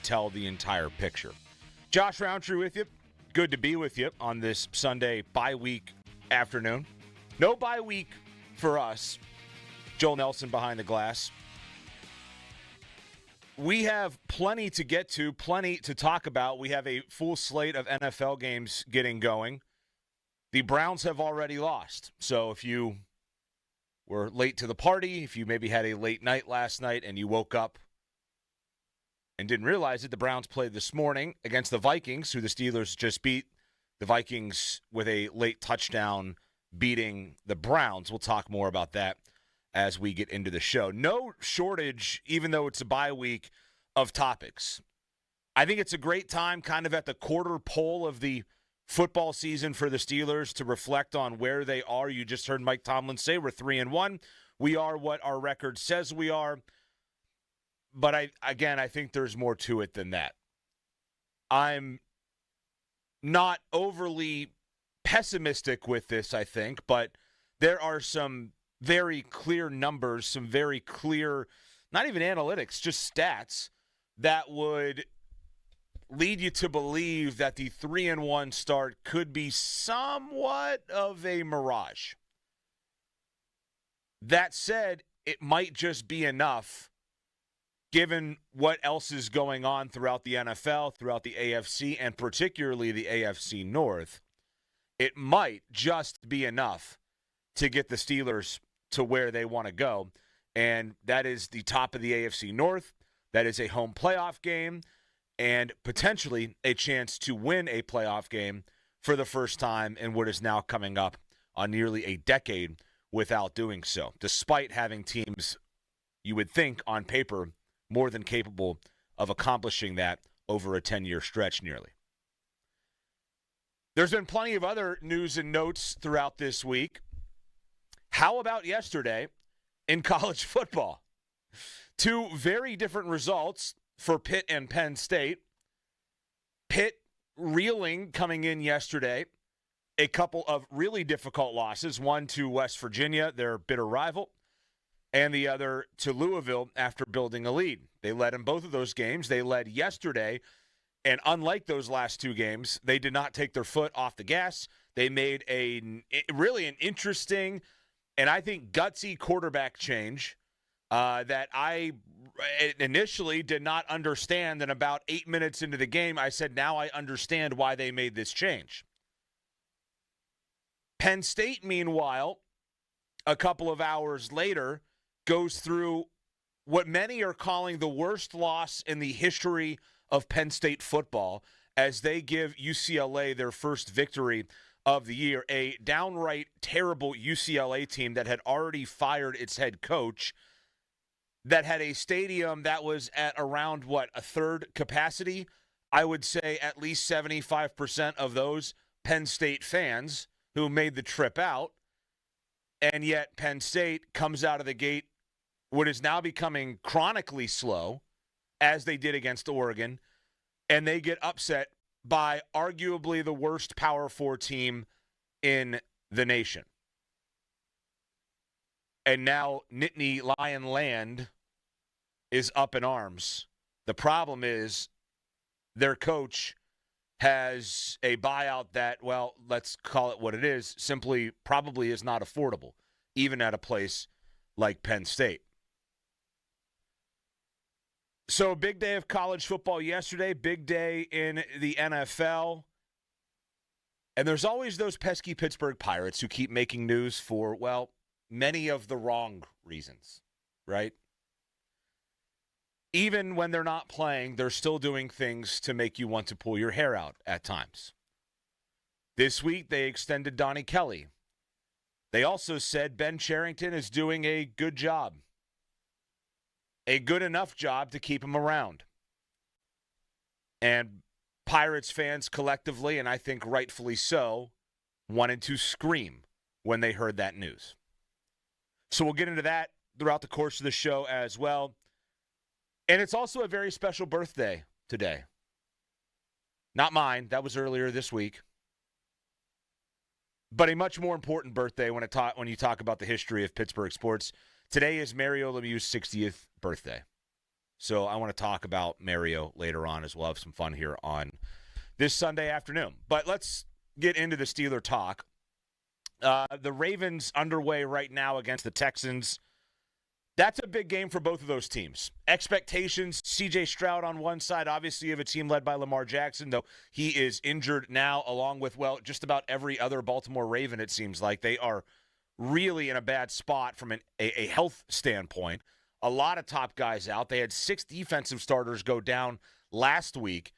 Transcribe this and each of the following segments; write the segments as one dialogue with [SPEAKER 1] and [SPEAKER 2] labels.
[SPEAKER 1] tell the entire picture. Josh Roundtree with you. Good to be with you on this Sunday bye-week afternoon. No bye week for us. Joel Nelson behind the glass. We have plenty to get to, plenty to talk about. We have a full slate of NFL games getting going. The Browns have already lost. So if you were late to the party, if you maybe had a late night last night and you woke up and didn't realize it, the Browns played this morning against the Vikings, who the Steelers just beat. The Vikings with a late touchdown beating the Browns. We'll talk more about that as we get into the show. No shortage, even though it's a bye week, of topics. I think it's a great time kind of at the quarter pole of the football season for the Steelers to reflect on where they are. You just heard Mike Tomlin say we're 3-1. We are what our record says we are. But I think there's more to it than that. I'm not overly pessimistic with this, I think, but there are some very clear numbers, some very clear, not even analytics, just stats that would lead you to believe that the 3-1 start could be somewhat of a mirage. That said, it might just be enough given what else is going on throughout the NFL, throughout the AFC, and particularly the AFC North. It might just be enough to get the Steelers to where they want to go, and that is the top of the AFC North. That is a home playoff game and potentially a chance to win a playoff game for the first time in what is now coming up on nearly a decade without doing so, despite having teams you would think on paper more than capable of accomplishing that over a 10-year stretch nearly. There's been plenty of other news and notes throughout this week. How about yesterday in college football? Two very different results for Pitt and Penn State. Pitt reeling coming in yesterday. A couple of really difficult losses. One to West Virginia, their bitter rival, and the other to Louisville after building a lead. They led in both of those games. They led yesterday, and unlike those last two games, they did not take their foot off the gas. They made really an interesting and I think gutsy quarterback change that I initially did not understand. And about 8 minutes into the game, I said, now I understand why they made this change. Penn State, meanwhile, a couple of hours later, goes through what many are calling the worst loss in the history of Penn State football as they give UCLA their first victory of the year. A downright terrible UCLA team that had already fired its head coach, that had a stadium that was at around, a third capacity. I would say at least 75% of those Penn State fans who made the trip out. And yet Penn State comes out of the gate what is now becoming chronically slow, as they did against Oregon, and they get upset by arguably the worst Power 4 team in the nation. And now Nittany Lion Land is up in arms. The problem is their coach has a buyout that, let's call it what it is, simply probably is not affordable, even at a place like Penn State. So big day of college football yesterday, big day in the NFL. And there's always those pesky Pittsburgh Pirates who keep making news for, many of the wrong reasons, right? Even when they're not playing, they're still doing things to make you want to pull your hair out at times. This week, they extended Donnie Kelly. They also said Ben Cherington is doing a good job. A good enough job to keep him around. And Pirates fans collectively, and I think rightfully so, wanted to scream when they heard that news. So we'll get into that throughout the course of the show as well. And it's also a very special birthday today. Not mine. That was earlier this week. But a much more important birthday when you talk about the history of Pittsburgh sports. Today is Mario Lemieux's 60th birthday. So I want to talk about Mario later on as well. Have some fun here on this Sunday afternoon. But let's get into the Steeler talk. The Ravens underway right now against the Texans. That's a big game for both of those teams. Expectations, C.J. Stroud on one side. Obviously, you have a team led by Lamar Jackson, though he is injured now, along with, well, just about every other Baltimore Raven, it seems like. They are really in a bad spot from a health standpoint. A lot of top guys out. They had 6 defensive starters go down last week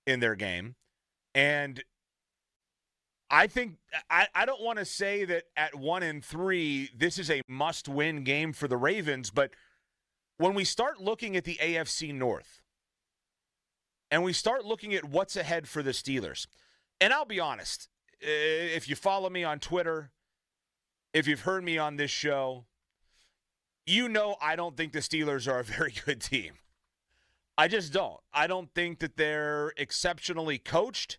[SPEAKER 1] in their game. And I think I don't want to say that at 1-3, this is a must-win game for the Ravens, but when we start looking at the AFC North and we start looking at what's ahead for the Steelers, and I'll be honest, if you follow me on Twitter, if you've heard me on this show, you know I don't think the Steelers are a very good team. I just don't. I don't think that they're exceptionally coached.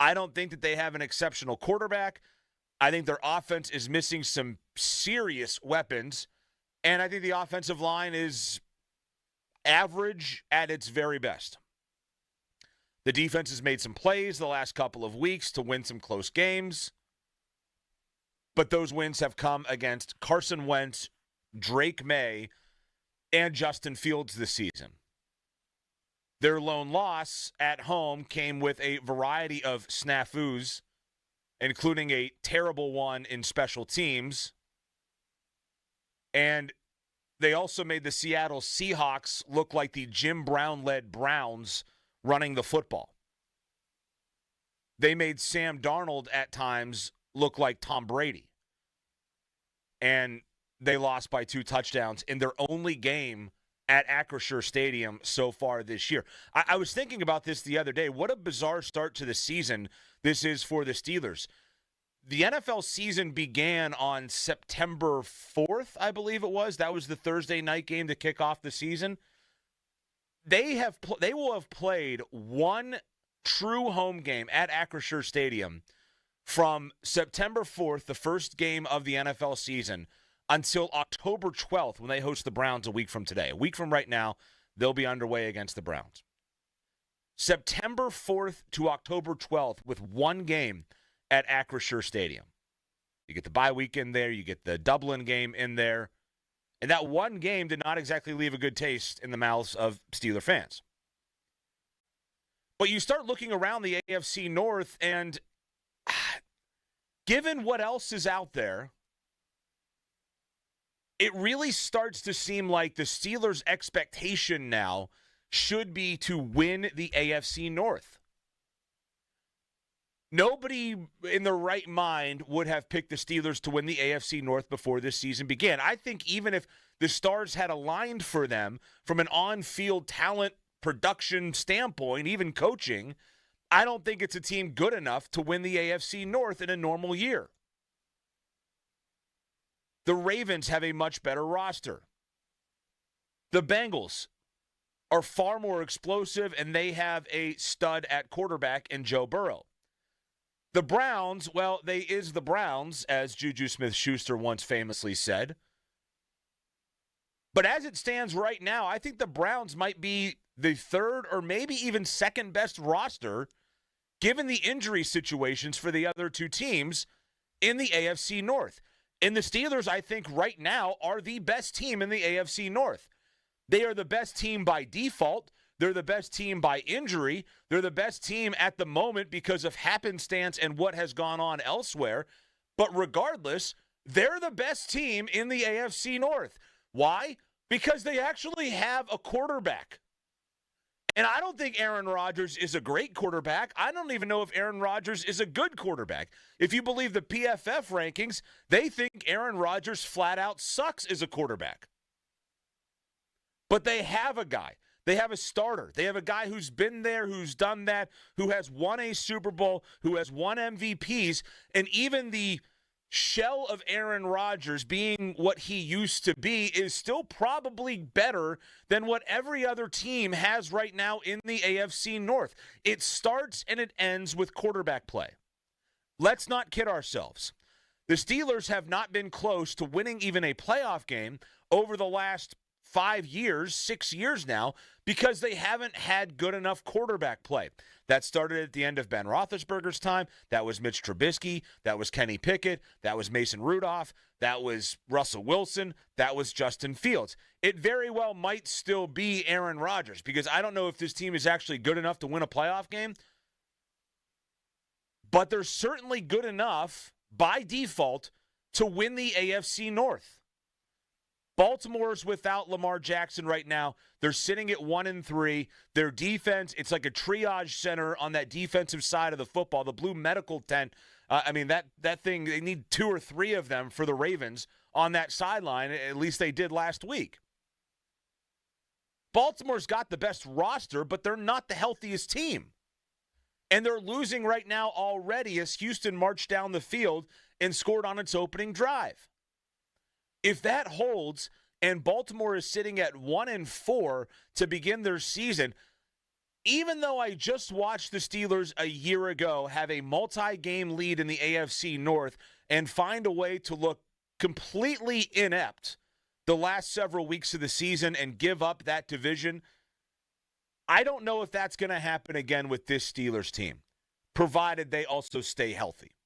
[SPEAKER 1] I don't think that they have an exceptional quarterback. I think their offense is missing some serious weapons. And I think the offensive line is average at its very best. The defense has made some plays the last couple of weeks to win some close games. But those wins have come against Carson Wentz, Drake May, and Justin Fields this season. Their lone loss at home came with a variety of snafus, including a terrible one in special teams. And they also made the Seattle Seahawks look like the Jim Brown-led Browns running the football. They made Sam Darnold at times look like Tom Brady. And they lost by 2 touchdowns in their only game at Acrisure Stadium so far this year. I was thinking about this the other day. What a bizarre start to the season this is for the Steelers. The NFL season began on September 4th, I believe it was. That was the Thursday night game to kick off the season. They will have played one true home game at Acrisure Stadium from September 4th, the first game of the NFL season, until October 12th when they host the Browns a week from today. A week from right now, they'll be underway against the Browns. September 4th to October 12th with one game at Acrisure Stadium. You get the bye week in there. You get the Dublin game in there. And that one game did not exactly leave a good taste in the mouths of Steeler fans. But you start looking around the AFC North, and given what else is out there, it really starts to seem like the Steelers' expectation now should be to win the AFC North. Nobody in their right mind would have picked the Steelers to win the AFC North before this season began. I think even if the stars had aligned for them from an on-field talent production standpoint, even coaching, I don't think it's a team good enough to win the AFC North in a normal year. The Ravens have a much better roster. The Bengals are far more explosive, and they have a stud at quarterback in Joe Burrow. The Browns, well, they is the Browns, as Juju Smith-Schuster once famously said. But as it stands right now, I think the Browns might be the third or maybe even second best roster, given the injury situations for the other two teams in the AFC North. And the Steelers, I think, right now are the best team in the AFC North. They are the best team by default. They're the best team by injury. They're the best team at the moment because of happenstance and what has gone on elsewhere. But regardless, they're the best team in the AFC North. Why? Because they actually have a quarterback. And I don't think Aaron Rodgers is a great quarterback. I don't even know if Aaron Rodgers is a good quarterback. If you believe the PFF rankings, they think Aaron Rodgers flat out sucks as a quarterback. But they have a guy. They have a starter. They have a guy who's been there, who's done that, who has won a Super Bowl, who has won MVPs, and even the shell of Aaron Rodgers being what he used to be is still probably better than what every other team has right now in the AFC North. It starts and it ends with quarterback play. Let's not kid ourselves. The Steelers have not been close to winning even a playoff game over the last 5 years, 6 years now, because they haven't had good enough quarterback play. That started at the end of Ben Roethlisberger's time. That was Mitch Trubisky. That was Kenny Pickett. That was Mason Rudolph. That was Russell Wilson. That was Justin Fields. It very well might still be Aaron Rodgers, because I don't know if this team is actually good enough to win a playoff game, but they're certainly good enough by default to win the AFC North. Baltimore's without Lamar Jackson right now. They're sitting at 1-3. Their defense, it's like a triage center on that defensive side of the football, the blue medical tent. That thing, they need 2 or 3 of them for the Ravens on that sideline. At least they did last week. Baltimore's got the best roster, but they're not the healthiest team. And they're losing right now already as Houston marched down the field and scored on its opening drive. If that holds and Baltimore is sitting at 1-4 to begin their season, even though I just watched the Steelers a year ago have a multi-game lead in the AFC North and find a way to look completely inept the last several weeks of the season and give up that division, I don't know if that's going to happen again with this Steelers team, provided they also stay healthy.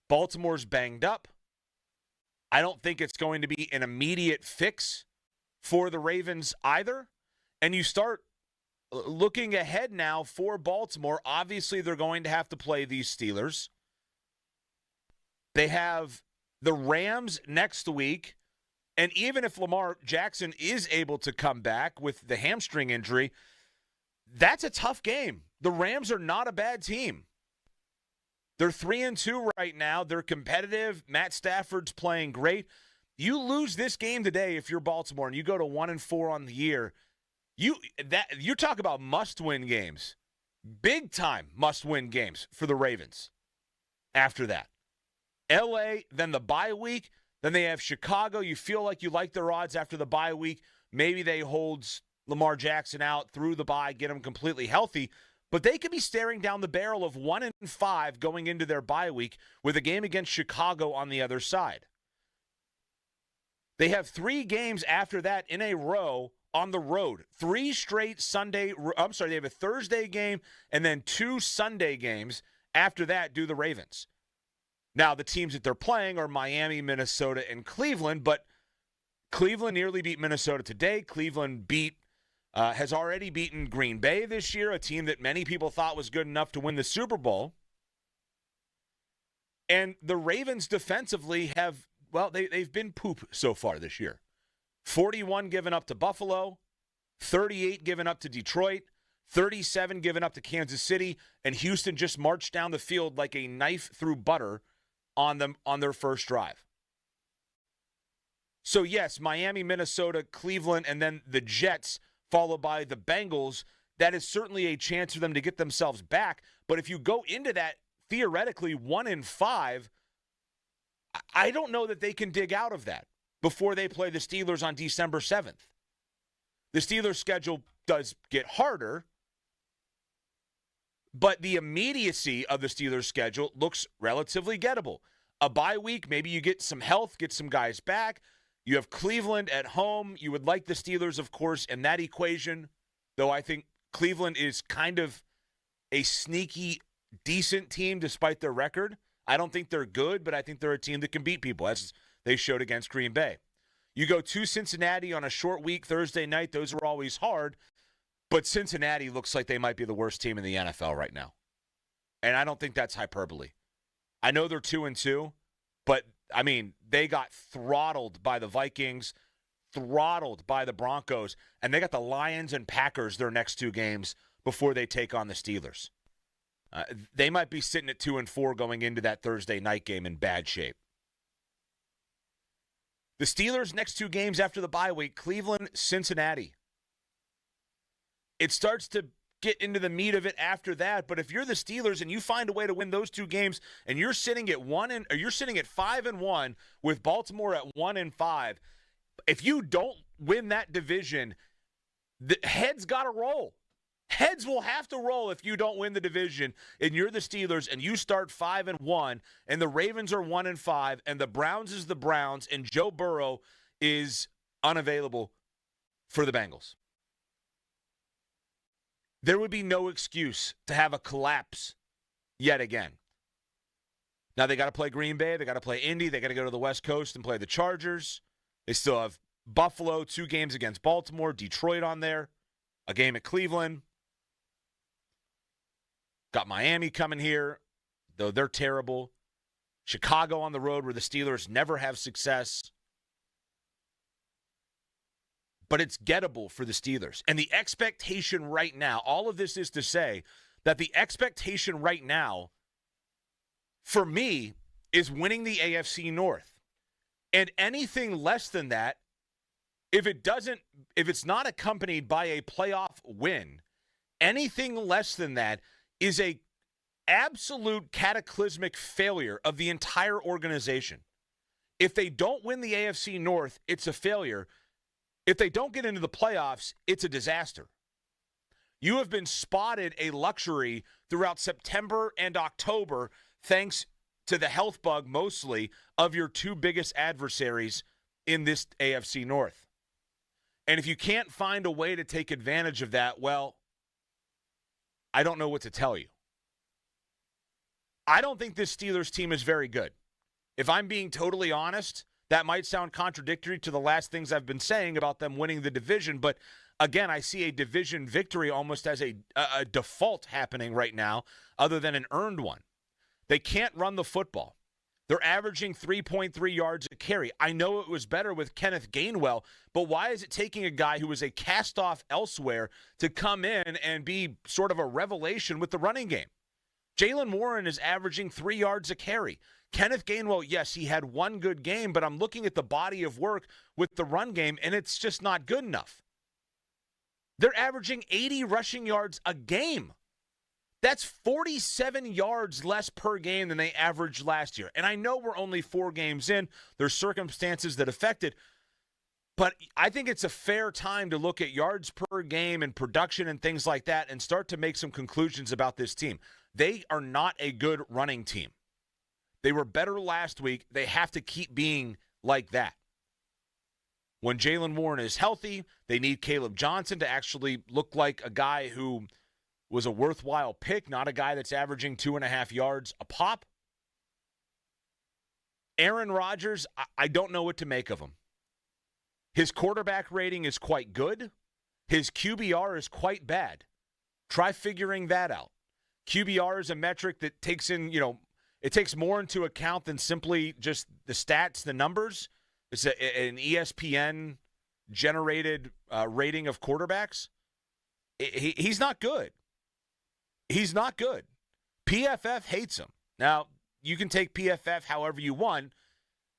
[SPEAKER 1] Baltimore's banged up. I don't think it's going to be an immediate fix for the Ravens either. And you start looking ahead now for Baltimore. Obviously, they're going to have to play these Steelers. They have the Rams next week. And even if Lamar Jackson is able to come back with the hamstring injury, that's a tough game. The Rams are not a bad team. They're 3-2 right now. They're competitive. Matt Stafford's playing great. You lose this game today if you're Baltimore and you go to 1-4 on the year. You talk about must-win games. Big time must-win games for the Ravens after that. LA, then the bye week. Then they have Chicago. You feel like you like their odds after the bye week. Maybe they hold Lamar Jackson out through the bye, get him completely healthy. But they could be staring down the barrel of 1-5 going into their bye week with a game against Chicago on the other side. They have 3 games after that in a row on the road. 3 straight Sunday. They have a Thursday game and then 2 Sunday games after that do the Ravens. Now, the teams that they're playing are Miami, Minnesota, and Cleveland, but Cleveland nearly beat Minnesota today. Cleveland has already beaten Green Bay this year, a team that many people thought was good enough to win the Super Bowl. And the Ravens defensively they've been poop so far this year. 41 given up to Buffalo, 38 given up to Detroit, 37 given up to Kansas City, and Houston just marched down the field like a knife through butter on them on their first drive. So yes, Miami, Minnesota, Cleveland, and then the Jets, followed by the Bengals. That is certainly a chance for them to get themselves back. But if you go into that theoretically 1-5, I don't know that they can dig out of that before they play the Steelers on December 7th. The Steelers' schedule does get harder, but the immediacy of the Steelers' schedule looks relatively gettable. A bye week, maybe you get some health, get some guys back. You have Cleveland at home. You would like the Steelers, of course, in that equation, though I think Cleveland is kind of a sneaky, decent team despite their record. I don't think they're good, but I think they're a team that can beat people, as they showed against Green Bay. You go to Cincinnati on a short week, Thursday night. Those are always hard. But Cincinnati looks like they might be the worst team in the NFL right now. And I don't think that's hyperbole. I know they're 2-2, but, they got throttled by the Vikings, throttled by the Broncos, and they got the Lions and Packers their next 2 games before they take on the Steelers. They might be sitting at 2-4 going into that Thursday night game in bad shape. The Steelers' next 2 games after the bye week, Cleveland, Cincinnati. It starts to get into the meat of it after that, but if you're the Steelers and you find a way to win those 2 games and you're sitting at 5-1 with Baltimore at 1-5, if you don't win that division, the heads got to roll. Heads will have to roll if you don't win the division and you're the Steelers and you start 5-1 and the Ravens are 1-5 and the Browns is the Browns and Joe Burrow is unavailable for the Bengals. There would be no excuse to have a collapse yet again. Now they got to play Green Bay. They got to play Indy. They got to go to the West Coast and play the Chargers. They still have Buffalo, 2 games against Baltimore, Detroit on there, a game at Cleveland. Got Miami coming here, though they're terrible. Chicago on the road where the Steelers never have success. But it's gettable for the Steelers. And the expectation right now, all of this is to say that the expectation right now for me is winning the AFC North. And anything less than that, if it's not accompanied by a playoff win, anything less than that is a absolute cataclysmic failure of the entire organization. If they don't win the AFC North, it's a failure. If they don't get into the playoffs, it's a disaster. You have been spotted a luxury throughout September and October, thanks to the health bug mostly of your 2 biggest adversaries in this AFC North. And if you can't find a way to take advantage of that, well, I don't know what to tell you. I don't think this Steelers team is very good. If I'm being totally honest, that might sound contradictory to the last things I've been saying about them winning the division, but again, I see a division victory almost as a default happening right now, other than an earned one. They can't run the football. They're averaging 3.3 yards a carry. I know it was better with Kenneth Gainwell, but why is it taking a guy who was a cast-off elsewhere to come in and be sort of a revelation with the running game? Jaylen Warren is averaging 3 yards a carry. Kenneth Gainwell, yes, he had one good game, but I'm looking at the body of work with the run game, and it's just not good enough. They're averaging 80 rushing yards a game. That's 47 yards less per game than they averaged last year. And I know we're only 4 games in. There's circumstances that affect it. But I think it's a fair time to look at yards per game and production and things like that and start to make some conclusions about this team. They are not a good running team. They were better last week. They have to keep being like that. When Jaylen Warren is healthy, they need Caleb Johnson to actually look like a guy who was a worthwhile pick, not a guy that's averaging 2.5 yards a pop. Aaron Rodgers, I don't know what to make of him. His quarterback rating is quite good. His QBR is quite bad. Try figuring that out. QBR is a metric that takes in, it takes more into account than simply just the stats, the numbers. It's an ESPN-generated rating of quarterbacks. He's not good. He's not good. PFF hates him. Now, you can take PFF however you want,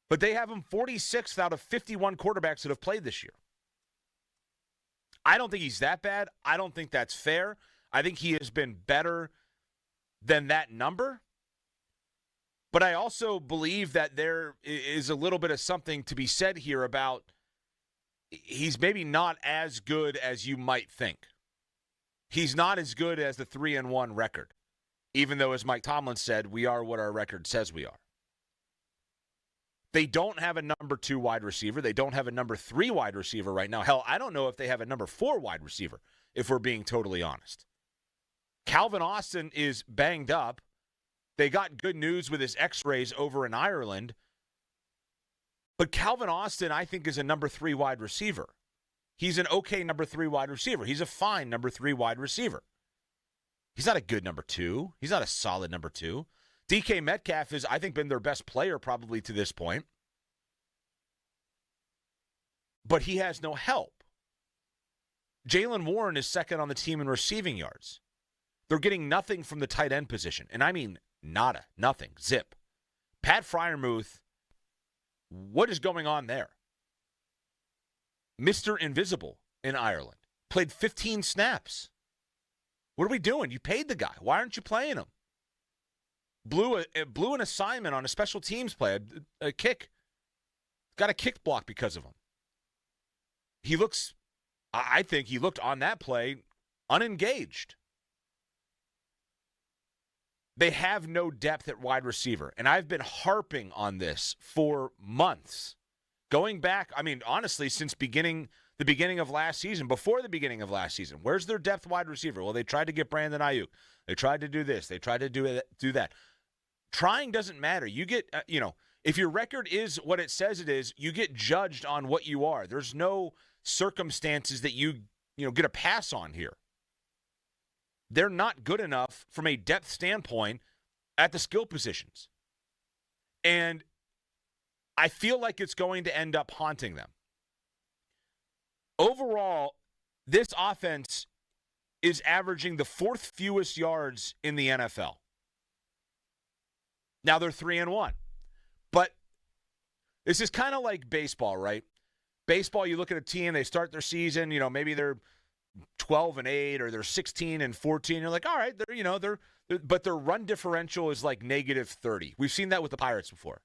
[SPEAKER 1] but they have him 46th out of 51 quarterbacks that have played this year. I don't think he's that bad. I don't think that's fair. I think he has been better than that number. But I also believe that there is a little bit of something to be said here about he's maybe not as good as you might think. He's not as good as the 3-1 record, even though, as Mike Tomlin said, we are what our record says we are. They don't have a number 2 wide receiver. They don't have a number 3 wide receiver right now. Hell, I don't know if they have a number 4 wide receiver, if we're being totally honest. Calvin Austin is banged up. They got good news with his x-rays over in Ireland. But Calvin Austin, I think, is a number 3 wide receiver. He's an okay number 3 wide receiver. He's a fine number 3 wide receiver. He's not a good number 2. He's not a solid number 2. DK Metcalf has, I think, been their best player probably to this point. But he has no help. Jaylen Warren is second on the team in receiving yards. They're getting nothing from the tight end position. And I mean nada, nothing, zip. Pat Freiermuth, what is going on there? Mr. Invisible in Ireland. Played 15 snaps. What are we doing? You paid the guy. Why aren't you playing him? Blew an assignment on a special teams play, a kick. Got a kick block because of him. I think he looked on that play unengaged. They have no depth at wide receiver, and I've been harping on this for months. Going back, I mean, honestly, since the beginning of last season, before the beginning of last season, where's their depth wide receiver? Well, they tried to get Brandon Ayuk. They tried to do this. They tried to do that. Trying doesn't matter. You get, if your record is what it says it is, you get judged on what you are. There's no circumstances that you get a pass on here. They're not good enough from a depth standpoint at the skill positions. And I feel like it's going to end up haunting them. Overall, this offense is averaging the fourth fewest yards in the NFL. Now they're 3-1. But this is kind of like baseball, right? Baseball, you look at a team, they start their season, maybe they're 12-8 or they're 16-14. You're like, all right, but their run differential is like -30. We've seen that with the Pirates before.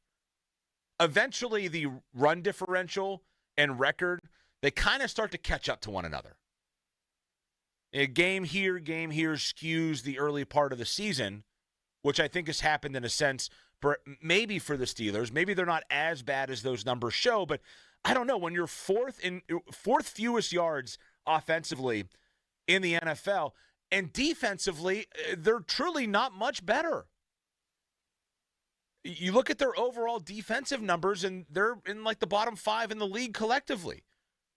[SPEAKER 1] Eventually, the run differential and record, they kind of start to catch up to one another. A game here skews the early part of the season, which I think has happened in a sense maybe for the Steelers. Maybe they're not as bad as those numbers show, but I don't know. When you're fourth fewest yards offensively in the NFL, and defensively, they're truly not much better. You look at their overall defensive numbers, and they're in like the bottom 5 in the league collectively.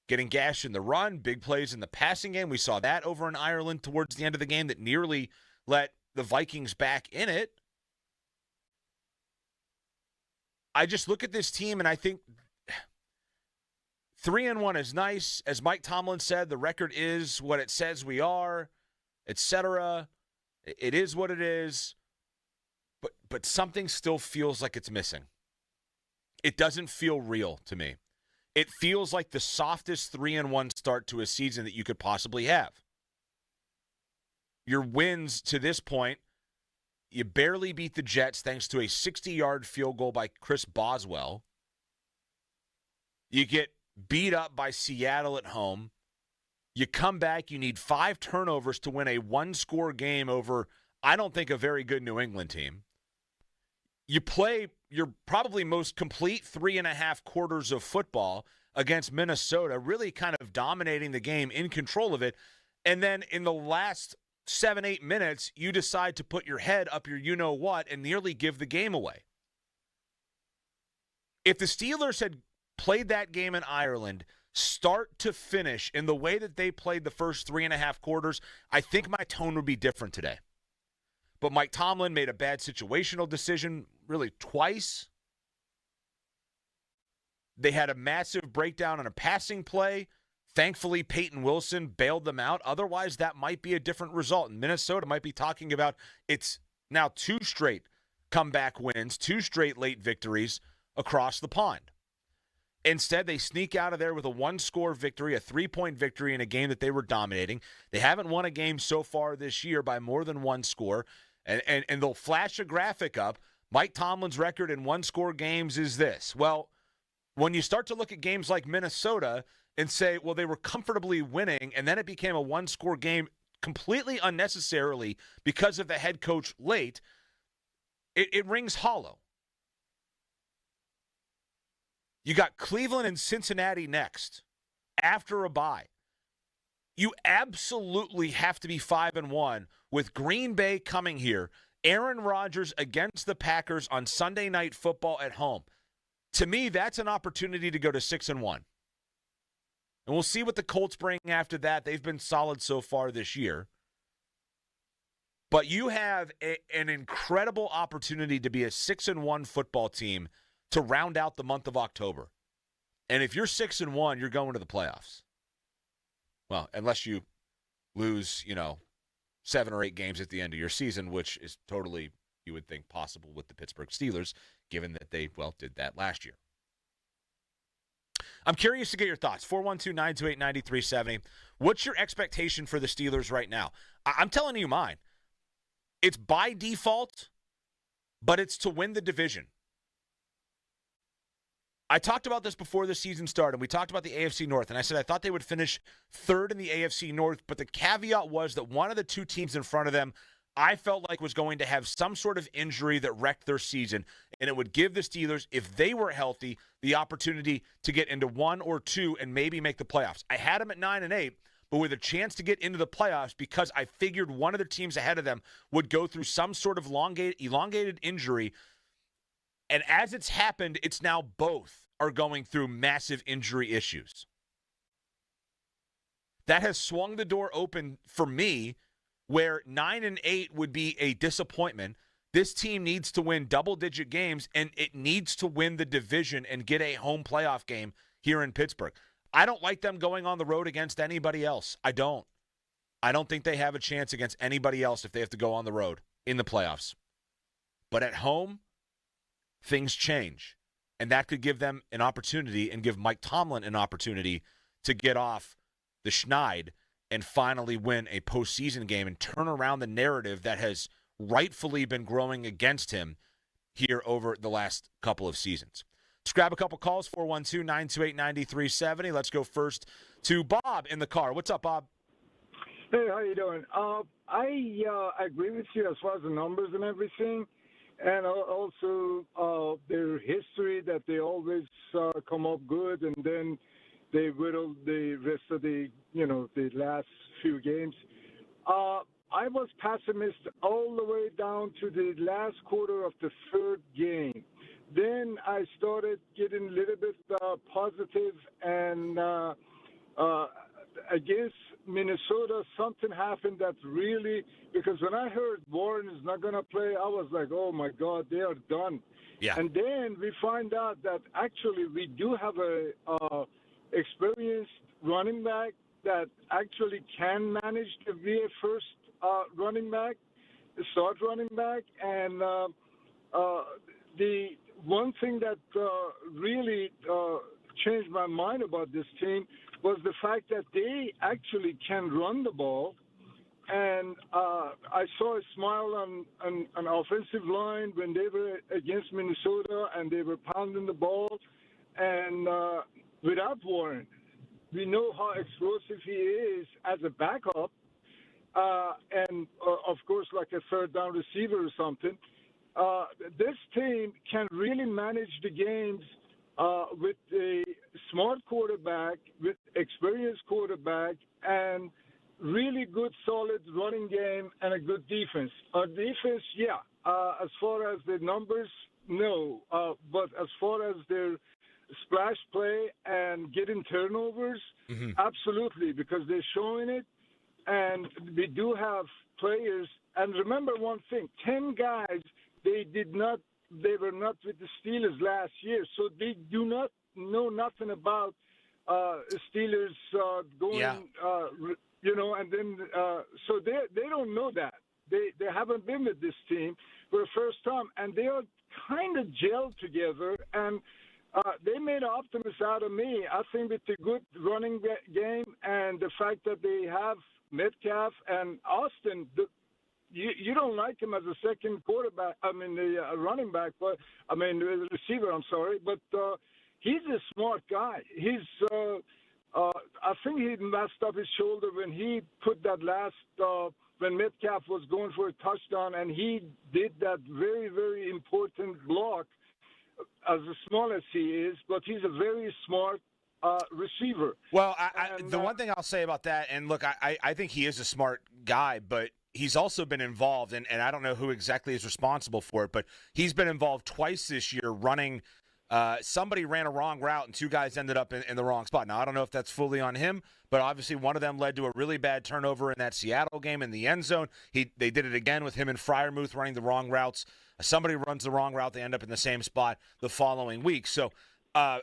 [SPEAKER 1] Getting gashed in the run, big plays in the passing game. We saw that over in Ireland towards the end of the game that nearly let the Vikings back in it. I just look at this team, and I think 3-1 is nice. As Mike Tomlin said, the record is what it says we are, etc. It is what it is. But something still feels like it's missing. It doesn't feel real to me. It feels like the softest 3-1 start to a season that you could possibly have. Your wins to this point, you barely beat the Jets thanks to a 60-yard field goal by Chris Boswell. You get beat up by Seattle at home. You come back, you need 5 turnovers to win a one-score game over, I don't think, a very good New England team. You play your probably most complete 3.5 quarters of football against Minnesota, really kind of dominating the game, in control of it. And then in the last 7-8 minutes, you decide to put your head up your you-know-what and nearly give the game away. If the Steelers had played that game in Ireland, start to finish, in the way that they played the first 3.5 quarters, I think my tone would be different today. But Mike Tomlin made a bad situational decision really twice. They had a massive breakdown on a passing play. Thankfully, Peyton Wilson bailed them out. Otherwise, that might be a different result. And Minnesota might be talking about it's now 2 straight comeback wins, 2 straight late victories across the pond. Instead, they sneak out of there with a 1-score victory, a 3-point victory in a game that they were dominating. They haven't won a game so far this year by more than 1 score. And they'll flash a graphic up. Mike Tomlin's record in 1-score games is this. Well, when you start to look at games like Minnesota and say, well, they were comfortably winning, and then it became a 1-score game completely unnecessarily because of the head coach late, it rings hollow. You got Cleveland and Cincinnati next after a bye. You absolutely have to be 5-1 with Green Bay coming here. Aaron Rodgers against the Packers on Sunday Night Football at home. To me, that's an opportunity to go to 6-1. And we'll see what the Colts bring after that. They've been solid so far this year. But you have an incredible opportunity to be a 6-1 football team to round out the month of October. And if you're 6-1, you're going to the playoffs. Well, unless you lose, 7 or 8 games at the end of your season, which is totally, you would think, possible with the Pittsburgh Steelers, given that they, did that last year. I'm curious to get your thoughts. 412-928-9370. What's your expectation for the Steelers right now? I'm telling you mine. It's by default, but it's to win the division. I talked about this before the season started. We talked about the AFC North, and I said I thought they would finish 3rd in the AFC North, but the caveat was that one of the 2 teams in front of them, I felt like was going to have some sort of injury that wrecked their season, and it would give the Steelers, if they were healthy, the opportunity to get into 1 or 2 and maybe make the playoffs. I had them at 9-8, but with a chance to get into the playoffs because I figured one of the teams ahead of them would go through some sort of elongated injury. And as it's happened, it's now both are going through massive injury issues. That has swung the door open for me, where 9-8 would be a disappointment. This team needs to win double-digit games, and it needs to win the division and get a home playoff game here in Pittsburgh. I don't like them going on the road against anybody else. I don't. I don't think they have a chance against anybody else if they have to go on the road in the playoffs. But at home, things change. And that could give them an opportunity and give Mike Tomlin an opportunity to get off the schneid and finally win a postseason game and turn around the narrative that has rightfully been growing against him here over the last couple of seasons. Let's grab a couple calls, 412-928-9370. Let's go first to Bob in the car. What's up, Bob?
[SPEAKER 2] Hey, how you doing? I agree with you as far as the numbers and everything, and also their history that they always come up good, and then they whittle the rest of the last few games. I was pessimist all the way down to the last quarter of the third game. Then I started getting a little bit positive, and against Minnesota, something happened that really, because when I heard Warren is not going to play, I was like, oh, my God, they are done.
[SPEAKER 1] Yeah.
[SPEAKER 2] And then we find out that actually we do have a experienced running back that actually can manage to be a first running back, start running back. And the one thing that really changed my mind about this team was the fact that they actually can run the ball. And I saw a smile on an offensive line when they were against Minnesota and they were pounding the ball. And without Warren, we know how explosive he is as a backup. And, of course, like a third down receiver or something. This team can really manage the games with a smart quarterback, with experienced quarterback, and really good, solid running game and a good defense. Defense, yeah. As far as the numbers, no. But as far as their splash play and getting turnovers, absolutely, because they're showing it. And we do have players. And remember one thing, 10 guys, they were not with the Steelers last year, so they do not know nothing about Steelers going, and then so they don't know that. They haven't been with this team for the first time, and they are kind of gelled together, and they made an optimist out of me. I think with the good running game and the fact that they have Metcalf and Austin, you don't like him as a second quarterback. I mean, the running back, but the receiver. I'm sorry, but he's a smart guy. I think he messed up his shoulder when he put that last when Metcalf was going for a touchdown, and he did that very, very important block. As small as he is, but he's a very smart receiver.
[SPEAKER 1] Well, the one thing I'll say about that, and look, I think he is a smart guy, but he's also been involved, and I don't know who exactly is responsible for it, but he's been involved twice this year running. Somebody ran a wrong route, and two guys ended up in the wrong spot. Now, I don't know if that's fully on him, but obviously one of them led to a really bad turnover in that Seattle game in the end zone. They did it again with him and Freiermuth running the wrong routes. Somebody runs the wrong route, they end up in the same spot the following week. So I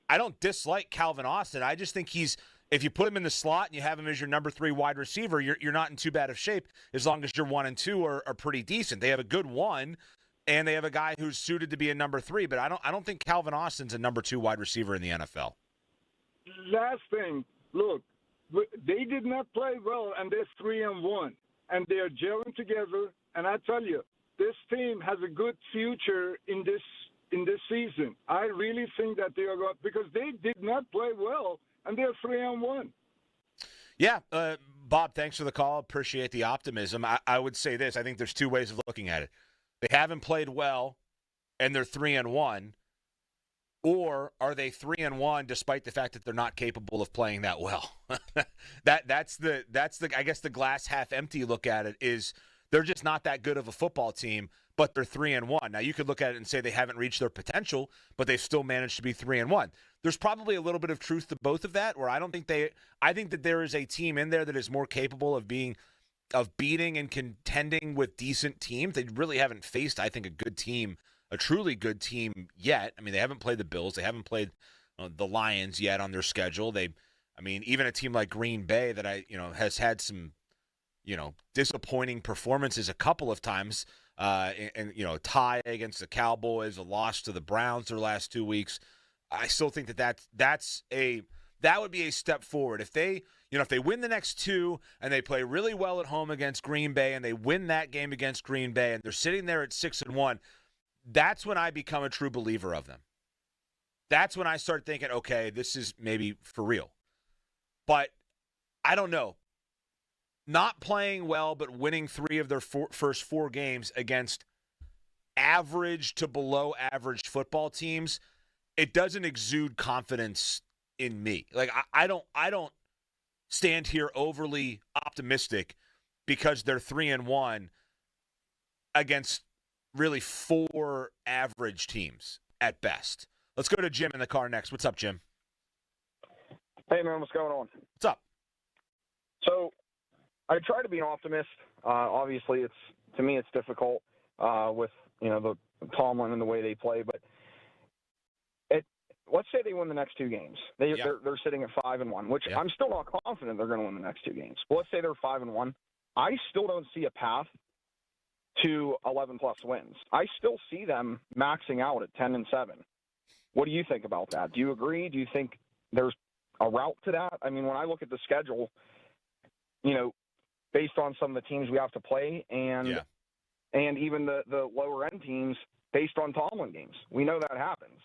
[SPEAKER 1] don't dislike Calvin Austin. I just think if you put him in the slot and you have him as your number 3 wide receiver, you're not in too bad of shape as long as your 1 and 2 are pretty decent. They have a good 1, and they have a guy who's suited to be a number 3, but I don't think Calvin Austin's a number 2 wide receiver in the NFL.
[SPEAKER 2] Last thing, look, they did not play well, and they're 3-1, and they are gelling together. And I tell you, this team has a good future in this season. I really think that they are going, because they did not play well, and they're 3-1.
[SPEAKER 1] Yeah, Bob, thanks for the call. Appreciate the optimism. I would say this. I think there's two ways of looking at it. They haven't played well, and they're 3-1, or are they 3-1 despite the fact that they're not capable of playing that well? that's the I guess the glass half empty look at it is they're just not that good of a football team, but they're 3-1. Now you could look at it and say they haven't reached their potential, but they've still managed to be 3-1. There's probably a little bit of truth to both of that, where I think that there is a team in there that is more capable of beating and contending with decent teams. They really haven't faced, I think, a truly good team yet. I mean, they haven't played the Bills. They haven't played the Lions yet on their schedule. Even a team like Green Bay that has had some, disappointing performances a couple of times, and a tie against the Cowboys, a loss to the Browns their last 2 weeks. I still think that would be a step forward if they win the next two and they play really well at home against Green Bay and they win that game against Green Bay and they're sitting there at 6-1. That's when I become a true believer of them. That's when I start thinking, okay, this is maybe for real. But I don't know. Not playing well, but winning 3 of their first 4 games against average to below average football teams, it doesn't exude confidence in me. Like I don't stand here overly optimistic because they're 3-1 against really 4 average teams at best. Let's go to Jim in the car next. What's up, Jim?
[SPEAKER 3] Hey, man, what's going on?
[SPEAKER 1] What's up?
[SPEAKER 3] So I try to be an optimist. Obviously, to me it's difficult with the Tomlin and the way they play. But let's say they win the next 2 games. They're sitting at 5-1, which I'm still not confident they're going to win the next 2 games. But let's say they're 5-1. I still don't see a path to 11+ wins. I still see them maxing out at 10-7. What do you think about that? Do you agree? Do you think there's a route to that? I mean, when I look at the schedule, based on some of the teams we have to play and even the lower end teams based on Tomlin games, we know that happens.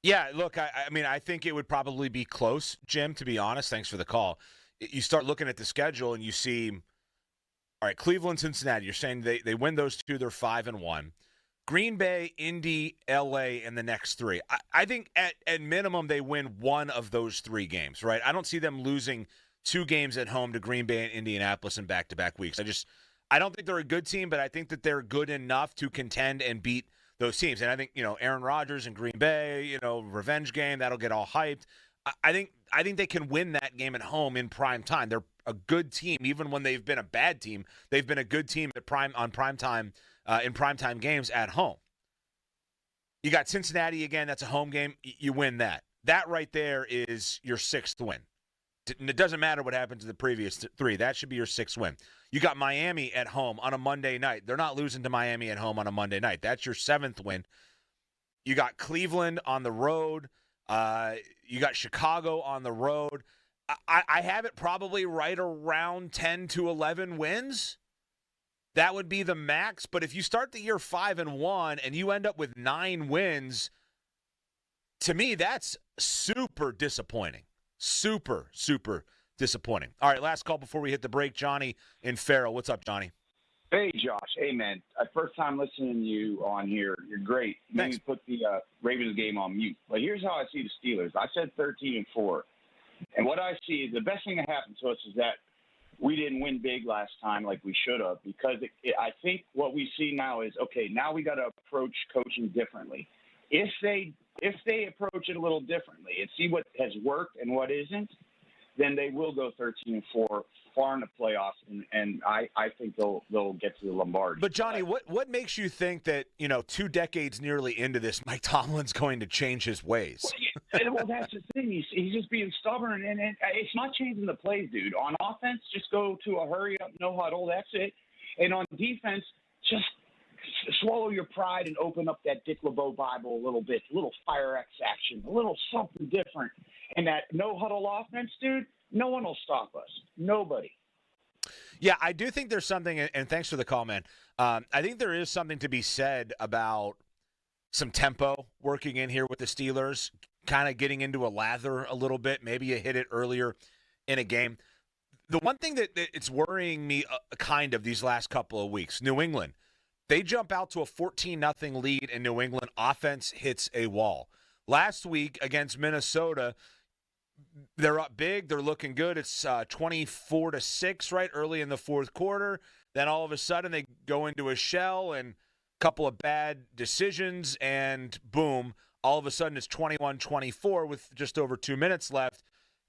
[SPEAKER 1] Yeah, look, I think it would probably be close, Jim, to be honest. Thanks for the call. You start looking at the schedule and you see, all right, Cleveland, Cincinnati, you're saying they win those 2, they're 5-1. Green Bay, Indy, L.A. in the next 3. I think at minimum they win 1 of those 3 games, right? I don't see them losing 2 games at home to Green Bay and Indianapolis in back-to-back weeks. I don't think they're a good team, but I think that they're good enough to contend and beat those teams. And I think, Aaron Rodgers and Green Bay, revenge game, that'll get all hyped. I think they can win that game at home in prime time. They're a good team, even when they've been a bad team. They've been a good team in primetime games at home. You got Cincinnati again. That's a home game. You win that. That right there is your 6th win. It doesn't matter what happened to the previous 3. That should be your 6th win. You got Miami at home on a Monday night. They're not losing to Miami at home on a Monday night. That's your 7th win. You got Cleveland on the road. You got Chicago on the road. I have it probably right around 10 to 11 wins. That would be the max. But if you start the year 5-1 and you end up with 9 wins, to me, that's super disappointing. Super, super disappointing. All right, last call before we hit the break. Johnny in Farrell. What's up, Johnny?
[SPEAKER 4] Hey, Josh. Hey, man. First time listening to you on here. You're great.
[SPEAKER 1] Thanks.
[SPEAKER 4] Maybe put the Ravens game on mute. But here's how I see the Steelers. I said 13-4. And what I see, the best thing that happened to us is that we didn't win big last time like we should have, because I think what we see now is, okay, now we got to approach coaching differently. If they approach it a little differently and see what has worked and what isn't, then they will go 13-4, far in the playoffs, and I think they'll get to the Lombardi.
[SPEAKER 1] But Johnny, what makes you think that 2 decades nearly into this, Mike Tomlin's going to change his ways?
[SPEAKER 4] Well, that's the thing. He's just being stubborn, and it's not changing the plays, dude. On offense, just go to a hurry up, no huddle. That's it. And on defense, just swallow your pride and open up that Dick LeBeau Bible a little bit, a little Fire X action, a little something different. And that no-huddle offense, dude, no one will stop us. Nobody.
[SPEAKER 1] Yeah, I do think there's something, and thanks for the call, man. I think there is something to be said about some tempo working in here with the Steelers, kind of getting into a lather a little bit. Maybe you hit it earlier in a game. The one thing that it's worrying me kind of these last couple of weeks, New England, they jump out to a 14-0 lead, and New England offense hits a wall. Last week against Minnesota, they're up big. They're looking good. It's 24-6 right early in the fourth quarter. Then all of a sudden they go into a shell and a couple of bad decisions, and boom, all of a sudden it's 21-24 with just over 2 minutes left,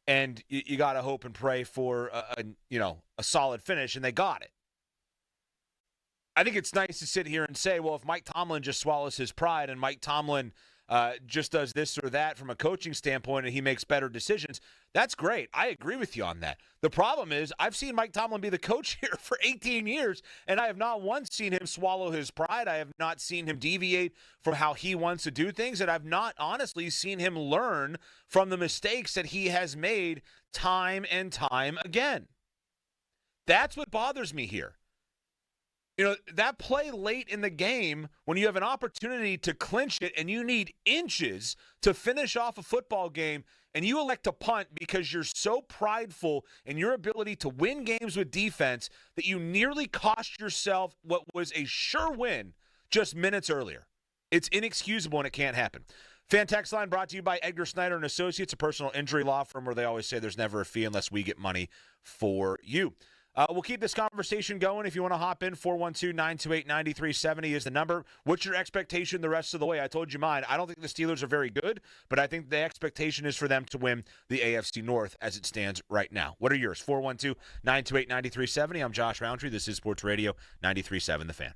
[SPEAKER 1] and you got to hope and pray for a solid finish, and they got it. I think it's nice to sit here and say, well, if Mike Tomlin just swallows his pride and Mike Tomlin just does this or that from a coaching standpoint and he makes better decisions, that's great. I agree with you on that. The problem is I've seen Mike Tomlin be the coach here for 18 years, and I have not once seen him swallow his pride. I have not seen him deviate from how he wants to do things, and I've not honestly seen him learn from the mistakes that he has made time and time again. That's what bothers me here. That play late in the game when you have an opportunity to clinch it and you need inches to finish off a football game, and you elect to punt because you're so prideful in your ability to win games with defense that you nearly cost yourself what was a sure win just minutes earlier. It's inexcusable and it can't happen. Fan text line brought to you by Edgar Snyder & Associates, a personal injury law firm where they always say there's never a fee unless we get money for you. We'll keep this conversation going. If you want to hop in, 412-928-9370 is the number. What's your expectation the rest of the way? I told you mine. I don't think the Steelers are very good, but I think the expectation is for them to win the AFC North as it stands right now. What are yours? 412-928-9370. I'm Josh Roundtree. This is Sports Radio 93.7 The Fan.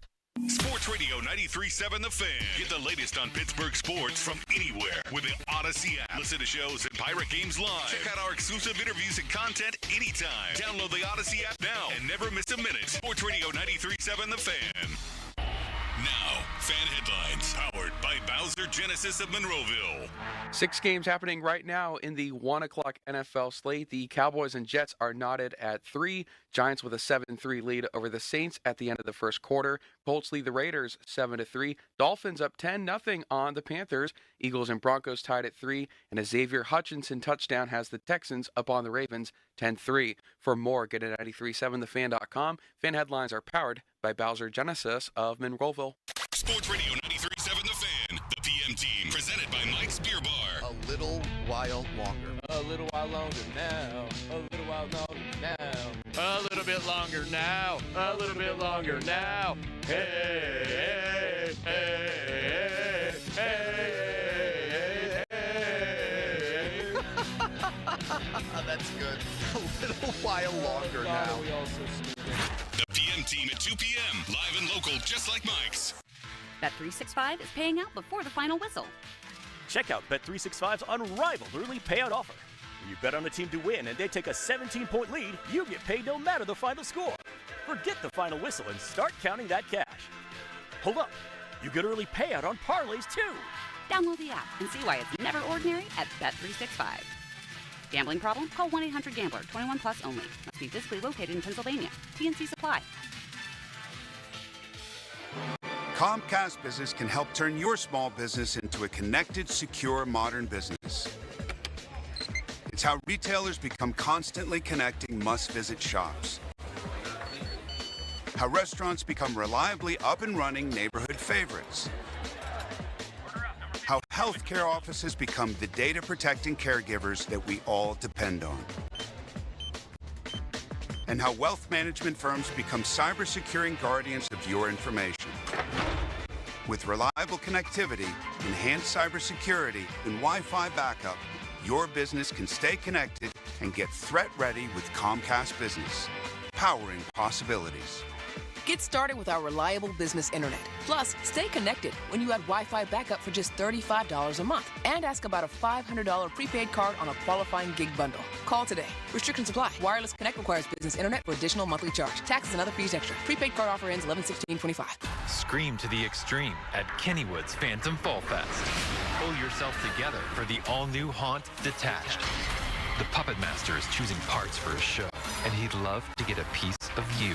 [SPEAKER 5] Sports Radio 93.7 The Fan. Get the latest on Pittsburgh sports from anywhere with the Odyssey app. Listen to shows and Pirate Games live. Check out our exclusive interviews and content anytime. Download the Odyssey app now and never miss a minute. Sports Radio 93.7 The Fan. Now, fan headlines powered by Bowser Genesis of Monroeville.
[SPEAKER 6] 6 games happening right now in the 1 o'clock NFL slate. The Cowboys and Jets are knotted at 3. Giants with a 7-3 lead over the Saints at the end of the first quarter. Colts lead the Raiders 7-3. Dolphins up 10-0 on the Panthers. Eagles and Broncos tied at 3. And a Xavier Hutchinson touchdown has the Texans up on the Ravens 10-3. For more, get it at 937thefan.com. Fan headlines are powered by Bowser Genesis of Monroeville.
[SPEAKER 5] Sports Radio 93.7 The Fan. The PM team presented by Mike's Beer Bar.
[SPEAKER 7] A little while longer.
[SPEAKER 8] A little while longer now. A little while longer now. A little bit longer now. A little bit longer now. Hey, hey, hey, hey, hey.
[SPEAKER 7] That's good. A little while longer now.
[SPEAKER 5] The PM team at 2 p.m. Live and local, just like Mike's.
[SPEAKER 9] Bet365 is paying out before the final whistle.
[SPEAKER 10] Check out Bet365's unrivaled early payout offer. When you bet on a team to win and they take a 17-point lead, you get paid no matter the final score. Forget the final whistle and start counting that cash. Hold up. You get early payout on parlays, too.
[SPEAKER 9] Download the app and see why it's never ordinary at Bet365. Gambling problem? Call 1-800-GAMBLER. 21 plus only. Must be physically located in Pennsylvania. TNC Supply.
[SPEAKER 11] Comcast Business can help turn your small business into a connected, secure, modern business. It's how retailers become constantly connecting must-visit shops. How restaurants become reliably up and running neighborhood favorites. How healthcare offices become the data-protecting caregivers that we all depend on. And how wealth management firms become cyber-securing guardians of your information. With reliable connectivity, enhanced cybersecurity, and Wi-Fi backup, your business can stay connected and get threat-ready with Comcast Business, powering possibilities.
[SPEAKER 12] Get started with our reliable business internet. Plus, stay connected when you add Wi-Fi backup for just $35 a month. And ask about a $500 prepaid card on a qualifying gig bundle. Call today. Restrictions apply. Wireless Connect requires business internet for additional monthly charge. Taxes and other fees extra. Prepaid card offer ends 11/16/25.
[SPEAKER 13] Scream to the extreme at Kennywood's Phantom Fall Fest. Pull yourself together for the all-new haunt, Detached. The Puppet Master is choosing parts for his show, and he'd love to get a piece of you.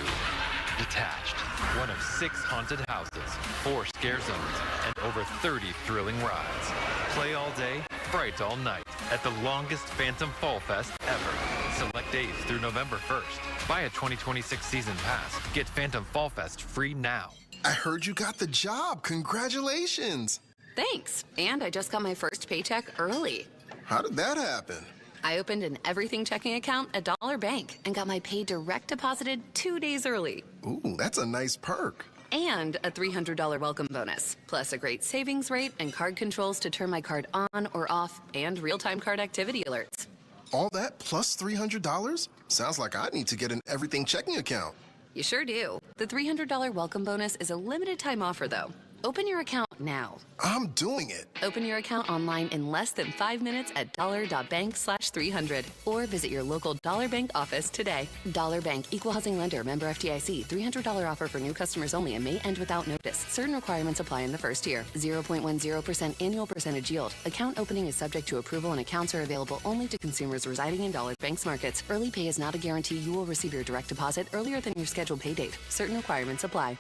[SPEAKER 13] Detached, one of 6 haunted houses, 4 scare zones, and over 30 thrilling rides. Play all day, fright all night at the longest Phantom Fall Fest ever. select days through November 1st. Buy a 2026 season pass. Get Phantom Fall Fest free now.
[SPEAKER 14] I heard you got the job. Congratulations.
[SPEAKER 15] Thanks. And I just got my first paycheck early.
[SPEAKER 14] How did that happen?
[SPEAKER 15] I opened an everything checking account at Dollar Bank and got my pay direct deposited 2 days early.
[SPEAKER 14] Ooh, that's a nice perk.
[SPEAKER 15] And a $300 welcome bonus, plus a great savings rate and card controls to turn my card on or off, and real-time card activity alerts.
[SPEAKER 14] All that plus $300? Sounds like I need to get an everything checking account.
[SPEAKER 15] You sure do. The $300 welcome bonus is a limited time offer, though. Open your account now.
[SPEAKER 14] I'm doing it.
[SPEAKER 15] Open your account online in less than 5 minutes at dollar.bank/300 or visit your local Dollar Bank office today. Dollar Bank, Equal Housing Lender, member FDIC. $300 offer for new customers only and may end without notice. Certain requirements apply in the first year. 0.10% annual percentage yield. Account opening is subject to approval and accounts are available only to consumers residing in Dollar Bank's markets. Early pay is not a guarantee you will receive your direct deposit earlier than your scheduled pay date. Certain requirements apply.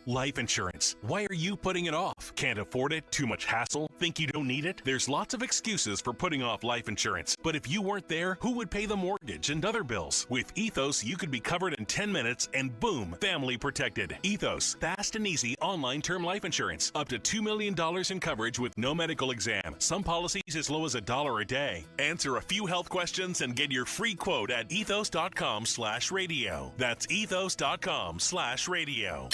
[SPEAKER 16] Life insurance. Why are you putting it off? Can't afford it? Too much hassle? Think you don't need it? There's lots of excuses for putting off life insurance. But if you weren't there, who would pay the mortgage and other bills? With Ethos, you could be covered in 10 minutes and boom, family protected. Ethos, fast and easy online term life insurance. Up to $2 million in coverage with no medical exam. Some policies as low as $1 a day. Answer a few health questions and get your free quote at ethos.com/radio. That's ethos.com/radio.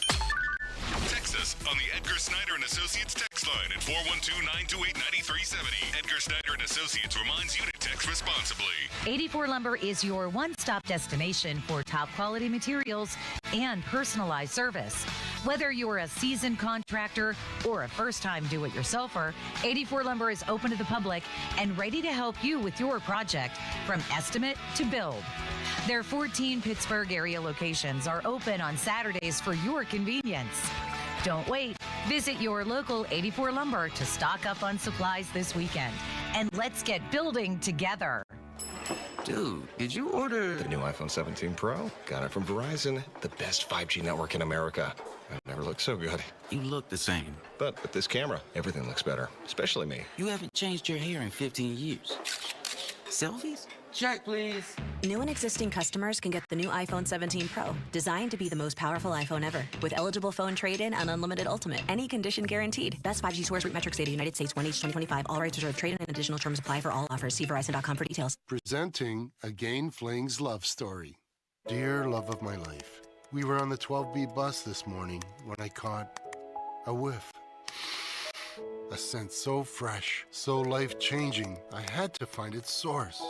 [SPEAKER 5] Text us on the Edgar Snyder & Associates text line at 412-928-9370. Edgar Snyder & Associates reminds you to text responsibly.
[SPEAKER 17] 84 Lumber is your one-stop destination for top-quality materials and personalized service. Whether you're a seasoned contractor or a first-time do-it-yourselfer, 84 Lumber is open to the public and ready to help you with your project from estimate to build. Their 14 Pittsburgh area locations are open on Saturdays for your convenience. Don't wait. Visit your local 84 Lumber to stock up on supplies this weekend. And let's get building together.
[SPEAKER 18] Dude, did you order the new iPhone 17 Pro? Got it from Verizon, the best 5G network in America. I've never looked so good.
[SPEAKER 19] You look the same.
[SPEAKER 18] But with this camera, everything looks better, especially me.
[SPEAKER 19] You haven't changed your hair in 15 years. Selfies? Check, please.
[SPEAKER 20] New and existing customers can get the new iPhone 17 Pro, designed to be the most powerful iPhone ever, with eligible phone trade-in and unlimited ultimate. Any condition guaranteed. Best 5G source root metrics data, United States, 1H 2025. All rights reserved. Trade-in and additional terms apply for all offers. See Verizon.com for details.
[SPEAKER 21] Presenting a Gain Flings love story. Dear love of my life, we were on the 12B bus this morning when I caught a whiff. A scent so fresh, so life-changing, I had to find its source.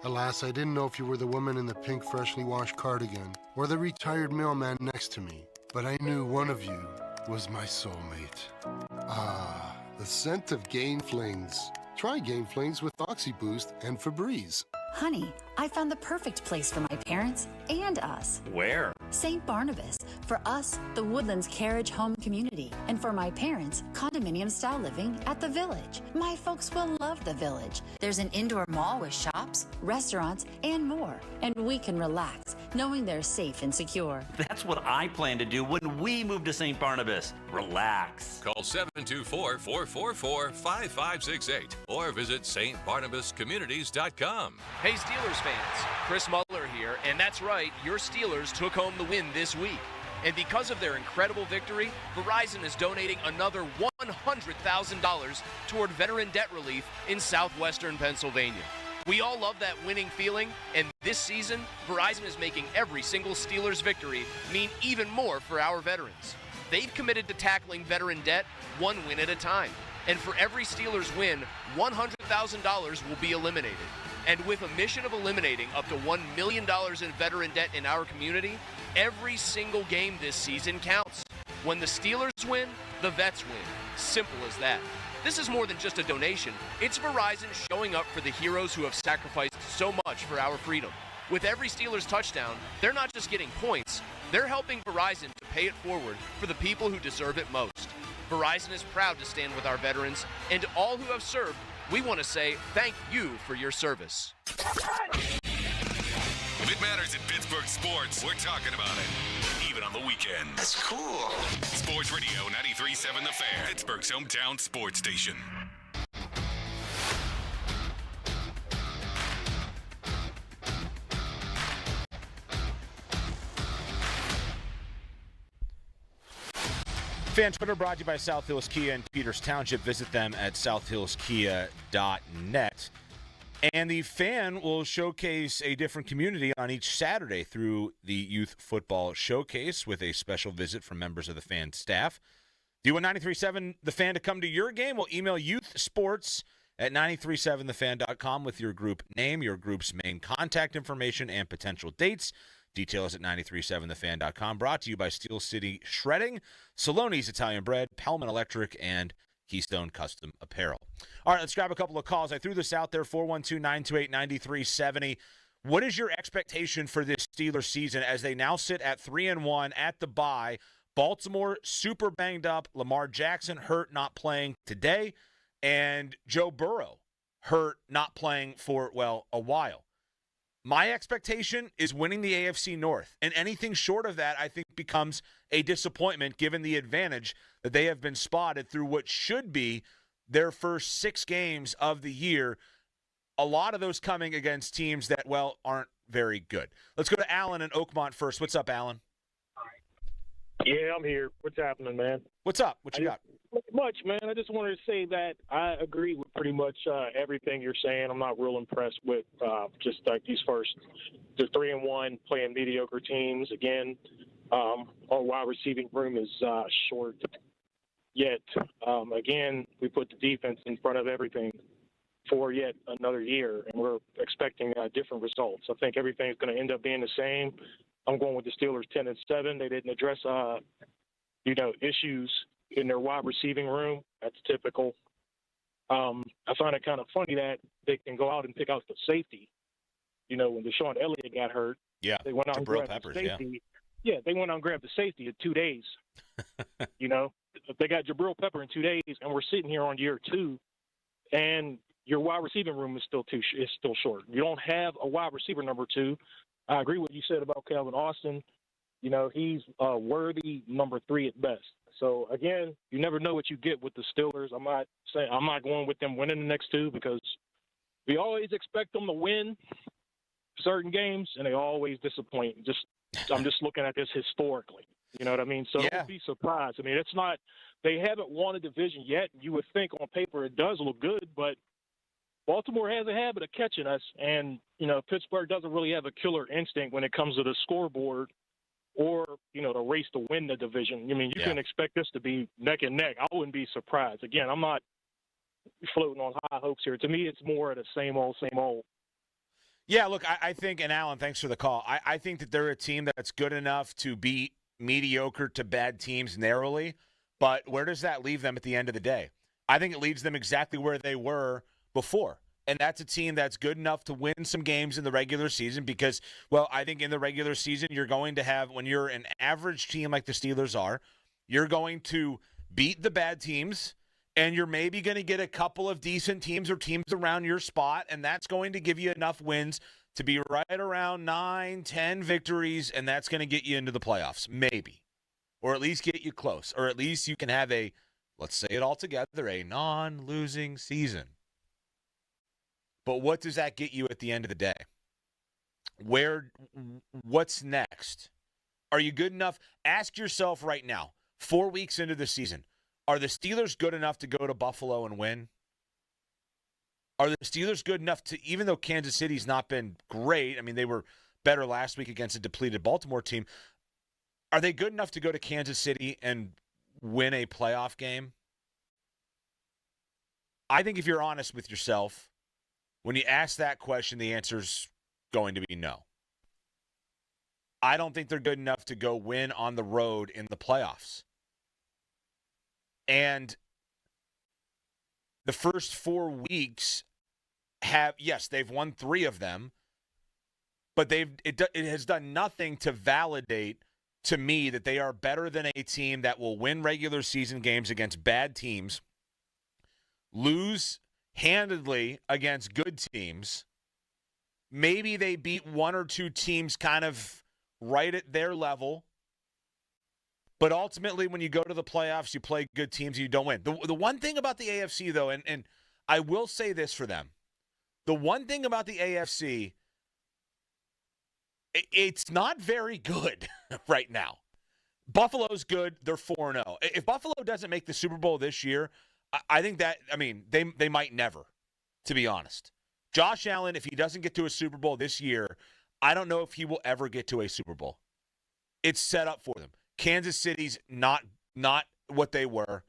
[SPEAKER 21] Alas, I didn't know if you were the woman in the pink freshly washed cardigan or the retired mailman next to me, but I knew one of you was my soulmate. Ah, the scent of Gain Flings. Try Gain Flings with OxyBoost and Febreze.
[SPEAKER 22] Honey, I found the perfect place for my parents and us.
[SPEAKER 23] Where?
[SPEAKER 22] St. Barnabas. For us, the Woodlands Carriage Home Community. And for my parents, condominium-style living at the Village. My folks will love the Village. There's an indoor mall with shops, restaurants, and more. And we can relax, knowing they're safe and secure.
[SPEAKER 23] That's what I plan to do when we move to St. Barnabas. Relax.
[SPEAKER 24] Call 724-444-5568 or visit stbarnabascommunities.com.
[SPEAKER 25] Hey Steelers fans, Chris Muller here, and that's right, your Steelers took home the win this week. And because of their incredible victory, Verizon is donating another $100,000 toward veteran debt relief in southwestern Pennsylvania. We all love that winning feeling, and this season, Verizon is making every single Steelers victory mean even more for our veterans. They've committed to tackling veteran debt one win at a time. And for every Steelers win, $100,000 will be eliminated. And with a mission of eliminating up to $1 million in veteran debt in our community, every single game this season counts. When the Steelers win, the vets win. Simple as that. This is more than just a donation. It's Verizon showing up for the heroes who have sacrificed so much for our freedom. With every Steelers touchdown, they're not just getting points, they're helping Verizon to pay it forward for the people who deserve it most. Verizon is proud to stand with our veterans, and to all who have served, we want to say thank you for your service.
[SPEAKER 5] If it matters in Pittsburgh sports, we're talking about it. Even on the weekend.
[SPEAKER 14] That's cool.
[SPEAKER 5] Sports Radio 93.7 The Fan, Pittsburgh's hometown sports station.
[SPEAKER 1] Fan Twitter brought to you by South Hills Kia in Peters Township. Visit them at southhillskia.net. And the Fan will showcase a different community on each Saturday through the Youth Football Showcase with a special visit from members of the Fan staff. Do you want 93.7 The Fan to come to your game? Well, email youthsports@937thefan.com with your group name, your group's main contact information, and potential dates. Details at 937thefan.com. Brought to you by Steel City Shredding, Saloni's Italian Bread, Pellman Electric, and Keystone Custom Apparel. All right, let's grab a couple of calls. I threw this out there, 412-928-9370. What is your expectation for this Steelers season as they now sit at 3-1 at the bye? Baltimore super banged up, Lamar Jackson hurt, not playing today, and Joe Burrow hurt, not playing for, well, a while. My expectation is winning the AFC North, and anything short of that I think becomes a disappointment given the advantage that they have been spotted through what should be their first 6 games of the year, a lot of those coming against teams that, well, aren't very good. Let's go to Alan in Oakmont first. What's up, Alan?
[SPEAKER 2] Yeah, I'm here. What's happening, man?
[SPEAKER 1] What's up? What you got?
[SPEAKER 2] Not much, man. I just wanted to say that I agree with pretty much everything you're saying. I'm not real impressed with just like the 3-1 playing mediocre teams. Again, our wide receiving room is short. Yet, again, we put the defense in front of everything for yet another year, and we're expecting different results. I think everything's going to end up being the same. I'm going with the Steelers 10-7. They didn't address, issues in their wide receiving room. That's typical. I find it kind of funny that they can go out and pick out the safety. When Deshaun Elliott got hurt, they went out and grabbed the safety. Yeah, they went out and grabbed the safety in 2 days. They got Jabril Pepper in 2 days, and we're sitting here on year 2, and your wide receiving room is still short. You don't have a wide receiver number 2. I agree with what you said about Calvin Austin. He's a worthy number 3 at best. So again, you never know what you get with the Steelers. I'm not going with them winning the next 2 because we always expect them to win certain games, and they always disappoint. I'm just looking at this historically. You know what I mean? So don't be surprised. I mean, it's not – they haven't won a division yet. You would think on paper it does look good, but Baltimore has a habit of catching us, and, Pittsburgh doesn't really have a killer instinct when it comes to the scoreboard or, the race to win the division. I mean, you can expect this to be neck and neck. I wouldn't be surprised. Again, I'm not floating on high hopes here. To me, it's more of the same old, same old.
[SPEAKER 1] Yeah, look, I think, and Alan, thanks for the call. I think that they're a team that's good enough to beat mediocre to bad teams narrowly, but where does that leave them at the end of the day? I think it leaves them exactly where they were before, and that's a team that's good enough to win some games in the regular season because, well, I think in the regular season you're going to have, when you're an average team like the Steelers are, you're going to beat the bad teams, and you're maybe going to get a couple of decent teams or teams around your spot, and that's going to give you enough wins to be right around 9-10 victories, and that's going to get you into the playoffs, maybe. Or at least get you close. Or at least you can have let's say it all together, a non-losing season. But what does that get you at the end of the day? What's next? Are you good enough? Ask yourself right now, 4 weeks into the season, are the Steelers good enough to go to Buffalo and win? Are the Steelers good enough to, even though Kansas City's not been great, I mean, they were better last week against a depleted Baltimore team, are they good enough to go to Kansas City and win a playoff game? I think if you're honest with yourself, when you ask that question, the answer's going to be no. I don't think they're good enough to go win on the road in the playoffs. And the first 4 weeks they've won 3 of them, but it has done nothing to validate to me that they are better than a team that will win regular season games against bad teams, lose handedly against good teams. Maybe they beat 1 or 2 teams kind of right at their level. But ultimately, when you go to the playoffs, you play good teams and you don't win. The one thing about the AFC, though, and I will say this for them, the one thing about the AFC, it's not very good right now. Buffalo's good. They're 4-0. If Buffalo doesn't make the Super Bowl this year, I think that, they might never, to be honest. Josh Allen, if he doesn't get to a Super Bowl this year, I don't know if he will ever get to a Super Bowl. It's set up for them. Kansas City's not what they were.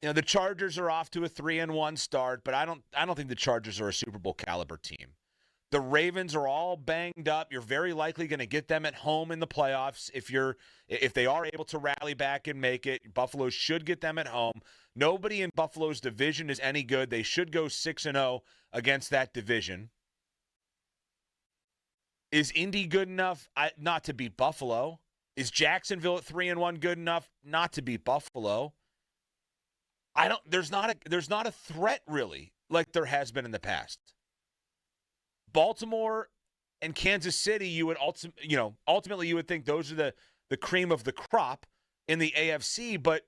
[SPEAKER 1] The Chargers are off to a 3-1 start, but I don't think the Chargers are a Super Bowl caliber team. The Ravens are all banged up. You're very likely going to get them at home in the playoffs if they are able to rally back and make it. Buffalo should get them at home. Nobody in Buffalo's division is any good. They should go 6-0 against that division. Is Indy good enough not to beat Buffalo? Is Jacksonville at 3-1 good enough not to beat Buffalo? There's not a threat really like there has been in the past. Baltimore and Kansas City, you would ultimately you would think those are the cream of the crop in the AFC, but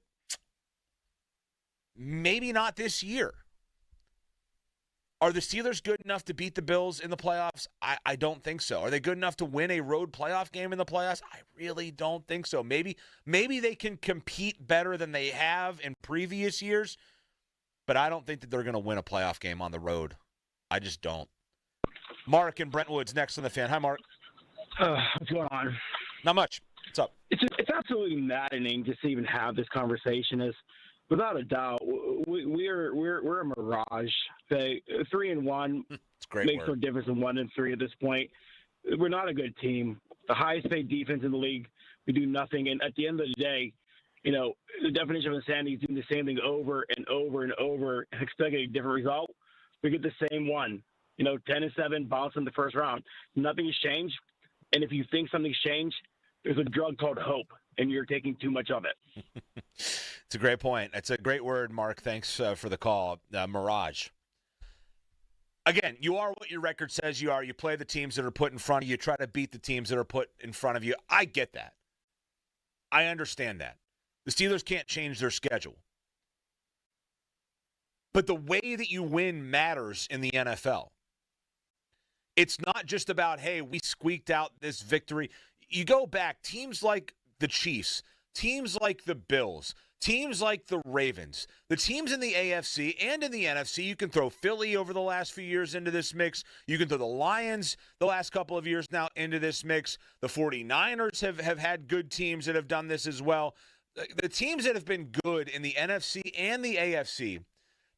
[SPEAKER 1] maybe not this year. Are the Steelers good enough to beat the Bills in the playoffs? I don't think so. Are they good enough to win a road playoff game in the playoffs? I really don't think so. Maybe they can compete better than they have in previous years, but I don't think that they're going to win a playoff game on the road. I just don't. Mark in Brentwood's next on the Fan. Hi, Mark.
[SPEAKER 3] What's going on?
[SPEAKER 1] Not much. What's up?
[SPEAKER 3] It's absolutely maddening just to even have this conversation. Is without a doubt, we're a mirage. Okay, 3-1 makes no difference in 1 and 3 at this point. We're not a good team. The highest paid defense in the league. We do nothing, and at the end of the day, the definition of insanity is doing the same thing over and over and over and expecting a different result. We get the same one. 10-7, bounce in the first round. Nothing has changed, and if you think something's changed, there's a drug called hope, and you're taking too much of it.
[SPEAKER 1] It's a great point. It's a great word, Mark. Thanks for the call. Mirage. Again, you are what your record says you are. You play the teams that are put in front of you. Try to beat the teams that are put in front of you. I get that. I understand that. The Steelers can't change their schedule. But the way that you win matters in the NFL. It's not just about, hey, we squeaked out this victory. You go back, teams like the Chiefs, teams like the Bills, teams like the Ravens, the teams in the AFC and in the NFC, you can throw Philly over the last few years into this mix. You can throw the Lions the last couple of years now into this mix. The 49ers have had good teams that have done this as well. The teams that have been good in the NFC and the AFC,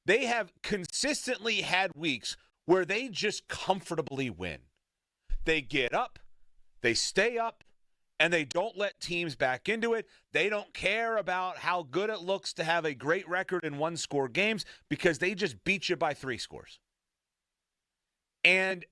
[SPEAKER 1] they have consistently had weeks where they just comfortably win. They get up, they stay up, and they don't let teams back into it. They don't care about how good it looks to have a great record in one-score games because they just beat you by 3 scores. And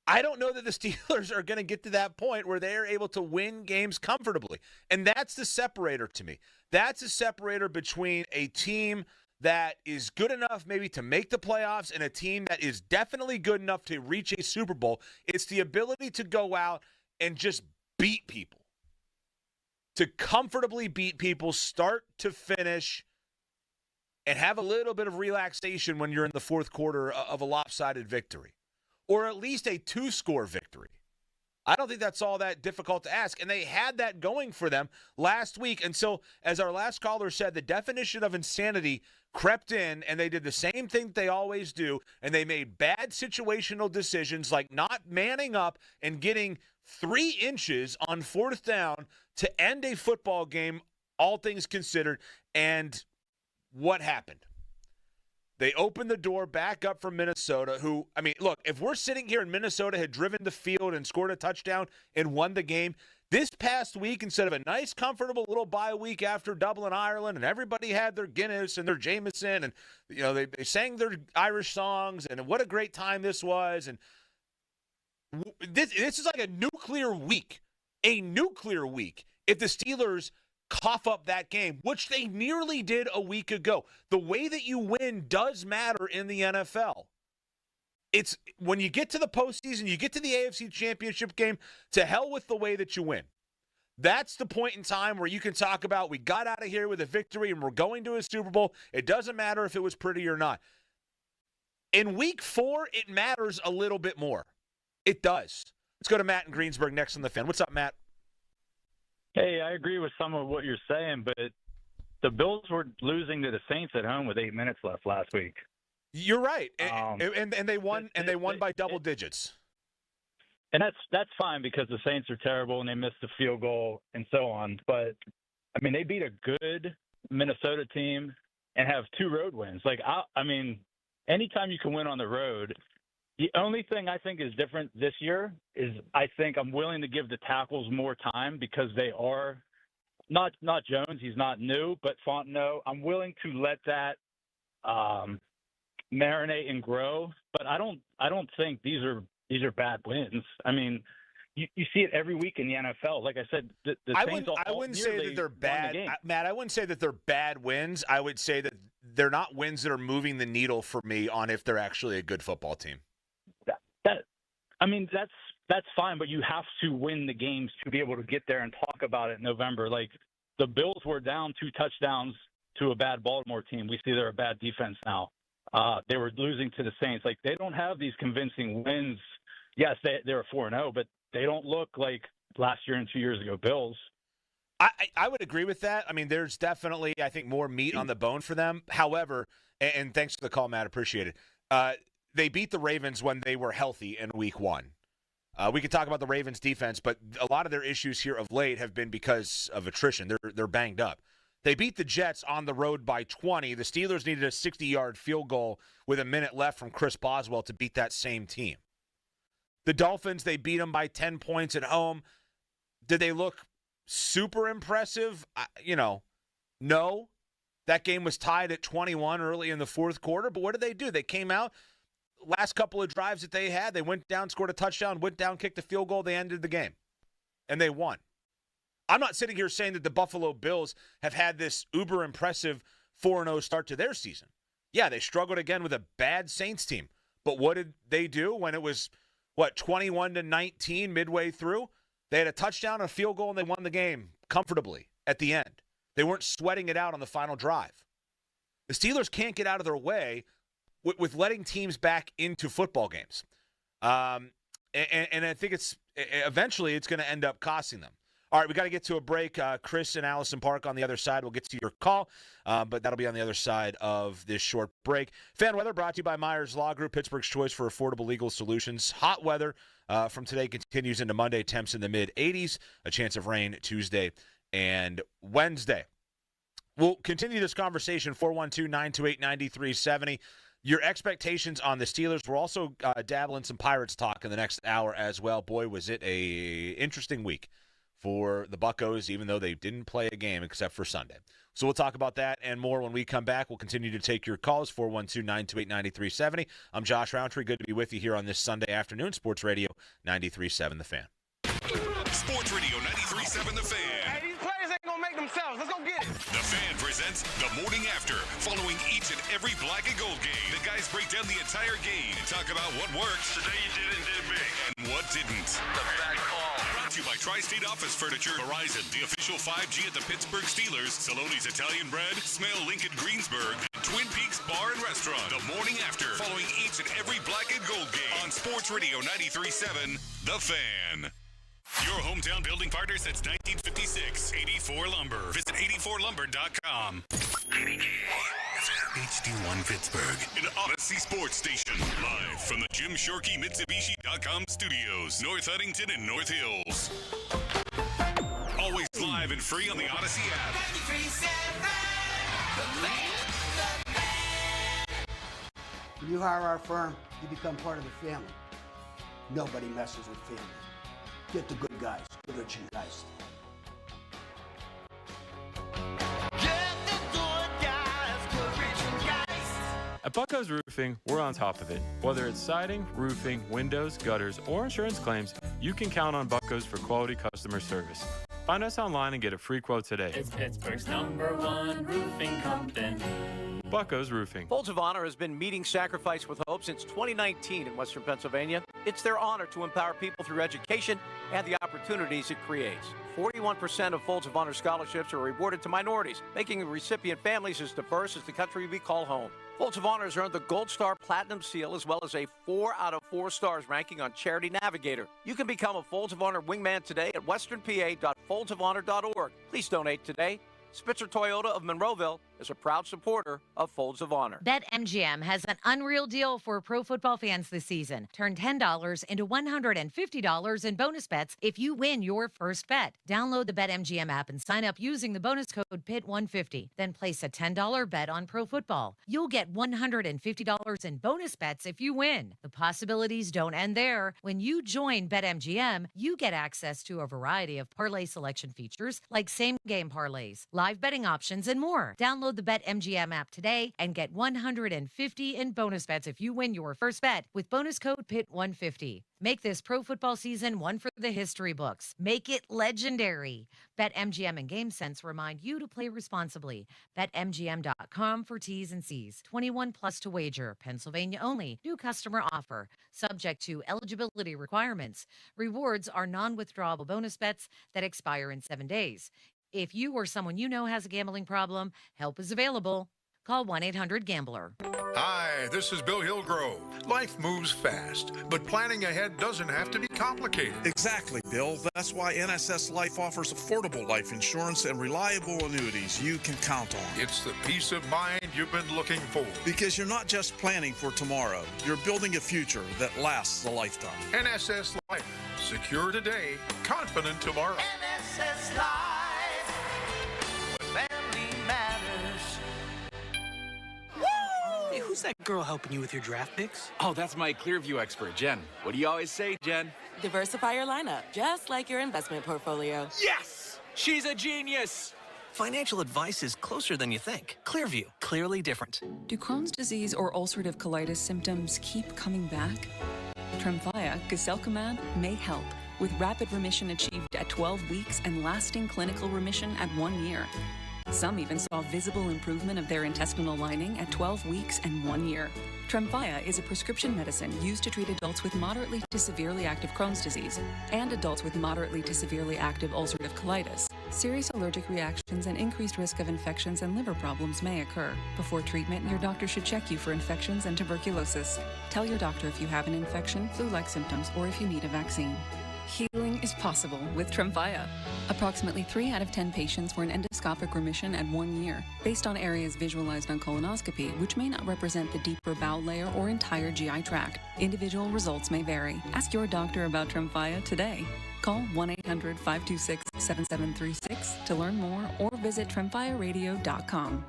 [SPEAKER 1] I don't know that the Steelers are going to get to that point where they're able to win games comfortably. And that's the separator to me. That's a separator between a team that is good enough maybe to make the playoffs and a team that is definitely good enough to reach a Super Bowl. It's the ability to go out and just beat people, to comfortably beat people, start to finish, and have a little bit of relaxation when you're in the fourth quarter of a lopsided victory, or at least a 2-score victory. I don't think that's all that difficult to ask, and they had that going for them last week. And so, as our last caller said, the definition of insanity crept in, and they did the same thing they always do, and they made bad situational decisions like not manning up and getting 3 inches on 4th down to end a football game, all things considered. And what happened? They opened the door back up for Minnesota, who, look, if we're sitting here and Minnesota had driven the field and scored a touchdown and won the game, this past week, instead of a nice, comfortable little bye week after Dublin, Ireland, and everybody had their Guinness and their Jameson, and they sang their Irish songs, and what a great time this was. And this is like a nuclear week if the Steelers cough up that game, which they nearly did a week ago. The way that you win does matter in the NFL. It's when you get to the postseason, you get to the AFC Championship game, to hell with the way that you win. That's the point in time where you can talk about, we got out of here with a victory and we're going to a Super Bowl. It doesn't matter if it was pretty or not. In week 4, it matters a little bit more. It does. Let's go to Matt in Greensburg next on the Fan. What's up, Matt?
[SPEAKER 4] Hey, I agree with some of what you're saying, but the Bills were losing to the Saints at home with 8 minutes left last week.
[SPEAKER 1] You're right, and they won, and they won by double digits.
[SPEAKER 4] And that's fine because the Saints are terrible and they missed the field goal and so on. But I mean, they beat a good Minnesota team and have 2 road wins. Like, I mean, anytime you can win on the road. The only thing I think is different this year is I think I'm willing to give the tackles more time because they are not Jones. He's not new, but Fontenot. I'm willing to let that marinate and grow. But I don't think these are bad wins. I mean, you see it every week in the NFL. Like I said, the Saints
[SPEAKER 1] I wouldn't say that they're bad, Matt. I wouldn't say that they're bad wins. I would say that they're not wins that are moving the needle for me on if they're actually a good football team.
[SPEAKER 4] That's fine, but you have to win the games to be able to get there and talk about it in November. Like, the Bills were down 2 touchdowns to a bad Baltimore team. We see they're a bad defense now. They were losing to the Saints. Like, they don't have these convincing wins. Yes, they're 4-0, but they don't look like last year and 2 years ago Bills.
[SPEAKER 1] I would agree with that. I mean, there's definitely, I think, more meat on the bone for them. However, and thanks for the call, Matt. Appreciate it. They beat the Ravens when they were healthy in week 1. We could talk about the Ravens defense, but a lot of their issues here of late have been because of attrition. They're banged up. They beat the Jets on the road by 20. The Steelers needed a 60-yard field goal with a minute left from Chris Boswell to beat that same team. The Dolphins, they beat them by 10 points at home. Did they look super impressive? No. That game was tied at 21 early in the fourth quarter, but what did they do? They came out. Last couple of drives that they had, they went down, scored a touchdown, went down, kicked the field goal, they ended the game. And they won. I'm not sitting here saying that the Buffalo Bills have had this uber impressive 4-0 start to their season. Yeah, they struggled again with a bad Saints team. But what did they do when it was, 21-19 midway through? They had a touchdown, a field goal, and they won the game comfortably at the end. They weren't sweating it out on the final drive. The Steelers can't get out of their way with letting teams back into football games. And I think eventually it's going to end up costing them. All right, we got to get to a break. Chris and Allison Park on the other side. We'll get to your call, but that'll be on the other side of this short break. Fan weather brought to you by Myers Law Group, Pittsburgh's choice for affordable legal solutions. Hot weather from today continues into Monday. Temps in the mid-80s. A chance of rain Tuesday and Wednesday. We'll continue this conversation, 412-928-9370. Your expectations on the Steelers. We're also dabbling some Pirates talk in the next hour as well. Boy, was it a interesting week for the Buccos, even though they didn't play a game except for Sunday. So we'll talk about that and more when we come back. We'll continue to take your calls, 412-928-9370. I'm Josh Roundtree. Good to be with you here on this Sunday afternoon. Sports Radio 93.7 The Fan.
[SPEAKER 5] Sports Radio 93.7 The Fan.
[SPEAKER 6] Hey, these players ain't going to make themselves. Let's go get it.
[SPEAKER 5] The Fan presents The Morning After. Following each and every black and gold game, the guys break down the entire game and talk about what worked. Today you did big. And what didn't. The bad call. Brought to you by Tri-State Office Furniture, Verizon, the official 5G at the Pittsburgh Steelers, Saloni's Italian Bread, Smell Lincoln Greensburg, and Twin Peaks Bar and Restaurant. The Morning After. Following each and every black and gold game on Sports Radio 93.7 The Fan. Your hometown building partner since 1956. 84 Lumber. Visit 84lumber.com. HD1 Pittsburgh, an Odyssey Sports Station. Live from the Jim Shorkey Mitsubishi.com studios. North Huntington and North Hills. Always live and free on the Odyssey app.
[SPEAKER 7] 93.7 When you hire our firm, you become part of the family. Nobody messes with family. Get the good guys, the rich and guys.
[SPEAKER 8] At Buccos Roofing, we're on top of it. Whether it's siding, roofing, windows, gutters, or insurance claims, you can count on Buccos for quality customer service. Find us online and get a free quote today.
[SPEAKER 10] It's Pittsburgh's #1 roofing company.
[SPEAKER 8] Buccos Roofing.
[SPEAKER 26] Folds of Honor has been meeting Sacrifice with Hope since 2019 in Western Pennsylvania. It's their honor to empower people through education and the opportunities it creates. 41% of Folds of Honor scholarships are awarded to minorities, making recipient families as diverse as the country we call home. Folds of Honor has earned the Gold Star Platinum Seal as well as a 4 out of 4 stars ranking on Charity Navigator. You can become a Folds of Honor wingman today at westernpa.foldsofonor.org. Please donate today. Spitzer Toyota of Monroeville is a proud supporter of Folds of Honor.
[SPEAKER 17] BetMGM has an unreal deal for pro football fans this season. Turn $10 into $150 in bonus bets if you win your first bet. Download the BetMGM app and sign up using the bonus code PIT150. Then place a $10 bet on pro football. You'll get $150 in bonus bets if you win. The possibilities don't end there. When you join BetMGM, you get access to a variety of parlay selection features like same-game parlays, live betting options, and more. Download the BetMGM app today and get $150 in bonus bets if you win your first bet with bonus code PIT150. Make this pro football season one for the history books. Make it legendary. BetMGM and GameSense remind you to play responsibly. BetMGM.com for T's and C's. 21 plus to wager. Pennsylvania only. New customer offer. Subject to eligibility requirements. Rewards are non-withdrawable bonus bets that expire in 7 days. If you or someone you know has a gambling problem, help is available. Call 1-800-GAMBLER.
[SPEAKER 9] Hi, this is Bill Hillgrove. Life moves fast, but planning ahead doesn't have to be complicated.
[SPEAKER 11] Exactly, Bill. That's why NSS Life offers affordable life insurance and reliable annuities you can count on.
[SPEAKER 9] It's the peace of mind you've been looking for.
[SPEAKER 11] Because you're not just planning for tomorrow, you're building a future that lasts a lifetime.
[SPEAKER 9] NSS Life. Secure today, confident tomorrow.
[SPEAKER 12] NSS Life. Family matters.
[SPEAKER 13] Hey, who's that girl helping you with your draft picks?
[SPEAKER 15] Oh, that's my Clearview expert, Jen. What do you always say, Jen?
[SPEAKER 16] Diversify your lineup, just like your investment portfolio.
[SPEAKER 15] Yes! She's a genius!
[SPEAKER 27] Financial advice is closer than you think. Clearview, clearly different.
[SPEAKER 28] Do Crohn's disease or ulcerative colitis symptoms keep coming back? Tremfya, guselkumab, may help, with rapid remission achieved at 12 weeks and lasting clinical remission at 1 year. Some even saw visible improvement of their intestinal lining at 12 weeks and 1 year. Tremfya is a prescription medicine used to treat adults with moderately to severely active Crohn's disease and adults with moderately to severely active ulcerative colitis. Serious allergic reactions and increased risk of infections and liver problems may occur. Before treatment, your doctor should check you for infections and tuberculosis. Tell your doctor if you have an infection, flu-like symptoms, or if you need a vaccine. Healing is possible with Tremfya. Approximately 3 out of 10 patients were in endoscopic remission at 1 year, based on areas visualized on colonoscopy, which may not represent the deeper bowel layer or entire GI tract. Individual results may vary. Ask your doctor about Tremfya today. Call 1-800-526-7736 to learn more or visit tremfyaradio.com.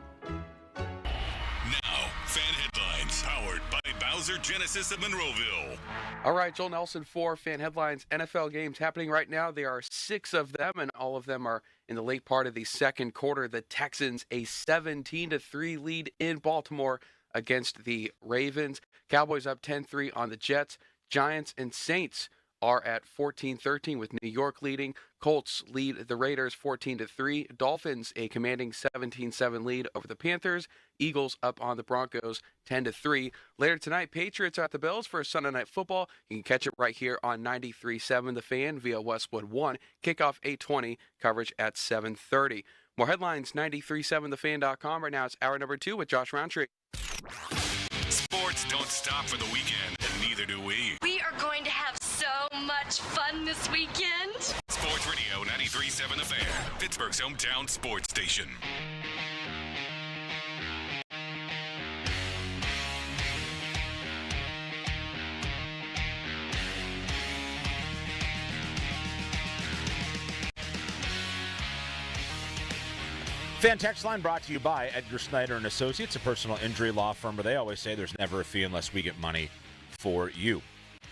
[SPEAKER 5] Now, Fan Headlines, powered by Bowser Genesis of Monroeville.
[SPEAKER 29] All right, Joel Nelson for Fan Headlines. NFL games happening right now. There are 6 of them, and all of them are in the late part of the second quarter. The Texans, a 17-3 lead in Baltimore against the Ravens. Cowboys up 10-3 on the Jets. Giants and Saints are at 14-13 with New York leading. Colts lead the Raiders 14-3. Dolphins a commanding 17-7 lead over the Panthers. Eagles up on the Broncos 10-3. Later tonight, Patriots are at the Bills for Sunday Night Football. You can catch it right here on 93.7 The Fan via Westwood 1. Kickoff 8:20, coverage at 7:30. More headlines, 93.7thefan.com. Right now it's hour number 2 with Josh Roundtree.
[SPEAKER 5] Sports don't stop for the weekend, and neither do we.
[SPEAKER 30] We are going to have so much fun this weekend.
[SPEAKER 5] Sports Radio 93.7 The Fan, Pittsburgh's hometown sports station.
[SPEAKER 1] Fan text line brought to you by Edgar Snyder and Associates, a personal injury law firm where they always say there's never a fee unless we get money for you.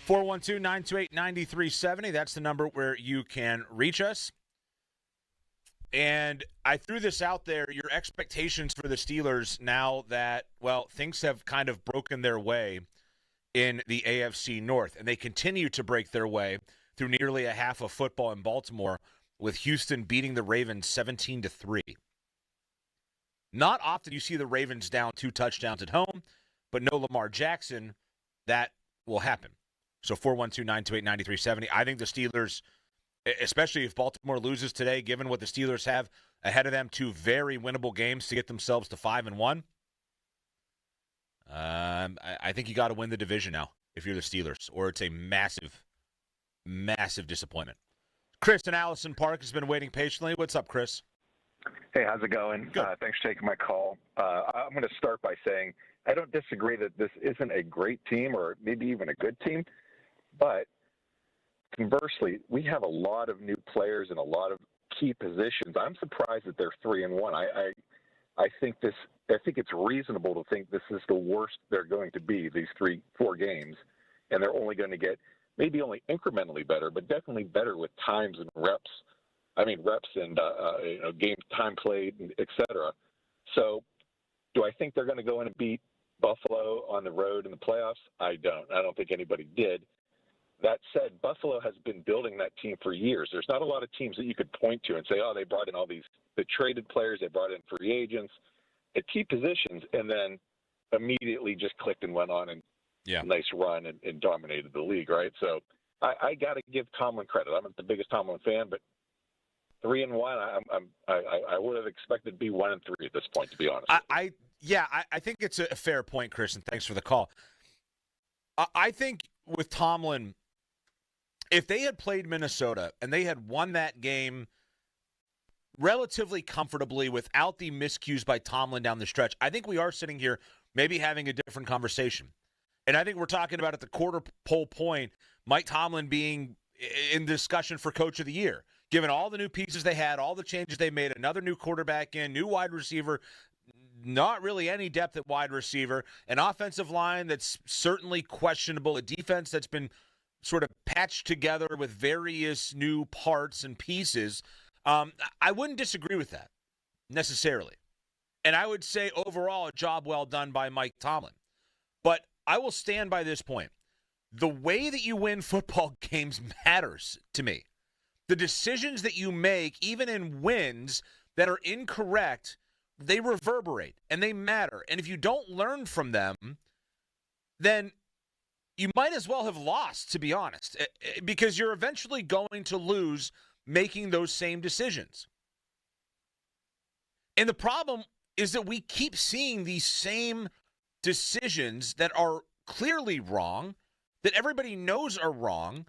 [SPEAKER 1] 412-928-9370. That's the number where you can reach us. And I threw this out there, your expectations for the Steelers now that, well, things have kind of broken their way in the AFC North. And they continue to break their way through nearly a half of football in Baltimore, with Houston beating the Ravens 17-3. Not often you see the Ravens down 2 touchdowns at home, but no Lamar Jackson, that will happen. So 412-928-9370. I think the Steelers, especially if Baltimore loses today, given what the Steelers have ahead of them, 2 very winnable games to get themselves to 5-1. I think you got to win the division now if you're the Steelers, or it's a massive, massive disappointment. Chris in Allison Park has been waiting patiently. What's up, Chris?
[SPEAKER 2] Hey, how's it going? Thanks for taking my call. I'm going to start by saying I don't disagree that this isn't a great team or maybe even a good team, but conversely, we have a lot of new players in a lot of key positions. I'm surprised that they're 3-1. I think it's reasonable to think this is the worst they're going to be, these 3-4 games, and they're only going to get maybe only incrementally better, but definitely better with times and reps. I mean, reps and game time played, et cetera. So do I think they're going to go in and beat Buffalo on the road in the playoffs? I don't. I don't think anybody did. That said, Buffalo has been building that team for years. There's not a lot of teams that you could point to and say, oh, they brought in all these – they traded players, they brought in free agents at key positions, and then immediately just clicked and went on and nice run and dominated the league, right? So I got to give Tomlin credit. I'm not the biggest Tomlin fan, but 3-1, I would have expected to be 1-3 at this point, to be honest.
[SPEAKER 1] I think it's a fair point, Chris, and thanks for the call. I think with Tomlin, if they had played Minnesota and they had won that game relatively comfortably without the miscues by Tomlin down the stretch, I think we are sitting here maybe having a different conversation. And I think we're talking about at the quarter pole point, Mike Tomlin being in discussion for Coach of the Year, given all the new pieces they had, all the changes they made, another new quarterback in, new wide receiver, not really any depth at wide receiver, an offensive line that's certainly questionable, a defense that's been sort of patched together with various new parts and pieces. I wouldn't disagree with that necessarily. And I would say overall a job well done by Mike Tomlin. But I will stand by this point. The way that you win football games matters to me. The decisions that you make, even in wins that are incorrect, they reverberate and they matter. And if you don't learn from them, then you might as well have lost, to be honest, because you're eventually going to lose making those same decisions. And the problem is that we keep seeing these same decisions that are clearly wrong, that everybody knows are wrong.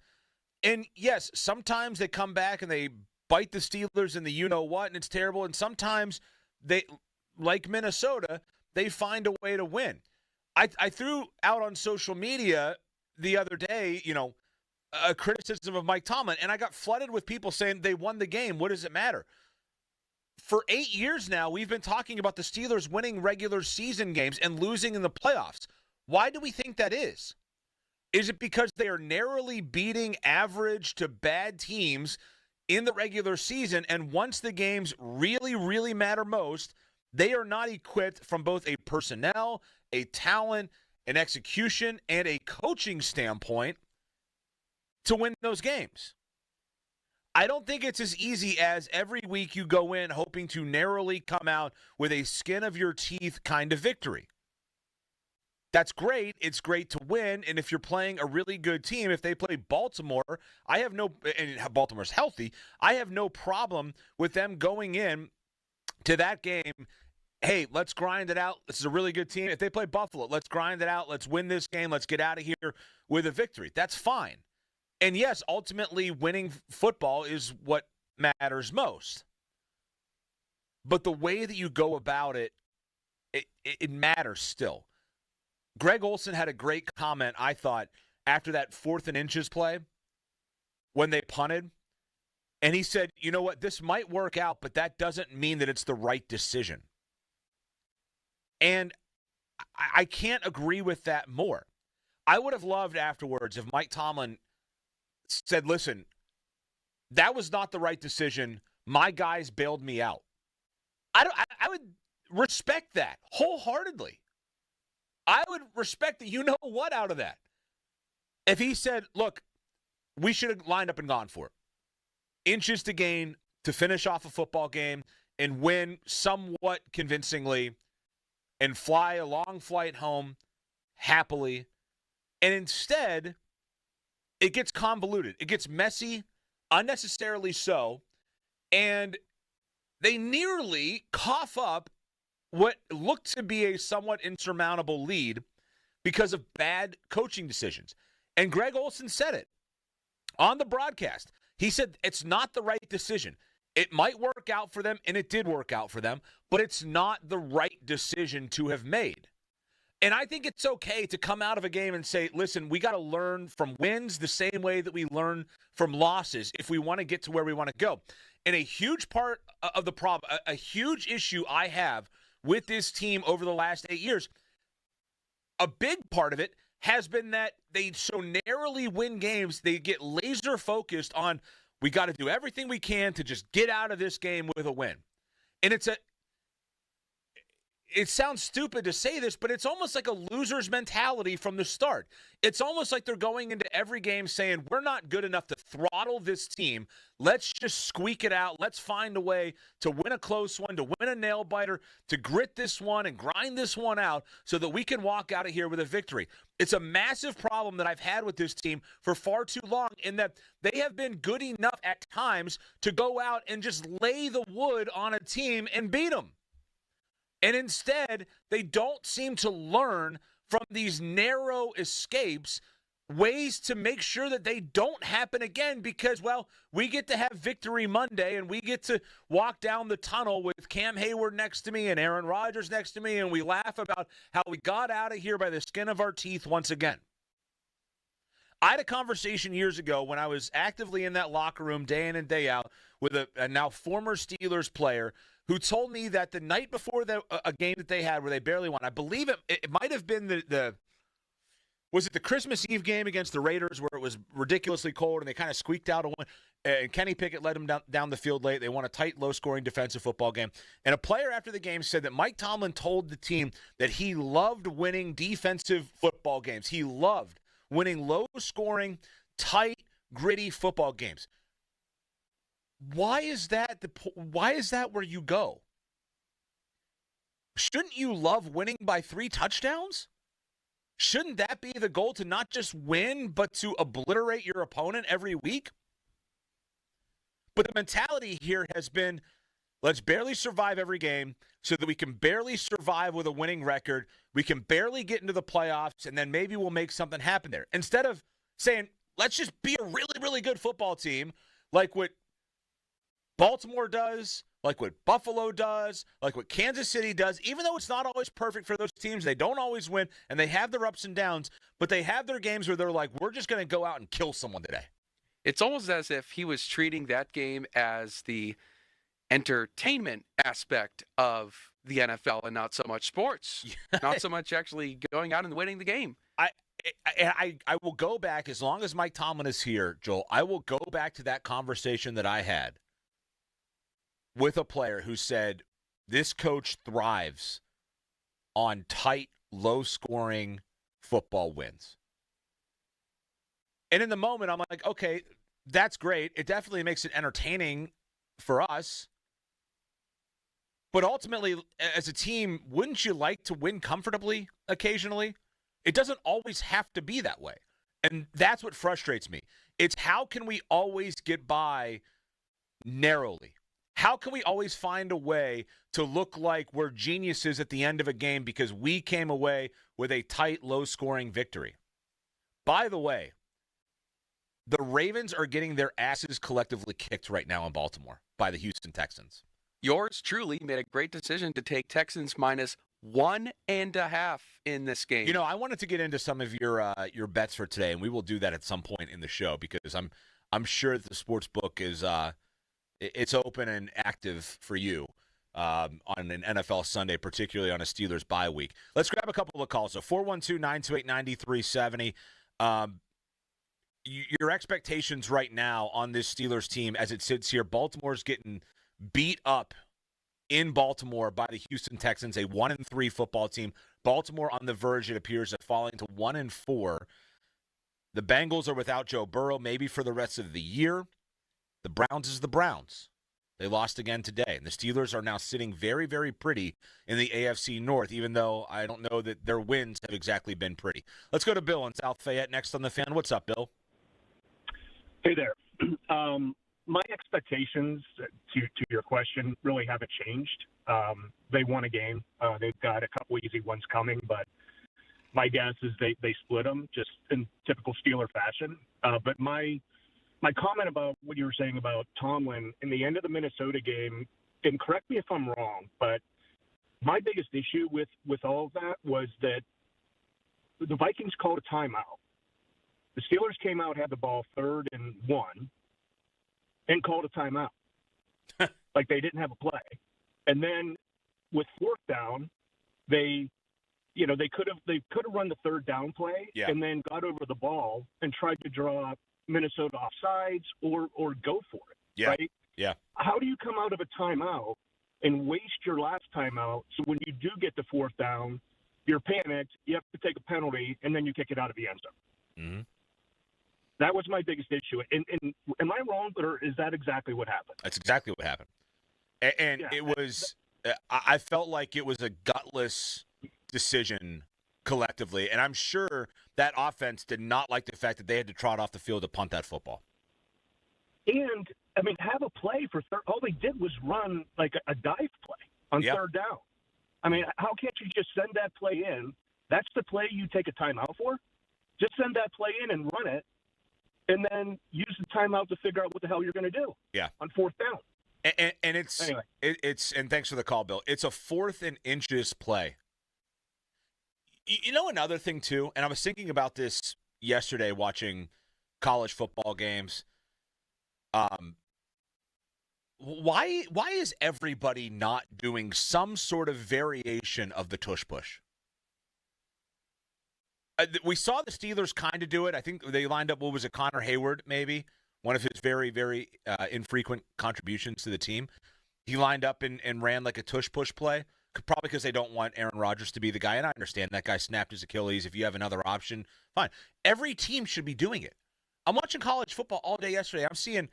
[SPEAKER 1] And yes, sometimes they come back and they bite the Steelers in the you-know-what, and it's terrible. And sometimes they, like Minnesota, they find a way to win. I threw out on social media the other day, a criticism of Mike Tomlin, and I got flooded with people saying they won the game. What does it matter? For 8 years now, we've been talking about the Steelers winning regular season games and losing in the playoffs. Why do we think that is? Is it because they are narrowly beating average to bad teams in the regular season, and once the games really, really matter most, they are not equipped from both a personnel, a talent, an execution, and a coaching standpoint to win those games? I don't think it's as easy as every week you go in hoping to narrowly come out with a skin of your teeth kind of victory. That's great. It's great to win. And if you're playing a really good team, if they play Baltimore, and Baltimore's healthy, I have no problem with them going in to that game. Hey, let's grind it out. This is a really good team. If they play Buffalo, let's grind it out. Let's win this game. Let's get out of here with a victory. That's fine. And yes, ultimately winning football is what matters most. But the way that you go about it, it matters still. Greg Olsen had a great comment, I thought, after that 4th and inches play when they punted. And he said, you know what, this might work out, but that doesn't mean that it's the right decision. And I can't agree with that more. I would have loved afterwards if Mike Tomlin said, listen, that was not the right decision. My guys bailed me out. I would respect that wholeheartedly. I would respect the you-know-what out of that. If he said, look, we should have lined up and gone for it. Inches to gain to finish off a football game and win somewhat convincingly and fly a long flight home happily. And instead, it gets convoluted. It gets messy, unnecessarily so, and they nearly cough up what looked to be a somewhat insurmountable lead because of bad coaching decisions. And Greg Olsen said it on the broadcast. He said it's not the right decision. It might work out for them, and it did work out for them, but it's not the right decision to have made. And I think it's okay to come out of a game and say, listen, we got to learn from wins the same way that we learn from losses if we want to get to where we want to go. And a huge part of the problem, a huge issue I have with this team over the last 8 years, a big part of it has been that they so narrowly win games, they get laser focused on, we got to do everything we can to just get out of this game with a win. And it sounds stupid to say this, but it's almost like a loser's mentality from the start. It's almost like they're going into every game saying, we're not good enough to throttle this team. Let's just squeak it out. Let's find a way to win a close one, to win a nail-biter, to grit this one and grind this one out so that we can walk out of here with a victory. It's a massive problem that I've had with this team for far too long, in that they have been good enough at times to go out and just lay the wood on a team and beat them. And instead, they don't seem to learn from these narrow escapes ways to make sure that they don't happen again because, well, we get to have Victory Monday and we get to walk down the tunnel with Cam Hayward next to me and Aaron Rodgers next to me, and we laugh about how we got out of here by the skin of our teeth once again. I had a conversation years ago when I was actively in that locker room day in and day out with a now former Steelers player who told me that the night before a game that they had where they barely won, I believe it might have been was it the Christmas Eve game against the Raiders where it was ridiculously cold and they kind of squeaked out a win, and Kenny Pickett led them down the field late. They won a tight, low-scoring defensive football game. And a player after the game said that Mike Tomlin told the team that he loved winning defensive football games. He loved winning low-scoring, tight, gritty football games. Why is that where you go? Shouldn't you love winning by 3 touchdowns? Shouldn't that be the goal, to not just win, but to obliterate your opponent every week? But the mentality here has been, let's barely survive every game so that we can barely survive with a winning record. We can barely get into the playoffs, and then maybe we'll make something happen there. Instead of saying, let's just be a really, really good football team, like what Baltimore does, like what Buffalo does, like what Kansas City does. Even though it's not always perfect for those teams, they don't always win, and they have their ups and downs, but they have their games where they're like, we're just going to go out and kill someone today.
[SPEAKER 29] It's almost as if he was treating that game as the entertainment aspect of the NFL and not so much sports, not so much actually going out and winning the game.
[SPEAKER 1] I will go back, as long as Mike Tomlin is here, Joel, I will go back to that conversation that I had with a player who said this coach thrives on tight, low-scoring football wins. And in the moment, I'm like, okay, that's great. It definitely makes it entertaining for us. But ultimately, as a team, wouldn't you like to win comfortably occasionally? It doesn't always have to be that way. And that's what frustrates me. It's how can we always get by narrowly? How can we always find a way to look like we're geniuses at the end of a game because we came away with a tight, low-scoring victory? By the way, the Ravens are getting their asses collectively kicked right now in Baltimore by the Houston Texans.
[SPEAKER 29] Yours truly made a great decision to take Texans -1.5 in this game.
[SPEAKER 1] You know, I wanted to get into some of your bets for today, and we will do that at some point in the show because I'm sure that the sports book is it's open and active for you on an NFL Sunday, particularly on a Steelers bye week. Let's grab a couple of calls. So 412-928-9370. Your expectations right now on this Steelers team as it sits here, Baltimore's getting beat up in Baltimore by the Houston Texans, a 1-3 football team. Baltimore on the verge, it appears, of falling to 1-4. The Bengals are without Joe Burrow, maybe for the rest of the year. The Browns is the Browns. They lost again today. And the Steelers are now sitting very, very pretty in the AFC North, even though I don't know that their wins have exactly been pretty. Let's go to Bill in South Fayette next on The Fan. What's up, Bill?
[SPEAKER 3] Hey there. my expectations to your question really haven't changed. They won a game. They've got a couple easy ones coming, but my guess is they split them just in typical Steeler fashion. But my comment about what you were saying about Tomlin in the end of the Minnesota game, and correct me if I'm wrong, but my biggest issue with all of that was that the Vikings called a timeout. The Steelers came out, had the ball 3rd and 1, and called a timeout. Like they didn't have a play. And then with 4th down, they could have run the 3rd down play and then got over the ball and tried to draw Minnesota offsides or go for it. Right?
[SPEAKER 1] Yeah.
[SPEAKER 3] How do you come out of a timeout and waste your last timeout so when you do get to 4th down, you're panicked, you have to take a penalty, and then you kick it out of the end zone?
[SPEAKER 1] Mm-hmm.
[SPEAKER 3] That was my biggest issue. And am I wrong, or is that exactly what happened?
[SPEAKER 1] That's exactly what happened. And it was I felt like it was a gutless decision collectively, and I'm sure that offense did not like the fact that they had to trot off the field to punt that football.
[SPEAKER 3] And, I mean, have a play for third. All they did was run like a dive play on 3rd down. I mean, how can't you just send that play in? That's the play you take a timeout for? Just send that play in and run it, and then use the timeout to figure out what the hell you're going to do on 4th down.
[SPEAKER 1] And it's
[SPEAKER 3] anyway.
[SPEAKER 1] It's and thanks for the call, Bill. It's a 4th and inches play. You know another thing too, and I was thinking about this yesterday watching college football games. Why is everybody not doing some sort of variation of the tush push? We saw the Steelers kind of do it. I think they lined up, what was it, Connor Hayward, maybe? One of his very, very infrequent contributions to the team. He lined up and ran like a tush push play, probably because they don't want Aaron Rodgers to be the guy. And I understand that guy snapped his Achilles. If you have another option, fine. Every team should be doing it. I'm watching college football all day yesterday. I'm seeing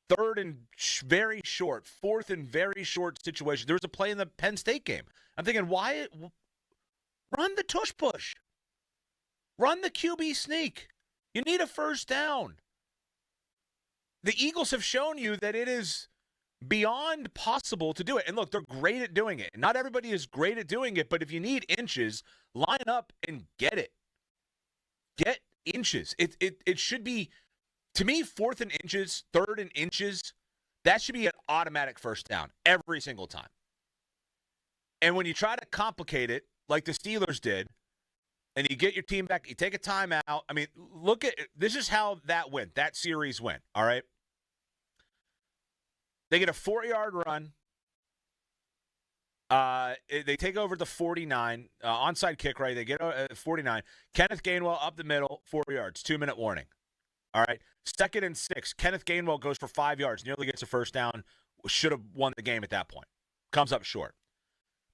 [SPEAKER 1] 3rd and very short, 4th and very short situation. There was a play in the Penn State game. I'm thinking, why? Run the tush push. Run the QB sneak. You need a 1st down. The Eagles have shown you that it is beyond possible to do it. And look, they're great at doing it. Not everybody is great at doing it, but if you need inches, line up and get it. Get inches. It should be, to me, 4th and inches, 3rd and inches, that should be an automatic 1st down every single time. And when you try to complicate it, like the Steelers did, and you get your team back, you take a timeout. I mean, look at, this is how that went. That series went, all right? They get a 4-yard run. They take over the 49. Onside kick, right? They get 49. Kenneth Gainwell up the middle, 4 yards. 2-minute warning. All right. 2nd and 6. Kenneth Gainwell goes for 5 yards. Nearly gets a 1st down. Should have won the game at that point. Comes up short.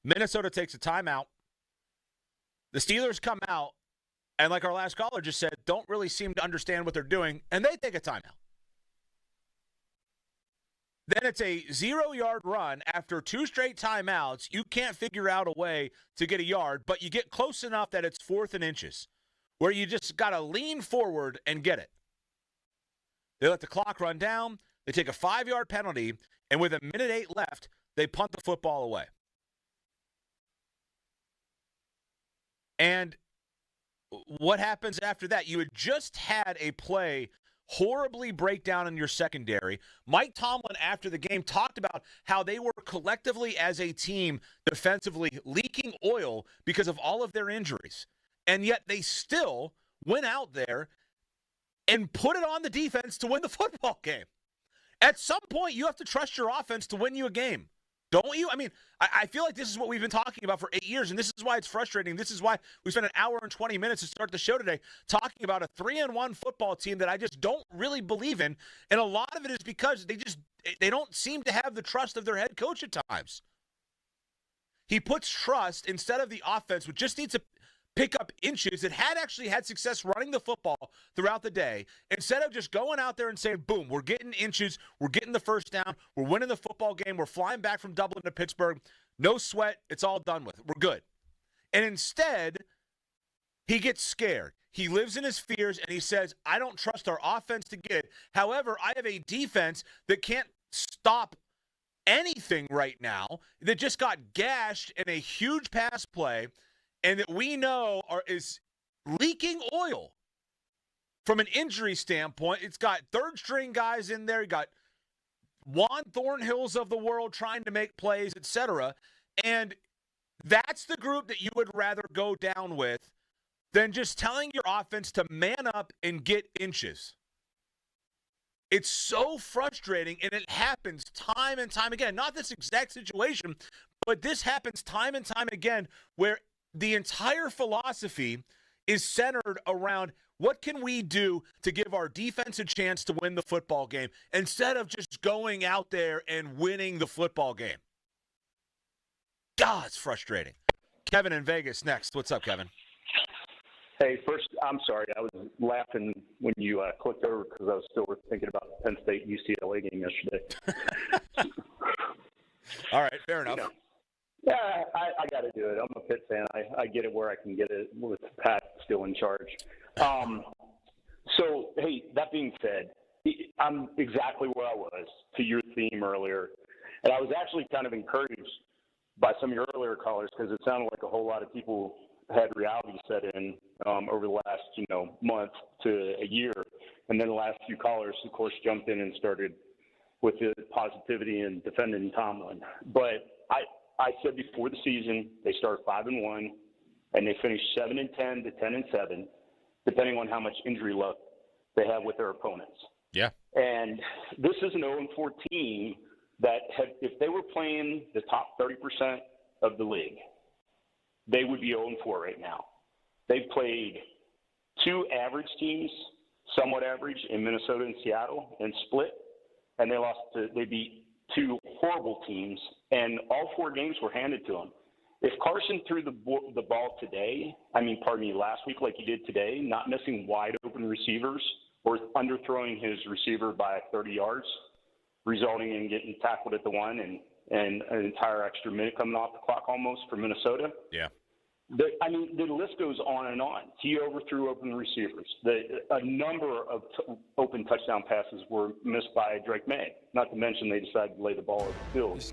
[SPEAKER 1] Minnesota takes a timeout. The Steelers come out, and like our last caller just said, don't really seem to understand what they're doing, and they take a timeout. Then it's a 0-yard run after 2 straight timeouts. You can't figure out a way to get a yard, but you get close enough that it's 4th and inches, where you just got to lean forward and get it. They let the clock run down. They take a 5-yard penalty, and with 1:08 left, they punt the football away. And what happens after that? You had just had a play horribly break down in your secondary. Mike Tomlin, after the game, talked about how they were collectively as a team defensively leaking oil because of all of their injuries. And yet they still went out there and put it on the defense to win the football game. At some point, you have to trust your offense to win you a game. Don't you? I mean, I feel like this is what we've been talking about for 8 years, and this is why it's frustrating. This is why we spent an hour and 20 minutes to start the show today talking about a 3-1 football team that I just don't really believe in, and a lot of it is because they don't seem to have the trust of their head coach at times. He puts trust instead of the offense, which just needs to pick up inches. It had actually had success running the football throughout the day. Instead of just going out there and saying, boom, we're getting inches, we're getting the 1st down, we're winning the football game, we're flying back from Dublin to Pittsburgh, no sweat, it's all done with, we're good. And instead, he gets scared. He lives in his fears, and he says, I don't trust our offense to get it. However, I have a defense that can't stop anything right now, that just got gashed in a huge pass play, and that we know is leaking oil from an injury standpoint. It's got third-string guys in there. You got Juan Thornhills of the world trying to make plays, etc. And that's the group that you would rather go down with than just telling your offense to man up and get inches. It's so frustrating, and it happens time and time again. Not this exact situation, but this happens time and time again where the entire philosophy is centered around what can we do to give our defense a chance to win the football game instead of just going out there and winning the football game. God, it's frustrating. Kevin in Vegas next. What's up, Kevin?
[SPEAKER 4] Hey, first, I'm sorry. I was laughing when you clicked over because I was still thinking about the Penn State-UCLA game yesterday.
[SPEAKER 1] All right, fair enough.
[SPEAKER 4] Yeah, I got to do it. I'm a Pitt fan. I get it where I can get it with Pat still in charge. So, hey, that being said, I'm exactly where I was to your theme earlier. And I was actually kind of encouraged by some of your earlier callers because it sounded like a whole lot of people had reality set in over the last, month to a year. And then the last few callers, of course, jumped in and started with the positivity and defending Tomlin. But I said before the season, they started 5-1, and they finished 7-10 to 10-7, depending on how much injury luck they have with their opponents.
[SPEAKER 1] Yeah.
[SPEAKER 4] And this is an 0-4 team that if they were playing the top 30% of the league, they would be 0-4 right now. They've played two average teams, somewhat average, in Minnesota and Seattle, and split, and they beat two horrible teams, and all four games were handed to them. If Carson threw the ball today, last week like he did today, not missing wide open receivers or underthrowing his receiver by 30 yards, resulting in getting tackled at the one and an entire extra minute coming off the clock almost for Minnesota.
[SPEAKER 1] Yeah.
[SPEAKER 4] The list goes on and on. He overthrew open receivers. A number of open touchdown passes were missed by Drake May, not to mention they decided to lay the ball over the field.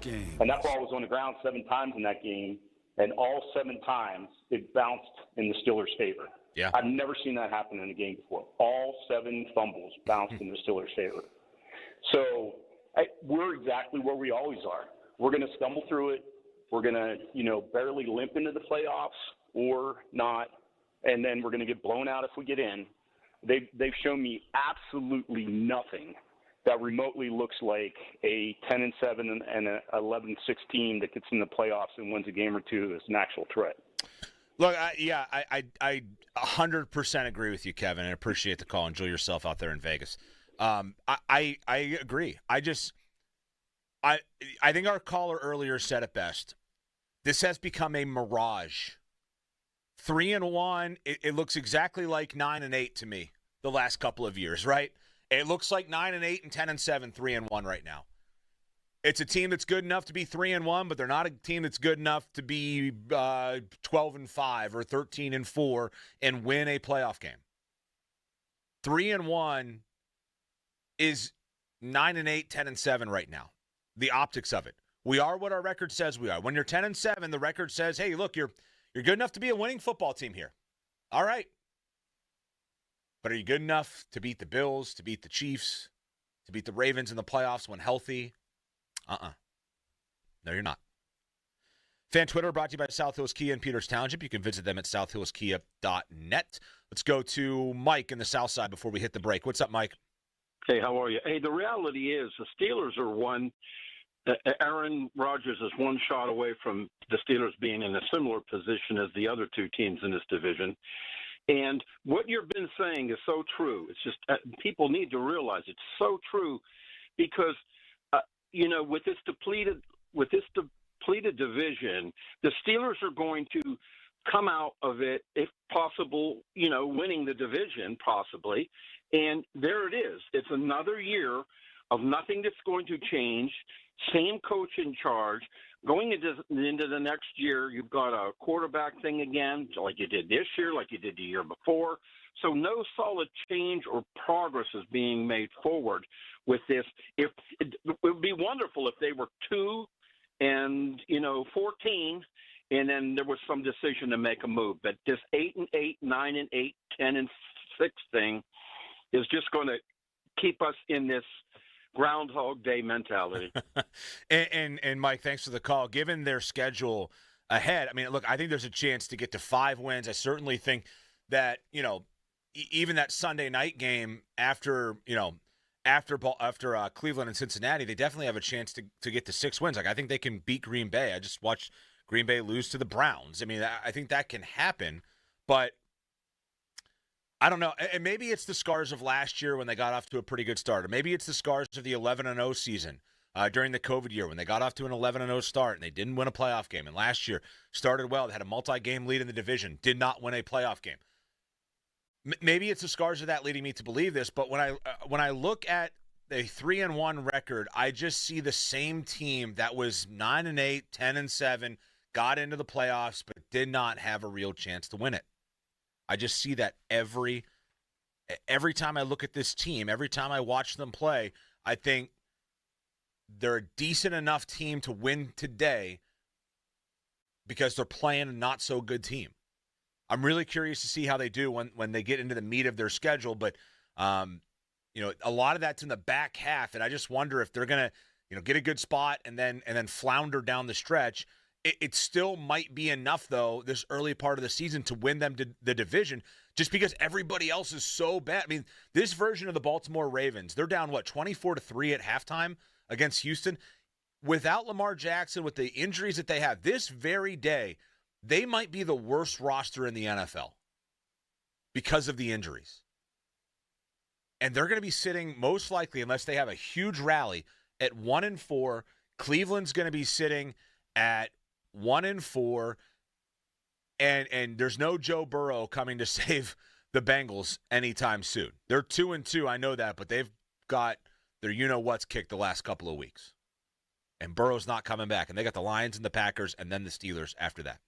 [SPEAKER 4] And that ball was on the ground 7 times in that game, and all 7 times it bounced in the Steelers' favor.
[SPEAKER 1] Yeah.
[SPEAKER 4] I've never seen that happen in a game before. All 7 fumbles bounced in the Steelers' favor. So we're exactly where we always are. We're going to stumble through it. We're going to, barely limp into the playoffs or not, and then we're going to get blown out if we get in. They've shown me absolutely nothing that remotely looks like a 10-7 and an 11-6 team that gets in the playoffs and wins a game or two is an actual threat.
[SPEAKER 1] Look, I 100% agree with you, Kevin. I appreciate the call. Enjoy yourself out there in Vegas. I agree. I think our caller earlier said it best. This has become a mirage. 3-1, it looks exactly like 9-8 to me the last couple of years, right? It looks like 9-8 and 10-7, 3-1 right now. It's a team that's good enough to be 3-1, but they're not a team that's good enough to be 12-5 or 13-4 and win a playoff game. 3-1 is 9-8, 10-7 right now. The optics of it. We are what our record says we are. When you're 10-7, the record says, hey, look, you're good enough to be a winning football team here. All right. But are you good enough to beat the Bills, to beat the Chiefs, to beat the Ravens in the playoffs when healthy? No, you're not. Fan Twitter brought to you by South Hills Kia in Peters Township. You can visit them at southhillskia.net. Let's go to Mike in the South Side before we hit the break. What's up, Mike?
[SPEAKER 14] Hey, how are you? Hey, the reality is the Steelers are one. Aaron Rodgers is one shot away from the Steelers being in a similar position as the other two teams in this division. And what you've been saying is so true. It's just people need to realize it's so true because, with this depleted division, the Steelers are going to come out of it, if possible, winning the division possibly. And there it is. It's another year of nothing that's going to change. same coach in charge. Going into the next year, you've got a quarterback thing again, like you did this year, like you did the year before. So no solid change or progress is being made forward with this. It would be wonderful if they were 2-14, and then there was some decision to make a move. But this 8-8, 9-8, 10-6 thing is just going to keep us in this Groundhog Day mentality.
[SPEAKER 1] and Mike, thanks for the call. Given their schedule ahead, I mean, look, I think there's a chance to get to 5 wins. I certainly think that, even that Sunday night game after Cleveland and Cincinnati, they definitely have a chance to get to 6 wins. Like, I think they can beat Green Bay. I just watched Green Bay lose to the Browns. I mean, I think that can happen, but I don't know. And maybe it's the scars of last year when they got off to a pretty good start. Or maybe it's the scars of the 11-0 season during the COVID year when they got off to an 11-0 start and they didn't win a playoff game. And last year started well. They had a multi-game lead in the division, did not win a playoff game. Maybe it's the scars of that leading me to believe this. But when I look at a 3-1 record, I just see the same team that was 9-8, 10-7, got into the playoffs, but did not have a real chance to win it. I just see that every time I look at this team, every time I watch them play, I think they're a decent enough team to win today because they're playing a not-so-good team. I'm really curious to see how they do when they get into the meat of their schedule, but a lot of that's in the back half, and I just wonder if they're going to get a good spot and then flounder down the stretch. It still might be enough, though, this early part of the season to win them the division just because everybody else is so bad. I mean, this version of the Baltimore Ravens, they're down, 24-3 at halftime against Houston. Without Lamar Jackson, with the injuries that they have, this very day, they might be the worst roster in the NFL because of the injuries. And they're going to be sitting, most likely, unless they have a huge rally, at 1-4. Cleveland's going to be sitting at 1-4, and there's no Joe Burrow coming to save the Bengals anytime soon. They're 2-2, I know that, but they've got their you-know-what's kicked the last couple of weeks. And Burrow's not coming back, and they got the Lions and the Packers and then the Steelers after that.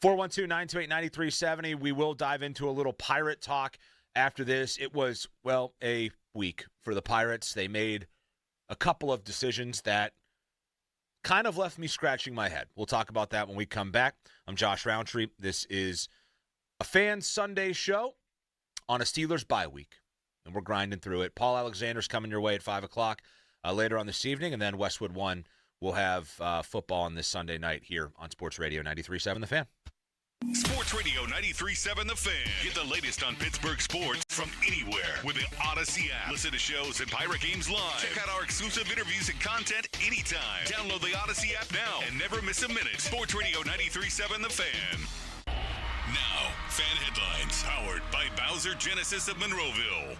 [SPEAKER 1] 412-928-9370. We will dive into a little Pirate talk after this. It was, a week for the Pirates. They made a couple of decisions that kind of left me scratching my head. We'll talk about that when we come back. I'm Josh Roundtree. This is a Fan Sunday show on a Steelers bye week, and we're grinding through it. Paul Alexander's coming your way at 5 o'clock later on this evening, and then Westwood One will have football on this Sunday night here on Sports Radio 93.7 The Fan.
[SPEAKER 5] Sports Radio 93.7 The Fan. Get the latest on Pittsburgh sports from anywhere with the Odyssey app. Listen to shows and Pirate Games live. Check out our exclusive interviews and content anytime. Download the Odyssey app now and never miss a minute. Sports Radio 93.7 The Fan. Now, fan headlines powered by Bowser Genesis of Monroeville.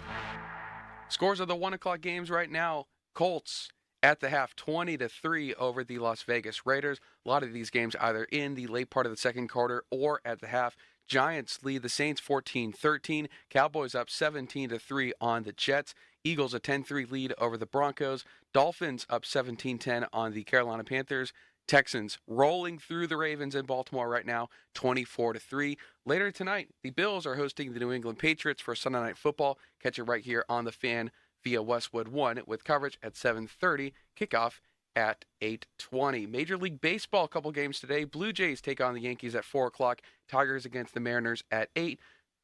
[SPEAKER 29] Scores of the 1 o'clock games right now. Colts at the half, 20-3 over the Las Vegas Raiders. A lot of these games either in the late part of the second quarter or at the half. Giants lead the Saints 14-13. Cowboys up 17-3 on the Jets. Eagles a 10-3 lead over the Broncos. Dolphins up 17-10 on the Carolina Panthers. Texans rolling through the Ravens in Baltimore right now, 24-3. Later tonight, the Bills are hosting the New England Patriots for Sunday Night Football. Catch it right here on The Fan via Westwood One with coverage at 7:30, kickoff at 8:20. Major League Baseball, a couple games today. Blue Jays take on the Yankees at 4 o'clock. Tigers against the Mariners at 8.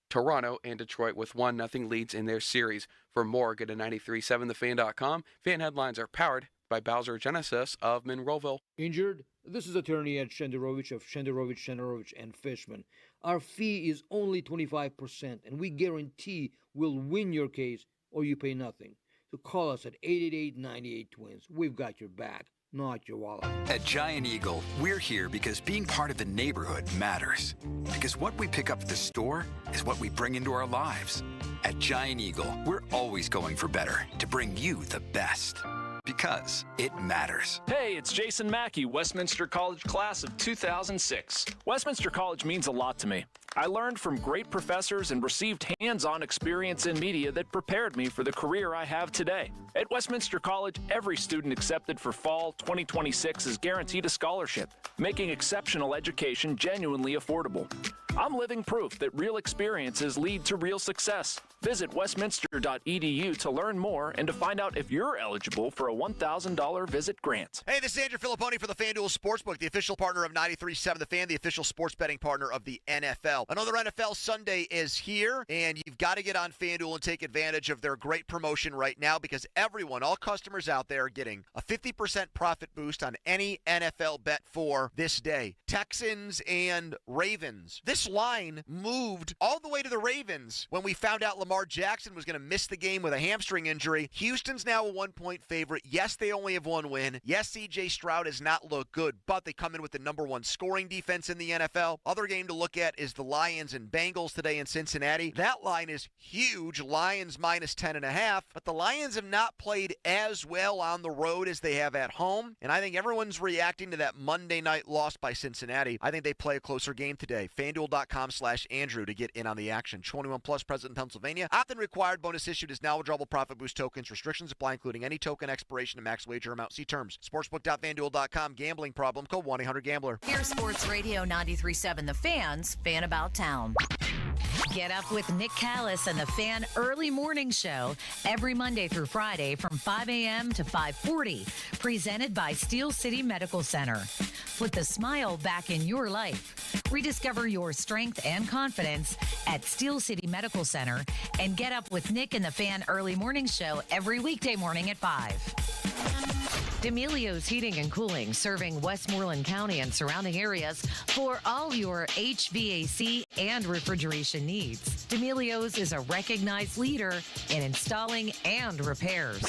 [SPEAKER 29] Toronto and Detroit with 1-0 leads in their series. For more, go to 937thefan.com. Fan headlines are powered by Bowser Genesis of Monroeville.
[SPEAKER 6] Injured? This is attorney Ed Shenderovich of Shenderovich and Fishman. Our fee is only 25%, and we guarantee we'll win your case or you pay nothing. So call us at 888-98-TWINS. We've got your back, not your wallet.
[SPEAKER 7] At Giant Eagle, we're here because being part of the neighborhood matters. Because what we pick up at the store is what we bring into our lives. At Giant Eagle, we're always going for better to bring you the best. Because it matters.
[SPEAKER 18] Hey, it's Jason Mackey, Westminster College class of 2006. Westminster College means a lot to me.
[SPEAKER 8] I learned from great professors and received hands-on experience in media that prepared me for the career I have today. At Westminster College, every student accepted for fall 2026 is guaranteed a scholarship, making exceptional education genuinely affordable. I'm living proof that real experiences lead to real success. Visit westminster.edu to learn more and to find out if you're eligible for a $1,000 visit grant.
[SPEAKER 10] Hey, this is Andrew Filipponi for the FanDuel Sportsbook, the official partner of 93.7 The Fan, the official sports betting partner of the NFL. Another NFL Sunday is here, and you've got to get on FanDuel and take advantage of their great promotion right now because everyone, all customers out there are getting a 50% profit boost on any NFL bet for this day. Texans and Ravens. This line moved all the way to the Ravens when we found out Lamar Jackson was going to miss the game with a hamstring injury. Houston's now a 1-point favorite. Yes, they only have one win. Yes, C.J. Stroud has not looked good, but they come in with the number one scoring defense in the NFL. Other game to look at is the Lions and Bengals today in Cincinnati. That line is huge. Lions minus 10.5, but the Lions have not played as well on the road as they have at home, and I think everyone's reacting to that Monday night loss by Cincinnati. I think they play a closer game today. FanDuel.com/Andrew to get in on the action. 21 plus, present in Pennsylvania. Opt-in required. Bonus issued is now withdrawable profit boost tokens. Restrictions apply, including any token expiration and max wager amount. See terms. Sportsbook.fanduel.com. Gambling problem. Call 1-800-GAMBLER.
[SPEAKER 17] Here's Sports Radio 93.7 The Fan's Fan About Town. Get up with Nick Callis and the Fan Early Morning Show every Monday through Friday from 5 a.m. to 5:40. Presented by Steel City Medical Center. Put the smile back in your life. Rediscover your strength and confidence at Steel City Medical Center and get up with Nick and the Fan Early Morning Show every weekday morning at 5. D'Amelio's Heating and Cooling, serving Westmoreland County and surrounding areas for all your HVAC and refrigeration needs. D'Amelio's is a recognized leader in installing and repairs.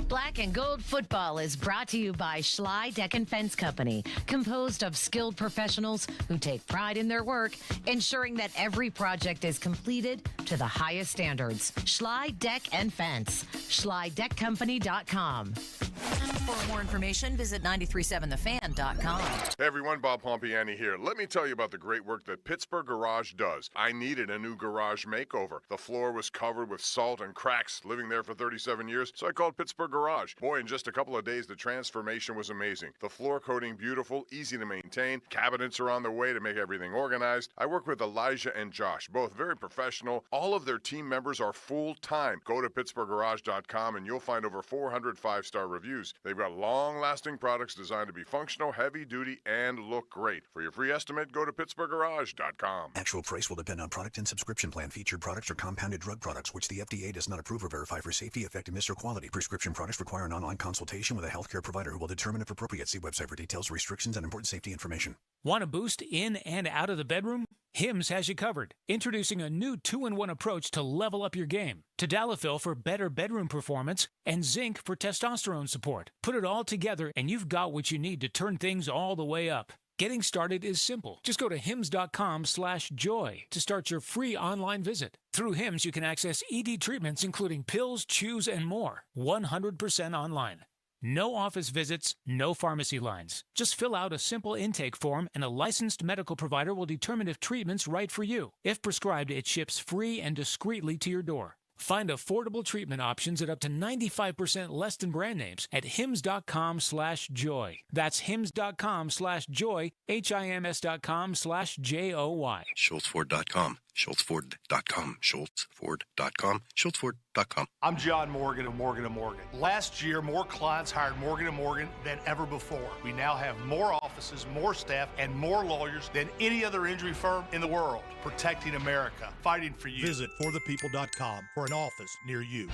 [SPEAKER 17] Black and Gold Football is brought to you by Schley Deck and Fence Company, composed of skilled professionals who take pride in their work, ensuring that every project is completed to the highest standards. Schley Deck and Fence, SchleyDeckCompany.com. For more information, visit 937thefan.com.
[SPEAKER 18] Hey everyone, Bob Pompiani here. Let me tell you about the great work that Pittsburgh Garage does. I needed a new garage makeover. The floor was covered with salt and cracks, living there for 37 years, so I called Pittsburgh Garage. Boy, in just a couple of days, the transformation was amazing. The floor coating beautiful, easy to maintain. Cabinets are on their way to make everything organized. I work with Elijah and Josh, both very professional. All of their team members are full-time. Go to PittsburghGarage.com and you'll find over 400 five-star reviews. They've got long-lasting products designed to be functional, heavy-duty, and look great. For your free estimate, go to PittsburghGarage.com.
[SPEAKER 19] Actual price will depend on product and subscription plan. Featured products are compounded drug products, which the FDA does not approve or verify for safety, effectiveness, or quality. Prescription products require an online consultation with a healthcare provider who will determine if appropriate. See website for details, restrictions, and important safety information.
[SPEAKER 20] Want a boost in and out of the bedroom? Hims has you covered. Introducing a new 2-in-1 approach to level up your game. Tadalafil for better bedroom performance and zinc for testosterone support. Put it all together and you've got what you need to turn things all the way up. Getting started is simple. Just go to hims.com/joy to start your free online visit. Through Hims, you can access ED treatments including pills, chews, and more. 100% online. No office visits, no pharmacy lines. Just fill out a simple intake form and a licensed medical provider will determine if treatment's right for you. If prescribed, it ships free and discreetly to your door. Find affordable treatment options at up to 95% less than brand names at hims.com/joy. That's hims.com/joy, HIMS.com/JOY.
[SPEAKER 21] SchultzFord.com, SchultzFord.com, SchultzFord.com, SchultzFord.com.
[SPEAKER 22] I'm John Morgan of Morgan & Morgan. Last year, more clients hired Morgan & Morgan than ever before. We now have more offices, more staff, and more lawyers than any other injury firm in the world. Protecting America, fighting for you.
[SPEAKER 23] Visit forthepeople.com for an office near you.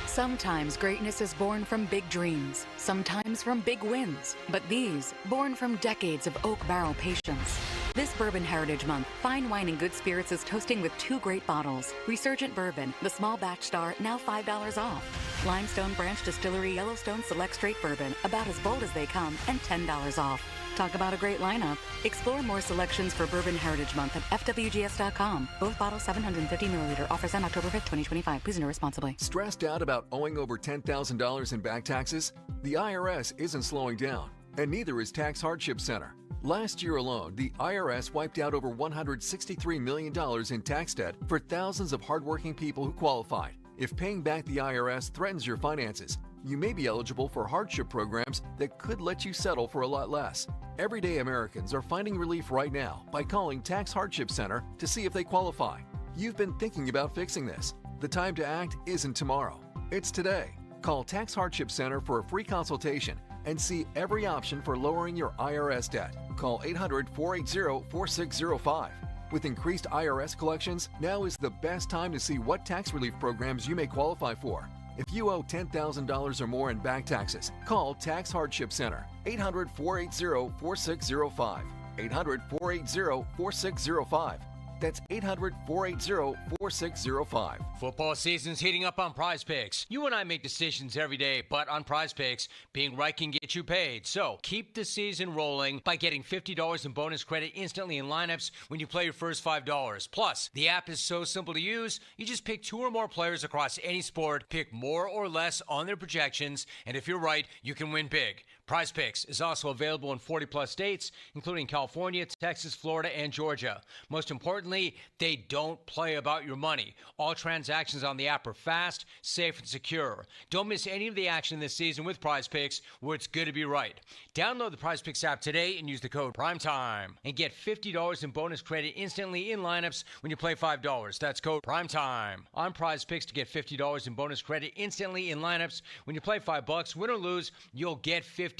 [SPEAKER 24] Sometimes greatness is born from big dreams, sometimes from big wins, but these born from decades of oak barrel patience. This Bourbon Heritage Month, Fine Wine and Good Spirits is toasting with 2 great bottles. Resurgent Bourbon, the small batch star, now $5 off. Limestone Branch Distillery Yellowstone Select Straight Bourbon, about as bold as they come, and $10 off. Talk about a great lineup. Explore more selections for Bourbon Heritage Month at FWGS.com. Both bottles 750 milliliter. Offers end October 5th, 2025. Please enter responsibly.
[SPEAKER 25] Stressed out about owing over $10,000 in back taxes? The IRS isn't slowing down.
[SPEAKER 9] And neither is Tax Hardship Center. Last year alone, the IRS wiped out over $163 million in tax debt for thousands of hardworking people who qualified. If paying back the IRS threatens your finances, you may be eligible for hardship programs that could let you settle for a lot less. Everyday Americans are finding relief right now by calling Tax Hardship Center to see if they qualify. You've been thinking about fixing this. The time to act isn't tomorrow. It's today. Call Tax Hardship Center for a free consultation and see every option for lowering your IRS debt. Call 800-480-4605. With increased IRS collections, now is the best time to see what tax relief programs you may qualify for. If you owe $10,000 or more in back taxes, call Tax Hardship Center, 800-480-4605. 800-480-4605. That's 800-480-4605.
[SPEAKER 11] Football season's heating up on Prize Picks. You and I make decisions every day, but on Prize Picks, being right can get you paid. So keep the season rolling by getting $50 in bonus credit instantly in lineups when you play your first $5. Plus, the app is so simple to use, you just pick 2 or more players across any sport, pick more or less on their projections, and if you're right, you can win big. Prize Picks is also available in 40-plus states, including California, Texas, Florida, and Georgia. Most importantly, they don't play about your money. All transactions on the app are fast, safe, and secure. Don't miss any of the action this season with Prize Picks, where it's good to be right. Download the Prize Picks app today and use the code PRIMETIME and get $50 in bonus credit instantly in lineups when you play $5. That's code PRIMETIME on Prize Picks to get $50 in bonus credit instantly in lineups when you play $5. Win or lose, you'll get $50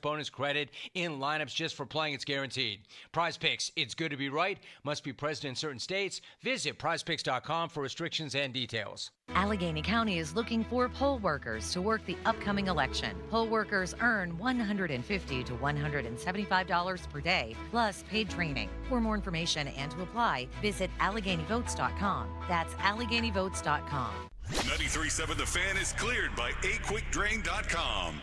[SPEAKER 11] bonus credit in lineups just for playing. It's guaranteed. Prize Picks, it's good to be right. Must be present in certain states. Visit prizepicks.com for restrictions and details.
[SPEAKER 17] Allegheny County is looking for poll workers to work the upcoming election. Poll workers earn $150 to $175 per day, plus paid training. For more information and to apply, visit AlleghenyVotes.com. That's AlleghenyVotes.com.
[SPEAKER 5] 93.7 The Fan is cleared by aquickdrain.com.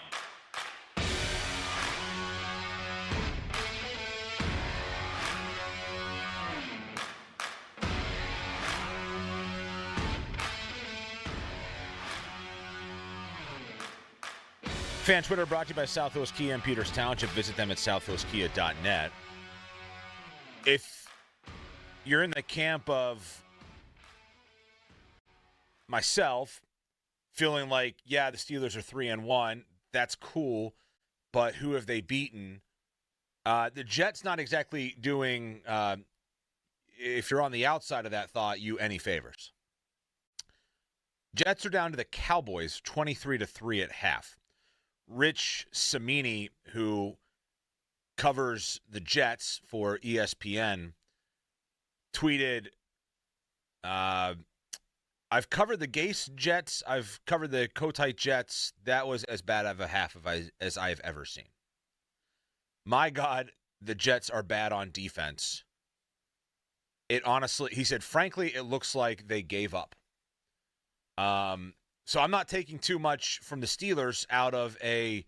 [SPEAKER 1] Fan Twitter brought to you by Southwest Kia and Peters Township. Visit them at southwestkia.net. If you're in the camp of myself, feeling like, yeah, the Steelers are 3-1, that's cool, but who have they beaten? The Jets not exactly doing, if you're on the outside of that thought, you any favors. Jets are down to the Cowboys 23-3 at half. Rich Cimini, who covers the Jets for ESPN, tweeted, I've covered the Gase Jets. I've covered the Kotite Jets. That was as bad of a half as I've ever seen. My God, the Jets are bad on defense. It honestly, he said, frankly, it looks like they gave up. So I'm not taking too much from the Steelers out of a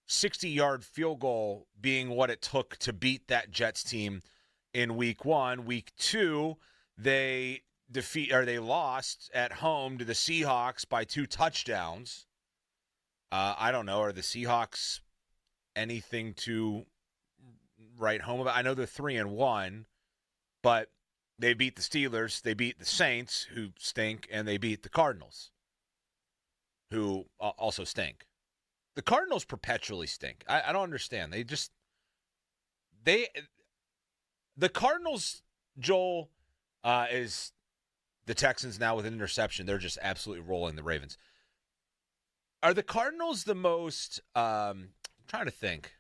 [SPEAKER 1] 60-yard field goal being what it took to beat that Jets team in Week 1. Week 2, they lost at home to the Seahawks by 2 touchdowns. I don't know, are the Seahawks anything to write home about? I know they're 3-1, but they beat the Steelers, they beat the Saints, who stink, and they beat the Cardinals, who also stink. The Cardinals perpetually stink. I don't understand. The Cardinals, Joel, is the Texans now with an interception. They're just absolutely rolling the Ravens. Are the Cardinals the most, I'm trying to think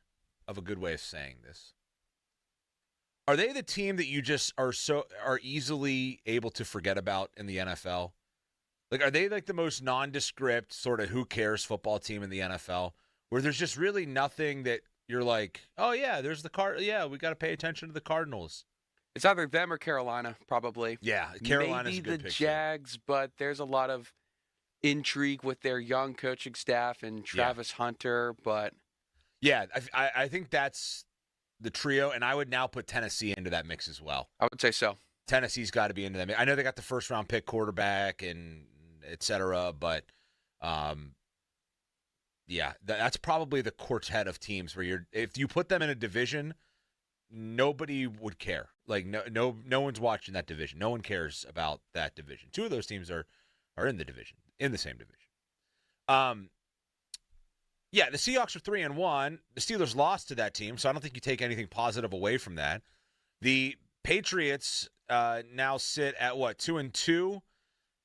[SPEAKER 1] of a good way of saying this. Are they the team that you just are easily able to forget about in the NFL? Like, are they like the most nondescript sort of who cares football team in the NFL, where there's just really nothing that you're like, oh yeah, there's the yeah, we got to pay attention to the Cardinals.
[SPEAKER 29] It's either them or Carolina, probably.
[SPEAKER 1] Yeah, Carolina's
[SPEAKER 29] maybe
[SPEAKER 1] a good
[SPEAKER 29] the
[SPEAKER 1] picture.
[SPEAKER 29] Jags, but there's a lot of intrigue with their young coaching staff and Travis Hunter. But
[SPEAKER 1] yeah, I think that's the trio, and I would now put Tennessee into that mix as well.
[SPEAKER 29] I would say so.
[SPEAKER 1] Tennessee's got to be into that mix. I know they got the first-round pick quarterback and et cetera, but Yeah, that's probably the quartet of teams where if you put them in a division, nobody would care. Like no one's watching that division. No one cares about that division. Two of those teams are in the division, in the same division. Yeah, the Seahawks are 3-1. The Steelers lost to that team, so I don't think you take anything positive away from that. The Patriots now sit at 2-2,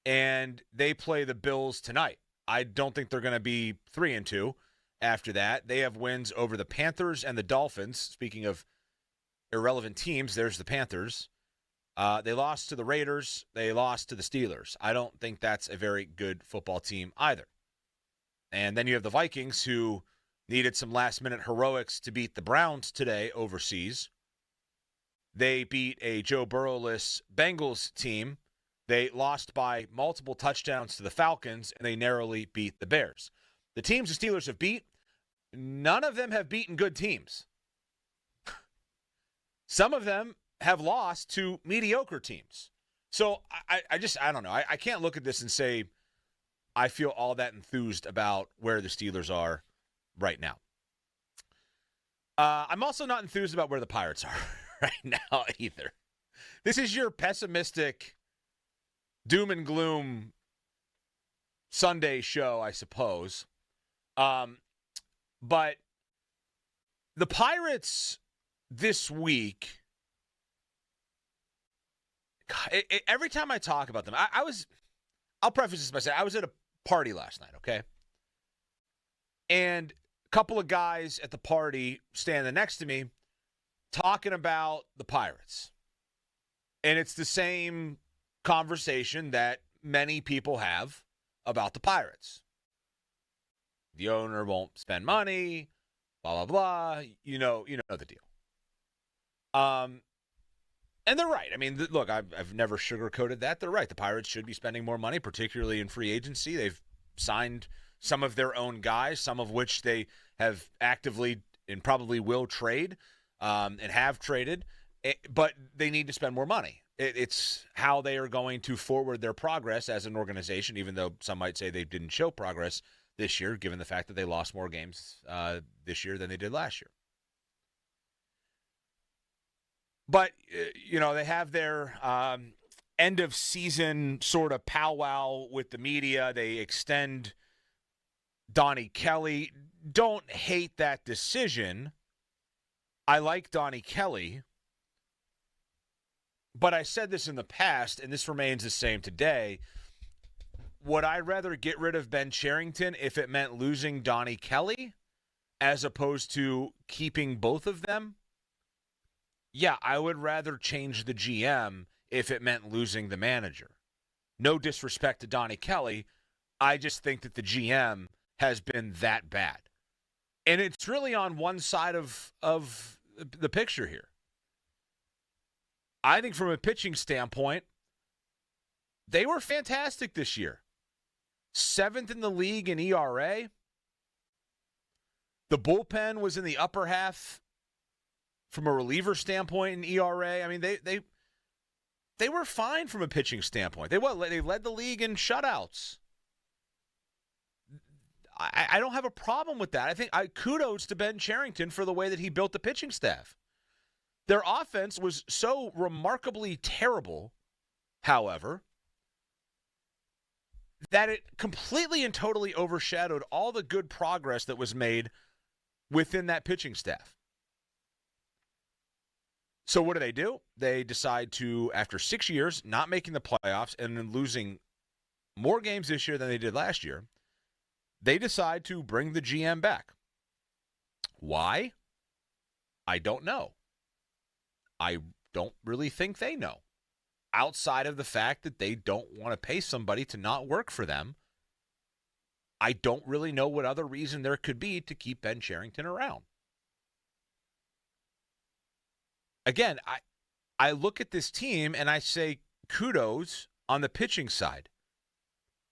[SPEAKER 1] and they play the Bills tonight. I don't think they're going to be 3-2 after that. They have wins over the Panthers and the Dolphins. Speaking of irrelevant teams, there's the Panthers. They lost to the Raiders. They lost to the Steelers. I don't think that's a very good football team either. And then you have the Vikings, who needed some last-minute heroics to beat the Browns today overseas. They beat a Joe Burrow-less Bengals team. They lost by multiple touchdowns to the Falcons, and they narrowly beat the Bears. The teams the Steelers have beat, none of them have beaten good teams. Some of them have lost to mediocre teams. So I don't know. I can't look at this and say I feel all that enthused about where the Steelers are right now. I'm also not enthused about where the Pirates are right now either. This is your pessimistic doom and gloom Sunday show, I suppose. But the Pirates this week, every time I talk about them, I'll preface this by saying I was at a party last night, okay? And a couple of guys at the party standing next to me talking about the Pirates. And it's the same conversation that many people have about the Pirates. The owner won't spend money, blah, blah, blah. You know the deal. And they're right. I mean, look, I've never sugarcoated that. They're right. The Pirates should be spending more money, particularly in free agency. They've signed some of their own guys, some of which they have actively and probably will trade and have traded. But they need to spend more money. It's how they are going to forward their progress as an organization, even though some might say they didn't show progress this year, given the fact that they lost more games this year than they did last year. But, they have their end-of-season sort of powwow with the media. They extend Donnie Kelly. Don't hate that decision. I like Donnie Kelly. But I said this in the past, and this remains the same today. Would I rather get rid of Ben Cherington if it meant losing Donnie Kelly as opposed to keeping both of them? Yeah, I would rather change the GM if it meant losing the manager. No disrespect to Donnie Kelly. I just think that the GM has been that bad. And it's really on one side of the picture here. I think from a pitching standpoint, they were fantastic this year. 7th in the league in ERA. The bullpen was in the upper half from a reliever standpoint in ERA. I mean, they were fine from a pitching standpoint. They led the league in shutouts. I don't have a problem with that. I think kudos to Ben Cherington for the way that he built the pitching staff. Their offense was so remarkably terrible, however, that it completely and totally overshadowed all the good progress that was made within that pitching staff. So what do? They decide to, after 6 years, not making the playoffs and then losing more games this year than they did last year, they decide to bring the GM back. Why? I don't know. I don't really think they know. Outside of the fact that they don't want to pay somebody to not work for them, I don't really know what other reason there could be to keep Ben Cherington around. Again, I look at this team and I say kudos on the pitching side.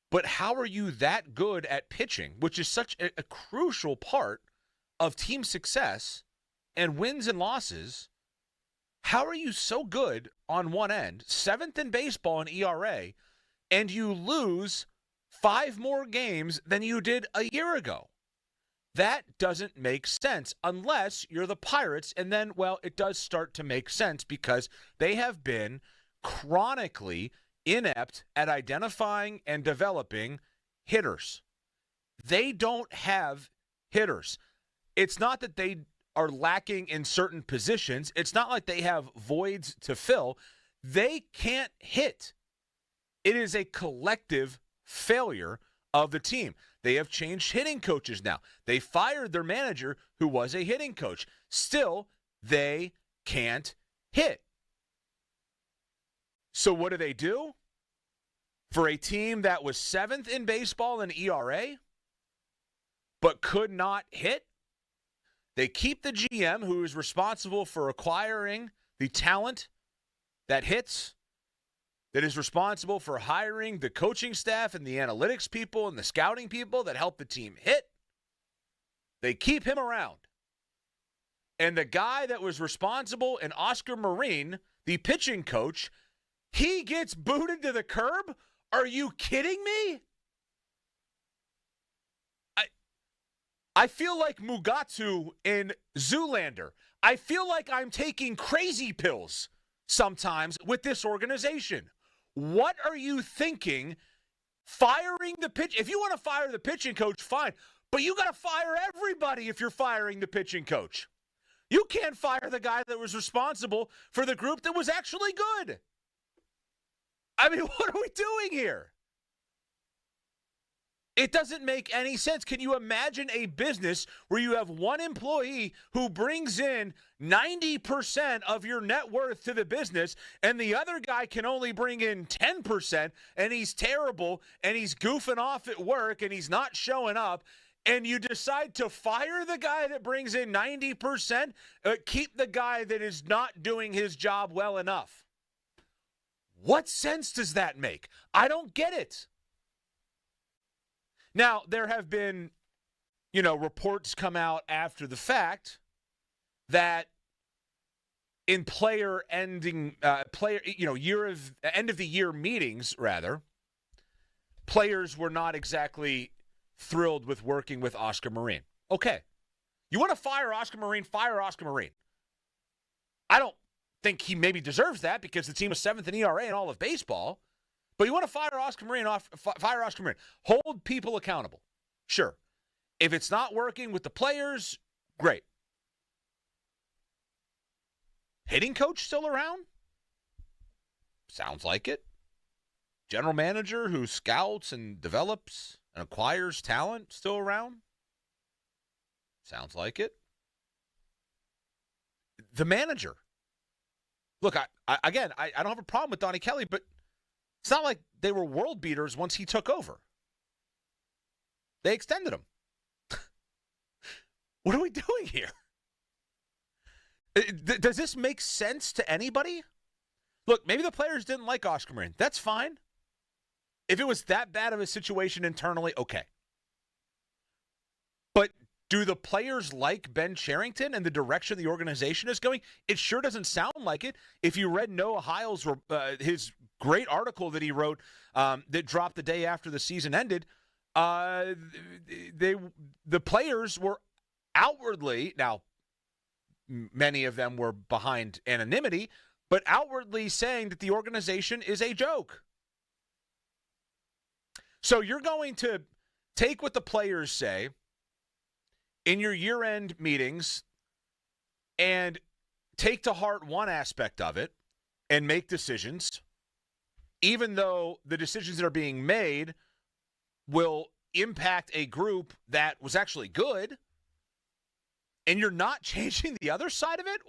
[SPEAKER 1] But how are you that good at pitching, which is such a crucial part of team success and wins and losses? How are you so good on one end, 7th in baseball in ERA, and you lose 5 more games than you did a year ago? That doesn't make sense unless you're the Pirates. And then, well, it does start to make sense because they have been chronically inept at identifying and developing hitters. They don't have hitters. It's not that they are lacking in certain positions. It's not like they have voids to fill. They can't hit. It is a collective failure of the team. They have changed hitting coaches now. They fired their manager who was a hitting coach. Still, they can't hit. So what do? For a team that was 7th in baseball in ERA, but could not hit, they keep the GM who is responsible for acquiring the talent that hits, that is responsible for hiring the coaching staff and the analytics people and the scouting people that help the team hit. They keep him around. And the guy that was responsible, and Oscar Marin, the pitching coach, he gets booted to the curb? Are you kidding me? I feel like Mugatu in Zoolander. I feel like I'm taking crazy pills sometimes with this organization. What are you thinking? Firing the pitch? If you want to fire the pitching coach, fine. But you got to fire everybody if you're firing the pitching coach. You can't fire the guy that was responsible for the group that was actually good. I mean, what are we doing here? It doesn't make any sense. Can you imagine a business where you have one employee who brings in 90% of your net worth to the business and the other guy can only bring in 10% and he's terrible and he's goofing off at work and he's not showing up, and you decide to fire the guy that brings in 90%, keep the guy that is not doing his job well enough? What sense does that make? I don't get it. Now, there have been, reports come out after the fact that in end of the year meetings, rather, players were not exactly thrilled with working with Oscar Marin. Okay. You want to fire Oscar Marin, fire Oscar Marin. I don't think he maybe deserves that because the team is 7th in ERA in all of baseball. But you want to fire Oscar Marin off, fire Oscar Marin. Hold people accountable. Sure. If it's not working with the players, great. Hitting coach still around? Sounds like it. General manager who scouts and develops and acquires talent still around? Sounds like it. The manager. Look, I don't have a problem with Donnie Kelly, but it's not like they were world beaters once he took over. They extended him. What are we doing here? Does this make sense to anybody? Look, maybe the players didn't like Oscar Marin. That's fine. If it was that bad of a situation internally, okay. But do the players like Ben Cherington and the direction the organization is going? It sure doesn't sound like it. If you read Noah Heil's his great article that he wrote that dropped the day after the season ended, the players were outwardly, now many of them were behind anonymity, but outwardly saying that the organization is a joke. So you're going to take what the players say in your year-end meetings and take to heart one aspect of it and make decisions, even though the decisions that are being made will impact a group that was actually good, and you're not changing the other side of it?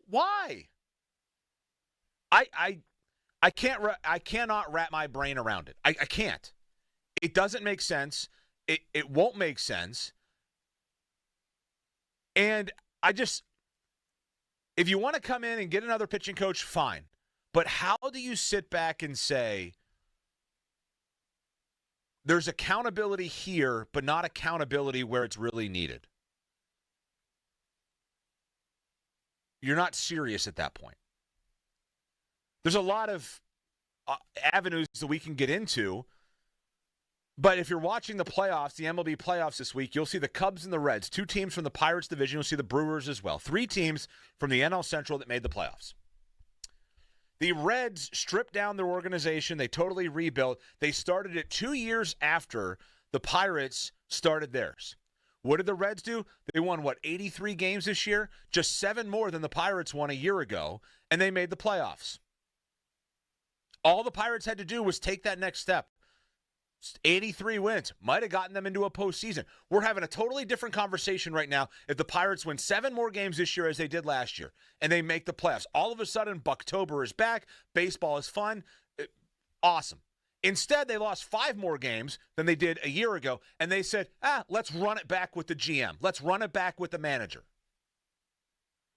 [SPEAKER 1] Why? I cannot wrap my brain around it. I can't. It doesn't make sense. It won't make sense. And if you want to come in and get another pitching coach, fine. But how do you sit back and say, there's accountability here, but not accountability where it's really needed? You're not serious at that point. There's a lot of avenues that we can get into But if you're watching the playoffs, the MLB playoffs this week, you'll see the Cubs and the Reds, 2 teams from the Pirates division. You'll see the Brewers as well. 3 teams from the NL Central that made the playoffs. The Reds stripped down their organization. They totally rebuilt. They started it 2 years after the Pirates started theirs. What did the Reds do? They won, 83 games this year? Just 7 more than the Pirates won a year ago, and they made the playoffs. All the Pirates had to do was take that next step. 83 wins. Might have gotten them into a postseason. We're having a totally different conversation right now if the Pirates win 7 more games this year as they did last year, and they make the playoffs. All of a sudden, Bucktober is back. Baseball is fun. Awesome. Instead, they lost 5 more games than they did a year ago, and they said, let's run it back with the GM. Let's run it back with the manager.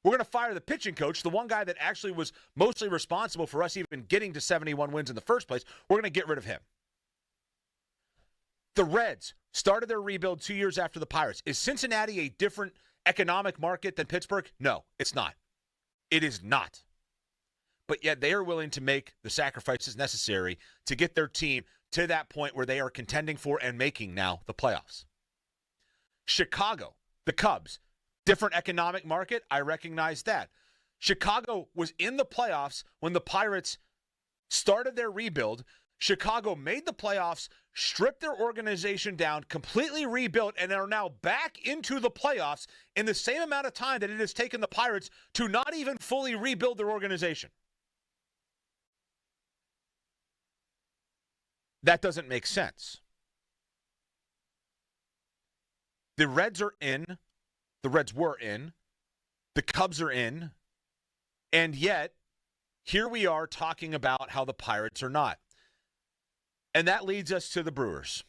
[SPEAKER 1] We're going to fire the pitching coach, the one guy that actually was mostly responsible for us even getting to 71 wins in the first place. We're going to get rid of him. The Reds started their rebuild 2 years after the Pirates. Is Cincinnati a different economic market than Pittsburgh? No, it's not. It is not. But yet they are willing to make the sacrifices necessary to get their team to that point where they are contending for and making now the playoffs. Chicago, the Cubs, different economic market. I recognize that. Chicago was in the playoffs when the Pirates started their rebuild. Chicago made the playoffs, stripped their organization down, completely rebuilt, and are now back into the playoffs in the same amount of time that it has taken the Pirates to not even fully rebuild their organization. That doesn't make sense. The Reds are in. The Reds were in. The Cubs are in. And yet, here we are talking about how the Pirates are not. And that leads us to the Brewers.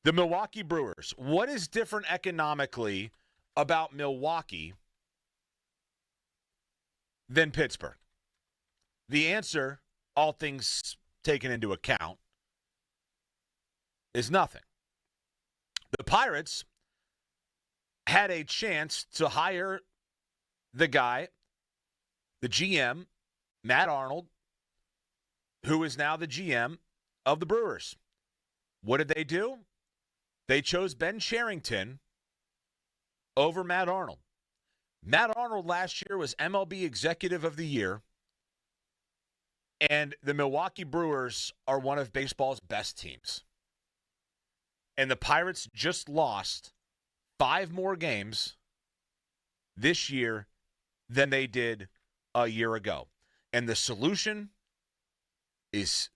[SPEAKER 1] The Milwaukee Brewers. What is different economically about Milwaukee than Pittsburgh? The answer, all things taken into account, is nothing. The Pirates had a chance to hire the guy, the GM, Matt Arnold, who is now the GM of the Brewers. What did they do? They chose Ben Cherington over Matt Arnold. Matt Arnold last year was MLB Executive of the Year, and the Milwaukee Brewers are one of baseball's best teams. And the Pirates just lost 5 more games this year than they did a year ago. And the solution is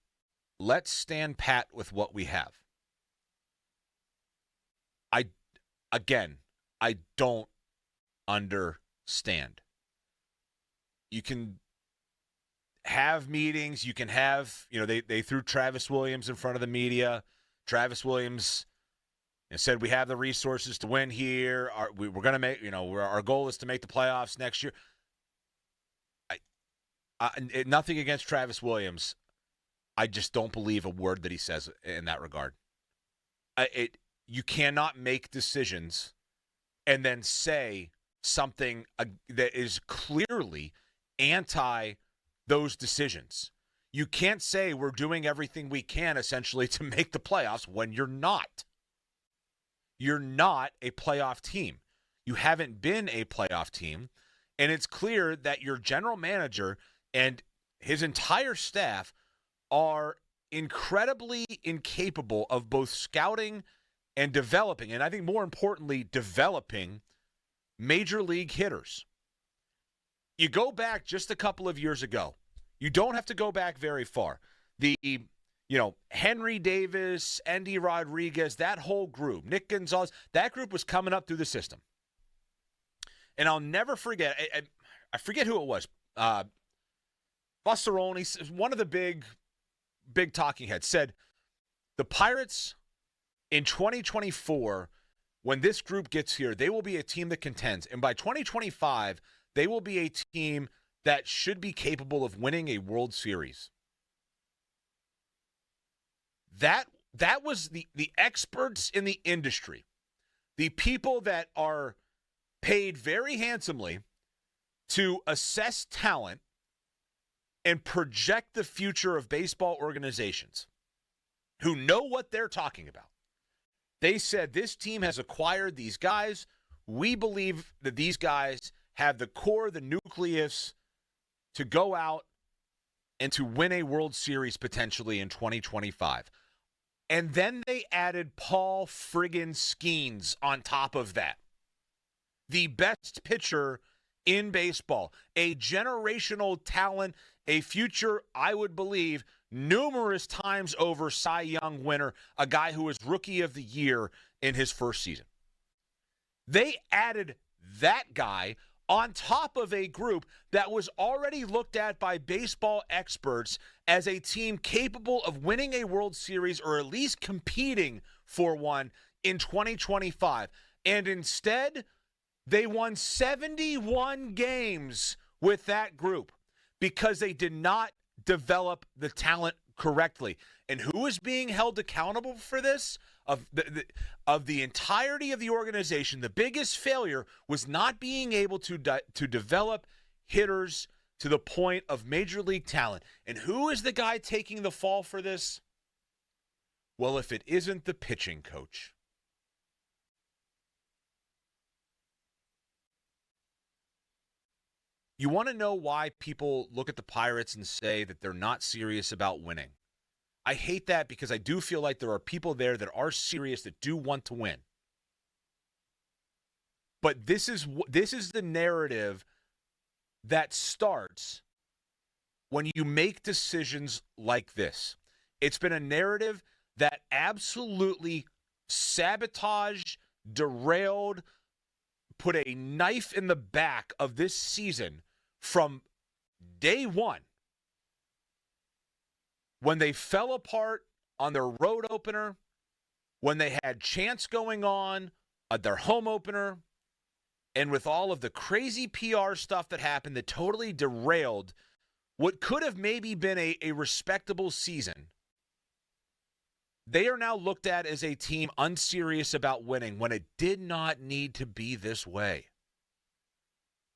[SPEAKER 1] let's stand pat with what we have. I don't understand. You can have meetings, you can have, they threw Travis Williams in front of the media. Travis Williams said we have the resources to win here. We're going to make, our goal is to make the playoffs next year. Nothing against Travis Williams. I just don't believe a word that he says in that regard. You cannot make decisions and then say something that is clearly anti those decisions. You can't say we're doing everything we can essentially to make the playoffs when you're not. You're not a playoff team. You haven't been a playoff team, and it's clear that your general manager and his entire staff are incredibly incapable of both scouting and developing, and I think more importantly, developing major league hitters. You go back just a couple of years ago. You don't have to go back very far. The, Henry Davis, Andy Rodriguez, that whole group, Nick Gonzalez, that group was coming up through the system. And I'll never forget, I forget who it was. Busteroni, one of the big talking heads, said the Pirates in 2024, when this group gets here, they will be a team that contends. And by 2025, they will be a team that should be capable of winning a World Series. That was the experts in the industry, the people that are paid very handsomely to assess talent and project the future of baseball organizations. who know what they're talking about. They said this team has acquired these guys. We believe that these guys have the core, the nucleus to go out and to win a World Series potentially in 2025. And then they added Paul friggin' Skeens on top of that. The best pitcher in baseball, a generational talent, a future, I would believe, numerous times over Cy Young winner, a guy who was Rookie of the Year in his first season. They added that guy on top of a group that was already looked at by baseball experts as a team capable of winning a World Series or at least competing for one in 2025. And instead, they won 71 games with that group because they did not develop the talent correctly. And who is being held accountable for this? Of the entirety of the organization, the biggest failure was not being able to develop hitters to the point of major league talent. And who is the guy taking the fall for this? Well, if it isn't the pitching coach. You want to know why people look at the Pirates and say that they're not serious about winning? I hate that because I do feel like there are people there that are serious, that do want to win. But this is the narrative that starts when you make decisions like this. It's been a narrative that absolutely sabotaged, derailed, put a knife in the back of this season from day one. When they fell apart on their road opener, when they had chants going on at their home opener, and with all of the crazy PR stuff that happened that totally derailed what could have maybe been a respectable season, they are now looked at as a team unserious about winning when it did not need to be this way.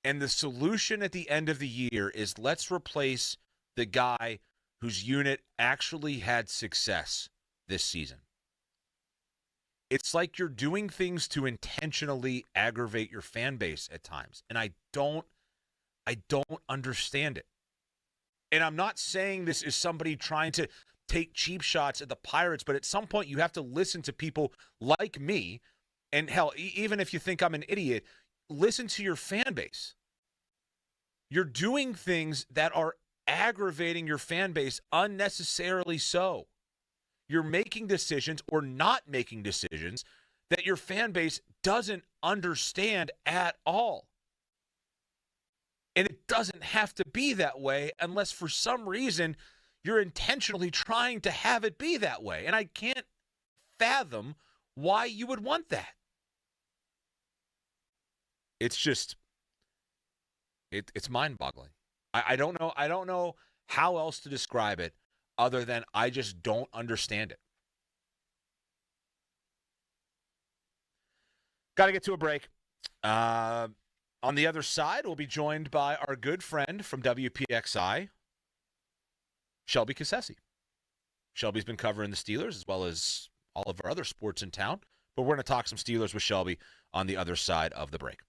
[SPEAKER 1] And the solution at the end of the year is let's replace the guy whose unit actually had success this season. It's like you're doing things to intentionally aggravate your fan base at times. And I don't understand it. And I'm not saying this is somebody trying to take cheap shots at the Pirates, but at some point you have to listen to people like me. And hell, even if you think I'm an idiot, listen to your fan base. You're doing things that are aggravating your fan base unnecessarily so. You're making decisions or not making decisions that your fan base doesn't understand at all. And it doesn't have to be that way unless for some reason you're intentionally trying to have it be that way. And I can't fathom why you would want that. It's just, it's mind-boggling. I don't know how else to describe it other than I just don't understand it. Got to get to a break. On the other side, we'll be joined by our good friend from WPXI, Shelby Cassesi. Shelby's been covering the Steelers as well as all of our other sports in town, but we're going to talk some Steelers with Shelby on the other side of the break.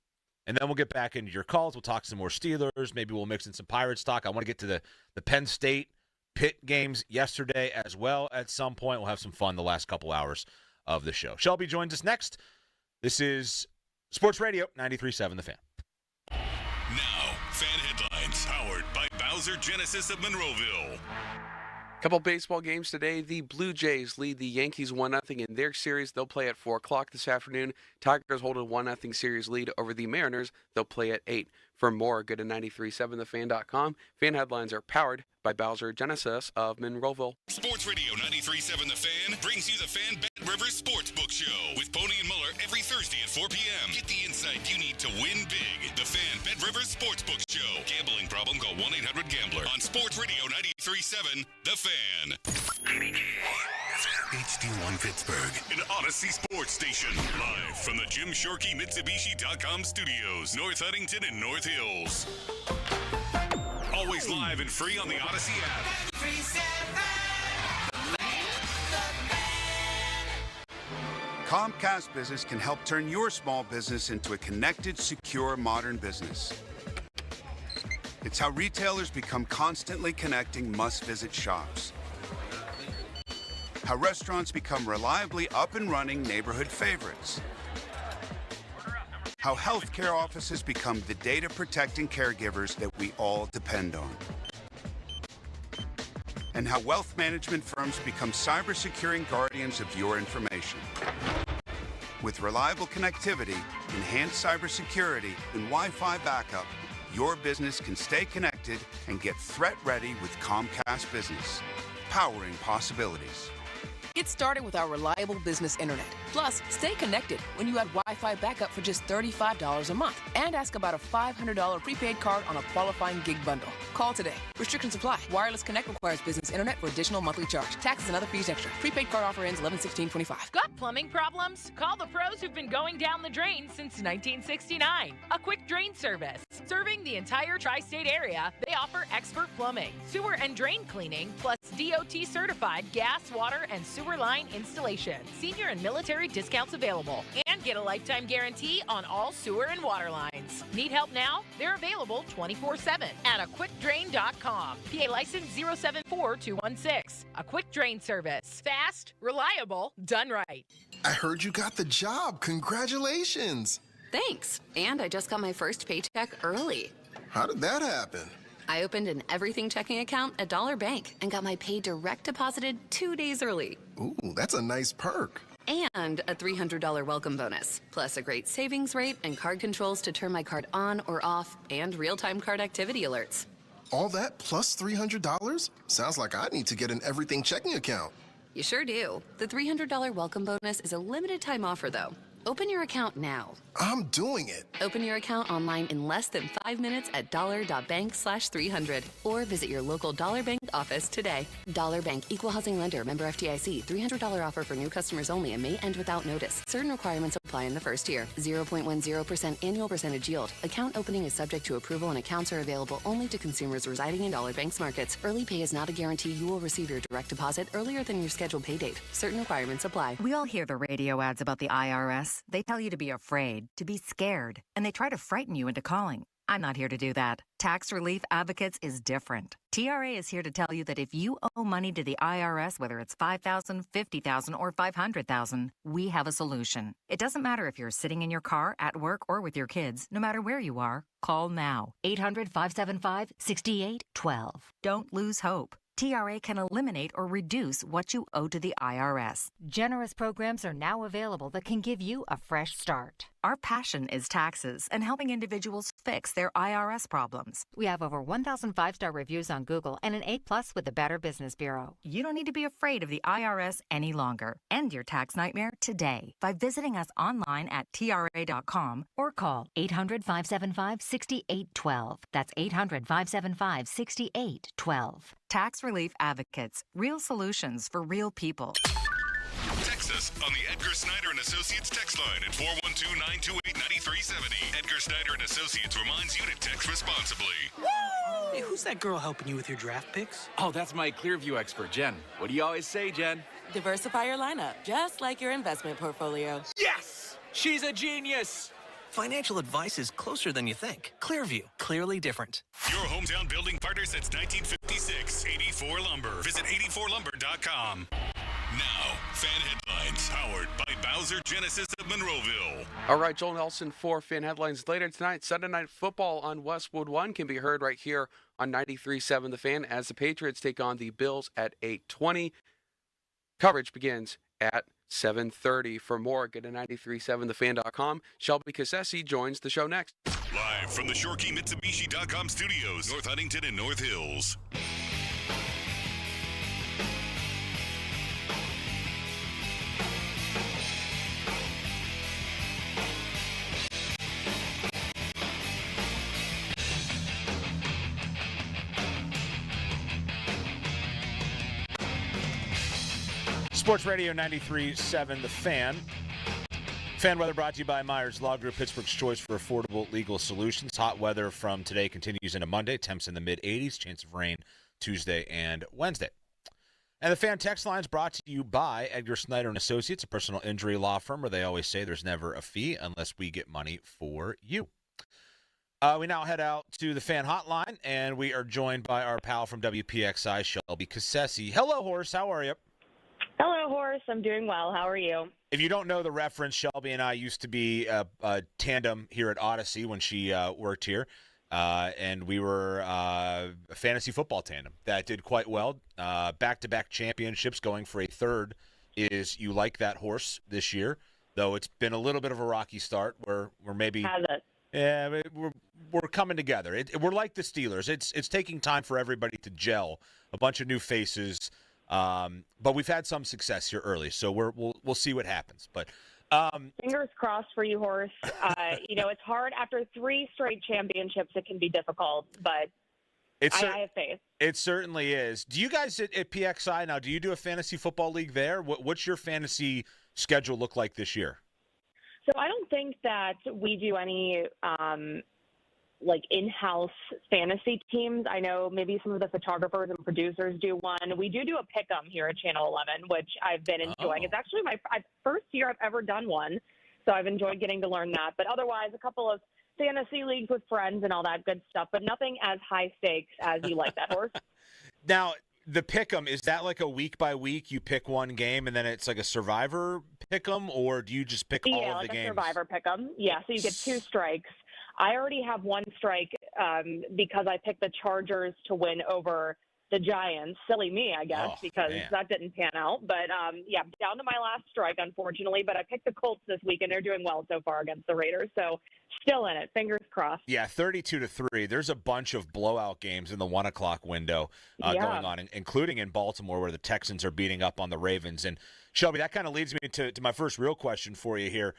[SPEAKER 1] And then we'll get back into your calls. We'll talk some more Steelers. Maybe we'll mix in some Pirates talk. I want to get to the Penn State Pitt games yesterday as well at some point. We'll have some fun the last couple hours of the show. Shelby joins us next. This is Sports Radio 93.7 The Fan.
[SPEAKER 5] Now, fan headlines powered by Bowser Genesis of Monroeville.
[SPEAKER 29] Couple baseball games today. The Blue Jays lead the Yankees 1-0 in their series. They'll play at 4 o'clock this afternoon. Tigers hold a 1-0 series lead over the Mariners. They'll play at 8. For more, go to 937thefan.com. Fan headlines are powered by Bowser Genesis of Monroeville.
[SPEAKER 5] Sports Radio 93.7 The Fan brings you the Fan Bet Rivers Sportsbook Show with Pony and Muller every Thursday at 4 p.m. Get the insight you need to win big. The Fan Bet Rivers Sportsbook Show. Gambling problem? Call 1-800-GAMBLER. On Sports Radio 93.7 The Fan.
[SPEAKER 21] HD1 Pittsburgh.
[SPEAKER 5] An Odyssey Sports Station. Live from the Jim Shorkey Mitsubishi.com studios. North Huntington and North Hills. Always live and free on the Odyssey app.
[SPEAKER 2] Comcast Business can help turn your small business into a connected, secure, modern business. It's how retailers become constantly connecting must-visit shops. How restaurants become reliably up and running neighborhood favorites. How healthcare offices become the data-protecting caregivers that we all depend on. And how wealth management firms become cyber-securing guardians of your information. With reliable connectivity, enhanced cybersecurity, and Wi-Fi backup, your business can stay connected and get threat-ready with Comcast Business, powering possibilities.
[SPEAKER 12] Get started with our reliable business internet. Plus, stay connected when you add Wi-Fi backup for just $35 a month. And ask about a $500 prepaid card on a qualifying gig bundle. Call today. Restrictions apply. Wireless Connect requires business internet for additional monthly charge. Taxes and other fees extra. Prepaid card offer ends 11/16/25.
[SPEAKER 13] Got plumbing problems? Call the pros who've been going down the drain since 1969. A Quick Drain Service. Serving the entire tri-state area, they offer expert plumbing, sewer and drain cleaning, plus DOT certified gas, water, and sewer line installation. Senior and military discounts available. And get a lifetime guarantee on all sewer and water lines. Need help now? They're available 24/7 at aquickdrain.com. PA license 074216. A Quick Drain Service. Fast, reliable, done right.
[SPEAKER 15] I heard you got the job. Congratulations.
[SPEAKER 16] Thanks. And I just got my first paycheck early.
[SPEAKER 15] How did that happen?
[SPEAKER 16] I opened an everything checking account at Dollar Bank and got my pay direct deposited 2 days early.
[SPEAKER 15] Ooh, that's a nice perk.
[SPEAKER 16] And a $300 welcome bonus, plus a great savings rate and card controls to turn my card on or off, and real-time card activity alerts.
[SPEAKER 15] All that plus $300? Sounds like I need to get an everything checking account.
[SPEAKER 16] You sure do. The $300 welcome bonus is a limited time offer, though. Open your account now.
[SPEAKER 15] I'm doing it.
[SPEAKER 16] Open your account online in less than 5 minutes at dollar.bank/300 or visit your local Dollar Bank office today. Dollar Bank, Equal Housing Lender, member FDIC. $300 offer for new customers only and may end without notice. Certain requirements apply in the first year. 0.10% annual percentage yield. Account opening is subject to approval and accounts are available only to consumers residing in Dollar Bank's markets. Early pay is not a guarantee you will receive your direct deposit earlier than your scheduled pay date. Certain requirements apply.
[SPEAKER 17] We all hear the radio ads about the IRS. They tell you to be afraid, to be scared, and they try to frighten you into calling. I'm not here to do that. Tax Relief Advocates is different. TRA is here to tell you that if you owe money to the IRS, whether it's $5,000, $50,000, or $500,000, we have a solution. It doesn't matter if you're sitting in your car, at work, or with your kids. No matter where you are, call now. 800-575-6812. Don't lose hope. TRA can eliminate or reduce what you owe to the IRS. Generous programs are now available that can give you a fresh start. Our passion is taxes and helping individuals fix their IRS problems. We have over 1,000 5-star reviews on Google and an A+ with the Better Business Bureau. You don't need to be afraid of the IRS any longer. End your tax nightmare today by visiting us online at TRA.com or call 800-575-6812. That's 800-575-6812. Tax Relief Advocates. Real solutions for real people.
[SPEAKER 5] Text us on the Edgar Snyder and Associates text line at 412-928-9370. Edgar Snyder and Associates reminds you to text responsibly.
[SPEAKER 25] Hey, who's that girl helping you with your draft picks?
[SPEAKER 26] Oh, that's my Clearview expert, Jen. What do you always say, Jen?
[SPEAKER 27] Diversify your lineup, just like your investment portfolio.
[SPEAKER 26] Yes! She's a genius!
[SPEAKER 25] Financial advice is closer than you think. Clearview, clearly different.
[SPEAKER 5] Your hometown building partner since 1956, 84 Lumber. Visit 84lumber.com. Now, fan headlines powered by Bowser Genesis of Monroeville.
[SPEAKER 29] All right, Joel Nelson for fan headlines later tonight. Sunday Night Football on Westwood One can be heard right here on 93.7 The Fan as the Patriots take on the Bills at 8:20. Coverage begins at 7:30. For more, go to 937thefan.com. Shelby Cassesi joins the show next.
[SPEAKER 5] Live from the ShoreKeyMitsubishi.com studios, North Huntington and North Hills.
[SPEAKER 1] Sports Radio 93.7 The Fan. Fan weather brought to you by Myers Law Group, Pittsburgh's choice for affordable legal solutions. Hot weather from today continues into Monday. Temps in the mid-80s. Chance of rain Tuesday and Wednesday. And the fan text line is brought to you by Edgar Snyder and Associates, a personal injury law firm where they always say there's never a fee unless we get money for you. We now head out to the fan hotline, and we are joined by our pal from WPXI, Shelby Cassesi. Hello, Horace. How are you?
[SPEAKER 3] Hello, Horace. I'm doing well. How are you?
[SPEAKER 1] If you don't know the reference, Shelby and I used to be a tandem here at Odyssey when she worked here. And we were a fantasy football tandem that did quite well. Back-to-back championships, going for a third. Is you like that horse this year? Though it's been a little bit of a rocky start. We're maybe
[SPEAKER 3] has it?
[SPEAKER 1] Yeah, we're coming together. We're like the Steelers. It's taking time for everybody to gel. A bunch of new faces, but we've had some success here early. So we'll see what happens. But.
[SPEAKER 3] Fingers crossed for you, Horace. It's hard after 3 straight championships. It can be difficult, but I have faith.
[SPEAKER 1] It certainly is. Do you guys at PXI now? Do you do a fantasy football league there? What's your fantasy schedule look like this year?
[SPEAKER 3] So I don't think that we do any in-house fantasy teams. I know maybe some of the photographers and producers do one. We do a pick-em here at Channel 11, which I've been enjoying. It's actually my first year I've ever done one, so I've enjoyed getting to learn that. But otherwise, a couple of fantasy leagues with friends and all that good stuff, but nothing as high stakes as you like that, Horse.
[SPEAKER 1] Now, the pick-em, is that like a week-by-week, you pick one game and then it's like a Survivor pick-em, or do you just pick all of the games?
[SPEAKER 3] Yeah, like a Survivor pick-em. Yeah, so you get 2 strikes. I already have 1 strike because I picked the Chargers to win over the Giants. Silly me, I guess, because that didn't pan out. But, down to my last strike, unfortunately. But I picked the Colts this week, and they're doing well so far against the Raiders. So still in it. Fingers crossed.
[SPEAKER 1] Yeah, 32-3. There's a bunch of blowout games in the 1 o'clock window going on, including in Baltimore where the Texans are beating up on the Ravens. And, Shelby, that kind of leads me to my first real question for you here.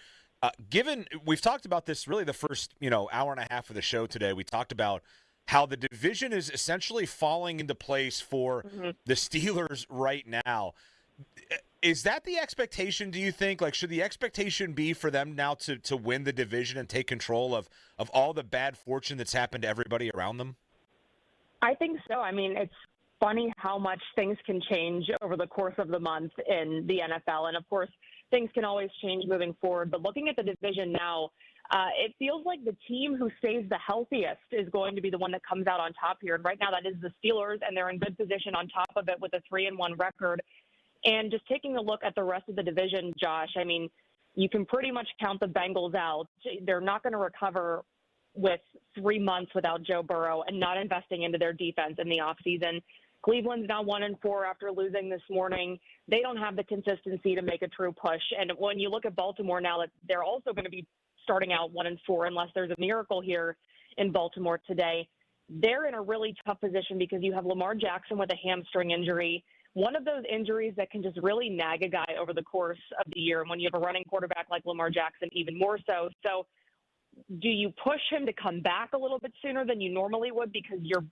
[SPEAKER 1] Given we've talked about this really the first hour and a half of the show today, we talked about how the division is essentially falling into place for the Steelers right now. Is that the expectation, do you think? Like, should the expectation be for them now to win the division and take control of all the bad fortune that's happened to everybody around them?
[SPEAKER 3] I think so. I mean, it's funny how much things can change over the course of the month in the NFL. And, of course, things can always change moving forward. But looking at the division now, it feels like the team who stays the healthiest is going to be the one that comes out on top here. And right now that is the Steelers, and they're in good position on top of it with a 3-1 record. And just taking a look at the rest of the division, Josh, I mean, you can pretty much count the Bengals out. They're not going to recover with 3 months without Joe Burrow and not investing into their defense in the offseason. Cleveland's now 1-4 after losing this morning. They don't have the consistency to make a true push. And when you look at Baltimore now, that they're also going to be starting out 1-4 unless there's a miracle here in Baltimore today. They're in a really tough position because you have Lamar Jackson with a hamstring injury. One of those injuries that can just really nag a guy over the course of the year. And when you have a running quarterback like Lamar Jackson, even more so. So do you push him to come back a little bit sooner than you normally would because you're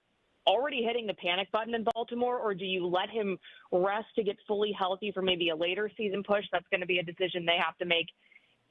[SPEAKER 3] already hitting the panic button in Baltimore, or do you let him rest to get fully healthy for maybe a later season push? That's going to be a decision they have to make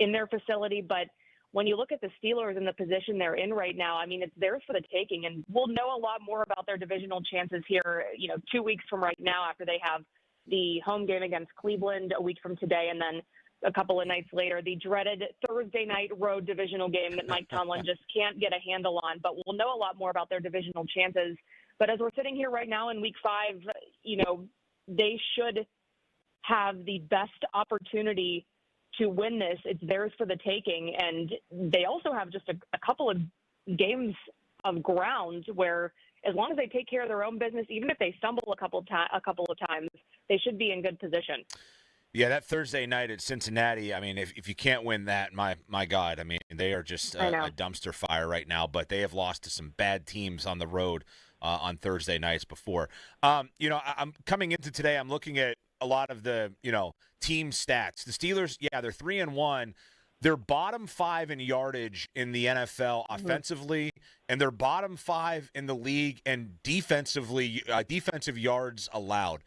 [SPEAKER 3] in their facility. But when you look at the Steelers and the position they're in right now, I mean, it's theirs for the taking, and we'll know a lot more about their divisional chances here, 2 weeks from right now after they have the home game against Cleveland a week from today, and then a couple of nights later, the dreaded Thursday night road divisional game that Mike Tomlin just can't get a handle on. But we'll know a lot more about their divisional chances. But as we're sitting here right now in week 5, they should have the best opportunity to win this. It's theirs for the taking. And they also have just a couple of games of ground where as long as they take care of their own business, even if they stumble a couple of times, they should be in good position.
[SPEAKER 1] Yeah, that Thursday night at Cincinnati, I mean, if you can't win that, my God, I mean, they are just a dumpster fire right now. But they have lost to some bad teams on the road on Thursday nights before. I'm coming into today, I'm looking at a lot of the, team stats. The Steelers, they're 3-1. They're bottom 5 in yardage in the NFL offensively, and they're bottom 5 in the league and defensively, defensive yards allowed.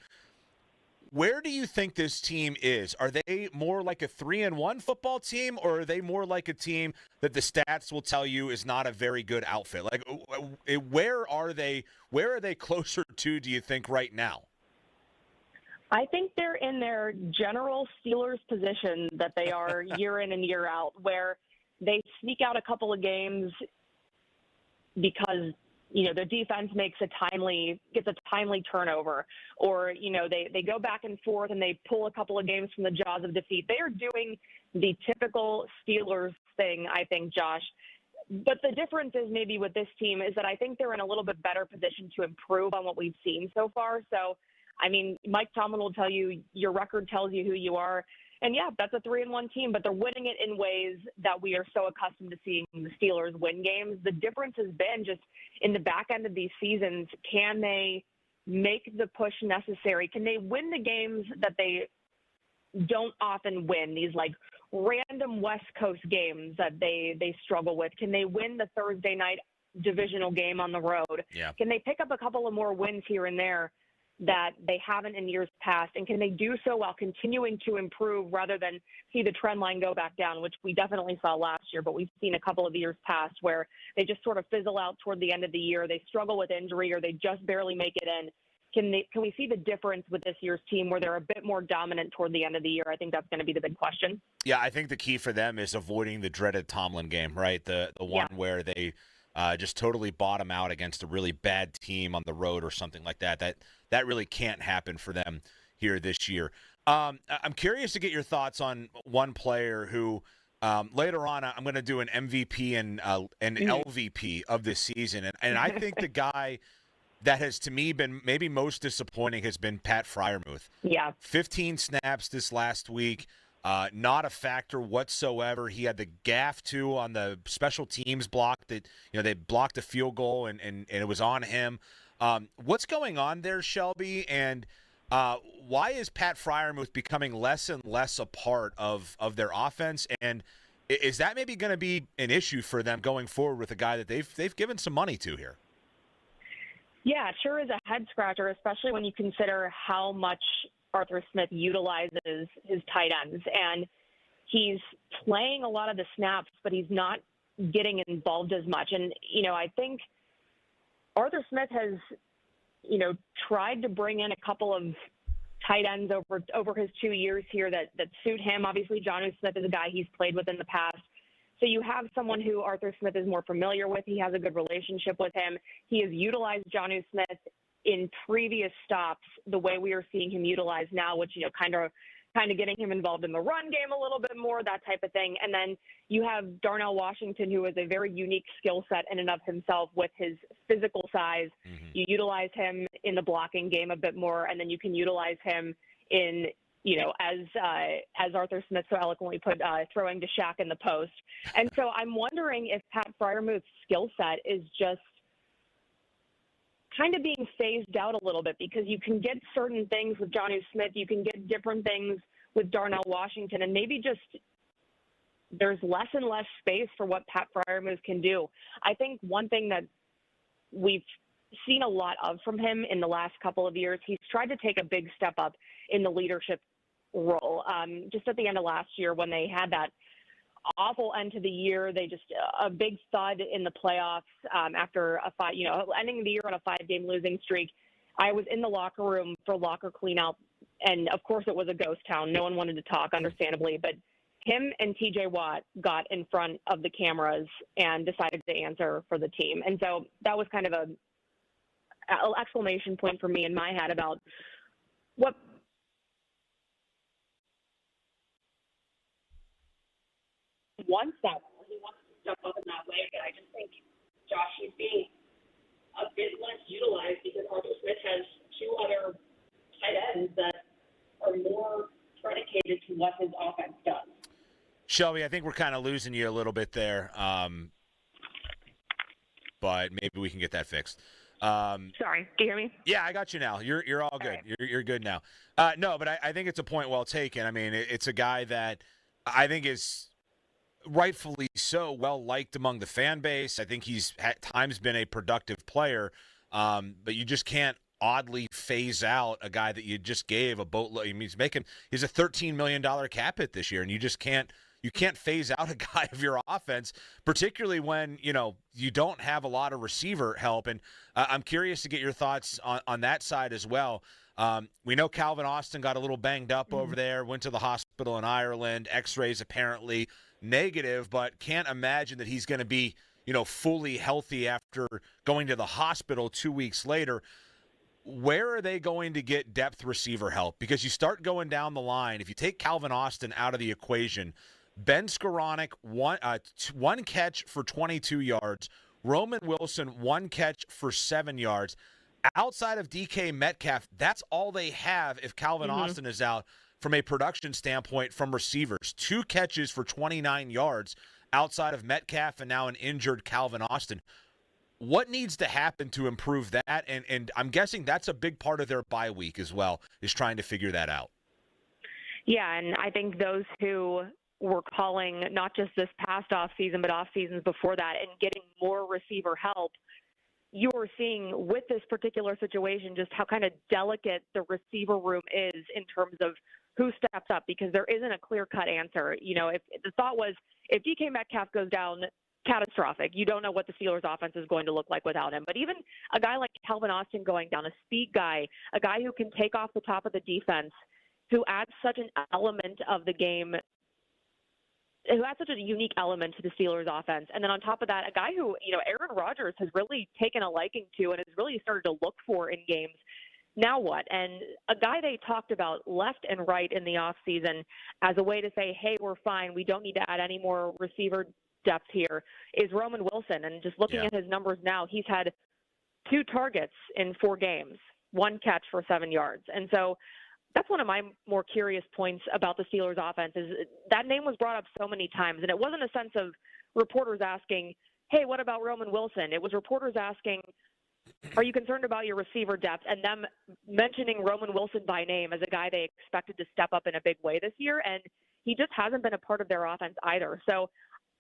[SPEAKER 1] Where do you think this team is? Are they more like a 3-1 football team, or are they more like a team that the stats will tell you is not a very good outfit? Like, where are they closer to, do you think, right now?
[SPEAKER 3] I think they're in their general Steelers position that they are year in and year out, where they sneak out a couple of games because, the defense gets a timely turnover, or, they go back and forth and they pull a couple of games from the jaws of defeat. They are doing the typical Steelers thing, I think, Josh. But the difference is maybe with this team is that I think they're in a little bit better position to improve on what we've seen so far. So, Mike Tomlin will tell you your record tells you who you are. And, yeah, that's a 3-1 team, but they're winning it in ways that we are so accustomed to seeing the Steelers win games. The difference has been just in the back end of these seasons, can they make the push necessary? Can they win the games that they don't often win, these, random West Coast games that they struggle with? Can they win the Thursday night divisional game on the road?
[SPEAKER 1] Yeah.
[SPEAKER 3] Can they pick up a couple of more wins here and there that they haven't in years past? And can they do so while continuing to improve rather than see the trend line go back down, which we definitely saw last year, but we've seen a couple of years past where they just sort of fizzle out toward the end of the year. They struggle with injury or they just barely make it in. Can we see the difference with this year's team where they're a bit more dominant toward the end of the year? I think that's going to be the big question.
[SPEAKER 1] Yeah, I think the key for them is avoiding the dreaded Tomlin game, right? The one where they just totally bottom out against a really bad team on the road or something like that. That really can't happen for them here this year. I'm curious to get your thoughts on one player who later on I'm going to do an MVP and LVP of this season. And I think the guy that has, to me, been maybe most disappointing has been Pat Freiermuth.
[SPEAKER 3] Yeah.
[SPEAKER 1] 15 snaps this last week. Not a factor whatsoever. He had the gaff, too, on the special teams block that, they blocked a field goal and it was on him. What's going on there, Shelby? And why is Pat Freiermuth becoming less and less a part of their offense? And is that maybe going to be an issue for them going forward with a guy that they've given some money to here?
[SPEAKER 3] Yeah, it sure is a head scratcher, especially when you consider how much Arthur Smith utilizes his tight ends. And he's playing a lot of the snaps, but he's not getting involved as much. And, I think Arthur Smith has, tried to bring in a couple of tight ends over his 2 years here that suit him. Obviously, Jonnu Smith is a guy he's played with in the past. So you have someone who Arthur Smith is more familiar with. He has a good relationship with him. He has utilized Jonnu Smith in previous stops the way we are seeing him utilized now, which, kind of getting him involved in the run game a little bit more, that type of thing. And then you have Darnell Washington, who is a very unique skill set in and of himself with his physical size. Mm-hmm. You utilize him in the blocking game a bit more, and then you can utilize him in – as Arthur Smith so eloquently put, throwing to Shaq in the post. And so I'm wondering if Pat Freiermuth's skill set is just kind of being phased out a little bit, because you can get certain things with Jonnu Smith, you can get different things with Darnell Washington, and maybe just there's less and less space for what Pat Freiermuth can do. I think one thing that we've seen a lot of from him in the last couple of years, he's tried to take a big step up in the leadership role. Just at the end of last year when they had that awful end to the year, they just a big thud in the playoffs after ending the year on a 5-game losing streak. I was in the locker room for locker cleanout, and of course it was a ghost town. No one wanted to talk, understandably, but him and TJ Watt got in front of the cameras and decided to answer for the team. And so that was kind of an exclamation point for me in my head about what wants that. He wants to step up in that way. And I just think, Josh, he's being a bit less utilized because Arthur Smith has 2 other tight ends that are more predicated to what his offense does.
[SPEAKER 1] Shelby, I think we're kind of losing you a little bit there, but maybe we can get that fixed.
[SPEAKER 3] Sorry, do you hear me?
[SPEAKER 1] Yeah, I got you now. You're all good.
[SPEAKER 3] Right.
[SPEAKER 1] You're good now. No, but I think it's a point well taken. I mean, it's a guy that I think is rightfully so well liked among the fan base. I think he's at times been a productive player, but you just can't oddly phase out a guy that you just gave a boatload. I mean, he's a $13 million cap hit this year, and you just can't. You can't phase out a guy of your offense, particularly when, you don't have a lot of receiver help. And I'm curious to get your thoughts on that side as well. We know Calvin Austin got a little banged up over there, went to the hospital in Ireland, x-rays apparently negative, but can't imagine that he's going to be, fully healthy after going to the hospital 2 weeks later. Where are they going to get depth receiver help? Because you start going down the line, if you take Calvin Austin out of the equation, Ben Skowronek, one catch for 22 yards, Roman Wilson, one catch for 7 yards. Outside of DK Metcalf, that's all they have if Calvin Austin is out from a production standpoint from receivers. 2 catches for 29 yards outside of Metcalf and now an injured Calvin Austin. What needs to happen to improve that? And I'm guessing that's a big part of their bye week as well, is trying to figure that out.
[SPEAKER 3] Yeah, and I think those who were calling not just this past offseason, but off seasons before that and getting more receiver help, you're seeing with this particular situation just how kind of delicate the receiver room is in terms of who steps up, because there isn't a clear-cut answer. If the thought was if DK Metcalf goes down, catastrophic. You don't know what the Steelers' offense is going to look like without him. But even a guy like Calvin Austin going down, a speed guy, a guy who can take off the top of the defense, who adds such an element of the game, who adds such a unique element to the Steelers' offense. And then on top of that, a guy who, Aaron Rodgers has really taken a liking to and has really started to look for in games. Now what? And a guy they talked about left and right in the offseason as a way to say, hey, we're fine. We don't need to add any more receiver depth here, is Roman Wilson. And just looking at his numbers now, he's had 2 targets in 4 games, 1 catch for 7 yards. And so that's one of my more curious points about the Steelers offense, is that name was brought up so many times. And it wasn't a sense of reporters asking, hey, what about Roman Wilson? It was reporters asking, are you concerned about your receiver depth? And them mentioning Roman Wilson by name as a guy they expected to step up in a big way this year. And he just hasn't been a part of their offense either. So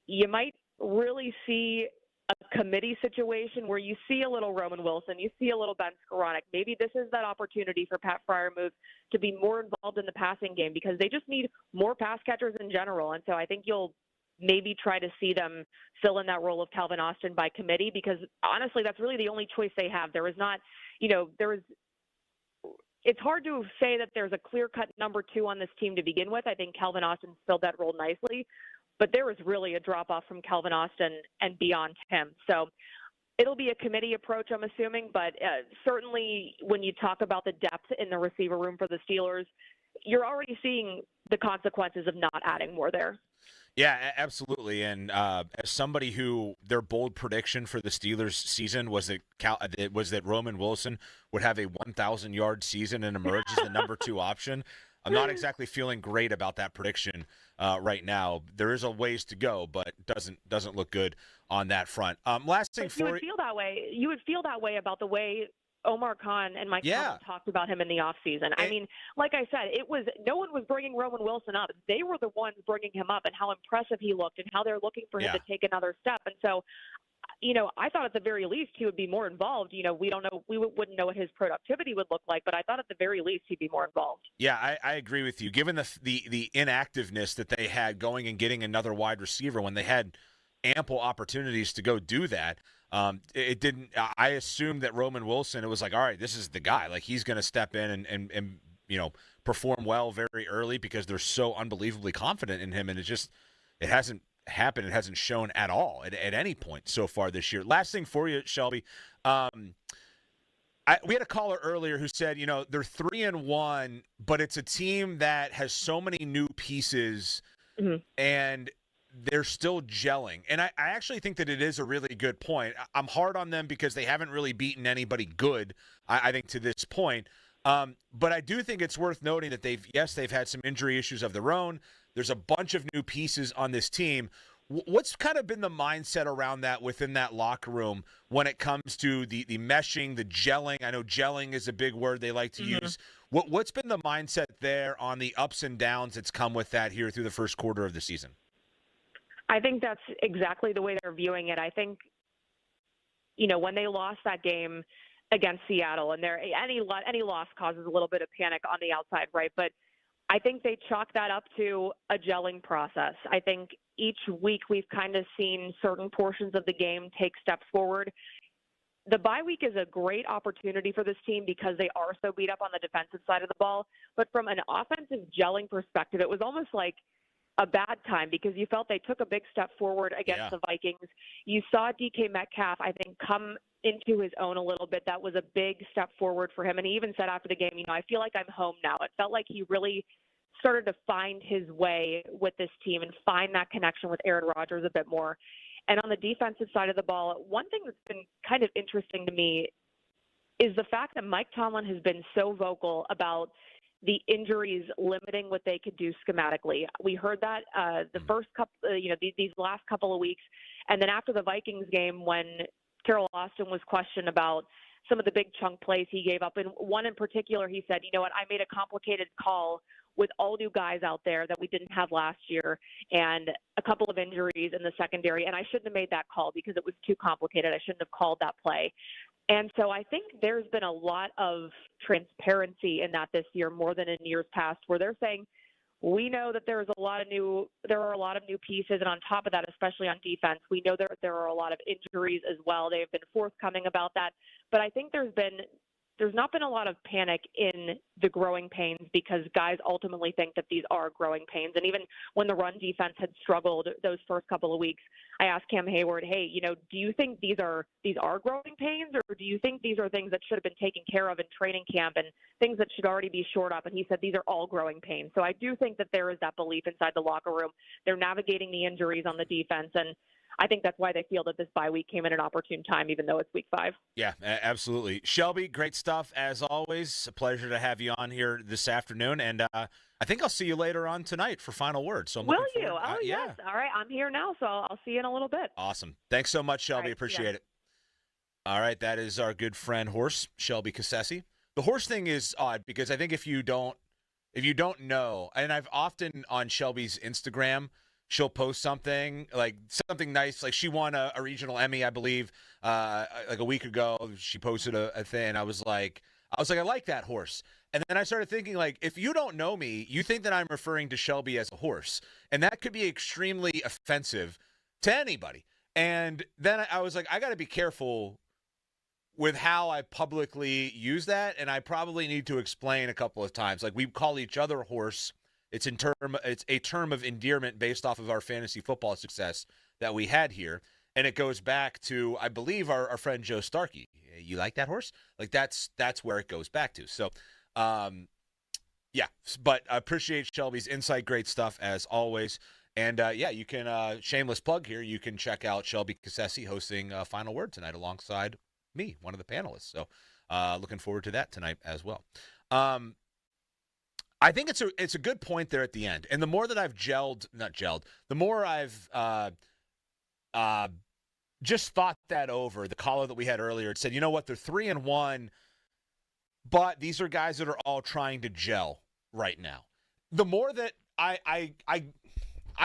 [SPEAKER 3] you might really see a committee situation where you see a little Roman Wilson, you see a little Ben Skowronek. Maybe this is that opportunity for Pat Freiermuth to be more involved in the passing game, because they just need more pass catchers in general. And so I think you'll maybe try to see them fill in that role of Calvin Austin by committee, because honestly, that's really the only choice they have. There is not, it's hard to say that there's a clear-cut number 2 on this team to begin with. I think Calvin Austin filled that role nicely, but there is really a drop-off from Calvin Austin and beyond him. So it'll be a committee approach, I'm assuming, but certainly when you talk about the depth in the receiver room for the Steelers, you're already seeing the consequences of not adding more there.
[SPEAKER 1] Yeah, absolutely. And as somebody who their bold prediction for the Steelers season was that Roman Wilson would have a 1,000-yard season and emerge as the number 2 option, I'm not exactly feeling great about that prediction right now. There is a ways to go, but doesn't look good on that front. Last thing
[SPEAKER 3] you would feel that way. You would feel that way about the way Omar Khan and Mike Tomlin talked about him in the offseason. I mean, like I said, no one was bringing Roman Wilson up. They were the ones bringing him up, and how impressive he looked and how they're looking for him to take another step. And so, I thought at the very least he would be more involved. We don't know, we wouldn't know what his productivity would look like, but I thought at the very least he'd be more involved.
[SPEAKER 1] Yeah, I agree with you. Given the inactiveness that they had going and getting another wide receiver when they had ample opportunities to go do that, it didn't. I assumed that Roman Wilson, it was like, all right, this is the guy. Like, he's going to step in and perform well very early, because they're so unbelievably confident in him, and it hasn't happened. It hasn't shown at all at any point so far this year. Last thing for you, Shelby. We had a caller earlier who said, they're 3-1, but it's a team that has so many new pieces, and they're still gelling. And I actually think that it is a really good point. I'm hard on them because they haven't really beaten anybody good, I think, to this point. But I do think it's worth noting that they've had some injury issues of their own. There's a bunch of new pieces on this team. What's kind of been the mindset around that within that locker room when it comes to the meshing, the gelling? I know gelling is a big word they like to use. What's been the mindset there on the ups and downs that's come with that here through the first quarter of the season?
[SPEAKER 3] I think that's exactly the way they're viewing it. I think, when they lost that game against Seattle, and any loss causes a little bit of panic on the outside, right? But I think they chalk that up to a gelling process. I think each week we've kind of seen certain portions of the game take steps forward. the bye week is a great opportunity for this team because they are so beat up on the defensive side of the ball. But from an offensive gelling perspective, it was almost like a bad time because you felt they took a big step forward against the Vikings. You saw DK Metcalf, I think, come into his own a little bit. That was a big step forward for him. And he even said after the game, I feel like I'm home now. It felt like he really started to find his way with this team and find that connection with Aaron Rodgers a bit more. And on the defensive side of the ball, one thing that's been kind of interesting to me is the fact that Mike Tomlin has been so vocal about the injuries limiting what they could do schematically. We heard that the first couple, these last couple of weeks. And then after the Vikings game, when Terrell Austin was questioned about some of the big chunk plays he gave up, and one in particular, he said, I made a complicated call with all new guys out there that we didn't have last year and a couple of injuries in the secondary. And I shouldn't have made that call because it was too complicated. I shouldn't have called that play. And so I think there's been a lot of transparency in that this year more than in years past, where they're saying, we know that there are a lot of new pieces. And on top of that, especially on defense, we know there are a lot of injuries as well. They've been forthcoming about that. But I think there's not been a lot of panic in the growing pains because guys ultimately think that these are growing pains. And even when the run defense had struggled those first couple of weeks, I asked Cam Hayward, hey, do you think these are growing pains, or do you think these are things that should have been taken care of in training camp and things that should already be shored up? And he said these are all growing pains. So I do think that there is that belief inside the locker room. They're navigating the injuries on the defense, and I think that's why they feel that this bye week came at an opportune time, even though it's week 5.
[SPEAKER 1] Yeah, absolutely. Shelby, great stuff as always. A pleasure to have you on here this afternoon. And I think I'll see you later on tonight for final word. So
[SPEAKER 3] Will you? Oh, yes. All right. I'm here now, so I'll see you in a little bit.
[SPEAKER 1] Awesome. Thanks so much, Shelby. Appreciate it. All right. That is our good friend Horse, Shelby Cassesi. The horse thing is odd because I think if you don't know, and I've often on Shelby's Instagram, she'll post something nice. Like she won a regional Emmy, I believe, like a week ago. She posted a thing. I was like, I like that horse. And then I started thinking, like, if you don't know me, you think that I'm referring to Shelby as a horse. And that could be extremely offensive to anybody. And then I was like, I got to be careful with how I publicly use that. And I probably need to explain a couple of times. Like, we call each other horse. It's a term of endearment based off of our fantasy football success that we had here. And it goes back to, I believe, our friend Joe Starkey. You like that horse? Like that's where it goes back to. So, yeah, but I appreciate Shelby's insight. Great stuff as always. And you can, shameless plug here, you can check out Shelby Cassesi hosting Final Word tonight alongside me, one of the panelists. So looking forward to that tonight as well. I think it's a good point there at the end. And the more that I've the more I've just thought that over, the caller that we had earlier, it said, you know what, they're 3-1, but these are guys that are all trying to gel right now. The more that I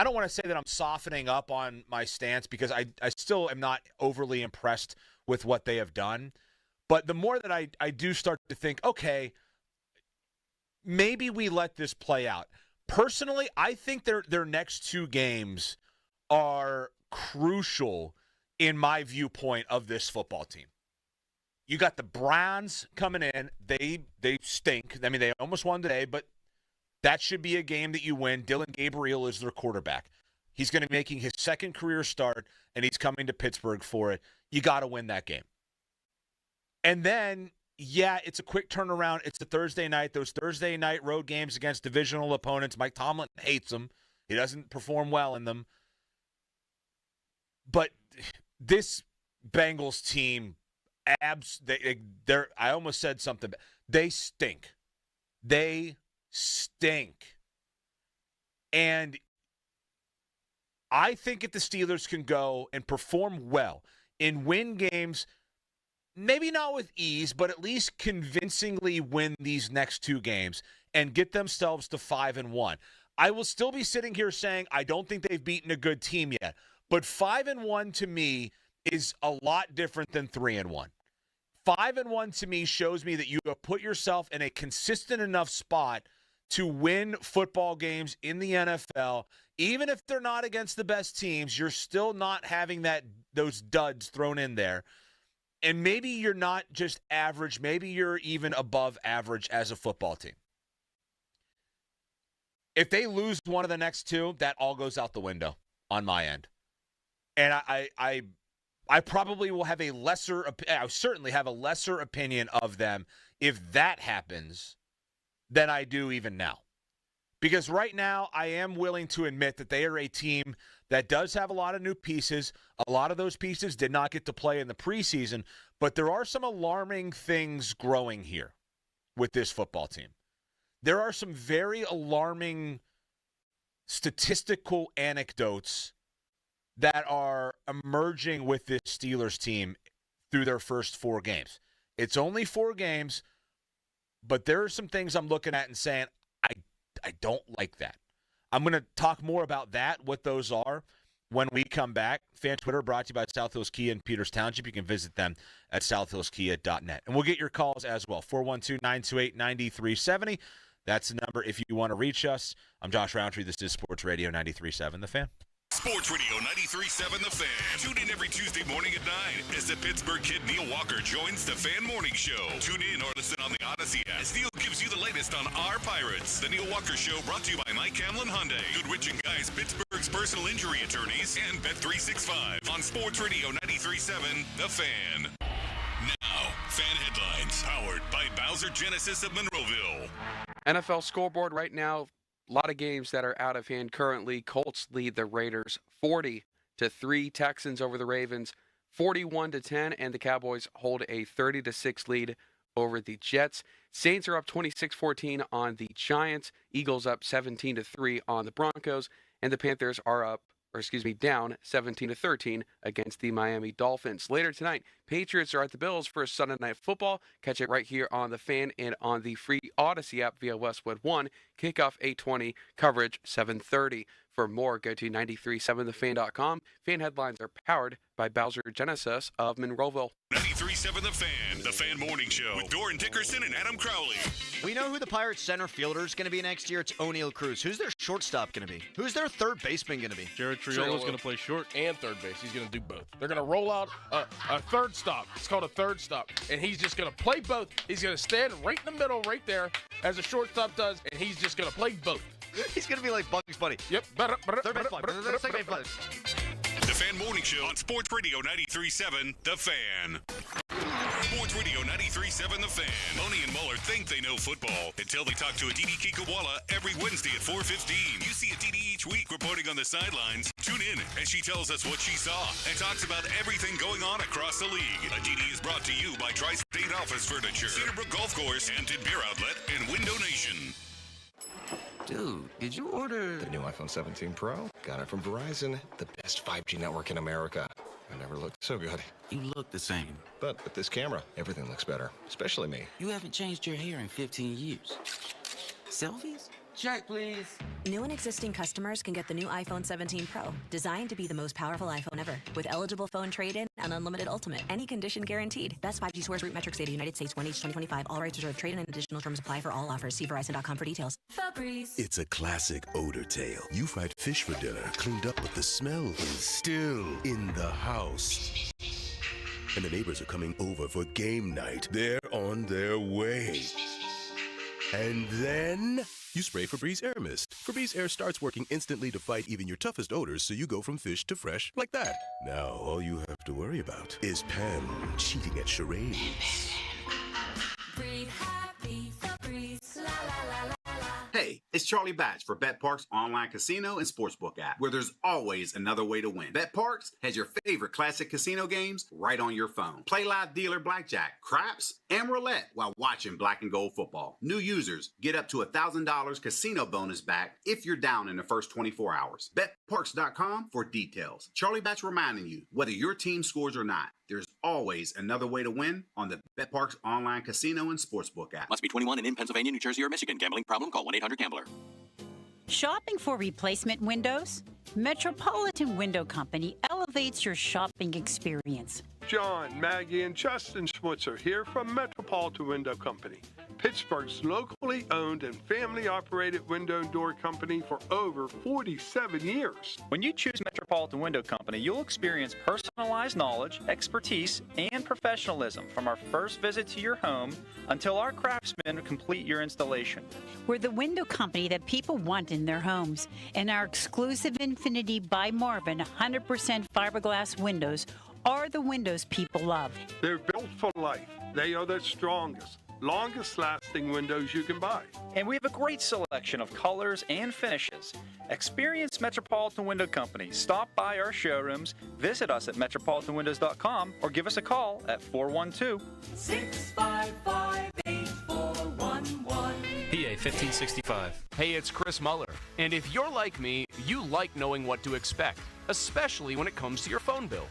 [SPEAKER 1] don't want to say that I'm softening up on my stance because I still am not overly impressed with what they have done. But the more that I do start to think, okay, maybe we let this play out. Personally, I think their next 2 games are crucial in my viewpoint of this football team. You got the Browns coming in. They stink. I mean, they almost won today, but that should be a game that you win. Dylan Gabriel is their quarterback. He's going to be making his second career start, and he's coming to Pittsburgh for it. You got to win that game. And then, yeah, it's a quick turnaround. It's a Thursday night. Those Thursday night road games against divisional opponents, Mike Tomlin hates them. He doesn't perform well in them. But this Bengals team, I almost said something. They stink. They stink. And I think if the Steelers can go and perform well and win games, maybe not with ease, but at least convincingly win these next 2 games and get themselves to 5-1. I will still be sitting here saying I don't think they've beaten a good team yet. But 5-1 to me is a lot different than 3-1. 5-1 to me shows me that you have put yourself in a consistent enough spot to win football games in the NFL. Even if they're not against the best teams, you're still not having those duds thrown in there. And maybe you're not just average. Maybe you're even above average as a football team. If they lose one of the next two, that all goes out the window on my end. And I probably will have I certainly have a lesser opinion of them if that happens than I do even now. Because right now, I am willing to admit that they are a team that does have a lot of new pieces. A lot of those pieces did not get to play in the preseason, but there are some alarming things growing here with this football team. There are some very alarming statistical anecdotes that are emerging with this Steelers team through their first 4 games. It's only 4 games, but there are some things I'm looking at and saying, I don't like that. I'm going to talk more about that, what those are, when we come back. Fan Twitter brought to you by South Hills Kia in Peters Township. You can visit them at southhillskia.net. And we'll get your calls as well, 412-928-9370. That's the number if you want to reach us. I'm Josh Roundtree. This is Sports Radio 93.7 The Fan.
[SPEAKER 5] Sports Radio 93.7 The Fan. Tune in every Tuesday morning at 9 as the Pittsburgh kid Neil Walker joins the Fan Morning Show. Tune in or listen on the Odyssey app as Neil gives you the latest on our Pirates. The Neil Walker Show brought to you by Mike Hamlin Hyundai, Goodrich & Guys, Pittsburgh's personal injury attorneys, and Bet365 on Sports Radio 93.7 The Fan. Now, Fan Headlines, powered by Bowser Genesis of Monroeville.
[SPEAKER 29] NFL scoreboard right now. A lot of games that are out of hand currently. Colts lead the Raiders 40-3. Texans over the Ravens 41-10, and the Cowboys hold a 30-6 lead over the Jets. Saints are up 26-14 on the Giants. Eagles up 17-3 on the Broncos, and the Panthers are down 17-13 against the Miami Dolphins. Later tonight, Patriots are at the Bills for Sunday Night Football. Catch it right here on the Fan and on the free Odyssey app via Westwood One. Kickoff 8:20, coverage 7:30. For more, go to 937thefan.com. Fan headlines are powered by Bowser Genesis of Monroeville.
[SPEAKER 5] 93.7 The Fan, The Fan Morning Show with Doran Dickerson and Adam Crowley.
[SPEAKER 4] We know who the Pirates center fielder is going to be next year. It's O'Neal Cruz. Who's their shortstop going to be? Who's their third baseman going to be?
[SPEAKER 6] Jared Triolo's going to play short and third base. He's going to do both. They're going to roll out a third stop. It's called a third stop. And he's just going to play both. He's going to stand right in the middle right there as a shortstop does, and he's just going to play both.
[SPEAKER 4] He's going to be like Bugs Bunny.
[SPEAKER 6] Yep.
[SPEAKER 4] Third base fly. Second base fly.
[SPEAKER 5] The Fan Morning Show on Sports Radio 93.7 The Fan. Sports Radio 93.7 The Fan. Boney and Muller think they know football until they talk to Aditi Kikawala every Wednesday at 4:15. You see Aditi each week reporting on the sidelines. Tune in as she tells us what she saw and talks about everything going on across the league. Aditi is brought to you by Tri-State Office Furniture, Cedarbrook Golf Course, Hampton Beer Outlet, and Window Nation.
[SPEAKER 7] Dude, did you order the new iPhone 17 Pro? Got it from Verizon, the best 5G network in America. I never looked so good.
[SPEAKER 8] You look the same.
[SPEAKER 7] But with this camera, everything looks better, especially me.
[SPEAKER 8] You haven't changed your hair in 15 years. Selfies? Check, please.
[SPEAKER 10] New and existing customers can get the new iPhone 17 Pro, designed to be the most powerful iPhone ever, with eligible phone trade-in and unlimited ultimate. Any condition guaranteed. Best 5G scores, root metrics data, United States, 1H 2025. All rights reserved. Trade-in and additional terms apply for all offers. See Verizon.com for details.
[SPEAKER 14] Febreze. It's a classic odor tale. You fried fish for dinner, cleaned up, but the smell is still in the house. And the neighbors are coming over for game night. They're on their way. And then you spray Febreze Air Mist. Febreze Air starts working instantly to fight even your toughest odors, so you go from fish to fresh like that. Now, all you have to worry about is Pam cheating at charades.
[SPEAKER 18] Breathe happy, Febreze, la la la la.
[SPEAKER 19] Hey, it's Charlie Batch for BetParks online casino and sportsbook app, where there's always another way to win. BetParks has your favorite classic casino games right on your phone. Play live dealer blackjack, craps, and roulette while watching black and gold football. New users get up to $1,000 casino bonus back if you're down in the first 24 hours. BetParks.com for details. Charlie Batch reminding you, whether your team scores or not, there's always another way to win on the BetParks online casino and sportsbook app.
[SPEAKER 28] Must be 21 and in Pennsylvania, New Jersey, or Michigan. Gambling problem? Call 1-800-GAMBLER.
[SPEAKER 30] Shopping for replacement windows?
[SPEAKER 2] Metropolitan Window Company elevates your shopping experience.
[SPEAKER 9] John, Maggie, and Justin Schmutzer here from Metropolitan Window Company, Pittsburgh's locally owned and family-operated window and door company for over 47 years.
[SPEAKER 11] When you choose Metropolitan Window Company, you'll experience personalized knowledge, expertise, and professionalism from our first visit to your home until our craftsmen complete your installation.
[SPEAKER 2] We're the window company that people want in their homes, and our exclusive Infinity by Marvin 100% fiberglass windows are the windows people love.
[SPEAKER 9] They're built for life. They are the strongest, longest-lasting windows you can buy.
[SPEAKER 11] And we have a great selection of colors and finishes. Experience Metropolitan Window Company. Stop by our showrooms, visit us at metropolitanwindows.com, or give us a call at
[SPEAKER 20] 412-655-8411.
[SPEAKER 21] PA 1565.
[SPEAKER 22] Hey, it's Chris Muller. And if you're like me, you like knowing what to expect, especially when it comes to your phone bill.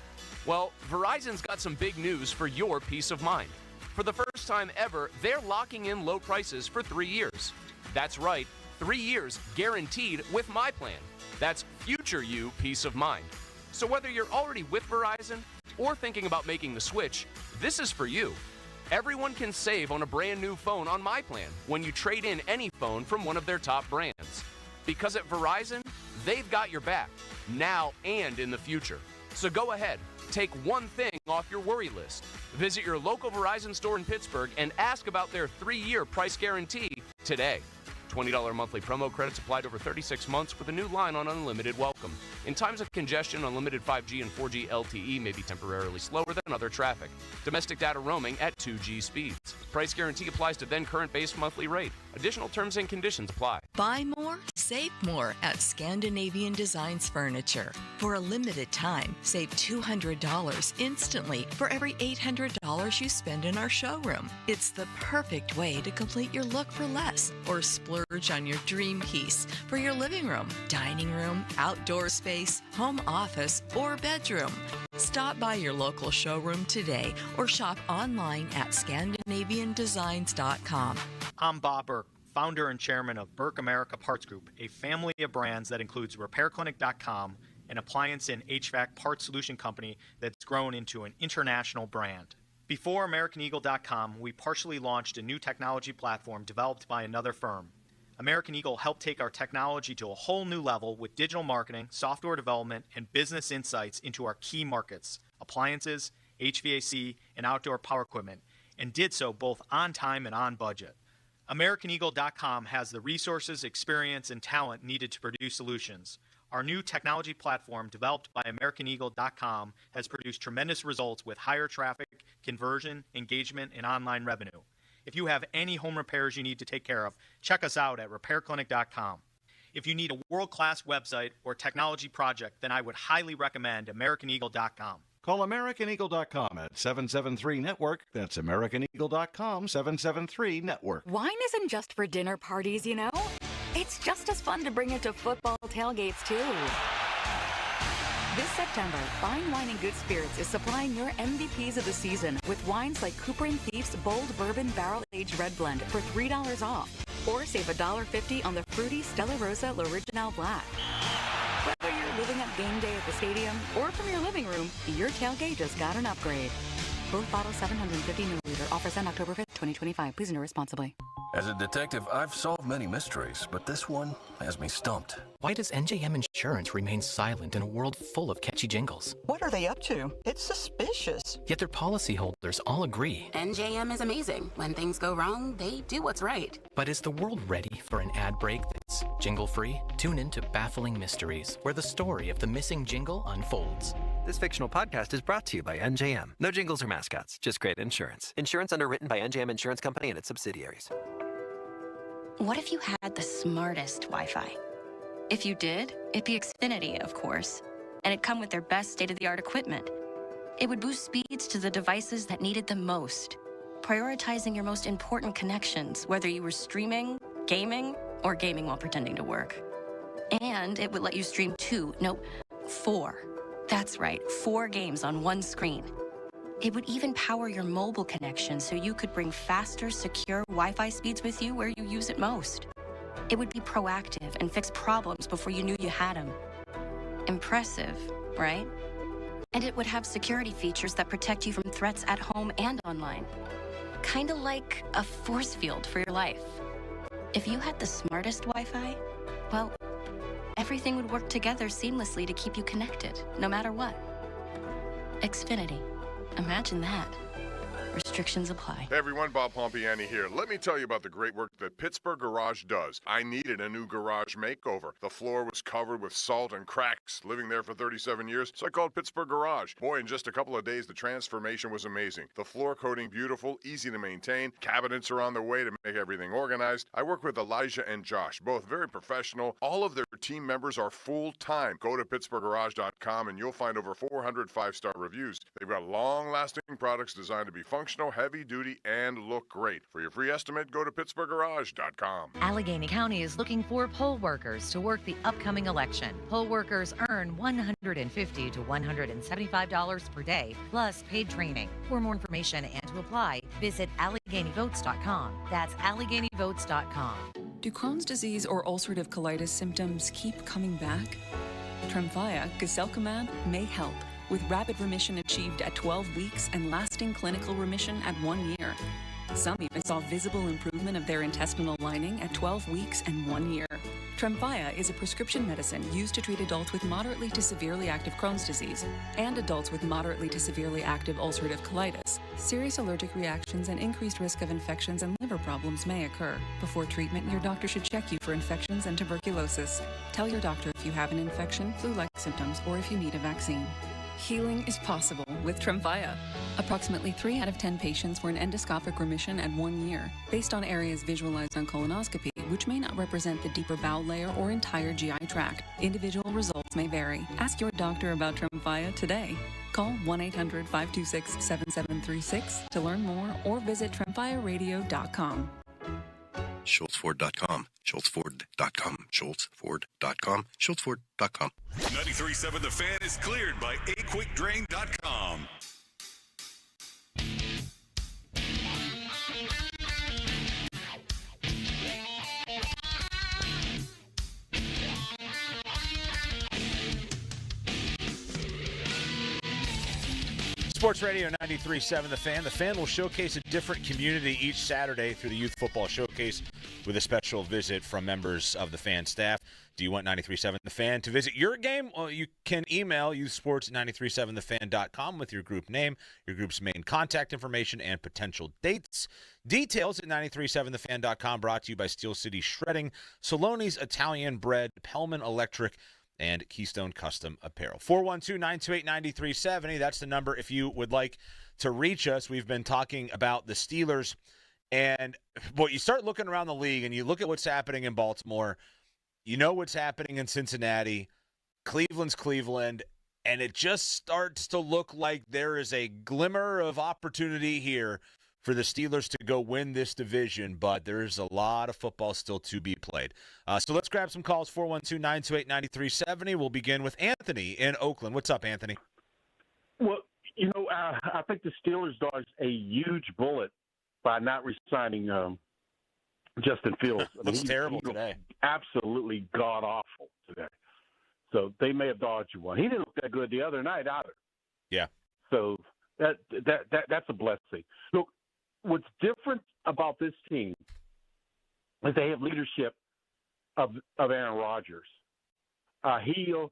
[SPEAKER 22] Well, Verizon's got some big news for your peace of mind. For the first time ever, they're locking in low prices for 3 years. That's right, 3 years guaranteed with my plan. That's future you peace of mind. So whether you're already with Verizon or thinking about making the switch, this is for you. Everyone can save on a brand new phone on my plan when you trade in any phone from one of their top brands. Because at Verizon, they've got your back, now and in the future. So go ahead, take one thing off your worry list. Visit your local Verizon store in Pittsburgh and ask about their 3-year price guarantee today. $20 monthly promo credits applied over 36 months with a new line on unlimited welcome. In times of congestion, unlimited 5G and 4G LTE may be temporarily slower than other traffic. Domestic data roaming at 2G speeds. Price guarantee applies to then current base monthly rate. Additional terms and conditions apply.
[SPEAKER 23] Buy more, save more at Scandinavian Designs Furniture. For a limited time, save $200 instantly for every $800 you spend in our showroom. It's the perfect way to complete your look for less or splurge on your dream piece for your living room, dining room, outdoor space, home office, or bedroom. Stop by your local showroom today or shop online at ScandinavianDesigns.com.
[SPEAKER 24] I'm Bob Burke, founder and chairman of Burke America Parts Group, a family of brands that includes RepairClinic.com, an appliance and HVAC parts solution company that's grown into an international brand. Before AmericanEagle.com, we partially launched a new technology platform developed by another firm. American Eagle helped take our technology to a whole new level with digital marketing, software development, and business insights into our key markets, appliances, HVAC, and outdoor power equipment, and did so both on time and on budget. AmericanEagle.com has the resources, experience, and talent needed to produce solutions. Our new technology platform, developed by AmericanEagle.com, has produced tremendous results with higher traffic, conversion, engagement, and online revenue. If you have any home repairs you need to take care of, check us out at RepairClinic.com. If you need a world-class website or technology project, then I would highly recommend AmericanEagle.com.
[SPEAKER 28] Call AmericanEagle.com at 773-NETWORK. That's AmericanEagle.com, 773-NETWORK.
[SPEAKER 30] Wine isn't just for dinner parties, you know? It's just as fun to bring it to football tailgates, too. This September, Fine Wine and Good Spirits is supplying your MVPs of the season with wines like Cooper & Thief's Bold Bourbon Barrel-Aged Red Blend for $3 off. Or save $1.50 on the fruity Stella Rosa L'Original Black. Whether you're living up game day at the stadium or from your living room, your tailgate just got an upgrade. Both bottles 750 milliliter. Offers end October 5th, 2025. Please enter responsibly.
[SPEAKER 7] As a detective, I've solved many mysteries, but this one has me stumped.
[SPEAKER 25] Why does NJM Insurance remain silent in a world full of catchy jingles?
[SPEAKER 31] What are they up to? It's suspicious.
[SPEAKER 25] Yet their policyholders all agree.
[SPEAKER 27] NJM is amazing. When things go wrong, they do what's right.
[SPEAKER 25] But is the world ready for an ad break that's jingle-free? Tune in to Baffling Mysteries, where the story of the missing jingle unfolds.
[SPEAKER 32] This fictional podcast is brought to you by NJM. No jingles or mascots, just great insurance. Insurance underwritten by NJM Insurance Company and its subsidiaries.
[SPEAKER 33] What if you had the smartest Wi-Fi? If you did, it'd be Xfinity, of course. And it'd come with their best state-of-the-art equipment. It would boost speeds to the devices that needed them most, prioritizing your most important connections, whether you were streaming, gaming, or gaming while pretending to work. And it would let you stream 4. That's right, 4 games on one screen. It would even power your mobile connection so you could bring faster, secure Wi-Fi speeds with you where you use it most. It would be proactive and fix problems before you knew you had them. Impressive, right? And it would have security features that protect you from threats at home and online. Kinda like a force field for your life. If you had the smartest Wi-Fi, well, everything would work together seamlessly to keep you connected, no matter what. Xfinity. Imagine that. Restrictions apply.
[SPEAKER 1] Hey everyone, Bob Pompiani here. Let me tell you about the great work that Pittsburgh Garage does. I needed a new garage makeover. The floor was covered with salt and cracks. Living there for 37 years, so I called Pittsburgh Garage. Boy, in just a couple of days, the transformation was amazing. The floor coating beautiful, easy to maintain. Cabinets are on their way to make everything organized. I work with Elijah and Josh, both very professional. All of their team members are full-time. Go to PittsburghGarage.com and you'll find over 400 5-star reviews. They've got long-lasting products designed to be functional, heavy-duty, and look great. For your free estimate, go to PittsburghGarage.com.
[SPEAKER 3] Allegheny County is looking for poll workers to work the upcoming election. Poll workers earn $150 to $175 per day, plus paid training. For more information and to apply, visit AlleghenyVotes.com. That's AlleghenyVotes.com.
[SPEAKER 30] Do Crohn's disease or ulcerative colitis symptoms keep coming back? Tremfya, guselkumab, may help, with rapid remission achieved at 12 weeks and lasting clinical remission at 1 year. Some even saw visible improvement of their intestinal lining at 12 weeks and 1 year. Tremfya is a prescription medicine used to treat adults with moderately to severely active Crohn's disease and adults with moderately to severely active ulcerative colitis. Serious allergic reactions and increased risk of infections and liver problems may occur. Before treatment, your doctor should check you for infections and tuberculosis. Tell your doctor if you have an infection, flu-like symptoms, or if you need a vaccine. Healing is possible with Tremfya. Approximately 3 out of 10 patients were in endoscopic remission at 1 year, based on areas visualized on colonoscopy, which may not represent the deeper bowel layer or entire GI tract. Individual results may vary. Ask your doctor about Tremfya today. Call 1-800-526-7736 to learn more or visit TremfyaRadio.com.
[SPEAKER 14] SchultzFord.com, SchultzFord.com, SchultzFord.com, SchultzFord.com.
[SPEAKER 4] 93.7 The Fan is cleared by AQuickDrain.com.
[SPEAKER 5] Sports Radio 93.7 The Fan. The Fan will showcase a different community each Saturday through the Youth Football Showcase with a special visit from members of the Fan staff. Do you want 93.7 The Fan to visit your game? Well, you can email youthsports@937thefan.com with your group name, your group's main contact information, and potential dates. Details at 937thefan.com, brought to you by Steel City Shredding, Saloni's Italian Bread, Pellman Electric, and Keystone Custom Apparel. 412-928-9370. That's the number if you would like to reach us. We've been talking about the Steelers. And boy, you start looking around the league and you look at what's happening in Baltimore. You know what's happening in Cincinnati. Cleveland's Cleveland. And it just starts to look like there is a glimmer of opportunity here for the Steelers to go win this division, but there's a lot of football still to be played. So let's grab some calls, 412-928-9370. We'll begin with Anthony in Oakland. What's up, Anthony?
[SPEAKER 6] Well, I think the Steelers dodged a huge bullet by not re-signing Justin Fields.
[SPEAKER 5] Looks terrible today.
[SPEAKER 6] Absolutely god-awful today. So they may have dodged one. He didn't look that good the other night either.
[SPEAKER 5] Yeah.
[SPEAKER 6] So that's a blessing. Look, what's different about this team is they have leadership of Aaron Rodgers. He'll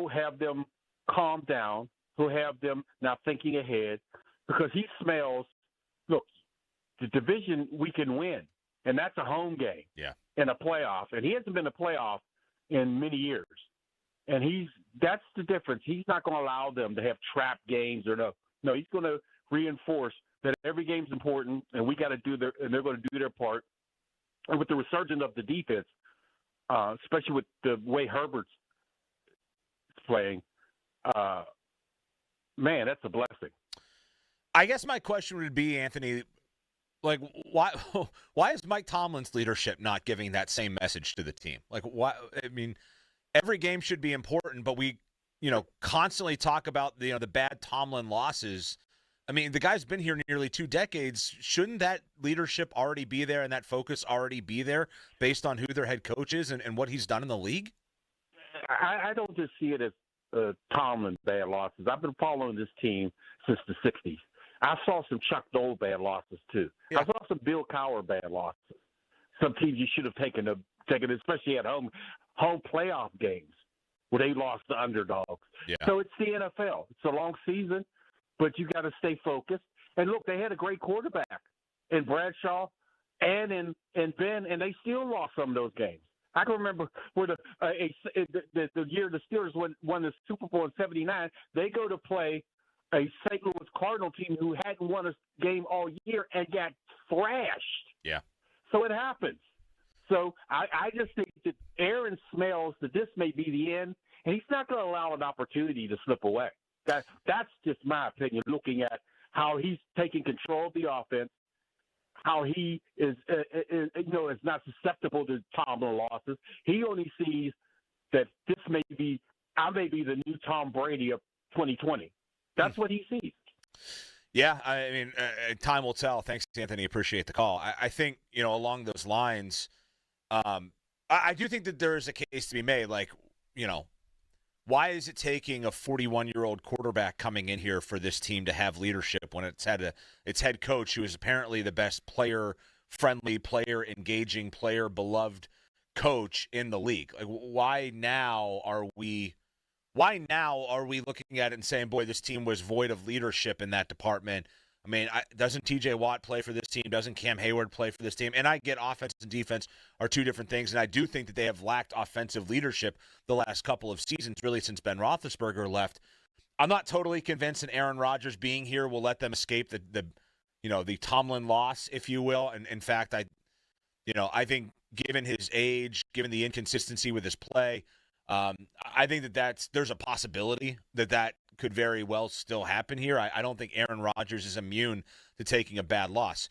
[SPEAKER 6] have them calm down. He'll have them not thinking ahead because he smells, look, the division we can win, and that's a home game in a playoff. And he hasn't been a playoff in many years. And that's the difference. He's not going to allow them to have trap games or no, he's going to reinforce that every game's important, and we got to do and they're going to do their part. And with the resurgence of the defense, especially with the way Herbert's playing, man, that's a blessing.
[SPEAKER 5] I guess my question would be, Anthony, like, why is Mike Tomlin's leadership not giving that same message to the team? Like, why? I mean, every game should be important, but we, constantly talk about the bad Tomlin losses. I mean, the guy's been here nearly 2 decades. Shouldn't that leadership already be there and that focus already be there based on who their head coach is and what he's done in the league?
[SPEAKER 6] I don't just see it as Tomlin bad losses. I've been following this team since the 60s. I saw some Chuck Noll bad losses, too. Yeah. I saw some Bill Cowher bad losses. Some teams you should have taken, especially at home playoff games where they lost to underdogs.
[SPEAKER 5] Yeah.
[SPEAKER 6] So it's the NFL. It's a long season, but you got to stay focused. And, look, they had a great quarterback in Bradshaw and in Ben, and they still lost some of those games. I can remember where the year the Steelers won the Super Bowl in '79. They go to play a St. Louis Cardinal team who hadn't won a game all year and got thrashed.
[SPEAKER 5] Yeah.
[SPEAKER 6] So it happens. So I just think that Aaron smells that this may be the end, and he's not going to allow an opportunity to slip away. That's just my opinion, looking at how he's taking control of the offense, how he is not susceptible to Tomlin losses. He only sees that I may be the new Tom Brady of 2020. That's what he sees.
[SPEAKER 5] Yeah, I mean, time will tell. Thanks, Anthony. Appreciate the call. I think, along those lines, I do think that there is a case to be made. Like, why is it taking a 41-year-old quarterback coming in here for this team to have leadership when it's had its head coach, who is apparently the best player-friendly, player-engaging, player-beloved coach in the league? Like, why now are we looking at it and saying, boy, this team was void of leadership in that department? I mean, doesn't T.J. Watt play for this team? Doesn't Cam Hayward play for this team? And I get offense and defense are two different things, and I do think that they have lacked offensive leadership the last couple of seasons, really since Ben Roethlisberger left. I'm not totally convinced that Aaron Rodgers being here will let them escape the Tomlin loss, if you will. And in fact, I think given his age, given the inconsistency with his play, I think there's a possibility that could very well still happen here. I don't think Aaron Rodgers is immune to taking a bad loss.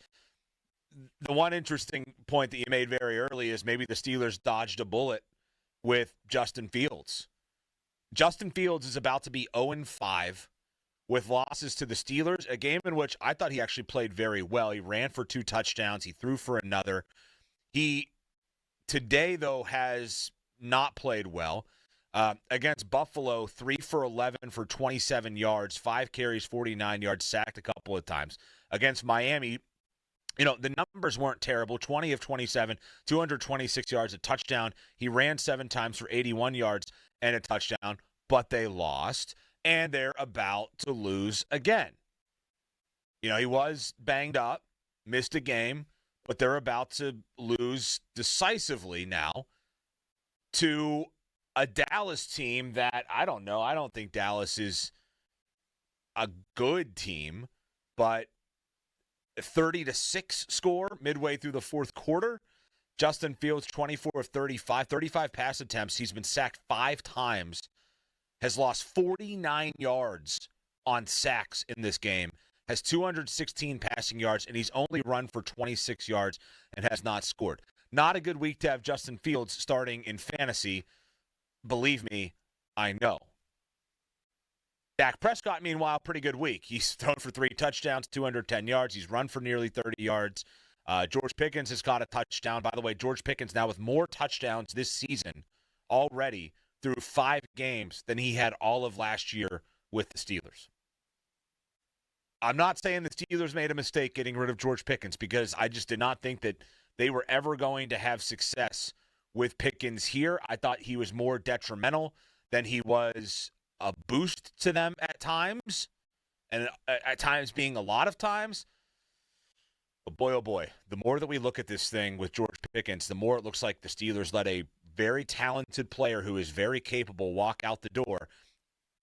[SPEAKER 5] The one interesting point that you made very early is maybe the Steelers dodged a bullet with Justin Fields. Justin Fields is about to be 0-5 with losses to the Steelers, a game in which I thought he actually played very well. He ran for 2 touchdowns. He threw for another. He today, though, has not played well. Against Buffalo, 3 for 11 for 27 yards, 5 carries, 49 yards, sacked a couple of times. Against Miami, the numbers weren't terrible. 20 of 27, 226 yards, a touchdown. He ran 7 times for 81 yards and a touchdown, but they lost, and they're about to lose again. He was banged up, missed a game, but they're about to lose decisively now to a Dallas team that, I don't know, I don't think Dallas is a good team, but 30-6 score midway through the fourth quarter. Justin Fields, 24 of 35 pass attempts. He's been sacked 5 times, has lost 49 yards on sacks in this game, has 216 passing yards, and he's only run for 26 yards and has not scored. Not a good week to have Justin Fields starting in fantasy. Believe me, I know. Dak Prescott, meanwhile, pretty good week. He's thrown for 3 touchdowns, 210 yards. He's run for nearly 30 yards. George Pickens has got a touchdown. By the way, George Pickens now with more touchdowns this season already through 5 games than he had all of last year with the Steelers. I'm not saying the Steelers made a mistake getting rid of George Pickens, because I just did not think that they were ever going to have success with Pickens here. I thought he was more detrimental than he was a boost to them at times, and at times being a lot of times. But boy, oh boy, the more that we look at this thing with George Pickens, the more it looks like the Steelers let a very talented player who is very capable walk out the door.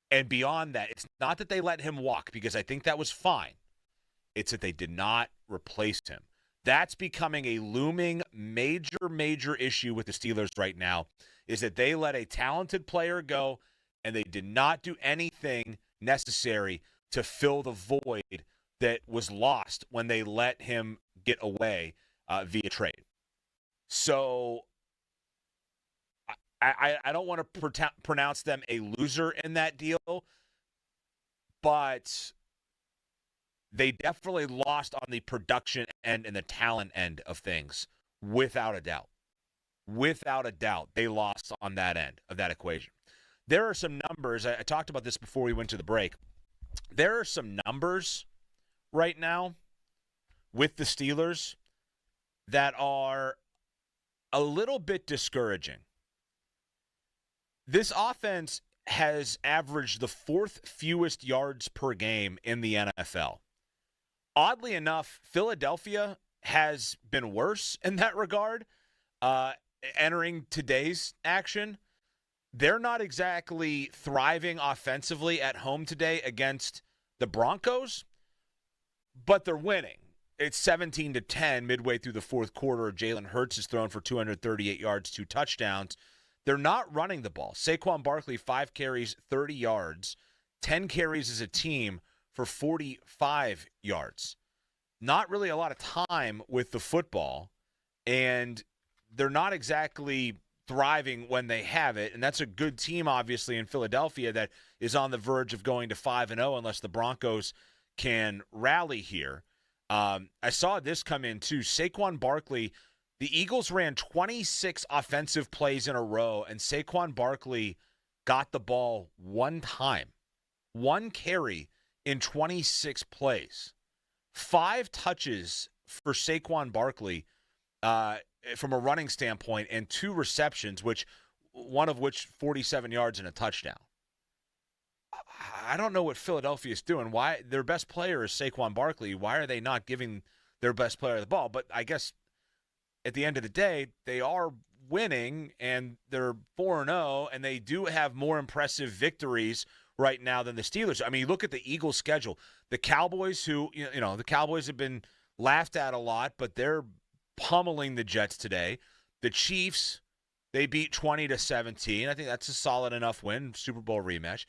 [SPEAKER 5] And beyond that, it's not that they let him walk, because I think that was fine. It's that they did not replace him. That's becoming a looming major issue with the Steelers right now, is that they let a talented player go and they did not do anything necessary to fill the void that was lost when they let him get away via trade. So I don't want to pronounce them a loser in that deal, but they definitely lost on the production end and the talent end of things, without a doubt. Without a doubt, they lost on that end of that equation. there are some numbers. I talked about this before we went to the break. There are some numbers right now with the Steelers that are a little bit discouraging. This offense has averaged the 4th fewest yards per game in the NFL. Oddly enough, Philadelphia has been worse in that regard. Entering today's action, they're not exactly thriving offensively at home today against the Broncos, but they're winning. It's 17-10 midway through the fourth quarter. Jalen Hurts has thrown for 238 yards, 2 touchdowns. They're not running the ball. Saquon Barkley, 5 carries, 30 yards, 10 carries as a team for 45 yards. Not really a lot of time with the football, and they're not exactly thriving when they have it, and that's a good team, obviously, in Philadelphia that is on the verge of going to 5-0 unless the Broncos can rally here. I saw this come in, too. Saquon Barkley, the Eagles ran 26 offensive plays in a row, and Saquon Barkley got the ball 1 time. 1 carry in 26 plays. 5 touches for Saquon Barkley from a running standpoint, and 2 receptions, one of which 47 yards and a touchdown. I don't know what Philadelphia is doing. Why their best player is Saquon Barkley. Why are they not giving their best player the ball? But I guess at the end of the day, they are winning, and they're 4-0, and they do have more impressive victories right now than the Steelers. I mean, look at the Eagles' schedule. The Cowboys, the Cowboys have been laughed at a lot, but they're pummeling the Jets today. The Chiefs, they beat 20-17. I think that's a solid enough win, Super Bowl rematch.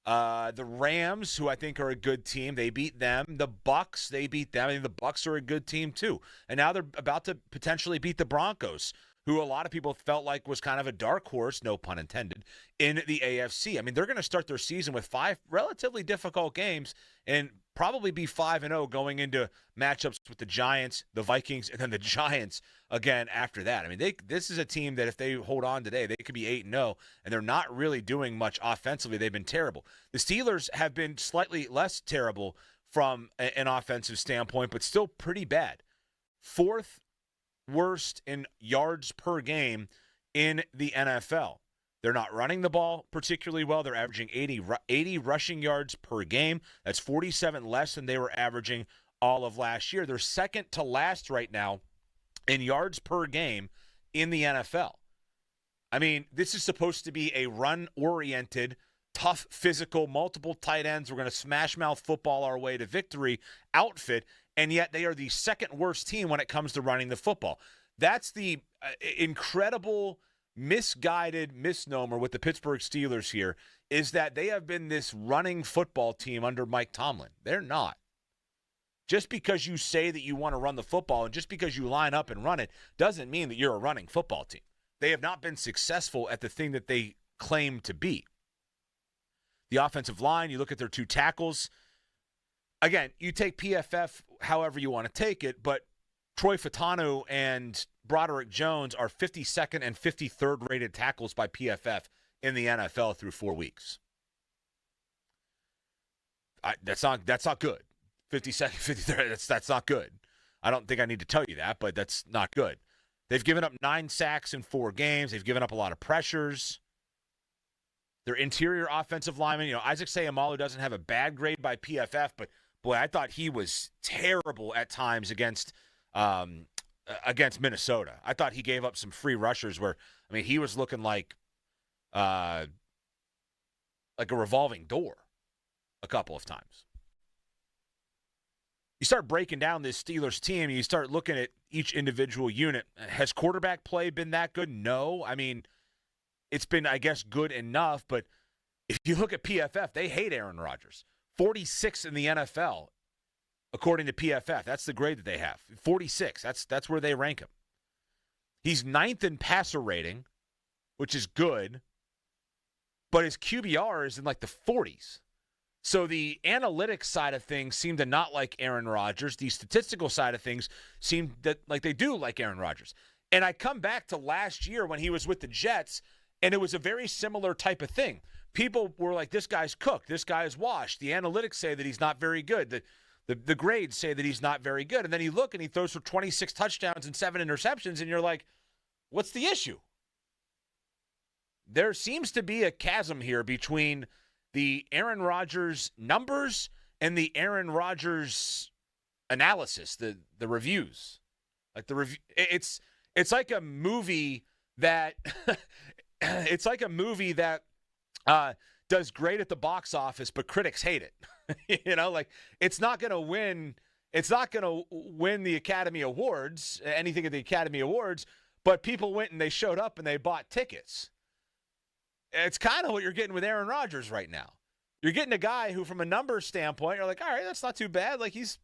[SPEAKER 5] The Rams, who I think are a good team, they beat them. The Bucs, they beat them. I think the Bucs are a good team too. And now they're about to potentially beat the Broncos, who a lot of people felt like was kind of a dark horse, no pun intended, in the AFC. I mean, they're going to start their season with 5 relatively difficult games and probably be 5-0 going into matchups with the Giants, the Vikings, and then the Giants again after that. I mean, this is a team that if they hold on today, they could be 8-0, and they're not really doing much offensively. They've been terrible. The Steelers have been slightly less terrible from an offensive standpoint, but still pretty bad. 4th worst in yards per game in the NFL. They're not running the ball particularly well. They're averaging 80 rushing yards per game. That's 47 less than they were averaging all of last year. They're second to last right now in yards per game in the NFL. I mean, this is supposed to be a run-oriented, tough, physical, multiple tight ends. We're going to smash-mouth football our way to victory outfit, and yet they are the second worst team when it comes to running the football. That's the incredible, misguided misnomer with the Pittsburgh Steelers here, is that they have been this running football team under Mike Tomlin. They're not. Just because you say that you want to run the football and just because you line up and run it doesn't mean that you're a running football team. They have not been successful at the thing that they claim to be. The offensive line, you look at their 2 tackles. Again, you take PFF however you want to take it, but Troy Fautanu and Broderick Jones are 52nd and 53rd rated tackles by PFF in the NFL through 4 weeks. That's not good. 52nd, 53rd, that's not good. I don't think I need to tell you that, but that's not good. They've given up 9 sacks in 4 games. They've given up a lot of pressures. Their interior offensive lineman, Isaac Seumalo doesn't have a bad grade by PFF, but boy, I thought he was terrible at times against Minnesota. I thought he gave up some free rushers where, I mean, he was looking like a revolving door a couple of times. You start breaking down this Steelers team, and you start looking at each individual unit. Has quarterback play been that good? No. I mean, it's been, I guess, good enough, but if you look at PFF, they hate Aaron Rodgers. 46 in the NFL, according to PFF. That's the grade that they have. 46. That's where they rank him. He's 9th in passer rating, which is good, but his QBR is in like the 40s. So the analytics side of things seem to not like Aaron Rodgers. The statistical side of things seem that like they do like Aaron Rodgers. And I come back to last year when he was with the Jets, And it was a very similar type of thing. People were like, this guy's cooked. This guy is washed. The analytics say that he's not very good. The grades say that he's not very good. And then you look and he throws for 26 touchdowns and 7 interceptions, and you're like, what's the issue? There seems to be a chasm here between the Aaron Rodgers numbers and the Aaron Rodgers analysis, the reviews. Like the review, it's like a movie that it's like a movie that does great at the box office, but critics hate it. Like it's not going to win. It's not going to win the Academy Awards, anything at the Academy Awards, but people went and they showed up and they bought tickets. It's kind of what you're getting with Aaron Rodgers right now. You're getting a guy who, from a numbers standpoint, you're like, all right, that's not too bad. Like he's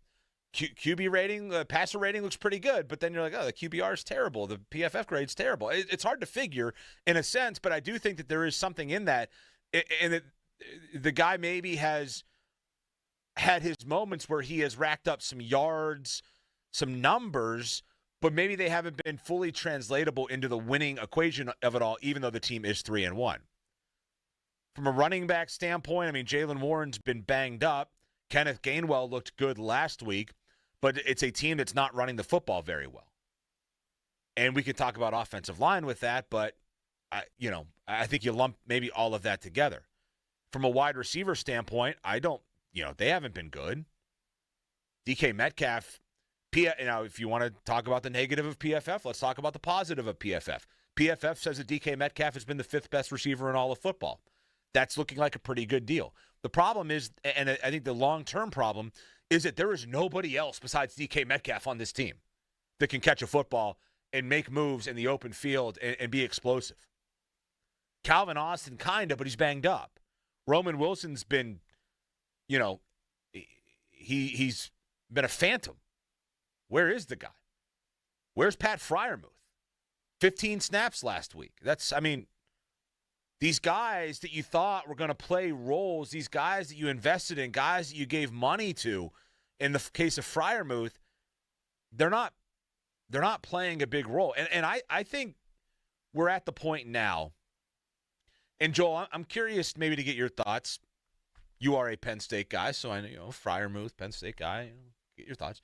[SPEAKER 5] QB rating, passer rating looks pretty good, but then you're like, oh, the QBR is terrible. The PFF grade's terrible. It's hard to figure in a sense, but I do think that there is something in that. And the guy maybe has had his moments where he has racked up some yards, some numbers, but maybe they haven't been fully translatable into the winning equation of it all, even though the team is 3-1. From a running back standpoint, I mean, Jaylen Warren's been banged up. Kenneth Gainwell looked good last week, but it's a team that's not running the football very well. And we could talk about offensive line with that, but I think you lump maybe all of that together. From a wide receiver standpoint, they haven't been good. DK Metcalf, if you want to talk about the negative of PFF, let's talk about the positive of PFF. PFF says that DK Metcalf has been the 5th best receiver in all of football. That's looking like a pretty good deal. The problem is, and I think the long-term problem, is that there is nobody else besides DK Metcalf on this team that can catch a football and make moves in the open field and be explosive. Calvin Austin, kind of, but he's banged up. Roman Wilson's been, he's been a phantom. Where is the guy? Where's Pat Freiermuth? 15 snaps last week. These guys that you thought were going to play roles, these guys that you invested in, guys that you gave money to, in the case of Freiermuth, they're not playing a big role. And I think we're at the point now, and Joel, I'm curious maybe to get your thoughts. You are a Penn State guy, so I know, Freiermuth, Penn State guy, get your thoughts.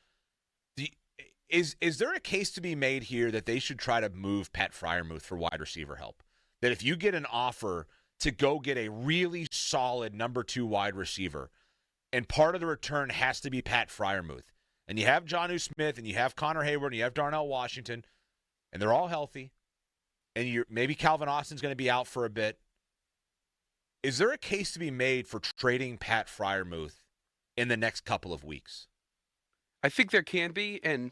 [SPEAKER 5] Is there a case to be made here that they should try to move Pat Freiermuth for wide receiver help? That if you get an offer to go get a really solid number 2 wide receiver, and part of the return has to be Pat Freiermuth, and you have Jonnu Smith, and you have Connor Hayward, and you have Darnell Washington, and they're all healthy, and maybe Calvin Austin's going to be out for a bit, is there a case to be made for trading Pat Freiermuth in the next couple of weeks?
[SPEAKER 2] I think there can be, and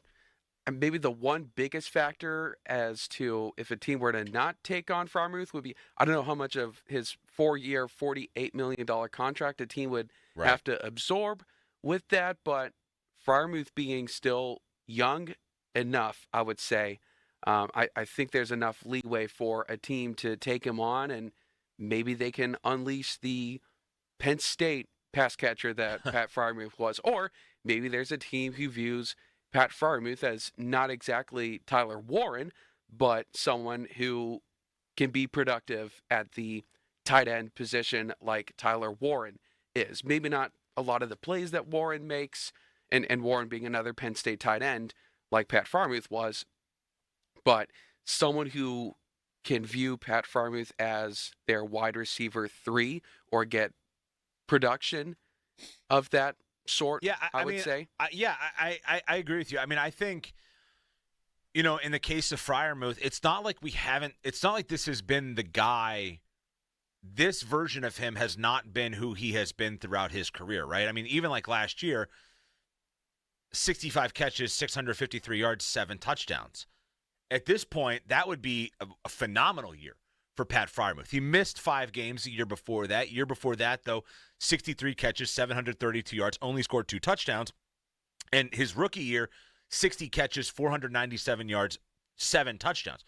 [SPEAKER 2] maybe the one biggest factor as to if a team were to not take on Freiermuth would be, I don't know how much of his 4-year, $48 million contract a team would have to absorb with that, but Freiermuth being still young enough, I would say, I think there's enough leeway for a team to take him on, and maybe they can unleash the Penn State pass catcher that Pat Freiermuth was. Or maybe there's a team who views Pat Freiermuth as not exactly Tyler Warren, but someone who can be productive at the tight end position like Tyler Warren is. Maybe not a lot of the plays that Warren makes, and Warren being another Penn State tight end like Pat Freiermuth was, but someone who can view Pat Freiermuth as their wide receiver 3 or get production of that sort, I would say.
[SPEAKER 5] I agree with you. I mean, I think, in the case of Freiermuth, it's not like this has been the guy. This version of him has not been who he has been throughout his career, right? I mean, even like last year, 65 catches, 653 yards, 7 touchdowns. At this point, that would be a phenomenal year for Pat Freiermuth. He missed 5 games the year before that. Year before that, though, 63 catches, 732 yards, only scored 2 touchdowns. And his rookie year, 60 catches, 497 yards, 7 touchdowns.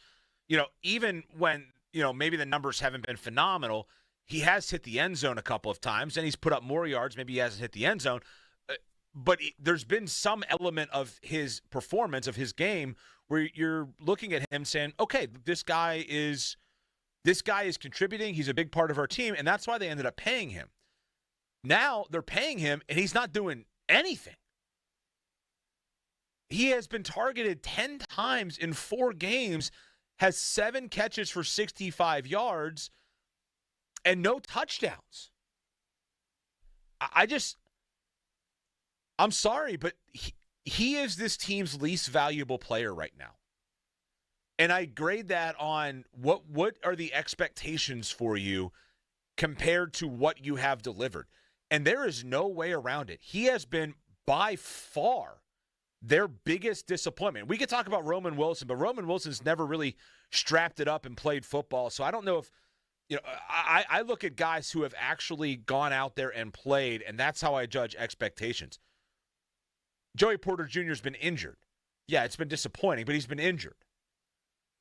[SPEAKER 5] Even when, maybe the numbers haven't been phenomenal, he has hit the end zone a couple of times, and he's put up more yards. Maybe he hasn't hit the end zone. But there's been some element of his performance, of his game, where you're looking at him saying, okay, this guy is This guy is contributing. He's a big part of our team, and that's why they ended up paying him. Now they're paying him, and he's not doing anything. He has been targeted 10 times in 4 games, has 7 catches for 65 yards, and no touchdowns. I'm sorry, but he is this team's least valuable player right now. And I grade that on what are the expectations for you compared to what you have delivered. And there is no way around it. He has been by far their biggest disappointment. We could talk about Roman Wilson, but Roman Wilson's never really strapped it up and played football. So I don't know if, I look at guys who have actually gone out there and played, and that's how I judge expectations. Joey Porter Jr. has been injured. Yeah, it's been disappointing, but he's been injured.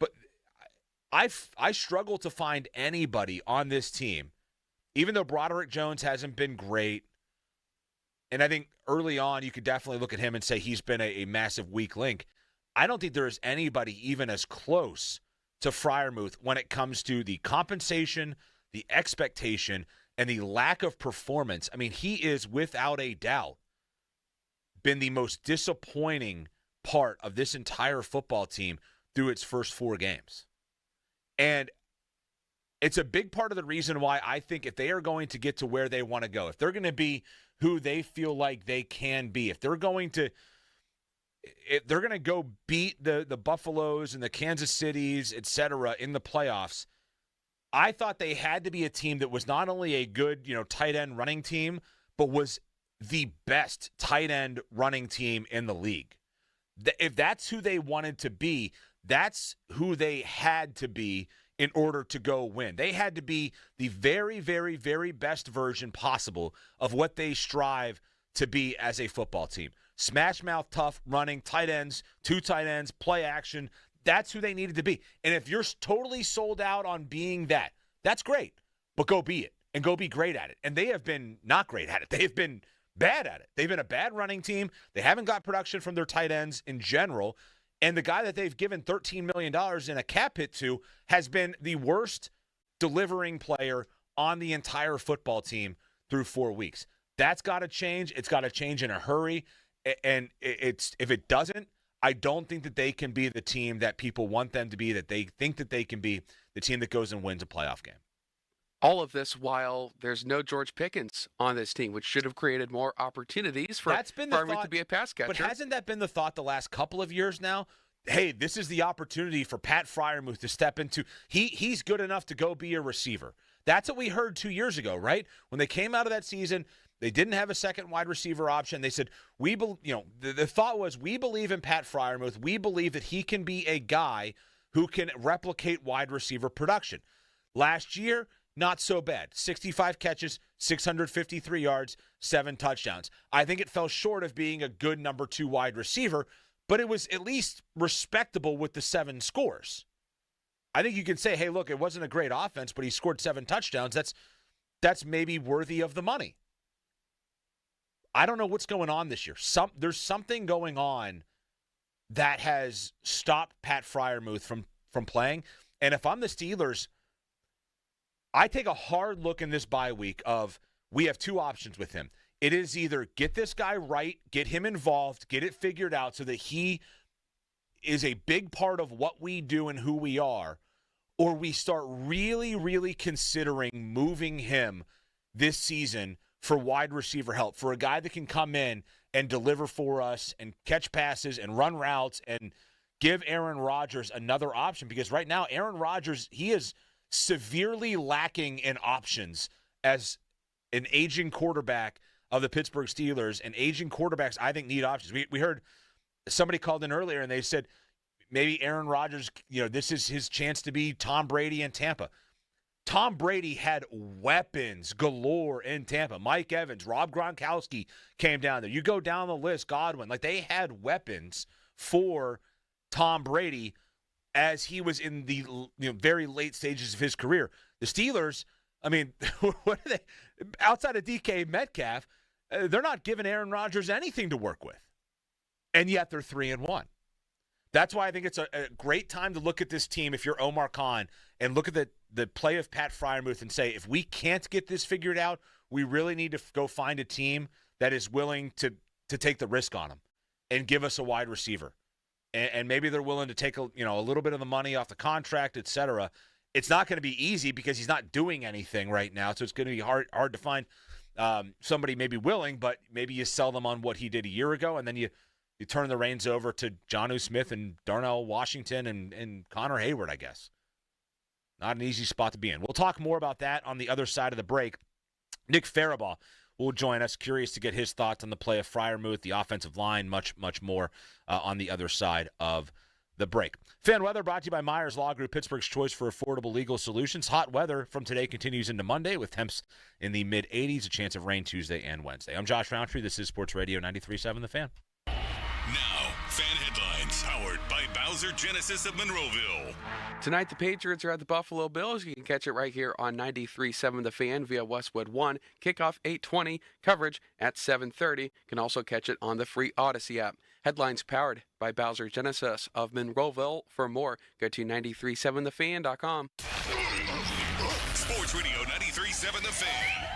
[SPEAKER 5] But I struggle to find anybody on this team, even though Broderick Jones hasn't been great, and I think early on you could definitely look at him and say he's been a massive weak link. I don't think there is anybody even as close to Freiermuth when it comes to the compensation, the expectation, and the lack of performance. I mean, he is without a doubt been the most disappointing part of this entire football team through its first 4 games. And it's a big part of the reason why I think if they are going to get to where they want to go, if they're going to be who they feel like they can be, if they're going to go beat the Buffaloes and the Kansas Cities, et cetera, in the playoffs, I thought they had to be a team that was not only a good, tight end running team, but was the best tight end running team in the league. If that's who they wanted to be, that's who they had to be in order to go win. They had to be the very, very, very best version possible of what they strive to be as a football team. Smash mouth, tough, running, tight ends, 2 tight ends, play action. That's who they needed to be. And if you're totally sold out on being that, that's great. But go be it and go be great at it. And they have been not great at it. They have been bad at it. They've been a bad running team. They haven't got production from their tight ends in general. And the guy that they've given $13 million in a cap hit to has been the worst delivering player on the entire football team through 4 weeks. That's got to change. It's got to change in a hurry. And if it doesn't, I don't think that they can be the team that people want them to be, that they think that they can be the team that goes and wins a playoff game.
[SPEAKER 2] All of this while there's no George Pickens on this team, which should have created more opportunities for Freiermuth to be a pass catcher.
[SPEAKER 5] But hasn't that been the thought the last couple of years now? Hey, this is the opportunity for Pat Freiermuth to step into. He's good enough to go be a receiver. That's what we heard 2 years ago, right? When they came out of that season, they didn't have a second wide receiver option. They said, the thought was, we believe in Pat Freiermuth. We believe that he can be a guy who can replicate wide receiver production. Last year, not so bad. 65 catches, 653 yards, 7 touchdowns. I think it fell short of being a good number 2 wide receiver, but it was at least respectable with the 7 scores. I think you can say, hey, look, it wasn't a great offense, but he scored 7 touchdowns. That's maybe worthy of the money. I don't know what's going on this year. There's something going on that has stopped Pat Freiermuth from playing. And if I'm the Steelers, I take a hard look in this bye week of we have 2 options with him. It is either get this guy right, get him involved, get it figured out so that he is a big part of what we do and who we are, or we start really, really considering moving him this season for wide receiver help, for a guy that can come in and deliver for us and catch passes and run routes and give Aaron Rodgers another option. Because right now, Aaron Rodgers, he is severely lacking in options as an aging quarterback of the Pittsburgh Steelers, and aging quarterbacks, I think, need options. We heard somebody called in earlier, and they said maybe Aaron Rodgers, this is his chance to be Tom Brady in Tampa. Tom Brady had weapons galore in Tampa. Mike Evans, Rob Gronkowski came down there. You go down the list, Godwin. They had weapons for Tom Brady as he was in the very late stages of his career. The Steelers, what are they? Outside of DK Metcalf, they're not giving Aaron Rodgers anything to work with. And yet they're 3-1. That's why I think it's a great time to look at this team if you're Omar Khan and look at the play of Pat Freiermuth and say, if we can't get this figured out, we really need to go find a team that is willing to take the risk on him and give us a wide receiver. And maybe they're willing to take a little bit of the money off the contract, et cetera. It's not going to be easy because he's not doing anything right now, so it's going to be hard to find somebody maybe willing, but maybe you sell them on what he did a year ago, and then you turn the reins over to Jonnu Smith and Darnell Washington and Connor Hayward, I guess. Not an easy spot to be in. We'll talk more about that on the other side of the break. Nick Farabaugh will join us. Curious to get his thoughts on the play of Freiermuth, the offensive line, much, much more on the other side of the break. Fan weather brought to you by Myers Law Group, Pittsburgh's choice for affordable legal solutions. Hot weather from today continues into Monday with temps in the mid-80s, a chance of rain Tuesday and Wednesday. I'm Josh Roundtree. This is Sports Radio 93.7 The Fan.
[SPEAKER 4] Now, fan headlines powered by Bowser Genesis of Monroeville.
[SPEAKER 2] Tonight, the Patriots are at the Buffalo Bills. You can catch it right here on 93.7 The Fan via Westwood One. Kickoff 8:20, coverage at 7:30. You can also catch it on the free Odyssey app. Headlines powered by Bowser Genesis of Monroeville. For more, go to 937thefan.com.
[SPEAKER 4] Sports Radio 93.7 The Fan.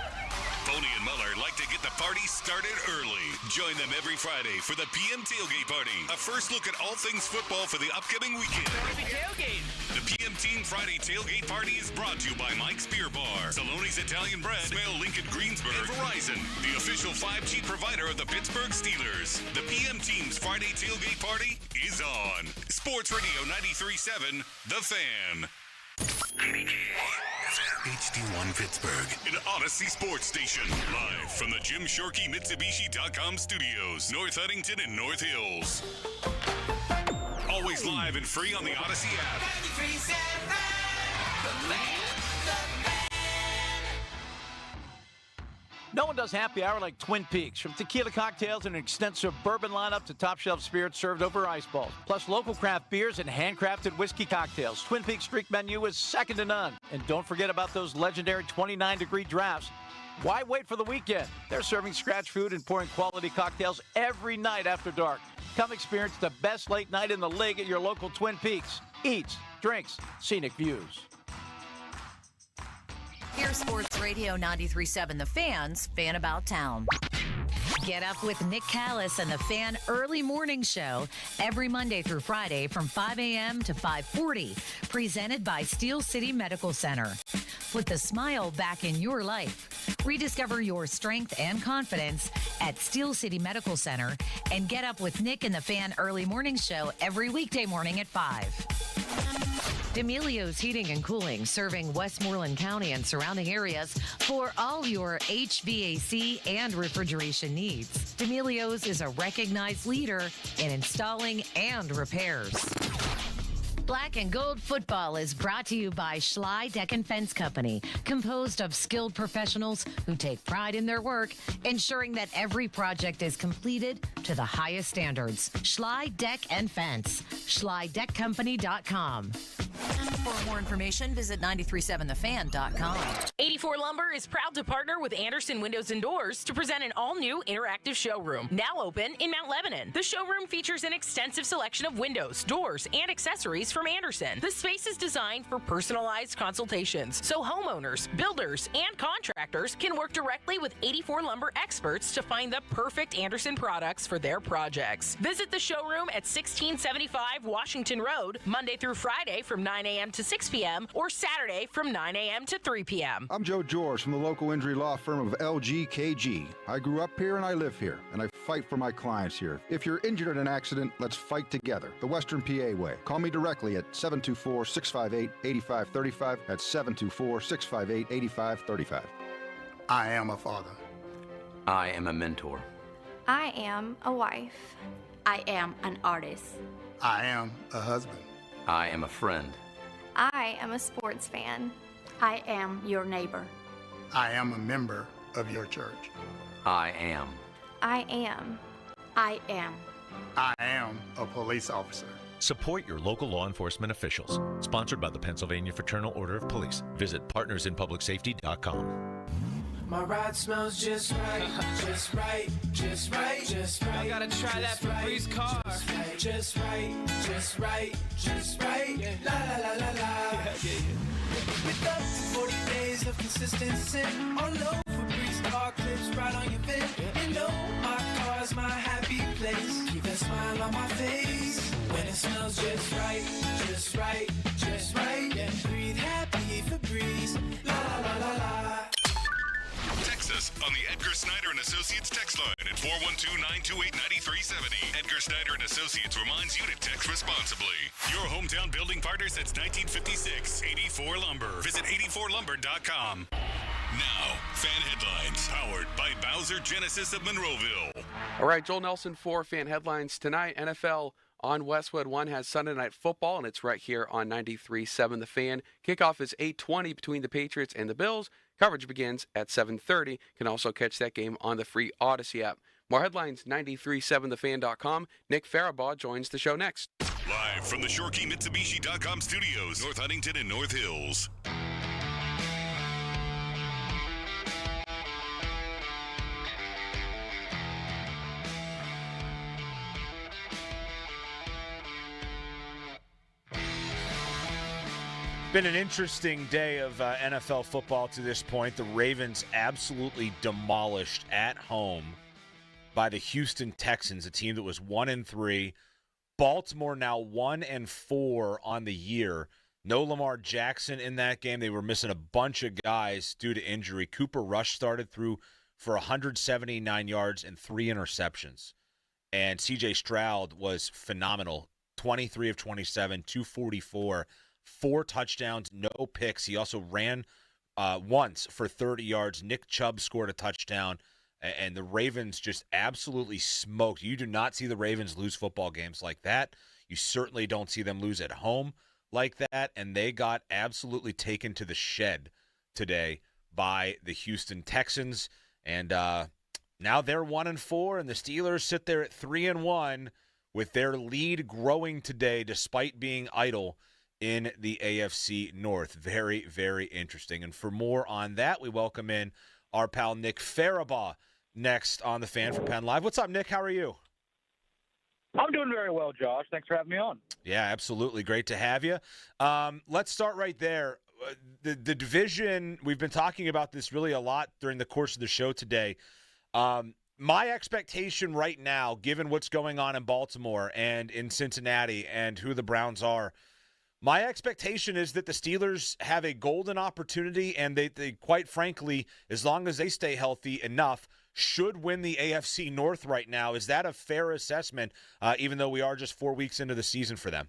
[SPEAKER 4] Boney and Muller like to get the party started early. Join them every Friday for the PM Tailgate Party. A first look at all things football for the upcoming weekend.
[SPEAKER 8] Tailgate.
[SPEAKER 4] The PM Team Friday Tailgate Party is brought to you by Mike's Beer Bar, Saloni's Italian Bread, Smale Lincoln Greensburg, and Verizon, the official 5G provider of the Pittsburgh Steelers. The PM Team's Friday Tailgate Party is on. Sports Radio 93.7 The Fan. HD1 Pittsburgh, an Odyssey Sports Station. Live from the Jim Shorkey Mitsubishi.com studios, North Huntington and North Hills. Always live and free on the Odyssey app. 93.7 The Fan.
[SPEAKER 9] No one does happy hour like Twin Peaks. From tequila cocktails and an extensive bourbon lineup to top shelf spirits served over ice balls. Plus local craft beers and handcrafted whiskey cocktails. Twin Peaks Streak menu is second to none. And don't forget about those legendary 29-degree drafts. Why wait for the weekend? They're serving scratch food and pouring quality cocktails every night after dark. Come experience the best late night in the league at your local Twin Peaks. Eats, drinks, scenic views.
[SPEAKER 3] Here's Sports Radio 93.7 The Fan's Fan About Town. Get up with Nick Callis and the Fan Early Morning Show every Monday through Friday from 5 a.m. to 5:40. Presented by Steel City Medical Center. Put the smile back in your life. Rediscover your strength and confidence at Steel City Medical Center and get up with Nick and the Fan Early Morning Show every weekday morning at 5. D'Amelio's Heating and Cooling, serving Westmoreland County and surrounding areas for all your HVAC and refrigeration needs. D'Amelio's is a recognized leader in installing and repairs. Black and Gold Football is brought to you by Schley Deck and Fence Company, composed of skilled professionals who take pride in their work, ensuring that every project is completed to the highest standards. Schley Deck and Fence, SchleyDeckCompany.com. For more information, visit 937thefan.com.
[SPEAKER 8] 84 Lumber is proud to partner with Anderson Windows and Doors to present an all-new interactive showroom, now open in Mount Lebanon. The showroom features an extensive selection of windows, doors, and accessories from Anderson. The space is designed for personalized consultations, so homeowners, builders, and contractors can work directly with 84 Lumber experts to find the perfect Anderson products for their projects. Visit the showroom at 1675 Washington Road, Monday through Friday from 9 a.m. to 6 p.m. or Saturday from 9 a.m. to 3 p.m.
[SPEAKER 10] I'm Joe George from the local injury law firm of LGKG. I grew up here and I live here, and I fight for my clients here. If you're injured in an accident, let's fight together. The Western PA way. Call me directly at 724-658-8535. That's 724-658-8535.
[SPEAKER 12] I am a father.
[SPEAKER 13] I am a mentor.
[SPEAKER 15] I am a wife. I am an artist.
[SPEAKER 12] I am a husband.
[SPEAKER 13] I am a friend.
[SPEAKER 15] I am a sports fan. I am your neighbor.
[SPEAKER 12] I am a member of your church.
[SPEAKER 13] I am.
[SPEAKER 15] I am. I am.
[SPEAKER 12] I am a police officer.
[SPEAKER 16] Support your local law enforcement officials. Sponsored by the Pennsylvania Fraternal Order of Police. Visit partnersinpublicsafety.com.
[SPEAKER 17] My ride smells just right, just right, just right, just right.
[SPEAKER 8] I gotta try that Febreze car.
[SPEAKER 17] Just right, just right, just right. La la la la la. With up to 40 days of consistency. Oh no, Febreze car clips right on your bed. You know my car's my happy place. Keep that smile on my face. When it smells just right, just right, just right. Yeah, breathe happy Febreze. La la la la la.
[SPEAKER 4] Text us on the Edgar Snyder and Associates text line at 412-928-9370. Edgar Snyder and Associates reminds you to text responsibly. Your hometown building partner since 1956, 84 Lumber. Visit 84lumber.com. Now, Fan Headlines, powered by Bowser Genesis of Monroeville.
[SPEAKER 2] All right, Joel Nelson for Fan Headlines tonight. NFL on Westwood One has Sunday Night Football, and it's right here on 93.7 The Fan. Kickoff is 8:20 between the Patriots and the Bills. Coverage begins at 7:30. You can also catch that game on the free Odyssey app. More headlines, 937thefan.com. Nick Farabaugh joins the show next.
[SPEAKER 4] Live from the ShoreKeyMitsubishi.com studios, North Huntington and North Hills.
[SPEAKER 5] Been an interesting day of NFL football to this point. The Ravens absolutely demolished at home by the Houston Texans, a team that was 1-3. Baltimore now 1-4 on the year. No Lamar Jackson in that game. They were missing a bunch of guys due to injury. Cooper Rush started through for 179 yards and 3 interceptions. And C.J. Stroud was phenomenal. 23 of 27, 244. 4 touchdowns, no picks. He also ran once for 30 yards. Nick Chubb scored a touchdown, and the Ravens just absolutely smoked. You do not see the Ravens lose football games like that. You certainly don't see them lose at home like that, and they got absolutely taken to the shed today by the Houston Texans. And now they're 1-4, and the Steelers sit there at 3-1 with their lead growing today despite being idle in the AFC North. Very, very interesting. And for more on that, we welcome in our pal Nick Farabaugh next on the Fan for Penn Live. What's up, Nick? How are you?
[SPEAKER 7] I'm doing very well, Josh. Thanks for having me on.
[SPEAKER 5] Yeah, absolutely. Great to have you. Let's start right there. The division, we've been talking about this really a lot during the course of the show today. My expectation right now, given what's going on in Baltimore and in Cincinnati and who the Browns are, my expectation is that the Steelers have a golden opportunity, and they quite frankly, as long as they stay healthy enough, should win the AFC North right now. Is that a fair assessment, even though we are just 4 weeks into the season for them?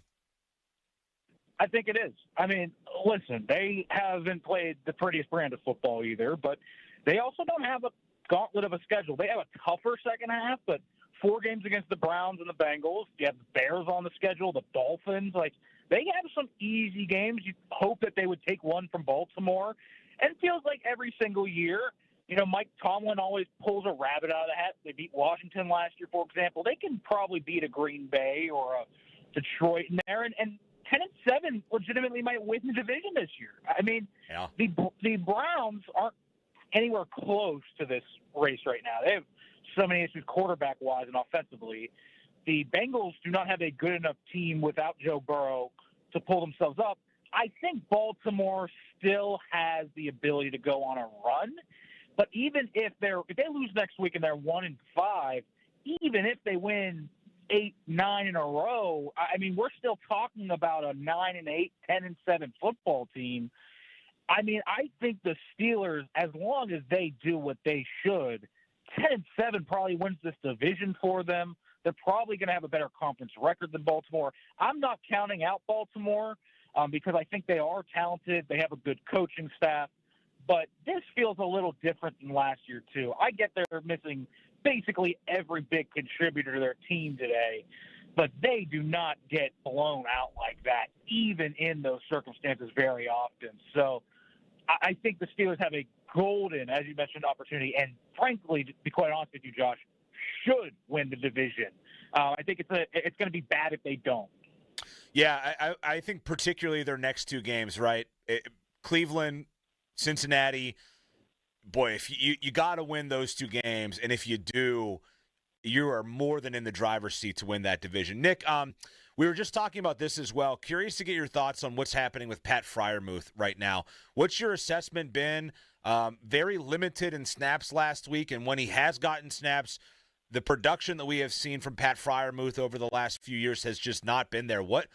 [SPEAKER 7] I think it is. I mean, listen, they haven't played the prettiest brand of football either, but they also don't have a gauntlet of a schedule. They have a tougher second half, but 4 games against the Browns and the Bengals. You have the Bears on the schedule, the Dolphins, they have some easy games. You hope that they would take one from Baltimore. And it feels like every single year, Mike Tomlin always pulls a rabbit out of the hat. They beat Washington last year, for example. They can probably beat a Green Bay or a Detroit in there. And 10-7 legitimately might win the division this year. I mean, yeah. The Browns aren't anywhere close to this race right now. They have so many issues quarterback-wise and offensively. The Bengals do not have a good enough team without Joe Burrow to pull themselves up. I think Baltimore still has the ability to go on a run, but even if they lose next week and they're 1-5, even if they win 8-9 in a row, I mean, we're still talking about a 9-8, 10-7 football team. I mean, I think the Steelers, as long as they do what they should, 10-7 probably wins this division for them. They're probably going to have a better conference record than Baltimore. I'm not counting out Baltimore because I think they are talented. They have a good coaching staff. But this feels a little different than last year, too. I get they're missing basically every big contributor to their team today, but they do not get blown out like that, even in those circumstances very often. So I think the Steelers have a golden, as you mentioned, opportunity. And frankly, to be quite honest with you, Josh, should win the division. I think it's going to be bad if they don't.
[SPEAKER 5] Yeah, I think particularly their next 2 games, right? Cleveland, Cincinnati. Boy, if you got to win those 2 games, and if you do, you are more than in the driver's seat to win that division. Nick, We were just talking about this as well. Curious to get your thoughts on what's happening with Pat Freiermuth right now. What's your assessment been? Very limited in snaps last week, and when he has gotten snaps, the production that we have seen from Pat Freiermuth over the last few years has just not been there. What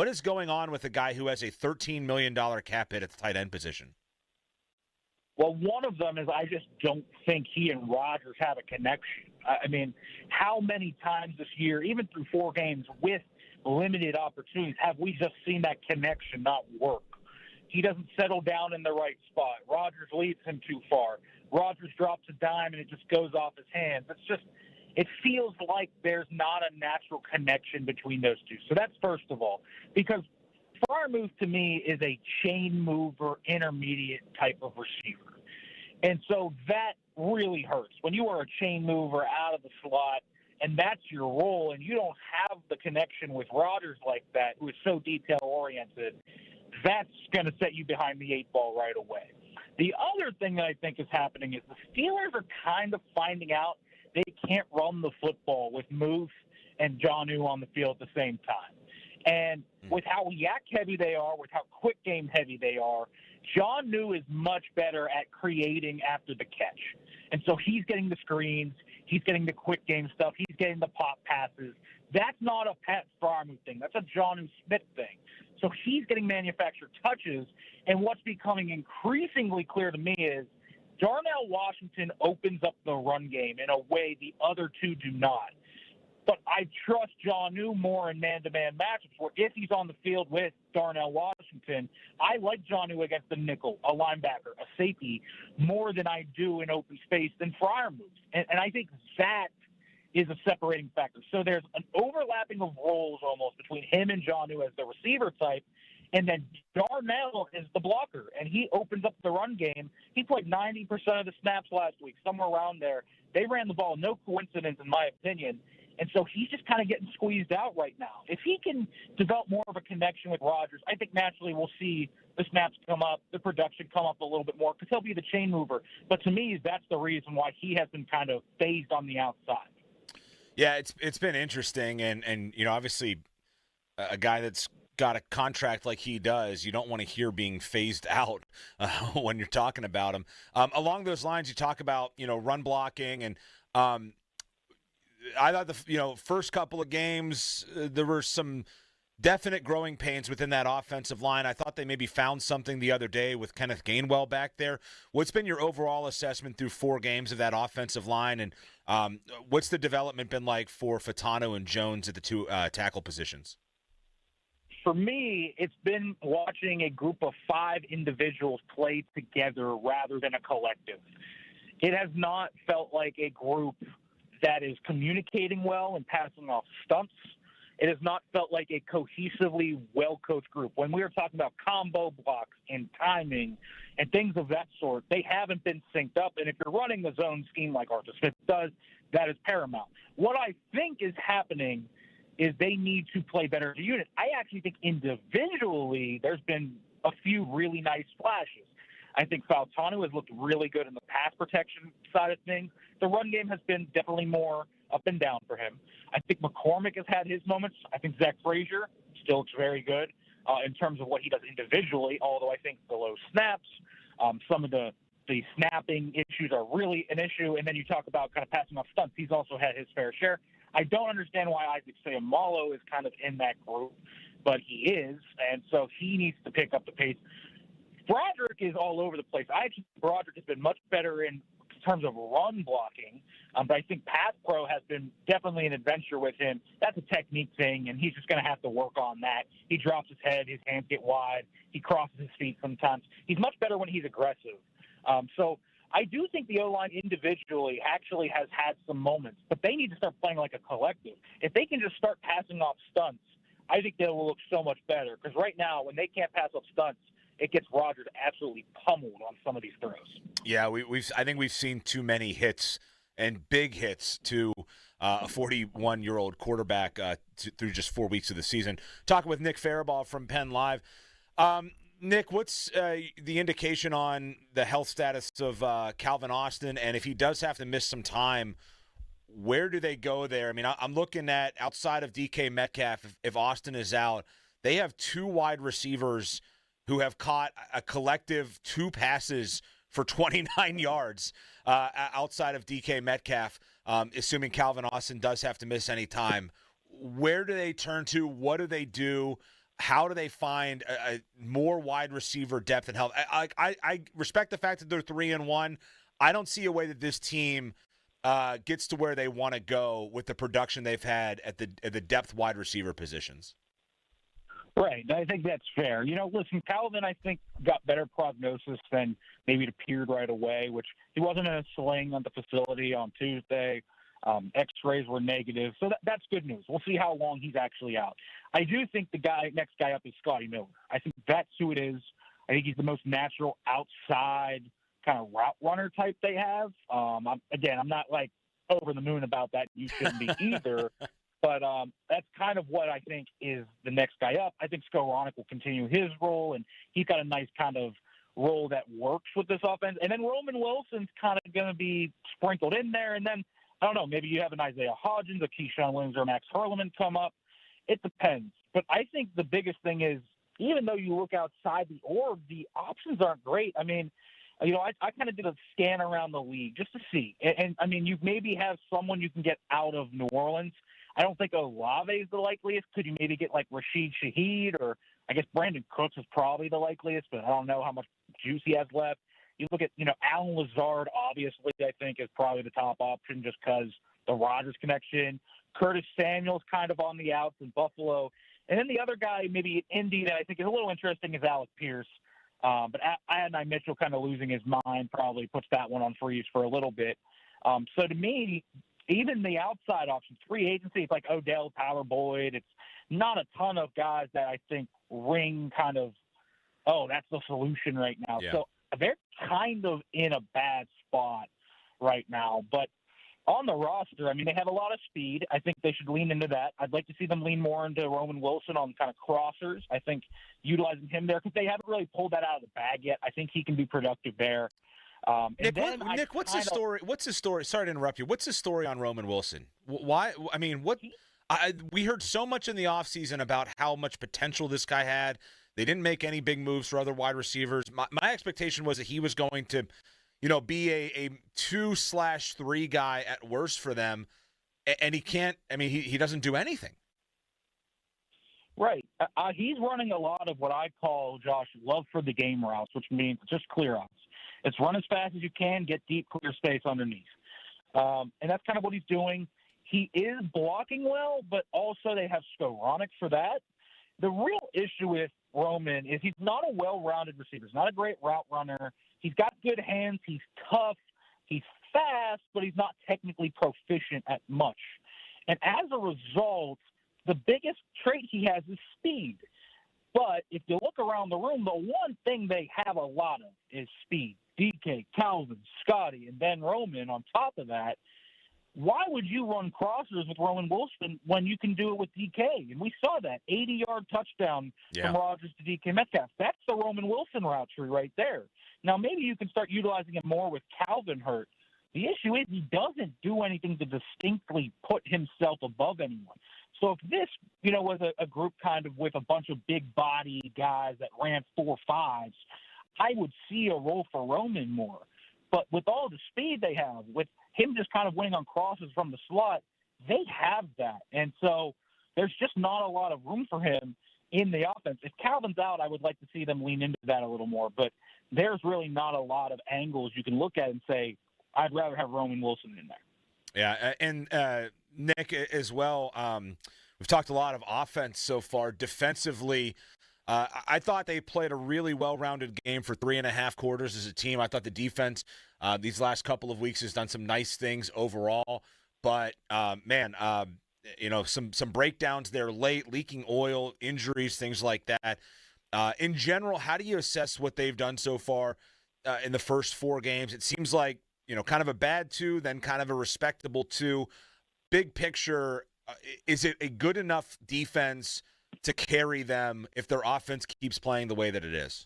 [SPEAKER 5] is going on with a guy who has a $13 million cap hit at the tight end position?
[SPEAKER 7] Well, one of them is I just don't think he and Rodgers have a connection. I mean, how many times this year, even through 4 games with limited opportunities, have we just seen that connection not work? He doesn't settle down in the right spot. Rodgers leads him too far. Rodgers drops a dime and it just goes off his hands. It feels like there's not a natural connection between those two. So that's first of all, because Freiermuth to me is a chain mover, intermediate type of receiver. And so that really hurts. When you are a chain mover out of the slot and that's your role and you don't have the connection with Rodgers like that, who is so detail-oriented, that's going to set you behind the 8 ball right away. The other thing that I think is happening is the Steelers are kind of finding out they can't run the football with Muth and Jonnu on the field at the same time. And with how yak-heavy they are, with how quick-game heavy they are, Jonnu is much better at creating after the catch. And so he's getting the screens, he's getting the quick-game stuff, he's getting the pop passes. That's not a Pat Freiermuth thing. That's a Jonnu Smith thing. So he's getting manufactured touches, and what's becoming increasingly clear to me is Darnell Washington opens up the run game in a way the other two do not. But I trust Jonnu more in man-to-man matchups where if he's on the field with Darnell Washington, I like Jonnu against the nickel, a linebacker, a safety, more than I do in open space than Freiermuth. And I think that is a separating factor. So there's an overlapping of roles almost between him and Jonnu as the receiver type, and then Darnell is the blocker, and he opens up the run game. He played 90% of the snaps last week, somewhere around there. They ran the ball, no coincidence in my opinion. And so he's just kind of getting squeezed out right now. If he can develop more of a connection with Rodgers, I think naturally we'll see the snaps come up, the production come up a little bit more because he'll be the chain mover. But to me, that's the reason why he has been kind of phased on the outside.
[SPEAKER 5] Yeah, it's been interesting. And you know, obviously a guy that's got a contract like he does, you don't want to hear being phased out when you're talking about him. Along those lines, you talk about, you know, run blocking and I thought the first couple of games there were some definite growing pains within that offensive line. I thought they maybe found something the other day with Kenneth Gainwell back there. What's been your overall assessment through 4 games of that offensive line, and what's the development been like for Fatano and Jones at the 2 tackle positions?
[SPEAKER 7] For me, it's been watching a group of 5 individuals play together rather than a collective. It has not felt like a group that is communicating well and passing off stunts. It has not felt like a cohesively well-coached group. When we were talking about combo blocks and timing and things of that sort, they haven't been synced up. And if you're running the zone scheme like Arthur Smith does, that is paramount. What I think is happening is they need to play better as a unit. I actually think individually there's been a few really nice flashes. I think Fautanu has looked really good in the pass protection side of things. The run game has been definitely more up and down for him. I think McCormick has had his moments. I think Zach Frazier still looks very good in terms of what he does individually, although I think the low snaps, some of the snapping issues are really an issue. And then you talk about kind of passing off stunts. He's also had his fair share. I don't understand why Isaac Seumalo is kind of in that group, but he is, and so he needs to pick up the pace. Broderick is all over the place. I actually think Broderick has been much better in terms of run blocking, but I think Pass Pro has been definitely an adventure with him. That's a technique thing, and he's just going to have to work on that. He drops his head, his hands get wide, he crosses his feet sometimes. He's much better when he's aggressive. So I do think the O-line individually actually has had some moments, but they need to start playing like a collective. If they can just start passing off stunts, I think they will look so much better, because right now when they can't pass off stunts, it gets Rodgers absolutely pummeled on some of these throws. Yeah,
[SPEAKER 5] I think we've seen too many hits and big hits to a 41-year-old quarterback through just 4 weeks of the season. Talking with Nick Farabaugh from Penn Live. Nick, what's the indication on the health status of Calvin Austin? And if he does have to miss some time, where do they go there? I mean, I'm looking at outside of DK Metcalf, if Austin is out, they have 2 wide receivers who have caught a collective 2 passes for 29 yards outside of DK Metcalf, assuming Calvin Austin does have to miss any time. Where do they turn to? What do they do? How do they find a more wide receiver depth and help? I respect the fact that they're 3-1. I don't see a way that this team gets to where they want to go with the production they've had at the depth wide receiver positions.
[SPEAKER 7] Right. I think that's fair. Listen, Calvin, I think, got better prognosis than maybe it appeared right away, which he wasn't in a sling on the facility on Tuesday. X-rays were negative. So that's good news. We'll see how long he's actually out. I do think the next guy up is Scotty Miller. I think that's who it is. I think he's the most natural outside kind of route runner type they have. I'm not like over the moon about that. You shouldn't be either. But that's kind of what I think is the next guy up. I think Skoranek will continue his role, and he's got a nice kind of role that works with this offense. And then Roman Wilson's kind of going to be sprinkled in there. And then, I don't know, maybe you have an Isaiah Hodgins, a Keyshawn Williams, or Max Hurleman come up. It depends. But I think the biggest thing is, even though you look outside the org, the options aren't great. I mean, I kind of did a scan around the league just to see. And I mean, you maybe have someone you can get out of New Orleans. I don't think Olave is the likeliest. Could you maybe get like Rashid Shaheed, or I guess Brandon Cooks is probably the likeliest, but I don't know how much juice he has left. You look at, Alan Lazard, obviously, I think is probably the top option just because the Rodgers connection. Curtis Samuel's kind of on the outs in Buffalo. And then the other guy, maybe in Indy, that I think is a little interesting is Alec Pierce. But Adonai Mitchell kind of losing his mind probably puts that one on freeze for a little bit. So to me, even the outside options, free agency, it's like Odell, Tyler Boyd. It's not a ton of guys that I think ring kind of, that's the solution right now.
[SPEAKER 5] Yeah.
[SPEAKER 7] So they're kind of in a bad spot right now. But on the roster, I mean, they have a lot of speed. I think they should lean into that. I'd like to see them lean more into Roman Wilson on kind of crossers. I think utilizing him there, because they haven't really pulled that out of the bag yet. I think he can be productive there.
[SPEAKER 5] Nick, what's the story? What's the story? Sorry to interrupt you. What's the story on Roman Wilson? Why? I mean, we heard so much in the offseason about how much potential this guy had. They didn't make any big moves for other wide receivers. My expectation was that he was going to, be a 2/3 guy at worst for them, and he can't. I mean, he doesn't do anything.
[SPEAKER 7] Right. He's running a lot of what I call, Josh, love for the game routes, which means just clear routes. It's run as fast as you can, get deep, clear space underneath. And that's kind of what he's doing. He is blocking well, but also they have Skoranek for that. The real issue with Roman is he's not a well-rounded receiver. He's not a great route runner. He's got good hands. He's tough. He's fast, but he's not technically proficient at much. And as a result, the biggest trait he has is speed. But if you look around the room, the one thing they have a lot of is speed. DK, Calvin, Scotty, and then Roman on top of that. Why would you run crossers with Roman Wilson when you can do it with DK? And we saw that 80-yard touchdown from Rodgers to DK Metcalf. That's the Roman Wilson route tree right there. Now, maybe you can start utilizing it more with Calvin hurt. The issue is he doesn't do anything to distinctly put himself above anyone. So if this, was a group kind of with a bunch of big body guys that ran 4.5s, I would see a role for Roman more. But with all the speed they have, with him just kind of winning on crosses from the slot, they have that. And so there's just not a lot of room for him in the offense. If Calvin's out, I would like to see them lean into that a little more. But there's really not a lot of angles you can look at and say, I'd rather have Roman Wilson in there.
[SPEAKER 5] Yeah, and Nick as well, we've talked a lot of offense so far. Defensively, I thought they played a really well-rounded game for 3.5 quarters as a team. I thought the defense these last couple of weeks has done some nice things overall. But, some breakdowns there late, leaking oil, injuries, things like that. In general, how do you assess what they've done so far in the first 4 games? It seems like, kind of a bad 2, then kind of a respectable 2. Big picture, is it a good enough defense to carry them if their offense keeps playing the way that it is?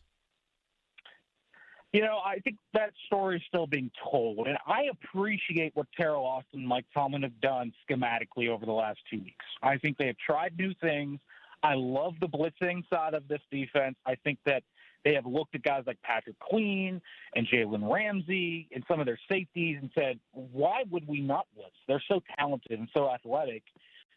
[SPEAKER 7] I think that story is still being told, and I appreciate what Terrell Austin and Mike Tomlin have done schematically over the last 2 weeks. I think they have tried new things. I love the blitzing side of this defense. I think that they have looked at guys like Patrick Queen and Jalen Ramsey and some of their safeties and said, why would we not blitz? They're so talented and so athletic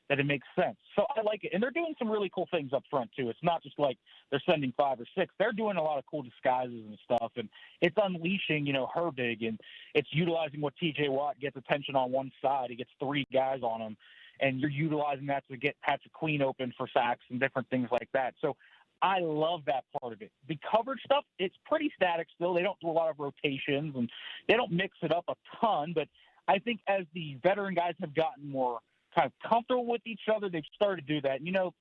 [SPEAKER 7] that it makes sense. So I like it. And they're doing some really cool things up front, too. It's not just like they're sending 5 or 6. They're doing a lot of cool disguises and stuff. And it's unleashing, Herbig, and it's utilizing what T.J. Watt gets attention on one side. He gets 3 guys on him. And you're utilizing that to get Patrick Queen open for sacks and different things like that. So I love that part of it. The coverage stuff, it's pretty static still. They don't do a lot of rotations, and they don't mix it up a ton. But I think as the veteran guys have gotten more kind of comfortable with each other, they've started to do that. And,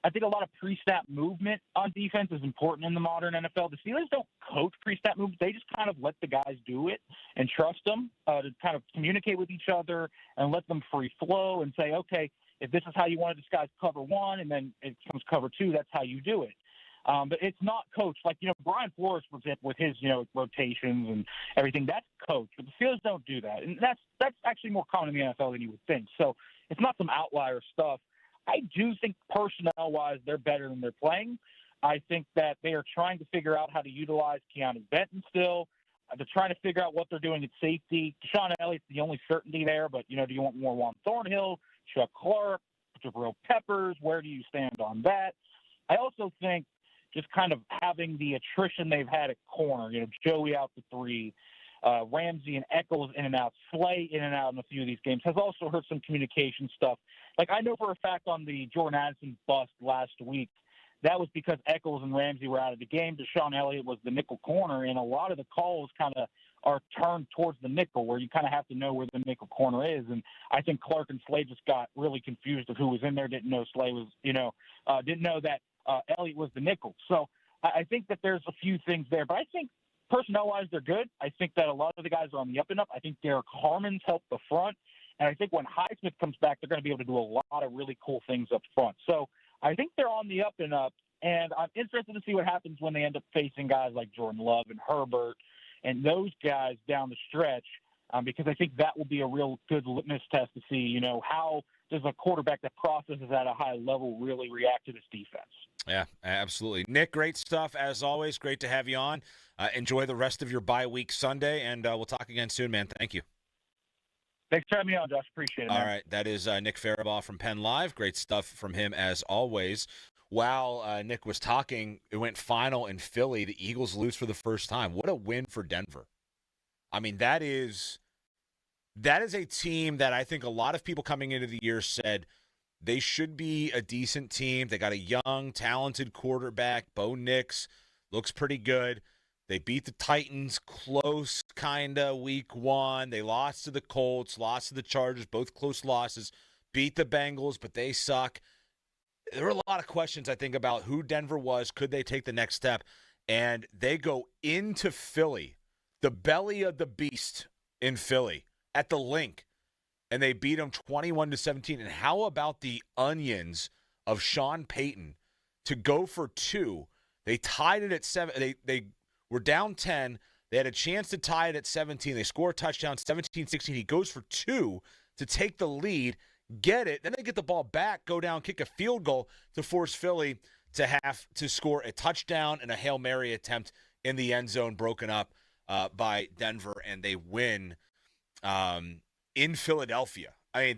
[SPEAKER 7] I think a lot of pre-snap movement on defense is important in the modern NFL. The Steelers don't coach pre-snap movement. They just kind of let the guys do it and trust them to kind of communicate with each other and let them free flow and say, okay, if this is how you want to disguise cover 1 and then it comes cover 2, that's how you do it. But it's not coached. Like, Brian Flores, for example, with his, rotations and everything, that's coached. But the Steelers don't do that. And that's actually more common in the NFL than you would think. So it's not some outlier stuff. I do think personnel-wise they're better than they're playing. I think that they are trying to figure out how to utilize Keanu Benton still. They're trying to figure out what they're doing at safety. Deshaun Elliott's the only certainty there, but, do you want more Juan Thornhill, Chuck Clark, Jabril Peppers? Where do you stand on that? I also think just kind of having the attrition they've had at corner, Joey out to 3, Ramsey and Echols in and out, Slay in and out in a few of these games, has also hurt some communication stuff. Like, I know for a fact on the Jordan Addison bust last week, that was because Echols and Ramsey were out of the game. Deshaun Elliott was the nickel corner, and a lot of the calls kind of are turned towards the nickel, where you kind of have to know where the nickel corner is. And I think Clark and Slay just got really confused of who was in there, didn't know Slay was, didn't know that Elliott was the nickel. So I think that there's a few things there, but I think personnel-wise they're good. I think that a lot of the guys are on the up and up. I think Derek Harmon's helped the front. And I think when Highsmith comes back, they're going to be able to do a lot of really cool things up front. So I think they're on the up and up, and I'm interested to see what happens when they end up facing guys like Jordan Love and Herbert and those guys down the stretch, because I think that will be a real good litmus test to see, how does a quarterback that processes at a high level really react to this defense.
[SPEAKER 5] Yeah, absolutely. Nick, great stuff as always. Great to have you on. Enjoy the rest of your bye week Sunday, and we'll talk again soon, man. Thank you.
[SPEAKER 7] Thanks for having me on, Josh. Appreciate it, man.
[SPEAKER 5] All right, that is Nick Farabaugh from Penn Live. Great stuff from him as always. While Nick was talking, it went final in Philly. The Eagles lose for the first time. What a win for Denver. I mean, that is a team that I think a lot of people coming into the year said they should be a decent team. They got a young, talented quarterback. Bo Nix looks pretty good. They beat the Titans close, kind of, week 1. They lost to the Colts, lost to the Chargers, both close losses. Beat the Bengals, but they suck. There were a lot of questions, I think, about who Denver was. Could they take the next step? And they go into Philly, the belly of the beast in Philly, at the Link, and they beat them 21-17. And how about the onions of Sean Payton to go for 2? They tied it at 7. They were down 10. They had a chance to tie it at 17. They score a touchdown, 17-16. He goes for 2 to take the lead, get it. Then they get the ball back, go down, kick a field goal to force Philly to have to score a touchdown and a Hail Mary attempt in the end zone, broken up by Denver, and they win in Philadelphia. I mean,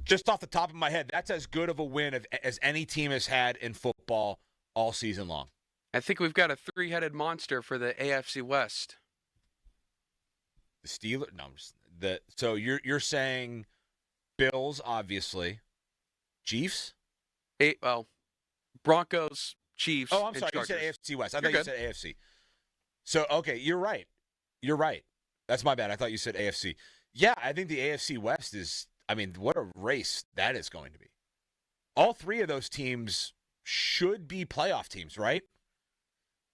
[SPEAKER 5] just off the top of my head, that's as good of a win as any team has had in football all season long.
[SPEAKER 2] I think we've got a 3-headed monster for the AFC West.
[SPEAKER 5] The Steelers? No, so you're saying Bills, obviously. Chiefs?
[SPEAKER 2] Broncos, Chiefs.
[SPEAKER 5] Oh, I'm sorry.
[SPEAKER 2] Chargers.
[SPEAKER 5] You said AFC West. I thought you said AFC. So, okay, you're right. You're right. That's my bad. I thought you said AFC. Yeah, I think the AFC West is, I mean, what a race that is going to be. All 3 of those teams should be playoff teams, right?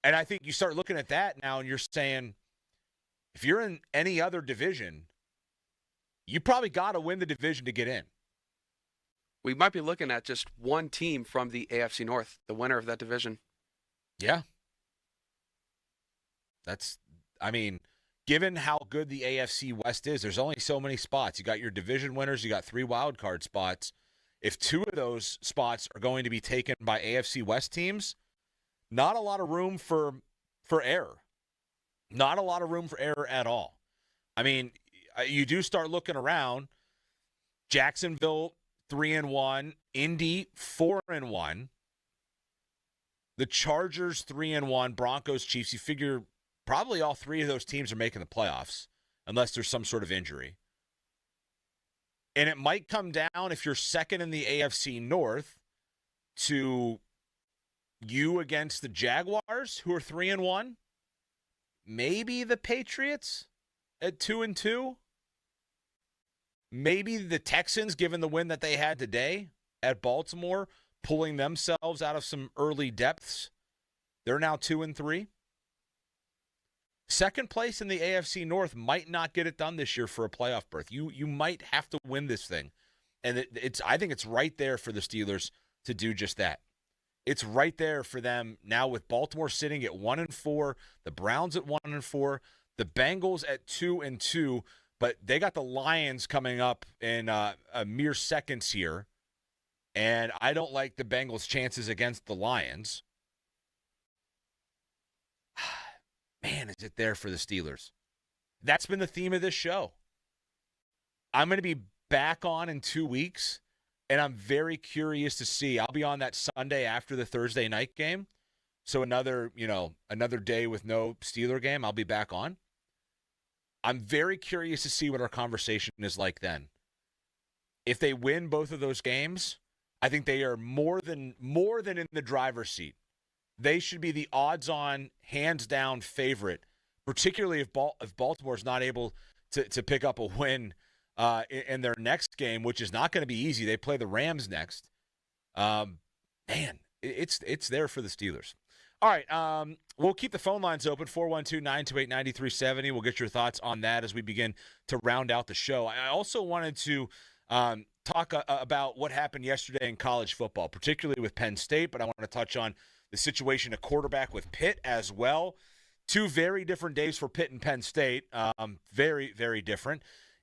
[SPEAKER 5] And I think you start looking at that now and you're saying, if you're in any other division, you probably got to win the division to get in.
[SPEAKER 2] We might be looking at just one team from the AFC North, the winner of that division.
[SPEAKER 5] Yeah. Given how good the AFC West is, there's only so many spots. You got your division winners, you got 3 wild card spots. If 2 of those spots are going to be taken by AFC West teams, not a lot of room for error. Not a lot of room for error at all. I mean, you do start looking around. Jacksonville 3-1, Indy 4-1, the Chargers 3-1, Broncos, Chiefs. You figure probably all 3 of those teams are making the playoffs unless there's some sort of injury. And it might come down, if you're second in the AFC North, to you against the Jaguars, who are 3-1. Maybe the Patriots at 2-2. Maybe the Texans, given the win that they had today at Baltimore, pulling themselves out of some early depths. They're now 2-3. Second place in the AFC North might not get it done this year for a playoff berth. You might have to win this thing. And I think it's right there for the Steelers to do just that. It's right there for them now, with Baltimore sitting at 1-4, the Browns at 1-4, the Bengals at 2-2, but they got the Lions coming up in a mere seconds here. And I don't like the Bengals' chances against the Lions. Man, is it there for the Steelers? That's been the theme of this show. I'm going to be back on in 2 weeks, and I'm very curious to see. I'll be on that Sunday after the Thursday night game. So another day with no Steeler game, I'll be back on. I'm very curious to see what our conversation is like then. If they win both of those games, I think they are more than in the driver's seat. They should be the odds-on, hands-down favorite, particularly if Baltimore's not able to pick up a win in their next game, which is not going to be easy. They play the Rams next. Man, it's there for the Steelers. All right, we'll keep the phone lines open, 412-928-9370. We'll get your thoughts on that as we begin to round out the show. I also wanted to talk about what happened yesterday in college football, particularly with Penn State, but I want to touch on the situation at quarterback with Pitt as well. 2 very different days for Pitt and Penn State. Very, very different.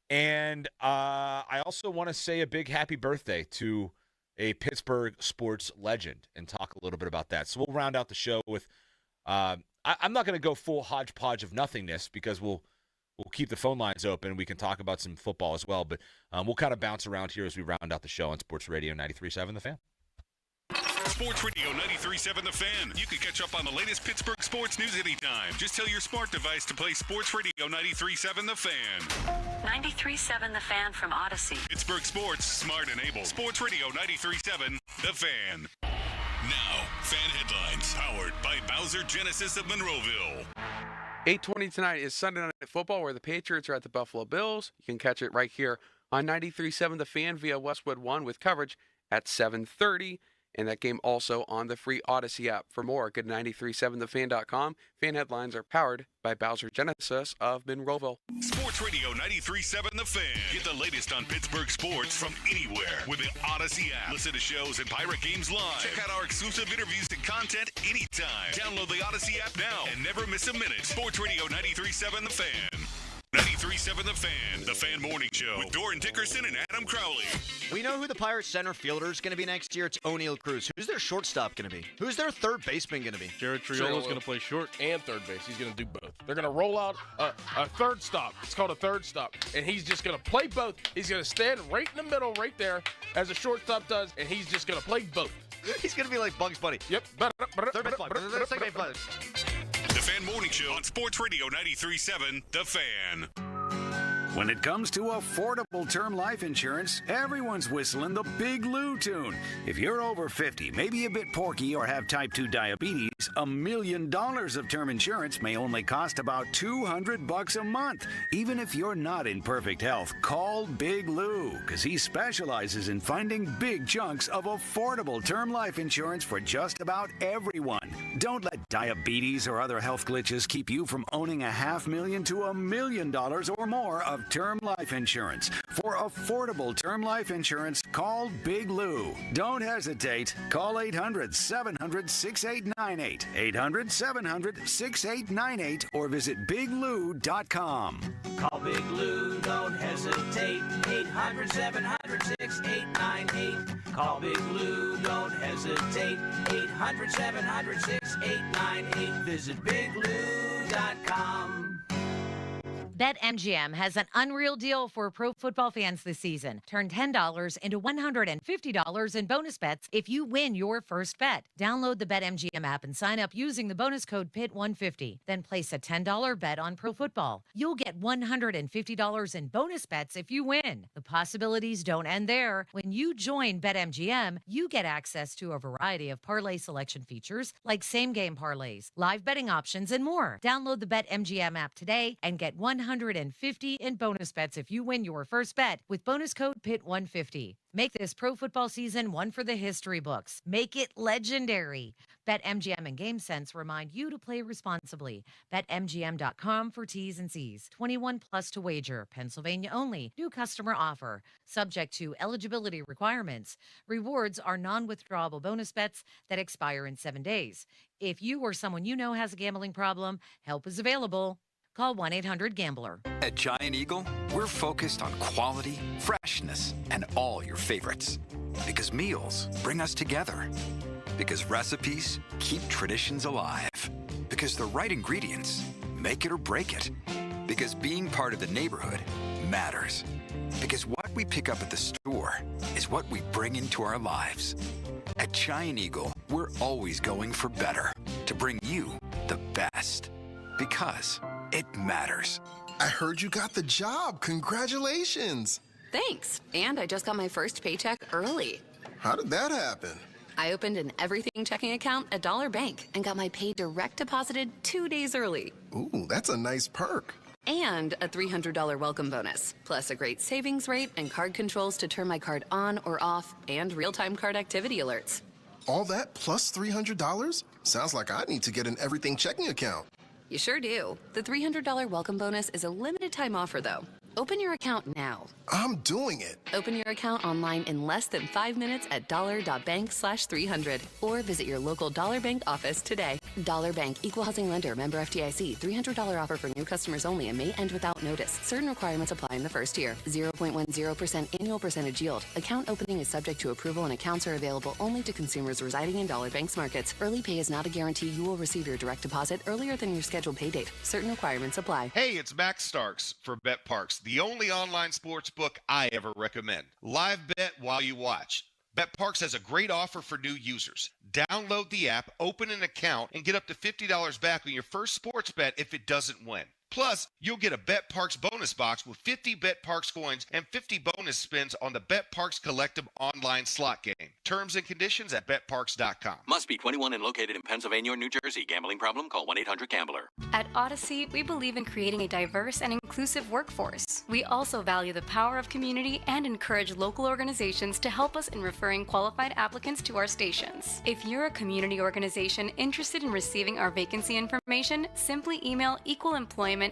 [SPEAKER 5] And I also want to say a big happy birthday to a Pittsburgh sports legend and talk a little bit about that. So we'll round out the show with I'm not going to go full hodgepodge of nothingness, because we'll keep the phone lines open. We can talk about some football as well, but we'll kind of bounce around here as we round out the show on Sports Radio 93.7 The Fan.
[SPEAKER 4] Sports Radio 93.7 The Fan. You can catch up on the latest Pittsburgh sports news anytime. Just tell your smart device to play Sports Radio 93.7 The Fan.
[SPEAKER 30] 93.7 The Fan from Odyssey.
[SPEAKER 4] Pittsburgh sports, smart and able. Sports Radio 93.7 The Fan. Now, fan headlines powered by Bowser Genesis of Monroeville.
[SPEAKER 2] 8:20 tonight is Sunday Night Football, where the Patriots are at the Buffalo Bills. You can catch it right here on 93.7 The Fan via Westwood One with coverage at 7:30. And that game also on the free Odyssey app. For more, go to 937thefan.com. Fan headlines are powered by Bowser Genesis of Monroeville.
[SPEAKER 4] Sports Radio 93.7 The Fan. Get the latest on Pittsburgh sports from anywhere with the Odyssey app. Listen to shows and Pirate Games live. Check out our exclusive interviews and content anytime. Download the Odyssey app now and never miss a minute. Sports Radio 93.7 The Fan. 93.7 The Fan, The Fan Morning Show with Doran Dickerson and Adam Crowley.
[SPEAKER 11] We know who the Pirates center fielder is going to be next year. It's O'Neal Cruz. Who's their shortstop going to be? Who's their third baseman going to be?
[SPEAKER 18] Jared Triolo is going to play short and third base. He's going to do both. They're going to roll out a third stop. It's called a third stop. And he's just going to play both. He's going to stand right in the middle right there, as a shortstop does, and he's just going to play both.
[SPEAKER 11] He's going to be like Bugs Bunny.
[SPEAKER 18] Yep.
[SPEAKER 11] Third base fly. Second base fly.
[SPEAKER 4] The Fan Morning Show on Sports Radio 93.7 The Fan.
[SPEAKER 19] When it comes to affordable term life insurance, everyone's whistling the Big Lou tune. If you're over 50, maybe a bit porky, or have type 2 diabetes, $1 million of term insurance may only cost about $200 a month. Even if you're not in perfect health, call Big Lou, because he specializes in finding big chunks of affordable term life insurance for just about everyone. Don't let diabetes or other health glitches keep you from owning $500,000 to $1 million or more of term life insurance. For affordable term life insurance, call Big Lou. Don't hesitate. Call 800-700-6898. 6898. 800-700-6898 or visit biglou.com.
[SPEAKER 17] Call Big Lou, don't hesitate. 800-700-6898. Call Big Lou, don't hesitate. 800-700-6898. Visit biglou.com.
[SPEAKER 3] BetMGM has an unreal deal for pro football fans this season. Turn $10 into $150 in bonus bets if you win your first bet. Download the BetMGM app and sign up using the bonus code PIT150. Then place a $10 bet on pro football. You'll get $150 in bonus bets if you win. The possibilities don't end there. When you join BetMGM, you get access to a variety of parlay selection features like same-game parlays, live betting options, and more. Download the BetMGM app today and get $150 in bonus bets if you win your first bet with bonus code PIT150. Make this pro football season one for the history books. Make it legendary. BetMGM and GameSense remind you to play responsibly. BetMGM.com for T's and C's. 21 plus to wager. Pennsylvania only. New customer offer. Subject to eligibility requirements. Rewards are non-withdrawable bonus bets that expire in 7 days. If you or someone you know has a gambling problem, help is available. Call 1-800-GAMBLER.
[SPEAKER 20] At Giant Eagle, we're focused on quality, freshness, and all your favorites. Because meals bring us together. Because recipes keep traditions alive. Because the right ingredients make it or break it. Because being part of the neighborhood matters. Because what we pick up at the store is what we bring into our lives. At Giant Eagle, we're always going for better. To bring you the best. Because it matters.
[SPEAKER 21] I heard you got the job. Congratulations.
[SPEAKER 22] Thanks. And I just got my first paycheck early.
[SPEAKER 21] How did that happen?
[SPEAKER 22] I opened an everything checking account at Dollar Bank and got my pay direct deposited 2 days early.
[SPEAKER 21] Ooh, that's a nice perk.
[SPEAKER 22] And a $300 welcome bonus, plus a great savings rate and card controls to turn my card on or off, and real-time card activity alerts.
[SPEAKER 21] All that plus $300? Sounds like I need to get an everything checking account.
[SPEAKER 22] You sure do. The $300 welcome bonus is a limited time offer, though. Open your account now.
[SPEAKER 21] I'm doing it.
[SPEAKER 22] Open your account online in less than 5 minutes at dollar.bank/300 or visit your local Dollar Bank office today. Dollar Bank, equal housing lender, member FDIC. $300 offer for new customers only and may end without notice. Certain requirements apply in the first year. 0.10% annual percentage yield. Account opening is subject to approval and accounts are available only to consumers residing in Dollar Bank's markets. Early pay is not a guarantee you will receive your direct deposit earlier than your scheduled pay date. Certain requirements apply.
[SPEAKER 23] Hey, it's Max Starks for BetParks, the only online sports book I ever recommend. Live bet while you watch. BetParks has a great offer for new users. Download the app, open an account, and get up to $50 back on your first sports bet if it doesn't win. Plus, you'll get a BetParks bonus box with 50 BetParks coins and 50 bonus spins on the BetParks Collective online slot game. Terms and conditions at BetParks.com.
[SPEAKER 13] Must be 21 and located in Pennsylvania or New Jersey. Gambling problem? Call 1-800-GAMBLER.
[SPEAKER 15] At Odyssey, we believe in creating a diverse and inclusive workforce. We also value the power of community and encourage local organizations to help us in referring qualified applicants to our stations. If you're a community organization interested in receiving our vacancy information, simply email equalemployment@odyssey.com.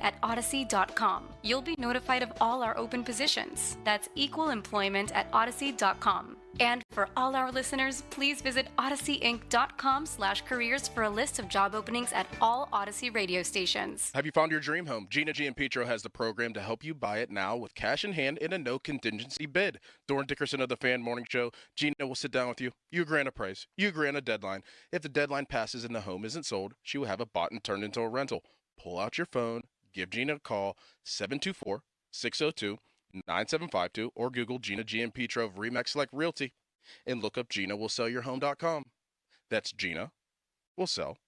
[SPEAKER 15] You'll be notified of all our open positions. That's equalemployment@odyssey.com. And for all our listeners, please visit odysseyinc.com/careers for a list of job openings at all Odyssey radio stations.
[SPEAKER 18] Have you found your dream home? Gina Giampetro has the program to help you buy it now with cash in hand and a no contingency bid. Doran Dickerson of the Fan Morning Show. Gina will sit down with you. You grant a price. You grant a deadline. If the deadline passes and the home isn't sold, she will have it bought and turned into a rental. Pull out your phone, give Gina a call, 724-602-9752, or Google Gina Giampetro of Remax Select Realty and look up GinaWillSellYourHome.com. That's Gina will sell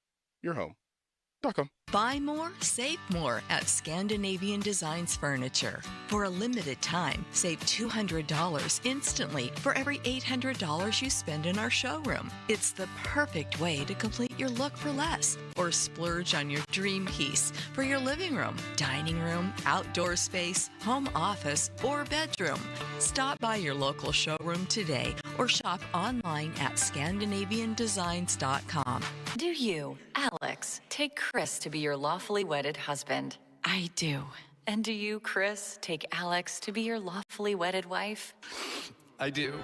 [SPEAKER 18] your home.com.
[SPEAKER 24] Buy more, save more at Scandinavian Designs Furniture. For a limited time, save $200 instantly for every $800 you spend in our showroom. It's the perfect way to complete your look for less, or splurge on your dream piece for your living room, dining room, outdoor space, home office, or bedroom. Stop by your local showroom today or shop online at ScandinavianDesigns.com.
[SPEAKER 30] Do you, Alex, take Chris to be your lawfully wedded husband?
[SPEAKER 24] I do.
[SPEAKER 30] And do you, Chris, take Alex to be your lawfully wedded wife?
[SPEAKER 24] I do.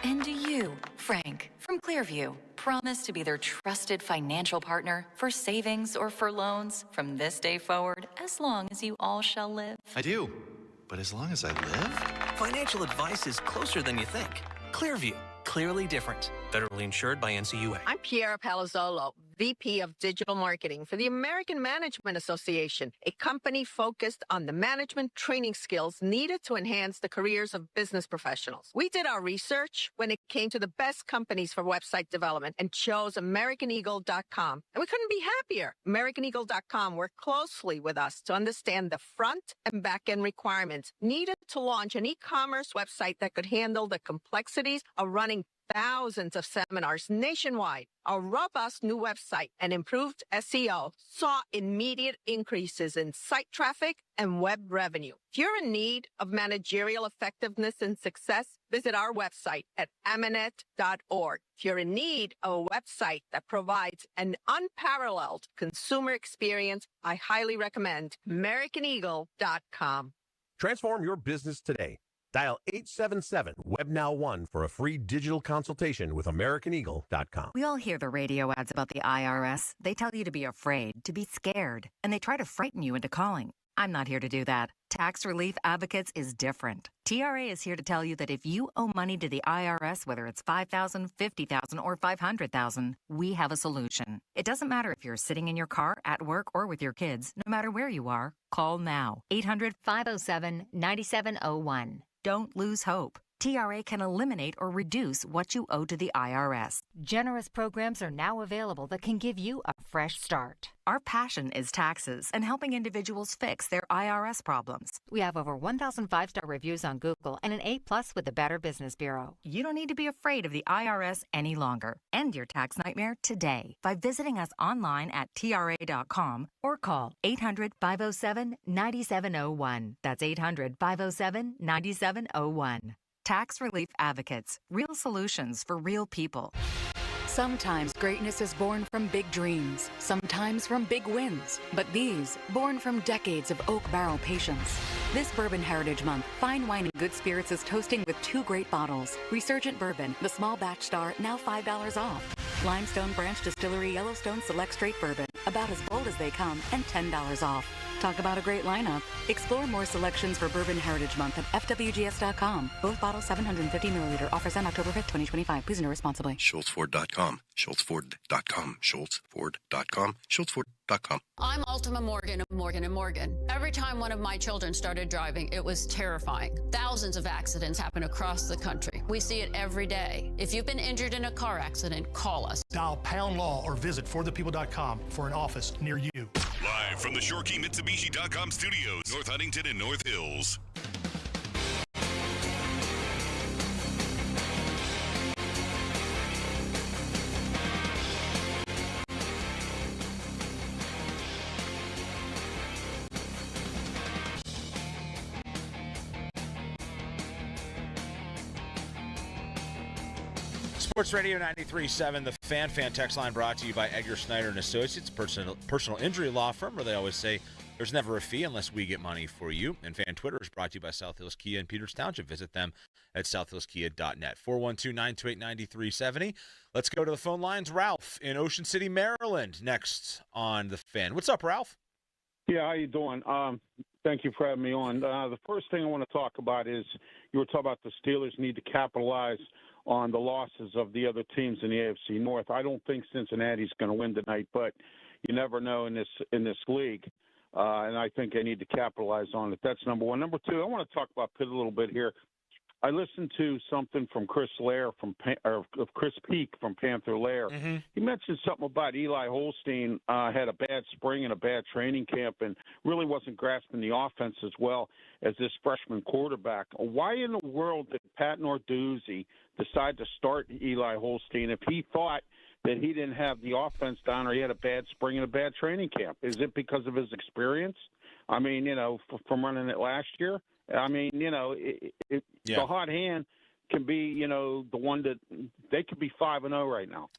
[SPEAKER 30] And do you, Frank, from Clearview,
[SPEAKER 3] Promise to be their trusted financial partner for savings or for loans from this day forward, as long as you all shall live.
[SPEAKER 1] I do, but as long as I live? Financial advice is closer than you think. Clearview, clearly different. Federally insured by NCUA.
[SPEAKER 6] I'm Piera Palazzolo, VP of Digital Marketing for the American Management Association, a company focused on the management training skills needed to enhance the careers of business professionals. We did our research when it came to the best companies for website development and chose AmericanEagle.com. And we couldn't be happier. AmericanEagle.com worked closely with us to understand the front and back end requirements needed to launch an e-commerce website that could handle the complexities of running thousands of seminars nationwide. Our robust new website and improved SEO saw immediate increases in site traffic and web revenue. If you're in need of managerial effectiveness and success, visit our website at amanet.org. If you're in need of a website that provides an unparalleled consumer experience, I highly recommend AmericanEagle.com.
[SPEAKER 9] Transform your business today. Dial 877-WebNow1 for a free digital consultation with AmericanEagle.com.
[SPEAKER 3] We all hear the radio ads about the IRS. They tell you to be afraid, to be scared, and they try to frighten you into calling. I'm not here to do that. Tax Relief Advocates is different. TRA is here to tell you that if you owe money to the IRS, whether it's $5,000, $50,000, or $500,000, we have a solution. It doesn't matter if you're sitting in your car, at work, or with your kids. No matter where you are, call now. 800-507-9701. Don't lose hope. TRA can eliminate or reduce what you owe to the IRS. Generous programs are now available that can give you a fresh start. Our passion is taxes and helping individuals fix their IRS problems. We have over 1,000 5-star reviews on Google and an A+ with the Better Business Bureau. You don't need to be afraid of the IRS any longer. End your tax nightmare today by visiting us online at TRA.com or call 800-507-9701. That's 800-507-9701. Tax Relief Advocates. Real solutions for real people.
[SPEAKER 30] Sometimes greatness is born from big dreams, sometimes from big wins, but these, born from decades of oak barrel patience. This Bourbon Heritage Month, Fine Wine and Good Spirits is toasting with 2 great bottles. Resurgent Bourbon, the small batch star, now $5 off. Limestone Branch Distillery Yellowstone Select Straight Bourbon, about as bold as they come, and $10 off. Talk about a great lineup. Explore more selections for Bourbon Heritage Month at FWGS.com. Both bottles 750 milliliter. Offers end October 5th, 2025. Please enter responsibly.
[SPEAKER 21] SchultzFord.com. SchultzFord.com. SchultzFord.com. SchultzFord.com.
[SPEAKER 10] I'm Ultima Morgan of Morgan & Morgan. Every time one of my children started driving, it was terrifying. Thousands of accidents happen across the country. We see it every day. If you've been injured in a car accident, call us.
[SPEAKER 14] Dial pound law or visit forthepeople.com for an office near you.
[SPEAKER 4] Live from the ShoreKeyMitsubishi.com studios, North Huntington and North Hills.
[SPEAKER 5] Sports Radio 93.7, the Fan text line brought to you by Edgar Snyder and Associates, personal injury law firm, where they always say there's never a fee unless we get money for you. And Fan Twitter is brought to you by South Hills Kia in Peters Township. Visit them at southhillskia.net. 412-928-9370. Let's go to the phone lines. Ralph in Ocean City, Maryland, next on the Fan. What's up, Ralph?
[SPEAKER 25] Yeah, how you doing? Thank you for having me on. The first thing I want to talk about is you were talking about the Steelers need to capitalize on the losses of the other teams in the AFC North. I don't think Cincinnati's going to win tonight, but you never know in this league, and I think they need to capitalize on it. That's number one. Number two, I want to talk about Pitt a little bit here. I listened to something from Chris Peak from Panther Lair. Mm-hmm. He mentioned something about Eli Holstein had a bad spring and a bad training camp and really wasn't grasping the offense as well as this freshman quarterback. Why in the world did Pat Narduzzi decide to start Eli Holstein if he thought that he didn't have the offense down or he had a bad spring and a bad training camp? Is it because of his experience? I mean, from running it last year? I mean, the hot hand can be, the one that they could be 5-0 right now.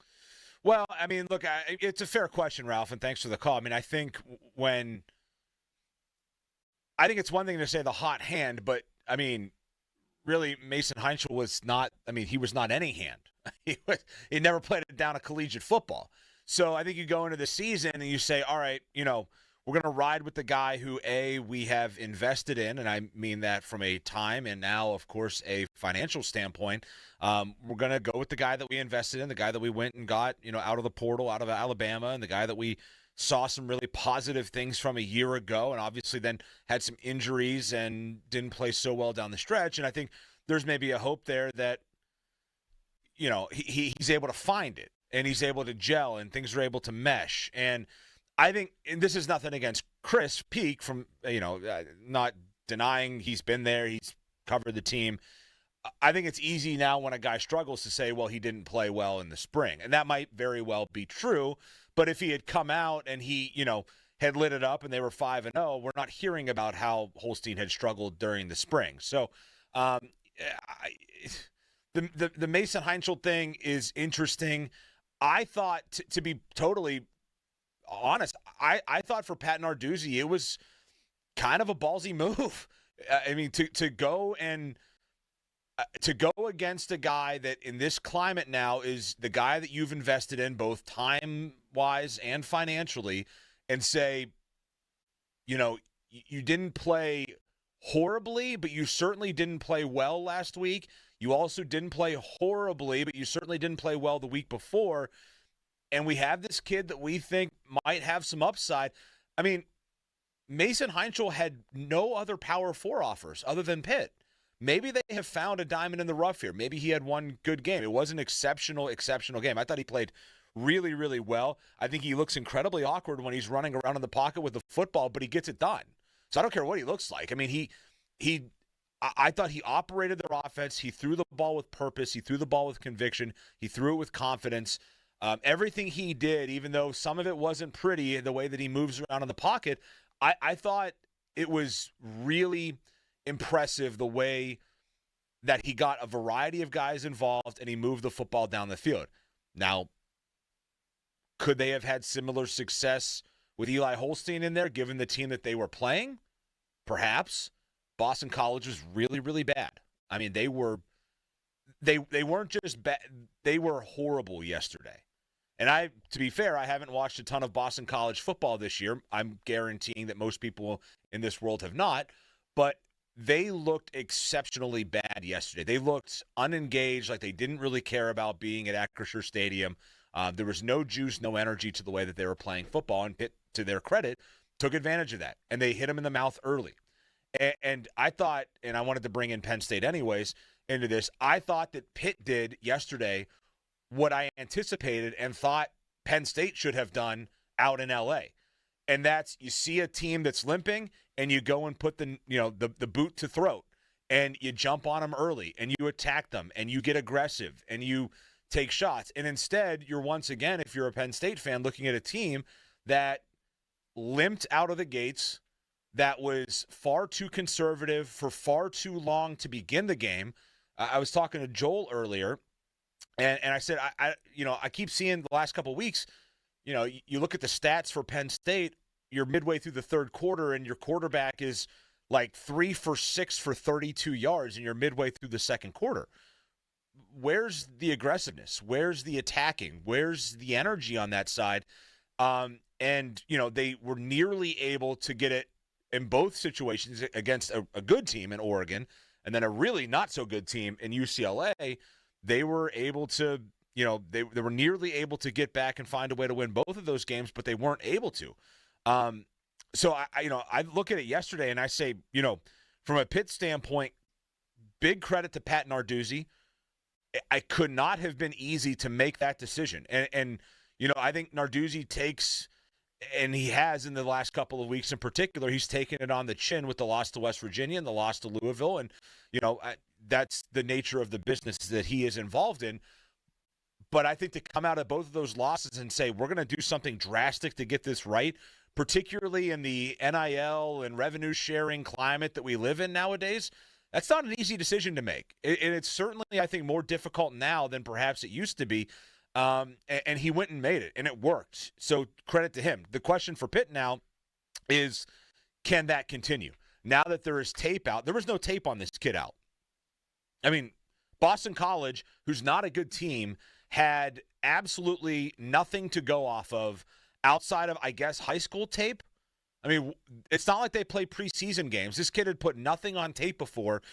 [SPEAKER 5] Well, I mean, look, it's a fair question, Ralph, and thanks for the call. I mean, I think it's one thing to say the hot hand, but I mean, really Mason Heinzel was not. I mean, he was not any hand. He never played down a collegiate football. So I think you go into the season and you say, all right, we're going to ride with the guy who, A, we have invested in, and I mean that from a time and now, of course, a financial standpoint. We're going to go with the guy that we invested in, the guy that we went and got, out of the portal, out of Alabama, and the guy that we saw some really positive things from a year ago, and obviously then had some injuries and didn't play so well down the stretch. And I think there's maybe a hope there that, he's able to find it, and he's able to gel, and things are able to mesh. And I think, and this is nothing against Chris Peak from, not denying he's been there, he's covered the team. I think it's easy now when a guy struggles to say, well, he didn't play well in the spring. And that might very well be true. But if he had come out and he, had lit it up and they were 5-0, we're not hearing about how Holstein had struggled during the spring. So the Mason Heinzel thing is interesting. I thought, to be totally honest, I thought for Pat Narduzzi it was kind of a ballsy move. I mean, to go against a guy that in this climate now is the guy that you've invested in both time-wise and financially, and say, you didn't play horribly, but you certainly didn't play well last week. You also didn't play horribly, but you certainly didn't play well the week before. And we have this kid that we think might have some upside. I mean, Mason Heinzel had no other Power 4 offers other than Pitt. Maybe they have found a diamond in the rough here. Maybe he had one good game. It was an exceptional game. I thought he played really, really well. I think he looks incredibly awkward when he's running around in the pocket with the football, but he gets it done. So I don't care what he looks like. I mean, I thought he operated their offense. He threw the ball with purpose. He threw the ball with conviction. He threw it with confidence. Everything he did, even though some of it wasn't pretty, the way that he moves around in the pocket, I thought it was really impressive the way that he got a variety of guys involved and he moved the football down the field. Now, could they have had similar success with Eli Holstein in there, given the team that they were playing? Perhaps. Boston College was really, really bad. I mean, they weren't just bad. They were horrible yesterday. And to be fair, I haven't watched a ton of Boston College football this year. I'm guaranteeing that most people in this world have not. But they looked exceptionally bad yesterday. They looked unengaged, like they didn't really care about being at Acrisure Stadium. There was no juice, no energy to the way that they were playing football. And Pitt, to their credit, took advantage of that. And they hit him in the mouth early. And I thought, and I wanted to bring in Penn State anyways into this, I thought that Pitt did yesterday what I anticipated and thought Penn State should have done out in L.A. And that's, you see a team that's limping and you go and put the boot to throat and you jump on them early and you attack them and you get aggressive and you take shots. And instead, you're once again, if you're a Penn State fan, looking at a team that limped out of the gates, that was far too conservative for far too long to begin the game. I was talking to Joel earlier, and I said, I keep seeing the last couple of weeks, you look at the stats for Penn State, you're midway through the third quarter, and your quarterback is like 3 for 6 for 32 yards, and you're midway through the second quarter. Where's the aggressiveness? Where's the attacking? Where's the energy on that side? And they were nearly able to get it in both situations against a good team in Oregon and then a really not so good team in UCLA. They were able to, they were nearly able to get back and find a way to win both of those games, but they weren't able to. So I look at it yesterday and I say, from a Pitt standpoint, big credit to Pat Narduzzi. I could not have been easy to make that decision. And I think Narduzzi takes, and he has in the last couple of weeks in particular, he's taken it on the chin with the loss to West Virginia and the loss to Louisville. And, that's the nature of the business that he is involved in. But I think to come out of both of those losses and say, we're going to do something drastic to get this right, particularly in the NIL and revenue sharing climate that we live in nowadays, that's not an easy decision to make. And it's certainly, I think, more difficult now than perhaps it used to be. And he went and made it, and it worked. So credit to him. The question for Pitt now is, can that continue? Now that there is tape out, there was no tape on this kid out. I mean, Boston College, who's not a good team, had absolutely nothing to go off of outside of, I guess, high school tape. I mean, it's not like they play preseason games. This kid had put nothing on tape before.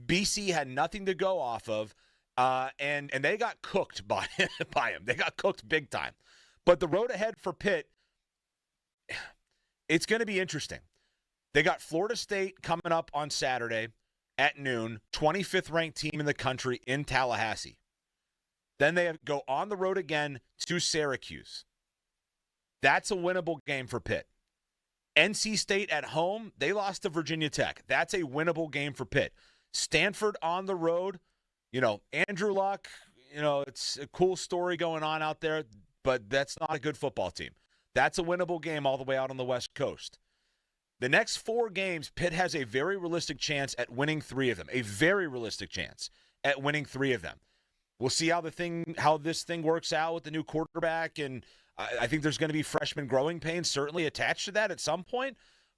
[SPEAKER 5] BC had nothing to go off of, and they got cooked by him. They got cooked big time. But the road ahead for Pitt, it's going to be interesting. They got Florida State coming up on Saturday at noon, 25th ranked team in the country in Tallahassee. Then they go on the road again to Syracuse. That's a winnable game for Pitt. NC State at home, they lost to Virginia Tech. That's a winnable game for Pitt. Stanford on the road, Andrew Luck, it's a cool story going on out there, but that's not a good football team. That's a winnable game all the way out on the West Coast. The next 4 games, Pitt has a very realistic chance at winning 3 of them. A very realistic chance at winning 3 of them. We'll see how this thing works out with the new quarterback, and I think there's going to be freshman growing pains certainly attached to that at some point.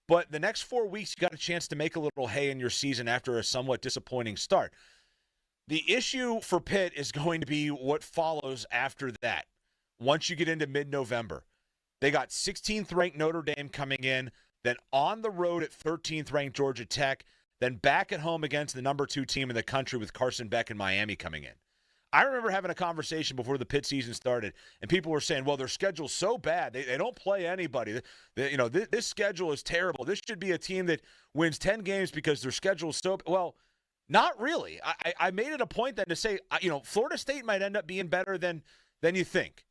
[SPEAKER 5] But the next 4 weeks, you got a chance to make a little hay in your season after a somewhat disappointing start. The issue for Pitt is going to be what follows after that. Once you get into mid-November, they got 16th ranked Notre Dame coming in, then on the road at 13th ranked Georgia Tech, then back at home against the number 2 team in the country with Carson Beck and Miami coming in. I remember having a conversation before the Pitt season started, and people were saying, well, their schedule's so bad. They don't play anybody. This schedule is terrible. This should be a team that wins 10 games because their schedule is so – well, not really. I made it a point then to say, Florida State might end up being better than you think.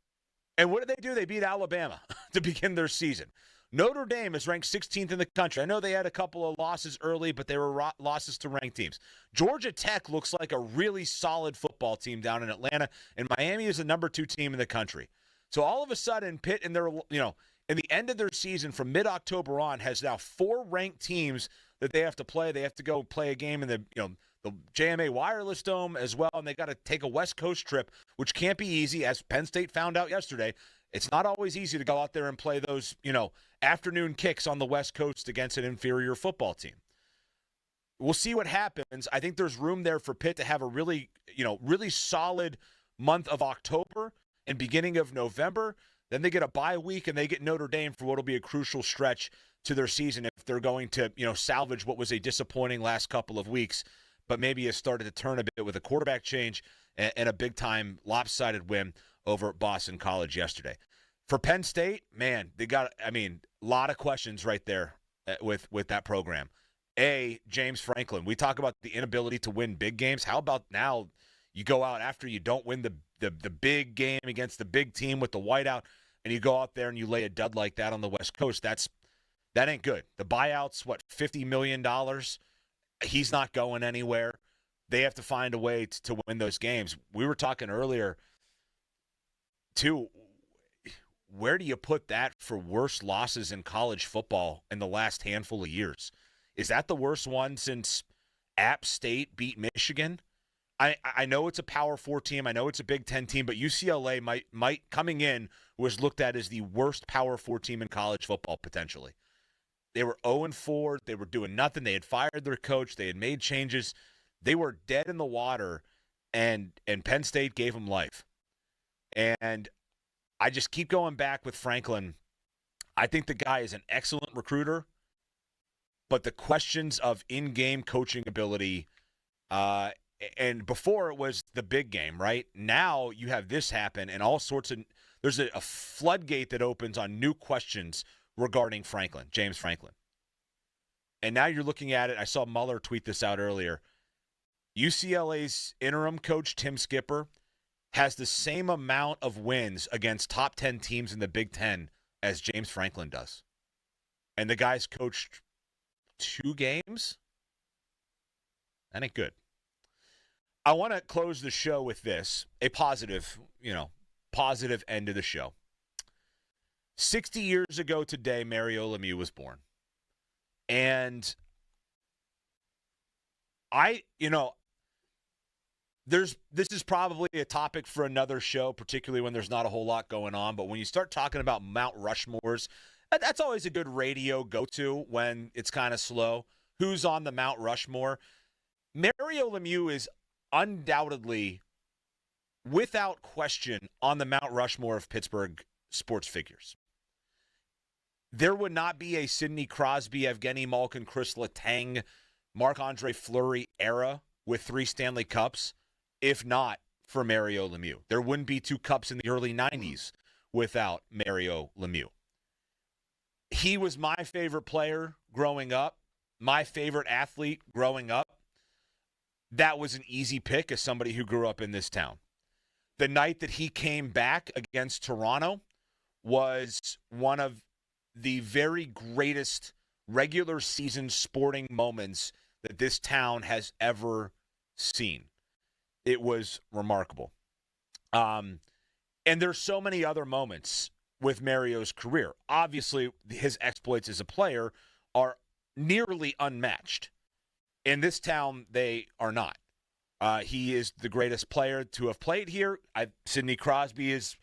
[SPEAKER 5] And what did they do? They beat Alabama to begin their season. Notre Dame is ranked 16th in the country. I know they had a couple of losses early, but they were losses to ranked teams. Georgia Tech looks like a really solid football team down in Atlanta, and Miami is the number 2 team in the country. So all of a sudden, Pitt in their, in the end of their season from mid-October on has now 4 ranked teams that they have to play. They have to go play a game in the JMA Wireless Dome as well, and they got to take a West Coast trip, which can't be easy, as Penn State found out yesterday. It's not always easy to go out there and play those, afternoon kicks on the West Coast against an inferior football team. We'll see what happens. I think there's room there for Pitt to have a really solid month of October and beginning of November. Then they get a bye week and they get Notre Dame for what will be a crucial stretch to their season if they're going to, salvage what was a disappointing last couple of weeks, but maybe has started to turn a bit with a quarterback change and a big-time lopsided win over at Boston College yesterday. For Penn State, man, they got, a lot of questions right there with that program. James Franklin. We talk about the inability to win big games. How about now you go out after you don't win the big game against the big team with the whiteout, and you go out there and you lay a dud like that on the West Coast? That ain't good. The buyout's, $50 million? He's not going anywhere. They have to find a way to win those games. We were talking earlier, too, where do you put that for worst losses in college football in the last handful of years? Is that the worst one since App State beat Michigan? I know it's a Power 4 team. I know it's a Big Ten team, but UCLA might coming in was looked at as the worst Power 4 team in college football potentially. They were 0-4. They were doing nothing. They had fired their coach. They had made changes. They were dead in the water, and Penn State gave them life. And I just keep going back with Franklin. I think the guy is an excellent recruiter, but the questions of in-game coaching ability, and before it was the big game, right? Now you have this happen and all sorts of – there's a floodgate that opens on new questions regarding Franklin, James Franklin. And now you're looking at it. I saw Mueller tweet this out earlier. UCLA's interim coach, Tim Skipper, has the same amount of wins against top 10 teams in the Big Ten as James Franklin does. And the guy's coached 2 games? That ain't good. I want to close the show with this, a positive end of the show. 60 years ago today, Mario Lemieux was born. And this is probably a topic for another show, particularly when there's not a whole lot going on. But when you start talking about Mount Rushmores, that's always a good radio go-to when it's kind of slow. Who's on the Mount Rushmore? Mario Mario Lemieux is undoubtedly, without question, on the Mount Rushmore of Pittsburgh sports figures. There would not be a Sidney Crosby, Evgeny Malkin, Chris Letang, Marc-Andre Fleury era with 3 Stanley Cups if not for Mario Lemieux. There wouldn't be 2 cups in the early 90s without Mario Lemieux. He was my favorite player growing up, my favorite athlete growing up. That was an easy pick as somebody who grew up in this town. The night that he came back against Toronto was one of the very greatest regular season sporting moments that this town has ever seen. It was remarkable. And there's so many other moments with Mario's career. Obviously, his exploits as a player are nearly unmatched. In this town, they are not. He is the greatest player to have played here. Sidney Crosby is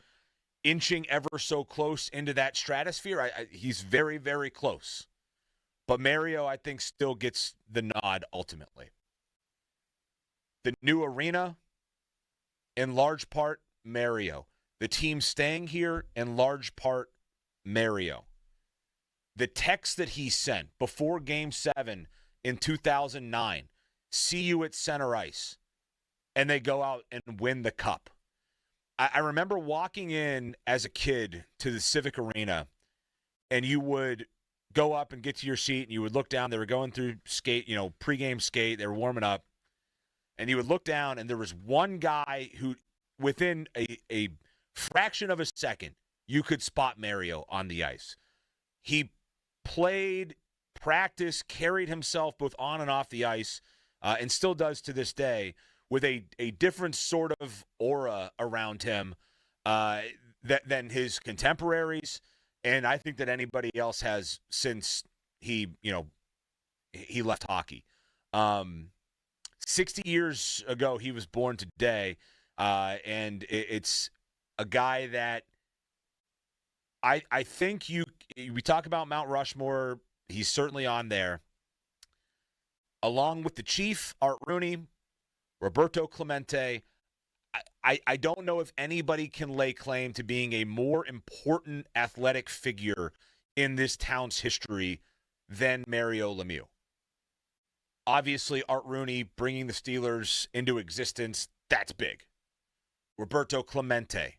[SPEAKER 5] inching ever so close into that stratosphere. He's very, very close. But Mario, I think, still gets the nod ultimately. The new arena, in large part, Mario. The team staying here, in large part, Mario. The text that he sent before Game 7 in 2009, see you at center ice, and they go out and win the cup. I remember walking in as a kid to the Civic Arena, and you would go up and get to your seat, and you would look down. They were going through pregame skate. They were warming up. And you would look down, and there was one guy who, within a fraction of a second, you could spot Mario on the ice. He played, practiced, carried himself both on and off the ice, and still does to this day, with a different sort of aura around him than his contemporaries, and I think that anybody else has since he left hockey. 60 years ago, he was born today, and it's a guy that I think we talk about Mount Rushmore, he's certainly on there. Along with the Chief, Art Rooney, Roberto Clemente, I don't know if anybody can lay claim to being a more important athletic figure in this town's history than Mario Lemieux. Obviously, Art Rooney bringing the Steelers into existence, that's big. Roberto Clemente,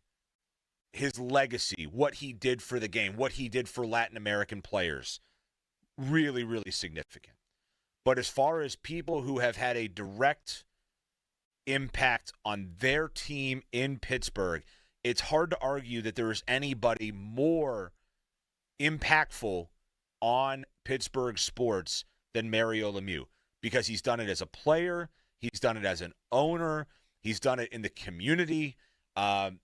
[SPEAKER 5] his legacy, what he did for the game, what he did for Latin American players, really, really significant. But as far as people who have had a direct impact on their team in Pittsburgh, it's hard to argue that there is anybody more impactful on Pittsburgh sports than Mario Lemieux, because he's done it as a player, he's done it as an owner, he's done it in the community,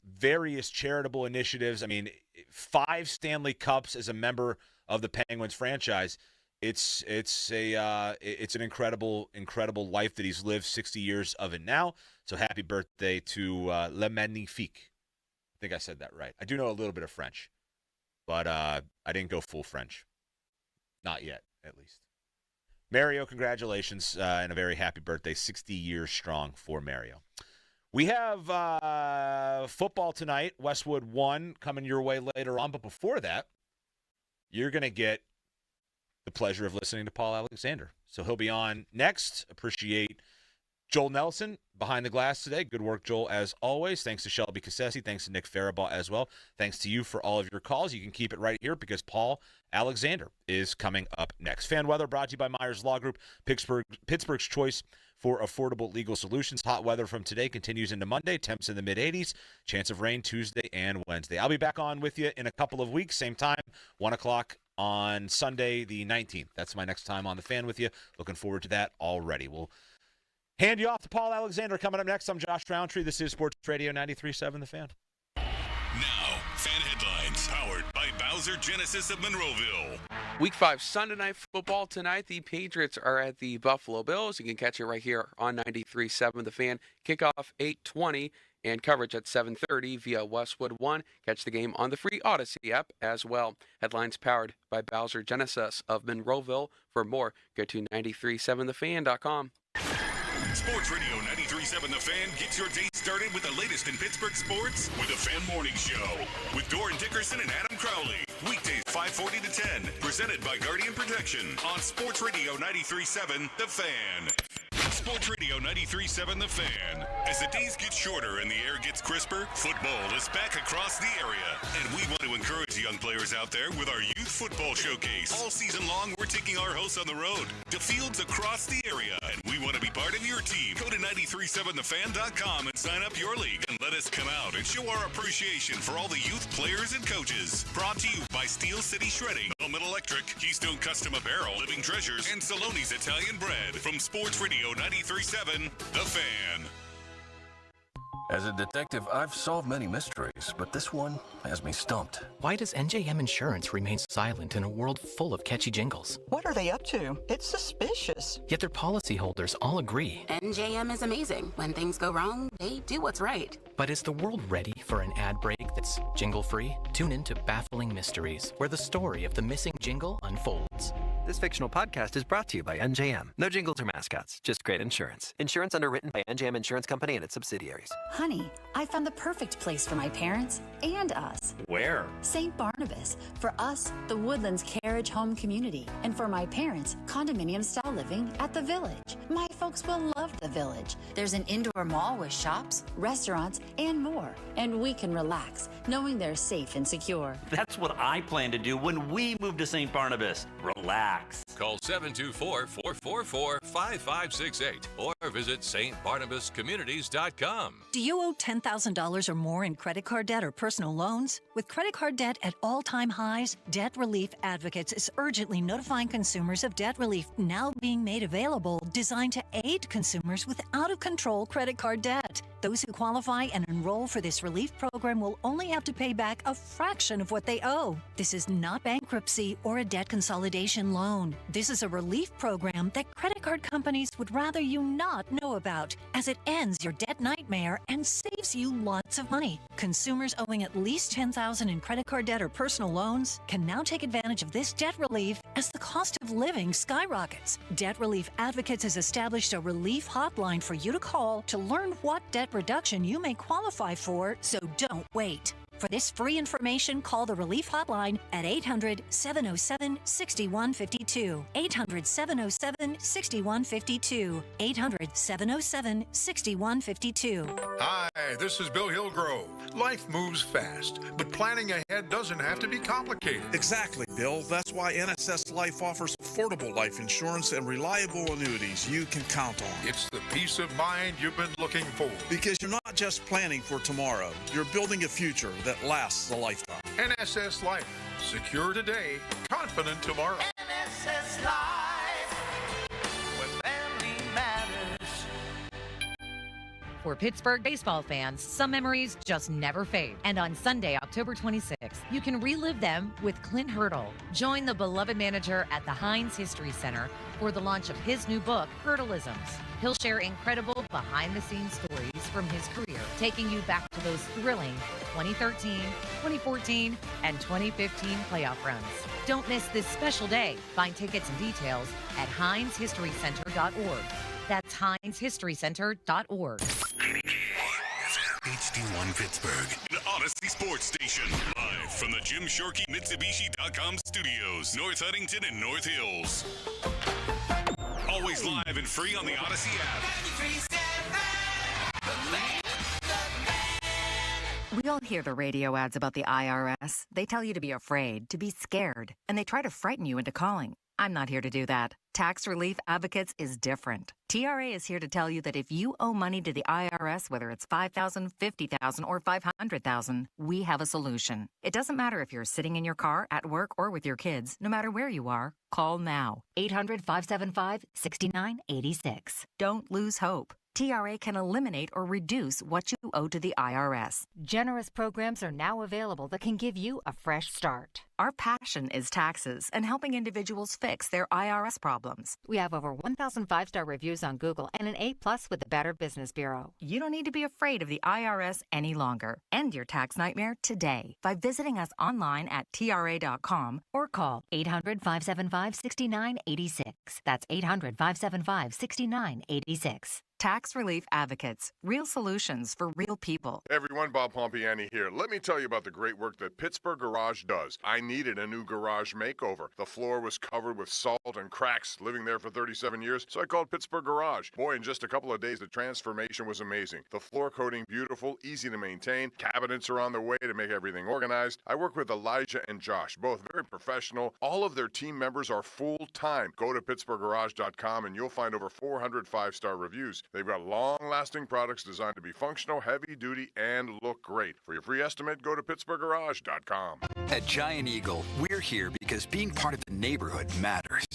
[SPEAKER 5] various charitable initiatives. I mean, 5 Stanley Cups as a member of the Penguins franchise. It's an incredible life that he's lived, 60 years of it now. So happy birthday to Le Magnifique. I think I said that right. I do know a little bit of French, but I didn't go full French. Not yet, at least. Mario, congratulations, and a very happy birthday. 60 years strong for Mario. We have football tonight, Westwood 1, coming your way later on. But before that, you're going to get the pleasure of listening to Paul Alexander. So he'll be on next. Appreciate Joel Nelson behind the glass today. Good work, Joel, as always. Thanks to Shelby Cassesi. Thanks to Nick Faribault as well. Thanks to you for all of your calls. You can keep it right here because Paul Alexander is coming up next. Fan weather brought to you by Myers Law Group, Pittsburgh's choice for affordable legal solutions. Hot weather from today continues into Monday. Temps in the mid-80s. Chance of rain Tuesday and Wednesday. I'll be back on with you in a couple of weeks. Same time, 1 o'clock on Sunday the 19th. That's my next time on the Fan with you. Looking forward to that already. We'll hand you off to Paul Alexander. Coming up next, I'm Josh Roundtree. This is Sports Radio 93.7 The Fan.
[SPEAKER 4] Now, Fan Headlines, powered by Bowser Genesis of Monroeville.
[SPEAKER 2] Week 5 Sunday Night Football tonight. The Patriots are at the Buffalo Bills. You can catch it right here on 93.7 The Fan. Kickoff 8:20 and coverage at 7:30 via Westwood 1. Catch the game on the free Odyssey app as well. Headlines powered by Bowser Genesis of Monroeville. For more, go to 937thefan.com.
[SPEAKER 4] Sports Radio 93.7 The Fan gets your day started with the latest in Pittsburgh sports with the Fan Morning Show with Doran Dickerson and Adam Crowley. Weekdays 5:40 to 10. Presented by Guardian Protection on Sports Radio 93.7 The Fan. Sports Radio 93.7 The Fan. As the days get shorter and the air gets crisper, football is back across the area. And we want to encourage young players out there with our Youth Football Showcase. All season long, we're taking our hosts on the road to fields across the area. And we want to be part of your team. Go to 937thefan.com and sign up your league and let us come out and show our appreciation for all the youth players and coaches. Brought to you by Steel City Shredding, Bellman Electric, Keystone Custom Apparel, Living Treasures, and Saloni's Italian Bread. From Sports Radio 93.7 The Fan.
[SPEAKER 7] As a detective, I've solved many mysteries, but this one has me stumped.
[SPEAKER 8] Why does NJM Insurance remain silent in a world full of catchy jingles?
[SPEAKER 11] What are they up to? It's suspicious.
[SPEAKER 8] Yet their policyholders all agree.
[SPEAKER 12] NJM is amazing. When things go wrong, they do what's right.
[SPEAKER 8] But is the world ready for an ad break that's jingle-free? Tune in to Baffling Mysteries, where the story of the missing jingle unfolds.
[SPEAKER 16] This fictional podcast is brought to you by NJM. No jingles or mascots, just great insurance. Insurance underwritten by NJM Insurance Company and its subsidiaries.
[SPEAKER 19] Honey, I found the perfect place for my parents and us.
[SPEAKER 16] Where?
[SPEAKER 19] St. Barnabas. For us, the Woodlands Carriage Home Community. And for my parents, condominium-style living at the Village. My folks will love the Village. There's an indoor mall with shops, restaurants, and more. And we can relax, knowing they're safe and secure.
[SPEAKER 26] That's what I plan to do when we move to St. Barnabas. Relax.
[SPEAKER 27] Call 724-444-5568 or visit stbarnabascommunities.com.
[SPEAKER 28] Do you owe $10,000 or more in credit card debt or personal loans? With credit card debt at all-time highs, Debt Relief Advocates is urgently notifying consumers of debt relief now being made available, designed to aid consumers with out-of-control credit card debt. Those who qualify and enroll for this relief program will only have to pay back a fraction of what they owe. This is not bankruptcy or a debt consolidation loan. This is a relief program that credit card companies would rather you not know about, as it ends your debt nightmare and saves you lots of money. Consumers owing at least $10,000 in credit card debt or personal loans can now take advantage of this debt relief as the cost of living skyrockets. Debt Relief Advocates has established a relief hotline for you to call to learn what debt reduction you may qualify for, so don't wait. For this free information, call the Relief Hotline at 800-707-6152. 800-707-6152. 800-707-6152. Hi, this is Bill Hillgrove. Life moves fast, but planning ahead doesn't have to be complicated.
[SPEAKER 29] Exactly, Bill. That's why NSS Life offers affordable life insurance and reliable annuities you can count on.
[SPEAKER 28] It's the peace of mind you've been looking for.
[SPEAKER 29] Because you're not just planning for tomorrow, you're building a future that lasts a lifetime.
[SPEAKER 28] NSS Life. Secure today, confident tomorrow.
[SPEAKER 17] NSS Life, where family matters.
[SPEAKER 3] For Pittsburgh baseball fans, some memories just never fade. And on Sunday, October 26th, you can relive them with Clint Hurdle. Join the beloved manager at the Heinz History Center for the launch of his new book, Hurdleisms. He'll share incredible behind-the-scenes stories from his career, taking you back to those thrilling 2013, 2014, and 2015 playoff runs. Don't miss this special day. Find tickets and details at HeinzHistoryCenter.org. That's HeinzHistoryCenter.org.
[SPEAKER 4] HD1 Pittsburgh, an Odyssey Sports Station. Live from the Jim Shorkey Mitsubishi.com studios, North Huntington and North Hills. Always live and free on the Odyssey app.
[SPEAKER 31] We all hear the radio ads about the IRS. They tell you to be afraid, to be scared, and they try to frighten you into calling. I'm not here to do that. Tax Relief Advocates is different. TRA is here to tell you that if you owe money to the IRS, whether it's $5,000, $50,000, or $500,000, we have a solution. It doesn't matter if you're sitting in your car, at work, or with your kids. No matter where you are, call now. 800-575-6986. Don't lose hope. TRA can eliminate or reduce what you owe to the IRS.
[SPEAKER 32] Generous programs are now available that can give you a fresh start.
[SPEAKER 31] Our passion is taxes and helping individuals fix their IRS problems.
[SPEAKER 32] We have over 1,000 5-star reviews on Google and an A+ with the Better Business Bureau.
[SPEAKER 31] You don't need to be afraid of the IRS any longer. End your tax nightmare today by visiting us online at TRA.com or call 800-575-6986. That's 800-575-6986. Tax Relief Advocates. Real solutions for real people.
[SPEAKER 1] Hey everyone, Bob Pompiani here. Let me tell you about the great work that Pittsburgh Garage does. I needed a new garage makeover. The floor was covered with salt and cracks, living there for 37 years, so I called Pittsburgh Garage. Boy, in just a couple of days, the transformation was amazing. The floor coating beautiful, easy to maintain. Cabinets are on their way to make everything organized. I work with Elijah and Josh, both very professional. All of their team members are full-time. Go to PittsburghGarage.com and you'll find over 400 five-star reviews. They've got long-lasting products designed to be functional, heavy-duty, and look great. For your free estimate, go to PittsburghGarage.com.
[SPEAKER 6] At Giant Eagle, we're here because being part of the neighborhood matters.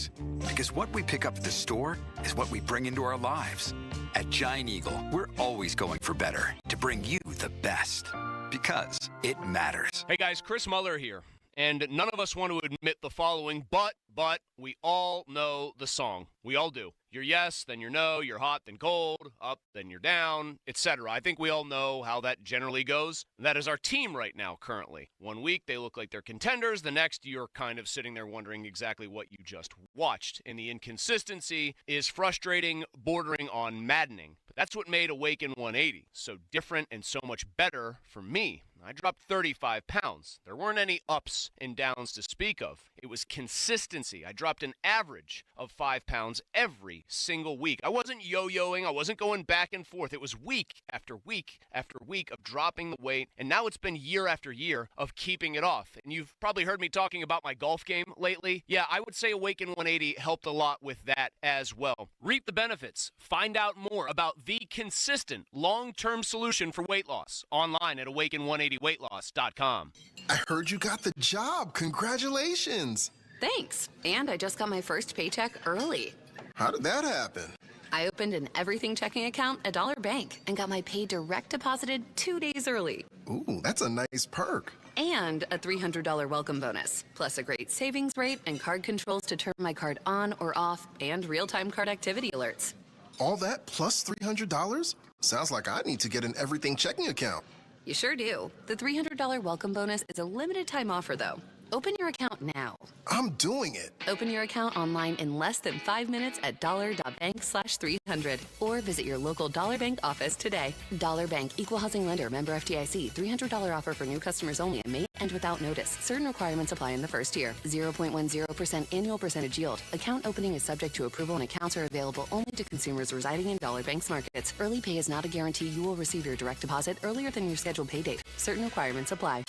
[SPEAKER 6] Because what we pick up at the store is what we bring into our lives. At Giant Eagle, we're always going for better to bring you the best. Because it matters.
[SPEAKER 9] Hey guys, Chris Muller here. And none of us want to admit the following, but we all know the song. We all do. You're yes, then you're no, you're hot, then cold, up, then you're down, etc. I think we all know how that generally goes. That is our team right now, currently. 1 week, they look like they're contenders. The next, you're kind of sitting there wondering exactly what you just watched. And the inconsistency is frustrating, bordering on maddening. But that's what made Awaken 180 so different and so much better for me. I dropped 35 pounds. There weren't any ups and downs to speak of. It was consistency. I dropped an average of 5 pounds every single week. I wasn't yo-yoing. I wasn't going back and forth. It was week after week after week of dropping the weight, and now it's been year after year of keeping it off. And you've probably heard me talking about my golf game lately. Yeah, I would say Awaken 180 helped a lot with that as well. Reap the benefits. Find out more about the consistent long-term solution for weight loss online at Awaken180weightloss.com.
[SPEAKER 13] I heard you got the job. Congratulations.
[SPEAKER 12] Thanks. And I just got my first paycheck early.
[SPEAKER 13] How did that happen?
[SPEAKER 12] I opened an everything checking account at Dollar Bank and got my pay direct deposited 2 days early.
[SPEAKER 13] Ooh, that's a nice perk.
[SPEAKER 12] And a $300 welcome bonus, plus a great savings rate and card controls to turn my card on or off, and real-time card activity alerts.
[SPEAKER 13] All that plus $300? Sounds like I need to get an everything checking account.
[SPEAKER 12] You sure do. The $300 welcome bonus is a limited time offer, though. Open your account now.
[SPEAKER 13] I'm doing it.
[SPEAKER 12] Open your account online in less than 5 minutes at dollar.bank/300 or visit your local Dollar Bank office today. Dollar Bank, equal housing lender, member FDIC. $300 offer for new customers only and may end without notice. Certain requirements apply in the first year. 0.10% annual percentage yield. Account opening is subject to approval and accounts are available only to consumers residing in Dollar Bank's markets. Early pay is not a guarantee you will receive your direct deposit earlier than your scheduled pay date. Certain requirements apply.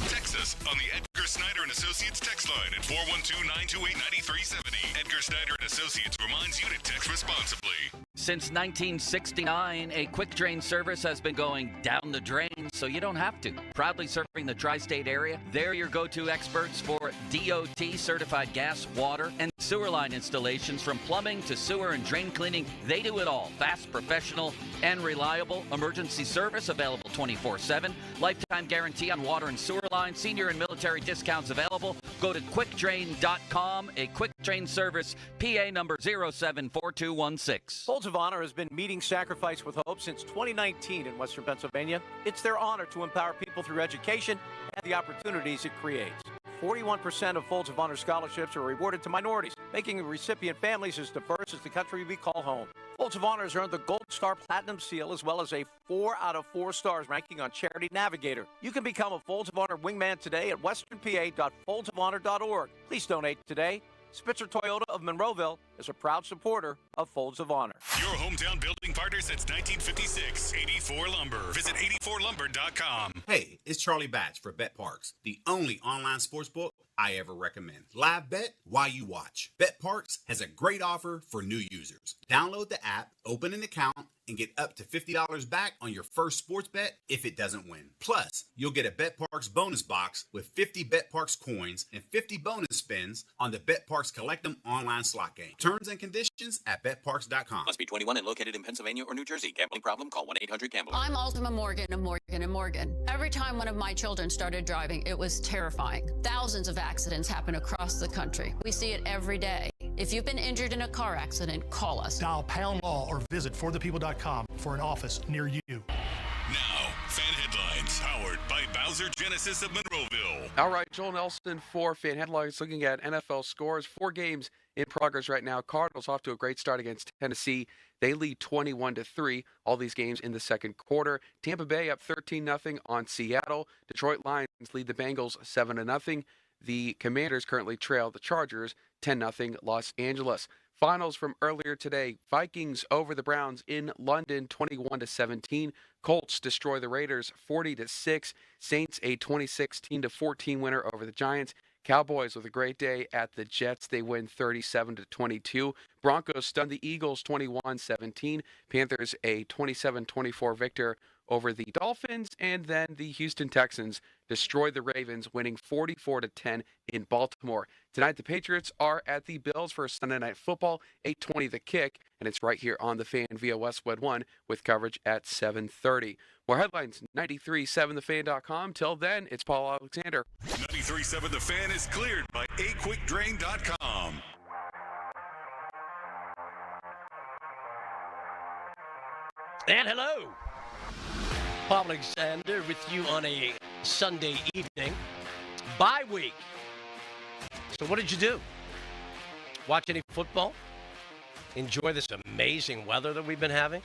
[SPEAKER 4] Text us on the Edgar Snyder & Associates text line at 412-928-9370. Edgar Snyder & Associates reminds you to text responsibly.
[SPEAKER 15] Since 1969, a quick drain service has been going down the drain so you don't have to. Proudly serving the tri-state area, they're your go-to experts for DOT certified gas, water, and sewer line installations. From plumbing to sewer and drain cleaning, they do it all. Fast, professional, and reliable emergency service available 24/7. Lifetime guarantee on water and sewer lines. Senior and military discounts available. Go to quickdrain.com. A quick drain service, PA number 074216.
[SPEAKER 18] Folds of Honor has been meeting Sacrifice with Hope since 2019 in Western Pennsylvania. It's their honor to empower people through education and the opportunities it creates. 41% of Folds of Honor scholarships are awarded to minorities, making the recipient families as diverse as the country we call home. Folds of Honor has earned the Gold Star Platinum Seal as well as a 4 out of 4 stars ranking on Charity Navigator. You can become a Folds of Honor wingman today at westernpa.foldsofhonor.org. Please donate today. Spitzer Toyota of Monroeville is a proud supporter of Folds of Honor.
[SPEAKER 4] Your hometown building partner since 1956, 84 Lumber. Visit 84lumber.com.
[SPEAKER 20] Hey, it's Charlie Batch for Bet Parks, the only online sportsbook I ever recommend. Live bet while you watch. Bet Parks has a great offer for new users. Download the app, open an account, and get up to $50 back on your first sports bet if it doesn't win. Plus, you'll get a Bet Parks bonus box with 50 Bet Parks coins and 50 bonus spins on the Bet Parks Collect 'em online slot game. Terms and conditions at betparks.com.
[SPEAKER 21] Must be 21 and located in Pennsylvania or New Jersey. Gambling problem? Call 1-800-GAMBLER.
[SPEAKER 10] I'm Ultima Morgan of Morgan & Morgan. Every time one of my children started driving, it was terrifying. Thousands of accidents happen across the country. We see it every day. If you've been injured in a car accident, call us.
[SPEAKER 14] Dial # law or visit forthepeople.com for an office near you.
[SPEAKER 4] Now, fan headlines powered by Bowser Genesis of Monroeville.
[SPEAKER 2] All right, Joel Nelson for Fan Headlines, looking at NFL scores. 4 games in progress right now. Cardinals off to a great start against Tennessee. They lead 21-3. All these games in the second quarter. Tampa Bay up 13-0 on Seattle. Detroit Lions lead the Bengals 7-0. The Commanders currently trail the Chargers 10-0 Los Angeles. Finals from earlier today. Vikings over the Browns in London 21-17. Colts destroy the Raiders 40-6. Saints a 2016-14 winner over the Giants. Cowboys with a great day at the Jets. They win 37-22. Broncos stun the Eagles 21-17. Panthers a 27-24 victor over the Dolphins. And then the Houston Texans destroy the Ravens, winning 44-10 in Baltimore. Tonight, the Patriots are at the Bills for Sunday Night Football, 8:20 the kick, and it's right here on the Fan via Westwood One with coverage at 7:30. More headlines, 93.7thefan.com. Till then, it's Paul Alexander.
[SPEAKER 4] 93.7 The Fan is cleared by aquickdrain.com.
[SPEAKER 5] And hello, Paul Alexander with you on a Sunday evening. Bye week. So what did you do? Watch any football? Enjoy this amazing weather that we've been having?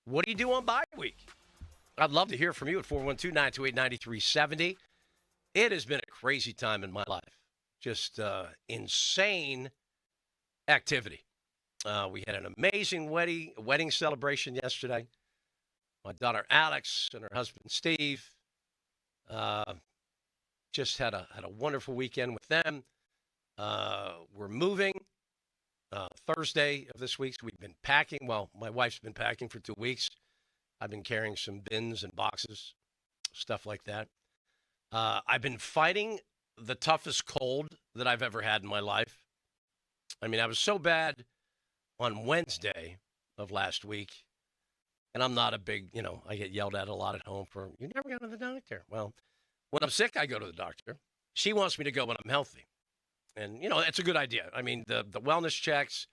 [SPEAKER 5] What do you do on bye week? I'd love to hear from you at 412-928-9370. It has been a crazy time in my life. Just insane activity. We had an amazing wedding celebration yesterday. My daughter Alex and her husband Steve just had a wonderful weekend with them. We're moving Thursday of this week, so we've been packing. Well, my wife's been packing for 2 weeks. I've been carrying some bins and boxes, stuff like that. I've been fighting the toughest cold that I've ever had in my life. I mean, I was so bad on Wednesday of last week, and I'm not a big, I get yelled at a lot at home for, you never go to the doctor. Well, when I'm sick, I go to the doctor. She wants me to go when I'm healthy. And, it's a good idea. I mean, the wellness checks,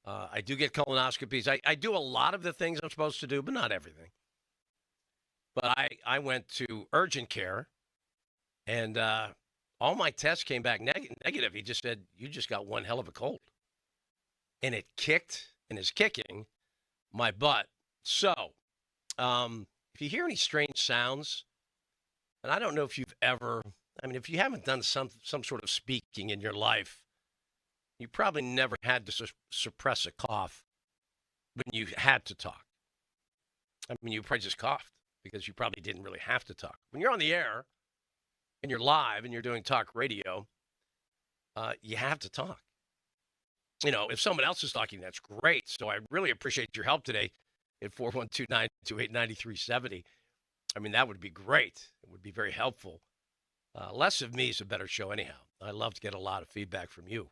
[SPEAKER 5] I do get colonoscopies. I do a lot of the things I'm supposed to do, but not everything. But I went to urgent care, and all my tests came back negative. He just said, you just got one hell of a cold. And it kicked and is kicking my butt. So, if you hear any strange sounds, and I don't know if you've ever, if you haven't done some sort of speaking in your life, you probably never had to suppress a cough when you had to talk. You probably just coughed because you probably didn't really have to talk. When you're on the air and you're live and you're doing talk radio, you have to talk. If someone else is talking, that's great. So I really appreciate your help today at 412-928-9370. That would be great. It would be very helpful. Less of me is a better show anyhow. I love to get a lot of feedback from you.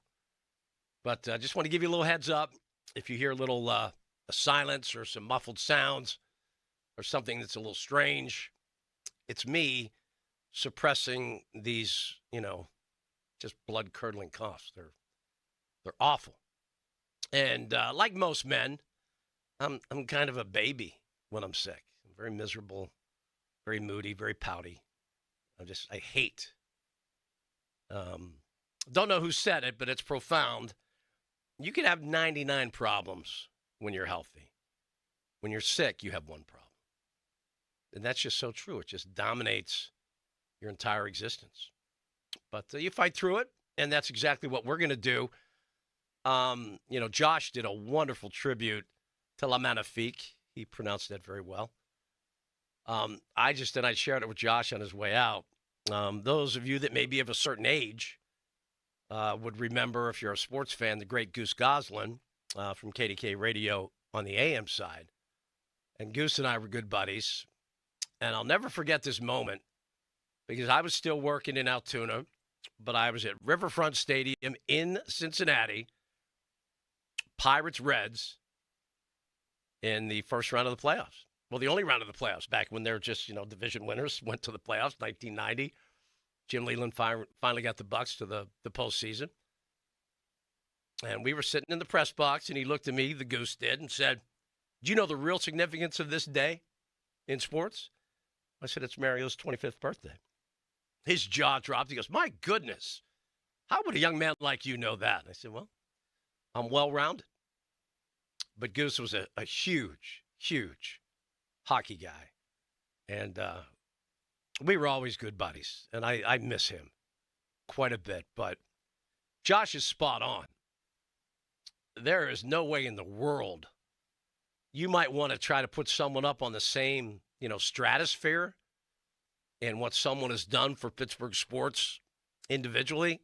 [SPEAKER 5] But I just want to give you a little heads up. If you hear a little a silence or some muffled sounds or something that's a little strange, it's me suppressing these, just blood-curdling coughs. They're awful. And like most men, I'm kind of a baby when I'm sick. I'm very miserable, very moody, very pouty. I hate. Don't know who said it, but it's profound. You can have 99 problems when you're healthy. When you're sick, you have one problem. And that's just so true. It just dominates your entire existence. But you fight through it, and that's exactly what we're going to do. Josh did a wonderful tribute to La Magnifique. He pronounced that very well. I shared it with Josh on his way out. Those of you that may be of a certain age would remember, if you're a sports fan, the great Goose Goslin from KDK Radio on the AM side. And Goose and I were good buddies. And I'll never forget this moment because I was still working in Altoona, but I was at Riverfront Stadium in Cincinnati, Pirates-Reds, in the first round of the playoffs. Well, the only round of the playoffs, back when they were just, division winners, went to the playoffs, 1990. Jim Leyland finally got the Bucs to the postseason. And we were sitting in the press box, and he looked at me, the Goose did, and said, do you know the real significance of this day in sports? I said, it's Mario's 25th birthday. His jaw dropped. He goes, my goodness, how would a young man like you know that? And I said, well, I'm well-rounded. But Goose was a huge, huge hockey guy. And we were always good buddies. And I miss him quite a bit. But Josh is spot on. There is no way in the world you might want to try to put someone up on the same, stratosphere and what someone has done for Pittsburgh sports individually.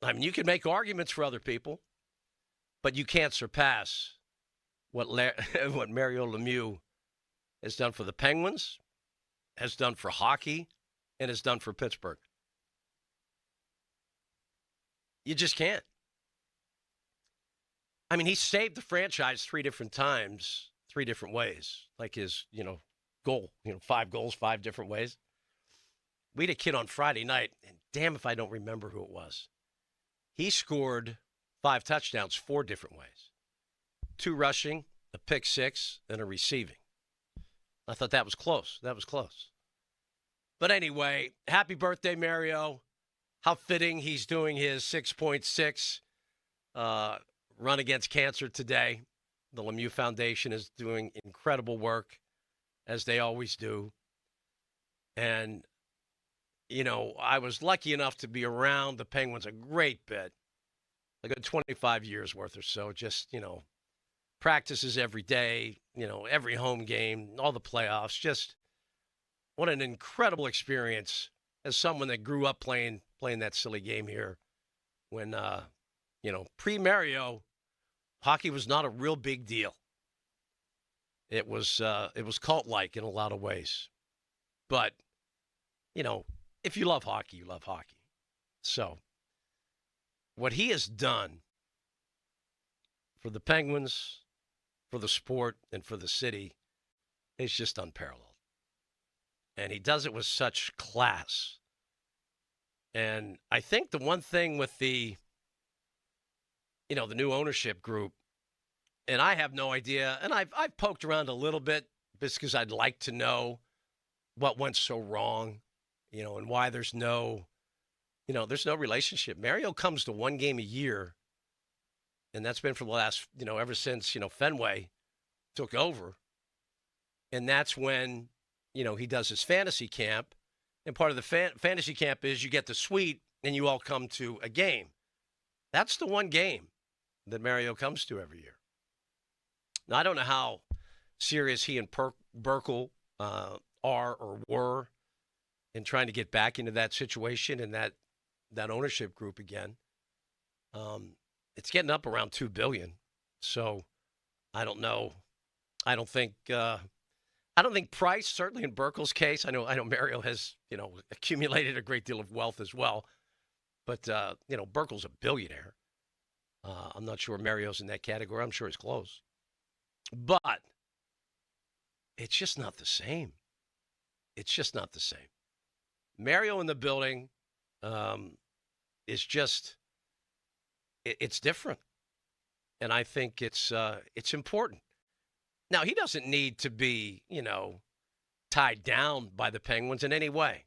[SPEAKER 5] I mean, you can make arguments for other people, but you can't surpass what Mario Lemieux has done for the Penguins, has done for hockey, and has done for Pittsburgh. You just can't. I mean, he saved the franchise 3 different times, 3 different ways. Like his, goal, 5 goals, 5 different ways. We had a kid on Friday night, and damn if I don't remember who it was. He scored 5 touchdowns 4 different ways. 2 rushing, a pick 6, and a receiving. I thought that was close. That was close. But anyway, happy birthday, Mario. How fitting he's doing his 6.6 run against cancer today. The Lemieux Foundation is doing incredible work, as they always do. And, I was lucky enough to be around the Penguins a great bit, like 25 years worth or so, just, practices every day, every home game, all the playoffs. Just what an incredible experience as someone that grew up playing that silly game here when, pre-Mario, hockey was not a real big deal. It was cult-like in a lot of ways. But, if you love hockey, you love hockey. So what he has done for the Penguins, for the sport, and for the city is just unparalleled. And he does it with such class. And I think the one thing with the new ownership group, and I have no idea, and I've poked around a little bit just because I'd like to know what went so wrong, and why there's no relationship. Mario comes to 1 game a year, and that's been for the last, ever since, Fenway took over. And that's when, he does his fantasy camp. And part of the fantasy camp is you get the suite and you all come to a game. That's the 1 game that Mario comes to every year. Now, I don't know how serious he and Burkle are or were in trying to get back into that situation and that ownership group again. It's getting up around $2 billion. So I don't know. I don't think Price, certainly in Burkle's case. I know Mario has, accumulated a great deal of wealth as well. But, Burkle's a billionaire. I'm not sure Mario's in that category. I'm sure he's close. But it's just not the same. It's just not the same. Mario in the building is just, it's different. And I think it's important. Now, he doesn't need to be, tied down by the Penguins in any way.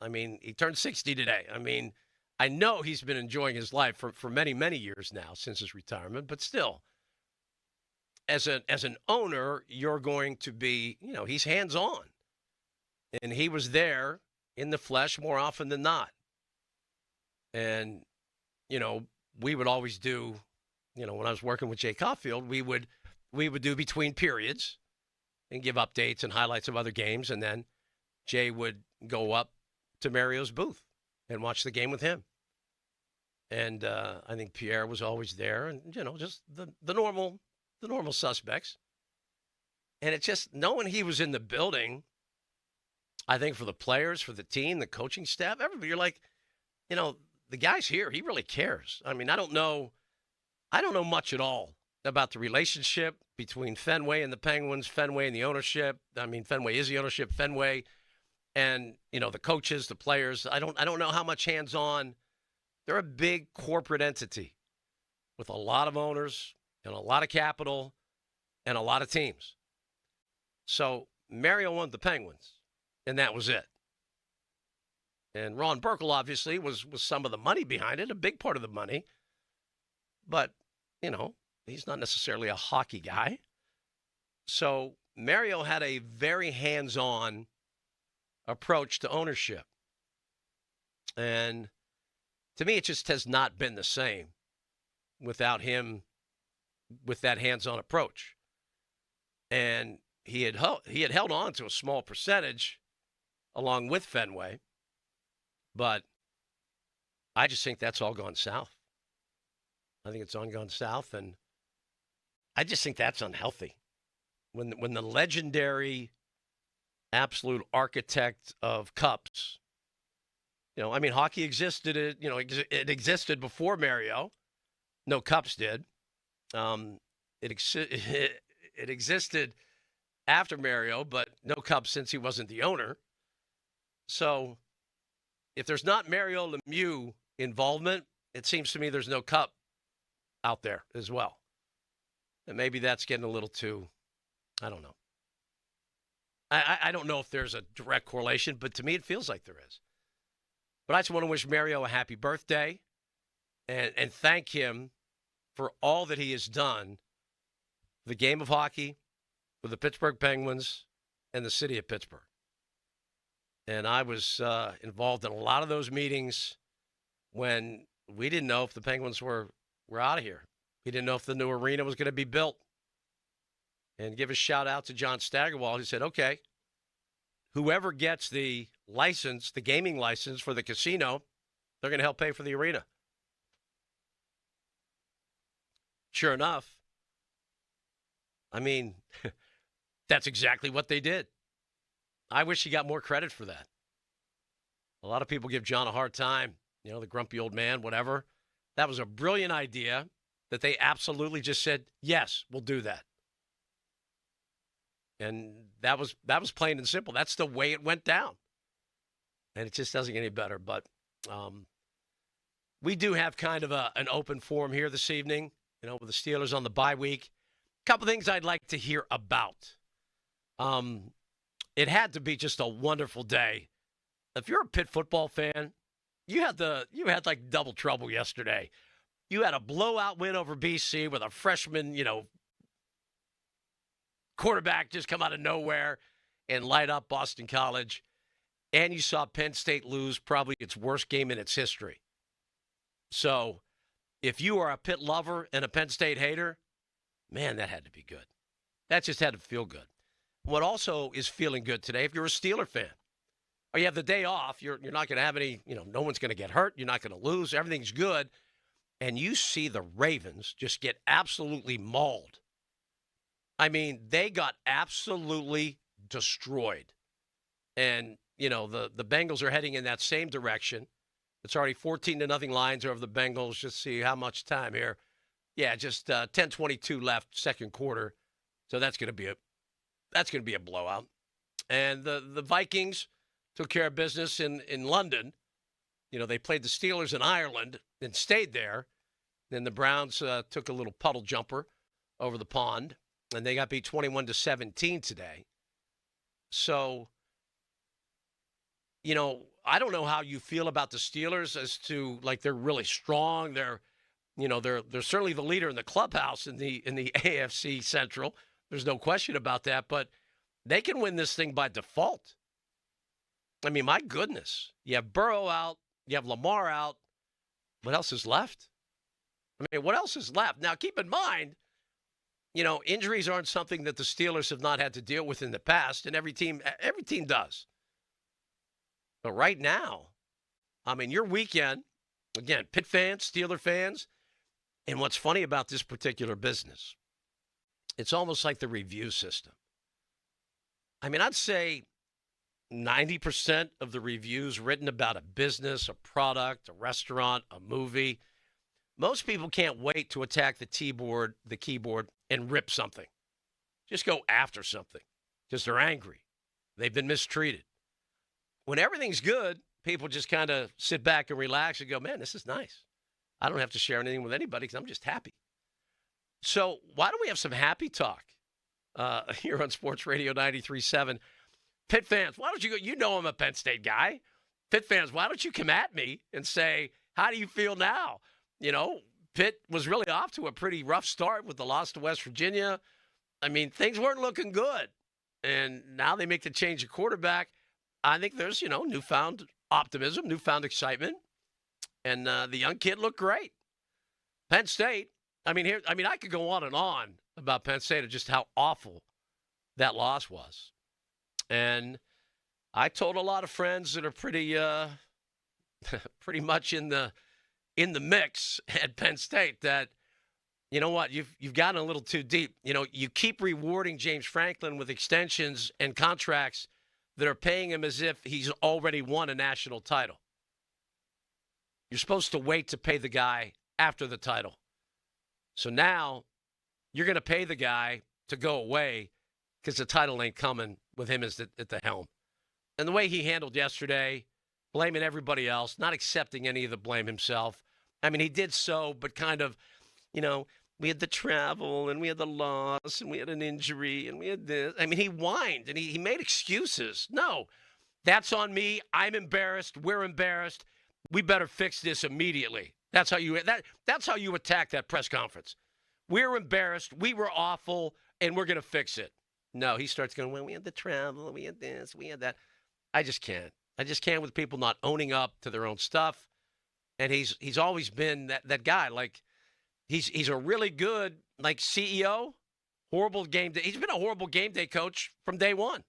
[SPEAKER 5] I mean, he turned 60 today. I mean, I know he's been enjoying his life for many, many years now since his retirement, but still, as an owner, you're going to be, he's hands-on. And he was there in the flesh more often than not. And, we would always do, when I was working with Jay Caulfield, we would do between periods and give updates and highlights of other games. And then Jay would go up to Mario's booth and watch the game with him. And I think Pierre was always there and, just the normal suspects. And it's just knowing he was in the building, I think for the players, for the team, the coaching staff, everybody, you're like, the guy's here. He really cares. I mean, I don't know much at all about the relationship between Fenway and the Penguins, Fenway and the ownership. I mean, Fenway is the ownership, Fenway and, the coaches, the players. I don't know how much hands-on. They're a big corporate entity with a lot of owners and a lot of capital and a lot of teams. So Mario won the Penguins, and that was it. And Ron Burkle, obviously, was some of the money behind it, a big part of the money. But, he's not necessarily a hockey guy. So Mario had a very hands-on approach to ownership. And to me, it just has not been the same without him with that hands-on approach. And he had held on to a small percentage along with Fenway. But I just think that's all gone south. I think it's all gone south, and I just think that's unhealthy. When the legendary, absolute architect of cups, hockey existed. It existed before Mario. No cups did. It existed after Mario, but no cups since he wasn't the owner. So if there's not Mario Lemieux involvement, it seems to me there's no cup out there as well. And maybe that's getting a little too, I don't know. I don't know if there's a direct correlation, but to me it feels like there is. But I just want to wish Mario a happy birthday and thank him for all that he has done for the game of hockey, for the Pittsburgh Penguins, and the city of Pittsburgh. And I was involved in a lot of those meetings when we didn't know if the Penguins were out of here. We didn't know if the new arena was going to be built. And give a shout out to John Steigerwald, who said, okay, whoever gets the license, the gaming license for the casino, they're going to help pay for the arena. Sure enough, that's exactly what they did. I wish he got more credit for that. A lot of people give John a hard time, the grumpy old man, whatever. That was a brilliant idea that they absolutely just said, yes, we'll do that. And that was plain and simple. That's the way it went down. And it just doesn't get any better. But we do have kind of an open forum here this evening, with the Steelers on the bye week. A couple things I'd like to hear about. It had to be just a wonderful day. If you're a Pitt football fan, you had like double trouble yesterday. You had a blowout win over BC with a freshman, quarterback just come out of nowhere and light up Boston College. And you saw Penn State lose probably its worst game in its history. So if you are a Pitt lover and a Penn State hater, man, that had to be good. That just had to feel good. What also is feeling good today, if you're a Steeler fan, or you have the day off, you're not going to have any, no one's going to get hurt, you're not going to lose, everything's good, and you see the Ravens just get absolutely mauled. They got absolutely destroyed. And, the Bengals are heading in that same direction. It's already 14-0 Lions over the Bengals. Just see how much time here. Yeah, just 10:22 left, second quarter. So that's going to be a blowout. And the Vikings took care of business in London. They played the Steelers in Ireland and stayed there. Then the Browns took a little puddle jumper over the pond, and they got beat 21-17 today. So, I don't know how you feel about the Steelers as to, they're really strong. They're certainly the leader in the clubhouse in the AFC Central. There's no question about that, but they can win this thing by default. My goodness. You have Burrow out. You have Lamar out. What else is left? What else is left? Now, keep in mind, injuries aren't something that the Steelers have not had to deal with in the past, and every team does. But right now, your weekend, again, Pitt fans, Steeler fans, and what's funny about this particular business, it's almost like the review system. I'd say 90% of the reviews written about a business, a product, a restaurant, a movie, most people can't wait to attack the keyboard, and rip something. Just go after something. Just they're angry. They've been mistreated. When everything's good, people just kind of sit back and relax and go, man, this is nice. I don't have to share anything with anybody because I'm just happy. So why don't we have some happy talk here on Sports Radio 93.7. Pitt fans, why don't you go? I'm a Penn State guy. Pitt fans, why don't you come at me and say, how do you feel now? Pitt was really off to a pretty rough start with the loss to West Virginia. I mean, things weren't looking good. And now they make the change of quarterback. I think there's, newfound optimism, newfound excitement. And the young kid looked great. Penn State, I could go on and on about Penn State and just how awful that loss was. And I told a lot of friends that are pretty much in the mix at Penn State that, you know what, you've gotten a little too deep. You keep rewarding James Franklin with extensions and contracts that are paying him as if he's already won a national title. You're supposed to wait to pay the guy after the title. So now you're going to pay the guy to go away because the title ain't coming with him at the helm. And the way he handled yesterday, blaming everybody else, not accepting any of the blame himself. I mean, he did so, but kind of, we had the travel and we had the loss and we had an injury and we had this. I mean, he whined and he made excuses. No, that's on me. I'm embarrassed. We're embarrassed. We better fix this immediately. That's how you attack that press conference. We're embarrassed. We were awful, and we're going to fix it. No, he starts going, well, we had the travel, we had this, we had that. I just can't. I just can't with people not owning up to their own stuff. And he's always been that guy. Like, he's a really good, CEO, horrible game day. He's been a horrible game day coach from day one.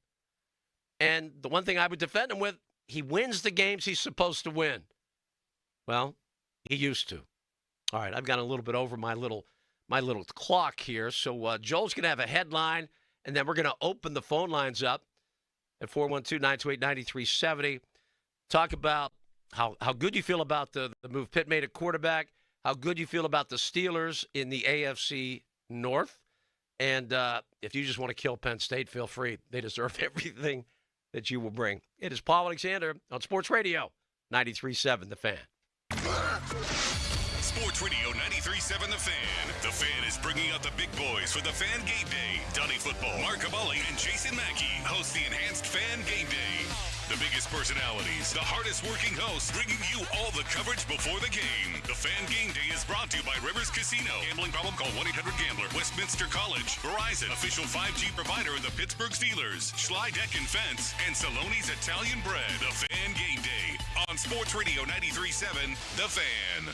[SPEAKER 5] And the one thing I would defend him with, he wins the games he's supposed to win. Well, he used to. All right, I've got a little bit over my little clock here. So Joel's going to have a headline, and then we're going to open the phone lines up at 412-928-9370. Talk about how good you feel about the move Pitt made at quarterback, how good you feel about the Steelers in the AFC North. And if you just want to kill Penn State, feel free. They deserve everything that you will bring. It is Paul Alexander on Sports Radio 93.7 The Fan.
[SPEAKER 4] Sports Radio 93.7 The Fan. The Fan is bringing out the big boys for the Fan Game Day. Donnie Football, Mark Cavalli, and Jason Mackey host the Enhanced Fan Game Day. The biggest personalities, the hardest working hosts, bringing you all the coverage before the game. The Fan Game Day is brought to you by Rivers Casino. Gambling problem? Call 1-800-GAMBLER. Westminster College, Verizon, official 5G provider of the Pittsburgh Steelers, Schley Deck and Fence, and Saloni's Italian Bread. The Fan Game Day on Sports Radio 93.7 The Fan.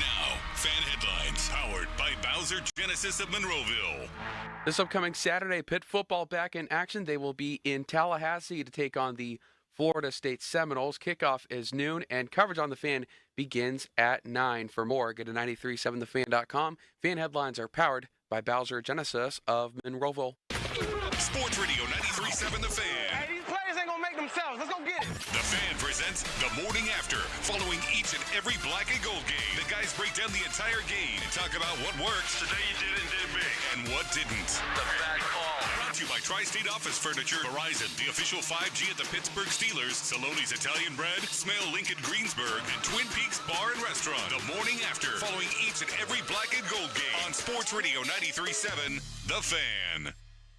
[SPEAKER 4] Now, Fan Headlines, powered by Bowser Genesis of Monroeville.
[SPEAKER 2] This upcoming Saturday, Pitt football back in action. They will be in Tallahassee to take on the Florida State Seminoles. Kickoff is noon, and coverage on The Fan begins at 9. For more, go to 937thefan.com. Fan Headlines are powered by Bowser Genesis of Monroeville.
[SPEAKER 4] Sports Radio 93.7 The Fan.
[SPEAKER 7] Hey, these players ain't gonna make themselves. Let's go get it.
[SPEAKER 4] The Fan presents The Morning After. Following each and every black and gold game, the guys break down the entire game and talk about what worked. Today you did big. And what didn't. The bad call. Brought to you by Tri-State Office Furniture, Verizon, the official 5G at the Pittsburgh Steelers, Saloni's Italian Bread, Smale Lincoln Greensburg, and Twin Peaks Bar and Restaurant. The Morning After. Following each and every black and gold game on Sports Radio 93.7 The Fan.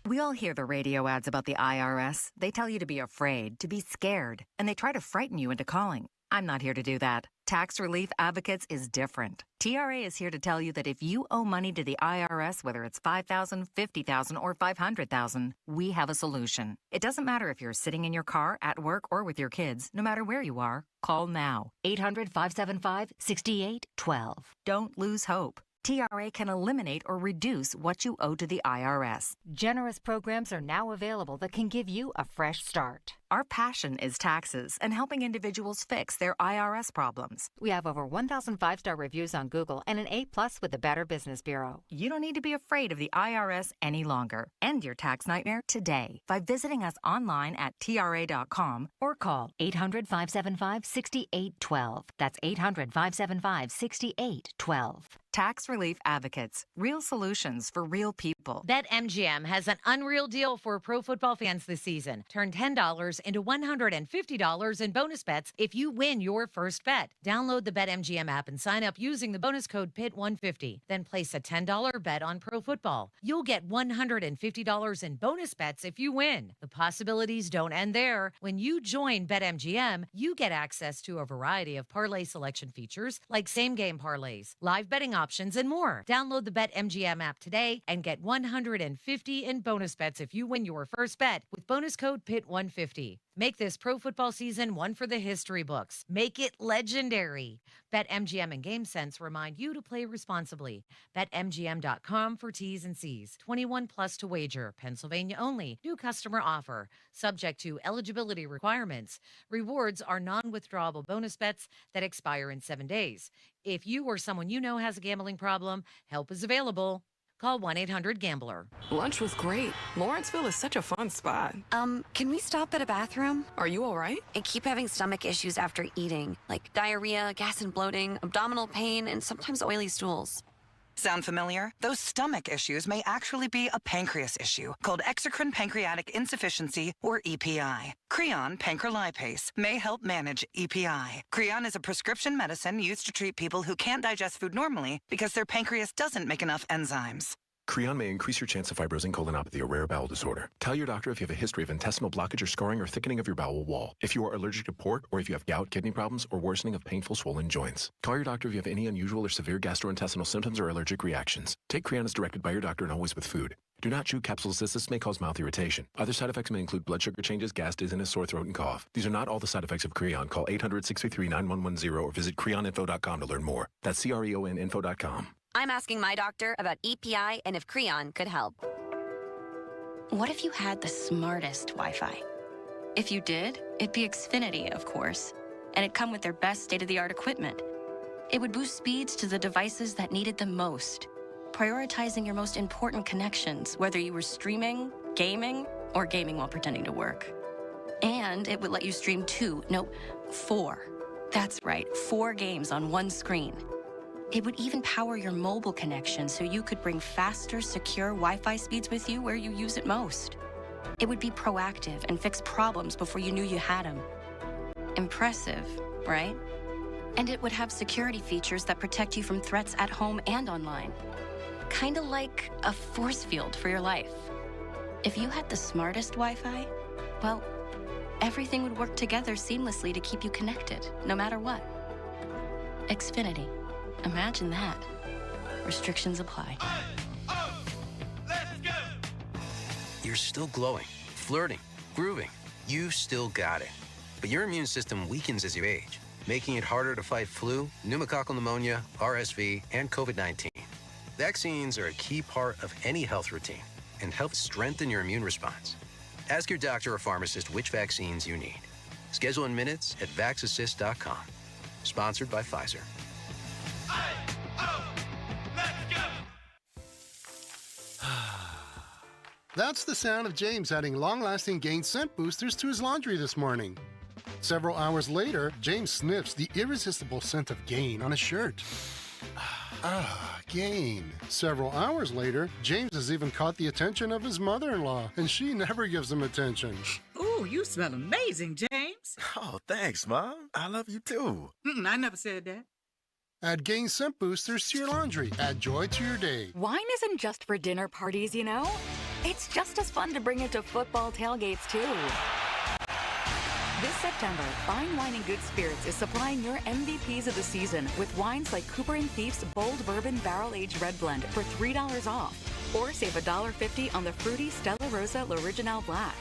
[SPEAKER 31] We all hear the radio ads about the IRS. They tell you to be afraid, to be scared, and they try to frighten you into calling. I'm not here to do that. Tax Relief Advocates is different. TRA is here to tell you that if you owe money to the IRS, whether it's $5,000, $50,000, or $500,000, we have a solution. It doesn't matter if you're sitting in your car, at work, or with your kids. No matter where you are, call now. 800-575-6812. Don't lose hope. TRA can eliminate or reduce what you owe to the IRS.
[SPEAKER 32] Generous programs are now available that can give you a fresh start.
[SPEAKER 31] Our passion is taxes and helping individuals fix their IRS problems.
[SPEAKER 32] We have over 1,000 5-star reviews on Google and an A+ with the Better Business Bureau.
[SPEAKER 31] You don't need to be afraid of the IRS any longer. End your tax nightmare today by visiting us online at TRA.com or call 800-575-6812. That's 800-575-6812. Tax Relief Advocates. Real solutions for real people.
[SPEAKER 3] BetMGM has an unreal deal for pro football fans this season. Turn $10 into $150 in bonus bets if you win your first bet. Download the BetMGM app and sign up using the bonus code PIT150. Then place a $10 bet on pro football. You'll get $150 in bonus bets if you win. The possibilities don't end there. When you join BetMGM, you get access to a variety of parlay selection features like same-game parlays, live betting options, and more. Download the BetMGM app today and get $150 in bonus bets if you win your first bet with bonus code PIT150. Make this pro football season one for the history books. Make it legendary. BetMGM and GameSense remind you to play responsibly. BetMGM.com for T's and C's. 21 plus to wager. Pennsylvania only. New customer offer. Subject to eligibility requirements. Rewards are non-withdrawable bonus bets that expire in 7 days. If you or someone you know has a gambling problem, help is available. Call 1-800-GAMBLER.
[SPEAKER 8] Lunch was great. Lawrenceville is such a fun spot.
[SPEAKER 11] Can we stop at a bathroom?
[SPEAKER 8] Are you all right?
[SPEAKER 11] I keep having stomach issues after eating, like diarrhea, gas and bloating, abdominal pain, and sometimes oily stools.
[SPEAKER 16] Sound familiar? Those stomach issues may actually be a pancreas issue called exocrine pancreatic insufficiency, or EPI. Creon pancrelipase may help manage EPI. Creon is a prescription medicine used to treat people who can't digest food normally because their pancreas doesn't make enough enzymes.
[SPEAKER 19] Creon may increase your chance of fibrosing colonopathy, a rare bowel disorder. Tell your doctor if you have a history of intestinal blockage or scarring or thickening of your bowel wall, if you are allergic to pork, or if you have gout, kidney problems, or worsening of painful swollen joints. Call your doctor if you have any unusual or severe gastrointestinal symptoms or allergic reactions. Take Creon as directed by your doctor and always with food. Do not chew capsules as this may cause mouth irritation. Other side effects may include blood sugar changes, gas, dizziness, sore throat, and cough. These are not all the side effects of Creon. Call 800-633-9110 or visit creoninfo.com to learn more. That's CREONinfo.com.
[SPEAKER 11] I'm asking my doctor about EPI and if Creon could help. What if you had the smartest Wi-Fi? If you did, it'd be Xfinity, of course, and it'd come with their best state-of-the-art equipment. It would boost speeds to the devices that needed them most, prioritizing your most important connections, whether you were streaming, gaming, or gaming while pretending to work. And it would let you stream 4. That's right, 4 games on one screen. It would even power your mobile connection so you could bring faster, secure Wi-Fi speeds with you where you use it most. It would be proactive and fix problems before you knew you had them. Impressive, right? And it would have security features that protect you from threats at home and online. Kind of like a force field for your life. If you had the smartest Wi-Fi, well, everything would work together seamlessly to keep you connected, no matter what. Xfinity. Imagine that. Restrictions apply.
[SPEAKER 22] You're still glowing, flirting, grooving. You still got it. But your immune system weakens as you age, making it harder to fight flu, pneumococcal pneumonia, RSV, and COVID-19. Vaccines are a key part of any health routine and help strengthen your immune response. Ask your doctor or pharmacist which vaccines you need. Schedule in minutes at VaxAssist.com. Sponsored by Pfizer.
[SPEAKER 23] That's the sound of James adding long-lasting Gain scent boosters to his laundry this morning. Several hours later, James sniffs the irresistible scent of Gain on his shirt. Gain. Several hours later, James has even caught the attention of his mother-in-law, and she never gives him attention.
[SPEAKER 24] Ooh, you smell amazing, James.
[SPEAKER 25] Oh, thanks, Mom. I love you too.
[SPEAKER 24] I never said that.
[SPEAKER 23] Add Gain scent boosters to your laundry. Add joy to your day.
[SPEAKER 26] Wine isn't just for dinner parties, you know? It's just as fun to bring it to football tailgates, too. This September, Fine Wine and Good Spirits is supplying your MVPs of the season with wines like Cooper & Thief's Bold Bourbon Barrel Aged Red Blend for $3 off. Or save $1.50 on the fruity Stella Rosa L'Original Black.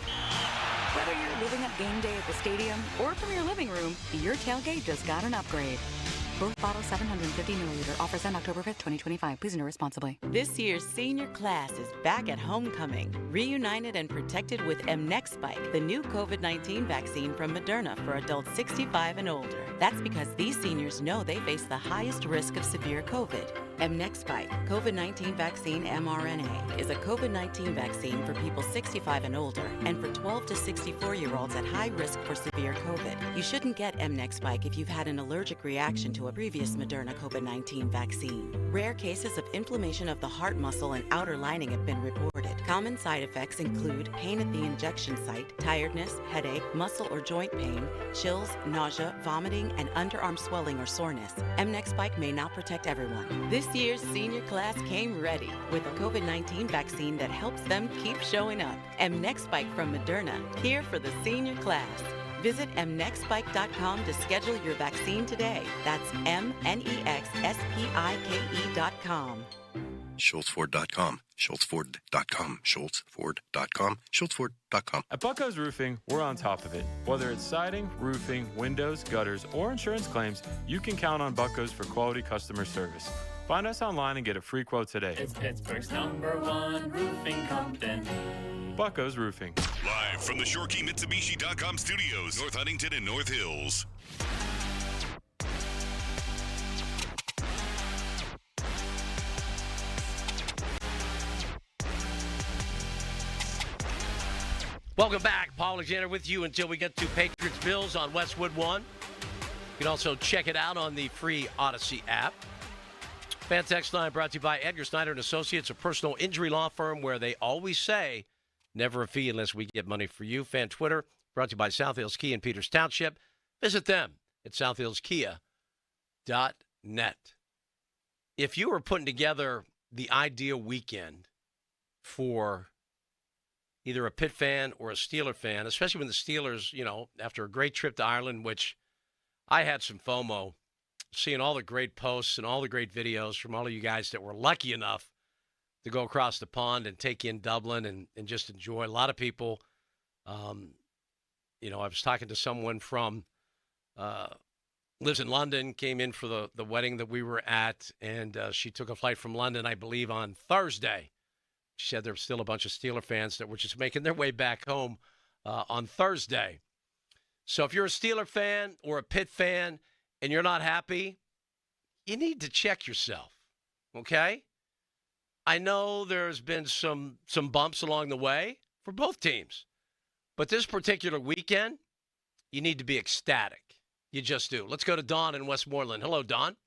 [SPEAKER 26] Whether you're living up game day at the stadium or from your living room, your tailgate just got an upgrade. Both bottles 750 milliliter. Offers end October 5th, 2025. Please enter responsibly.
[SPEAKER 27] This year's senior class is back at homecoming, reunited and protected with mNEXSpike, the new COVID-19 vaccine from Moderna for adults 65 and older. That's because these seniors know they face the highest risk of severe COVID.
[SPEAKER 26] mNEXSpike COVID-19 vaccine mRNA is a COVID-19 vaccine for people 65 and older and for 12 to 64-year-olds at high risk for severe COVID. You shouldn't get mNEXSpike if you've had an allergic reaction to a previous Moderna COVID-19 vaccine. Rare cases of inflammation of the heart muscle and outer lining have been reported. Common side effects include pain at the injection site, tiredness, headache, muscle or joint pain, chills, nausea, vomiting, and underarm swelling or soreness. mNEXSpike may not protect everyone. This year's senior class came ready with a COVID-19 vaccine that helps them keep showing up. mNEXSpike from Moderna, here for the senior class. Visit mnexspike.com to schedule your vaccine today. That's mnexspike.com.
[SPEAKER 1] SchultzFord.com, SchultzFord.com, SchultzFord.com, SchultzFord.com.
[SPEAKER 6] At Bucko's Roofing, we're on top of it. Whether it's siding, roofing, windows, gutters, or insurance claims, you can count on Bucko's for quality customer service. Find us online and get a free quote today.
[SPEAKER 9] It's Pittsburgh's #1 roofing company.
[SPEAKER 6] Bucko's Roofing.
[SPEAKER 4] Live from the ShoreKeyMitsubishi.com studios, North Huntington and North Hills.
[SPEAKER 5] Welcome back. Paul Alexander with you until we get to Patriots Bills on Westwood 1. You can also check it out on the free Odyssey app. Fan Text Line brought to you by Edgar Snyder & Associates, a personal injury law firm where they always say, never a fee unless we get money for you. Fan Twitter brought to you by South Hills Kia in Peters Township. Visit them at southhillskia.net. If you were putting together the ideal weekend for either a Pitt fan or a Steeler fan, especially when the Steelers, after a great trip to Ireland, which I had some FOMO, seeing all the great posts and all the great videos from all of you guys that were lucky enough to go across the pond and take in Dublin and just enjoy. A lot of people, I was talking to someone from, lives in London, came in for the wedding that we were at, and she took a flight from London, I believe, on Thursday. She said there were still a bunch of Steeler fans that were just making their way back home on Thursday. So if you're a Steeler fan or a Pitt fan and you're not happy, you need to check yourself, okay? I know there's been some bumps along the way for both teams. But this particular weekend, you need to be ecstatic. You just do. Let's go to Don in Westmoreland. Hello, Don.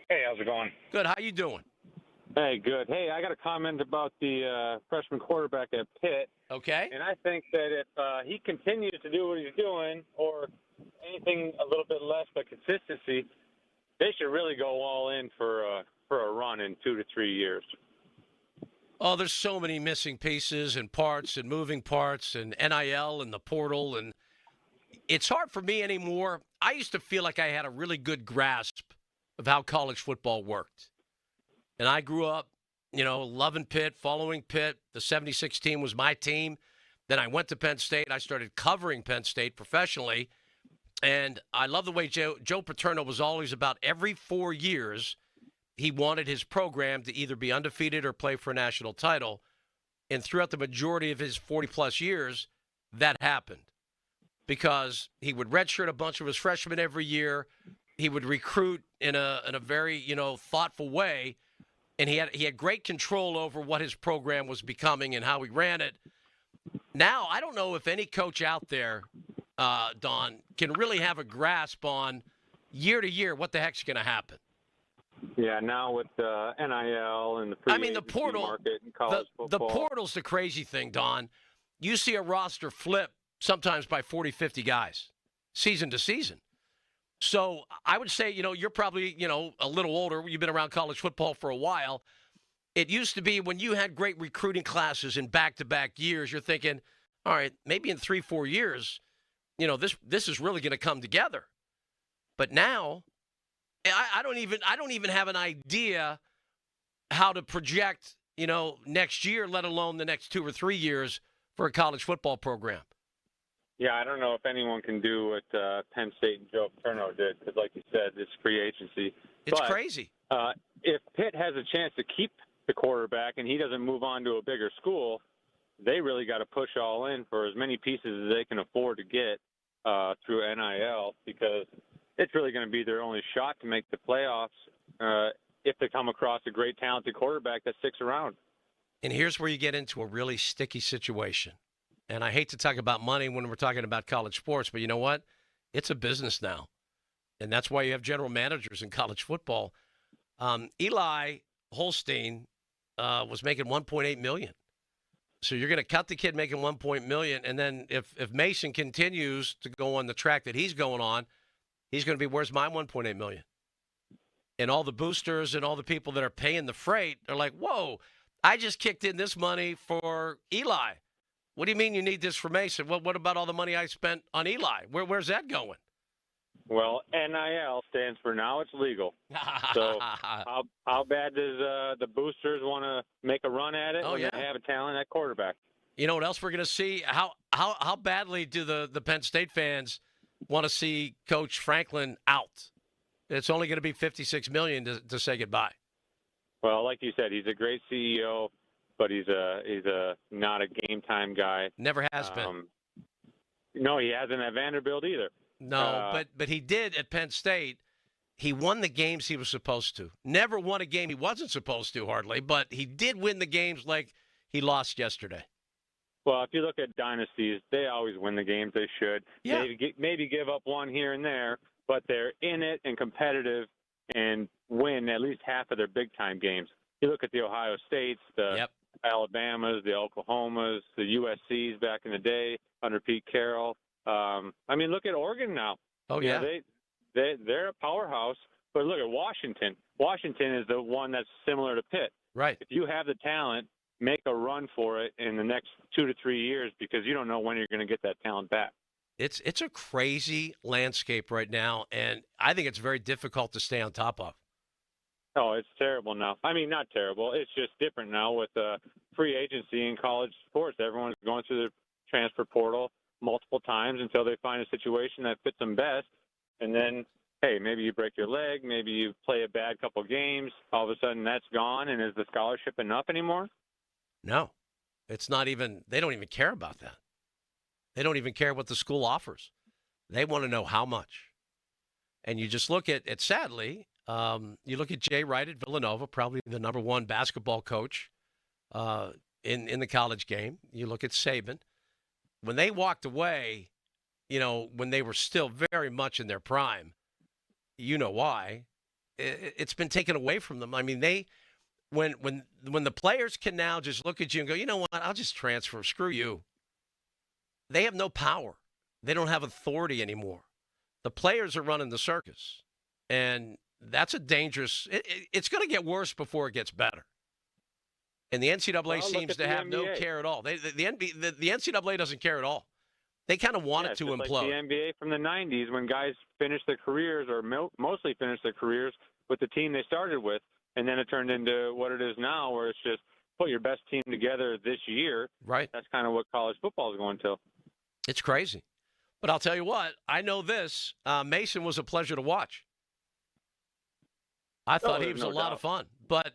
[SPEAKER 12] Hey, how's it going?
[SPEAKER 5] Good. How you doing?
[SPEAKER 12] Hey, good. Hey, I got a comment about the freshman quarterback at Pitt.
[SPEAKER 5] Okay.
[SPEAKER 12] And I think that if he continues to do what he's doing, or anything a little bit less but consistency, they should really go all in for a run in 2 to 3 years.
[SPEAKER 5] Oh, there's so many missing pieces and parts and moving parts and NIL and the portal, and it's hard for me anymore. I used to feel like I had a really good grasp of how college football worked. And I grew up, loving Pitt, following Pitt. The 76 team was my team. Then I went to Penn State. I started covering Penn State professionally. And I love the way Joe Paterno was always about every 4 years, he wanted his program to either be undefeated or play for a national title. And throughout the majority of his 40-plus years, that happened. Because he would redshirt a bunch of his freshmen every year. He would recruit in a very, thoughtful way. And he had great control over what his program was becoming and how he ran it. Now, I don't know if any coach out there, Don, can really have a grasp on year to year what the heck's going to happen.
[SPEAKER 12] Yeah, now with the NIL and the free agency market and college football.
[SPEAKER 5] The portal's the crazy thing, Don. You see a roster flip sometimes by 40, 50 guys, season to season. So I would say, you're probably, a little older. You've been around college football for a while. It used to be when you had great recruiting classes in back-to-back years, you're thinking, all right, maybe in 3-4 years, this is really going to come together. But now, I don't even have an idea how to project, next year, let alone the next 2 or 3 years for a college football program.
[SPEAKER 12] Yeah, I don't know if anyone can do what Penn State and Joe Paterno did because, like you said, it's free agency.
[SPEAKER 5] It's crazy.
[SPEAKER 12] If Pitt has a chance to keep the quarterback and he doesn't move on to a bigger school, they really got to push all in for as many pieces as they can afford to get through NIL because it's really going to be their only shot to make the playoffs if they come across a great talented quarterback that sticks around.
[SPEAKER 5] And here's where you get into a really sticky situation. And I hate to talk about money when we're talking about college sports, but you know what? It's a business now. And that's why you have general managers in college football. Eli Holstein was making $1.8 million. So you're going to cut the kid making $1.1 million, and then if Mason continues to go on the track that he's going on, he's going to be, where's my $1.8 million? And all the boosters and all the people that are paying the freight are like, whoa, I just kicked in this money for Eli. What do you mean you need this for Mason? Well, what about all the money I spent on Eli? Where's that going?
[SPEAKER 12] Well, NIL stands for now it's legal. So how bad does the boosters want to make a run at it when they have a talent at quarterback?
[SPEAKER 5] You know what else we're going to see? How badly do the Penn State fans want to see Coach Franklin out? It's only going to be $56 million to say goodbye.
[SPEAKER 12] Well, like you said, he's a great CEO, but he's not a game time guy.
[SPEAKER 5] Never has been.
[SPEAKER 12] No, he hasn't at Vanderbilt either.
[SPEAKER 5] No, but he did at Penn State. He won the games he was supposed to. Never won a game he wasn't supposed to, hardly, but he did win the games like he lost yesterday.
[SPEAKER 12] Well, if you look at dynasties, they always win the games they should.
[SPEAKER 5] Yeah.
[SPEAKER 12] Maybe give up one here and there, but they're in it and competitive and win at least half of their big-time games. You look at the Ohio States, the Alabamas, the Oklahomas, the USCs back in the day under Pete Carroll. I mean, look at Oregon now.
[SPEAKER 5] Oh, yeah.
[SPEAKER 12] They're a powerhouse. But look at Washington. Washington is the one that's similar to Pitt.
[SPEAKER 5] Right.
[SPEAKER 12] If you have the talent, make a run for it in the next 2 to 3 years because you don't know when you're going to get that talent back.
[SPEAKER 5] It's a crazy landscape right now, and I think it's very difficult to stay on top of.
[SPEAKER 12] Oh, it's terrible now. I mean, not terrible. It's just different now with free agency in college sports. Everyone's going through the transfer portal multiple times until they find a situation that fits them best. And then, hey, maybe you break your leg, maybe you play a bad couple games. All of a sudden that's gone, and is the scholarship enough anymore?
[SPEAKER 5] No. It's not even – they don't even care about that. They don't even care what the school offers. They want to know how much. And you just look at sadly, you look at Jay Wright at Villanova, probably the number one basketball coach in the college game. You look at Saban. When they walked away, you know, when they were still very much in their prime, you know why. It's been taken away from them. I mean, when the players can now just look at you and go, you know what, I'll just transfer, screw you. They have no power. They don't have authority anymore. The players are running the circus. And that's a dangerous – it's going to get worse before it gets better. And the NCAA seems to have no care at all. The NCAA doesn't care at all. They kind of want it to implode.
[SPEAKER 12] Like the NBA from the 90s when guys finished their careers or mostly finished their careers with the team they started with, and then it turned into what it is now where it's just put your best team together this year.
[SPEAKER 5] Right.
[SPEAKER 12] That's kind of what college football is going to.
[SPEAKER 5] It's crazy. But I'll tell you what, I know this. Mason was a pleasure to watch. I thought he was a lot of fun. But,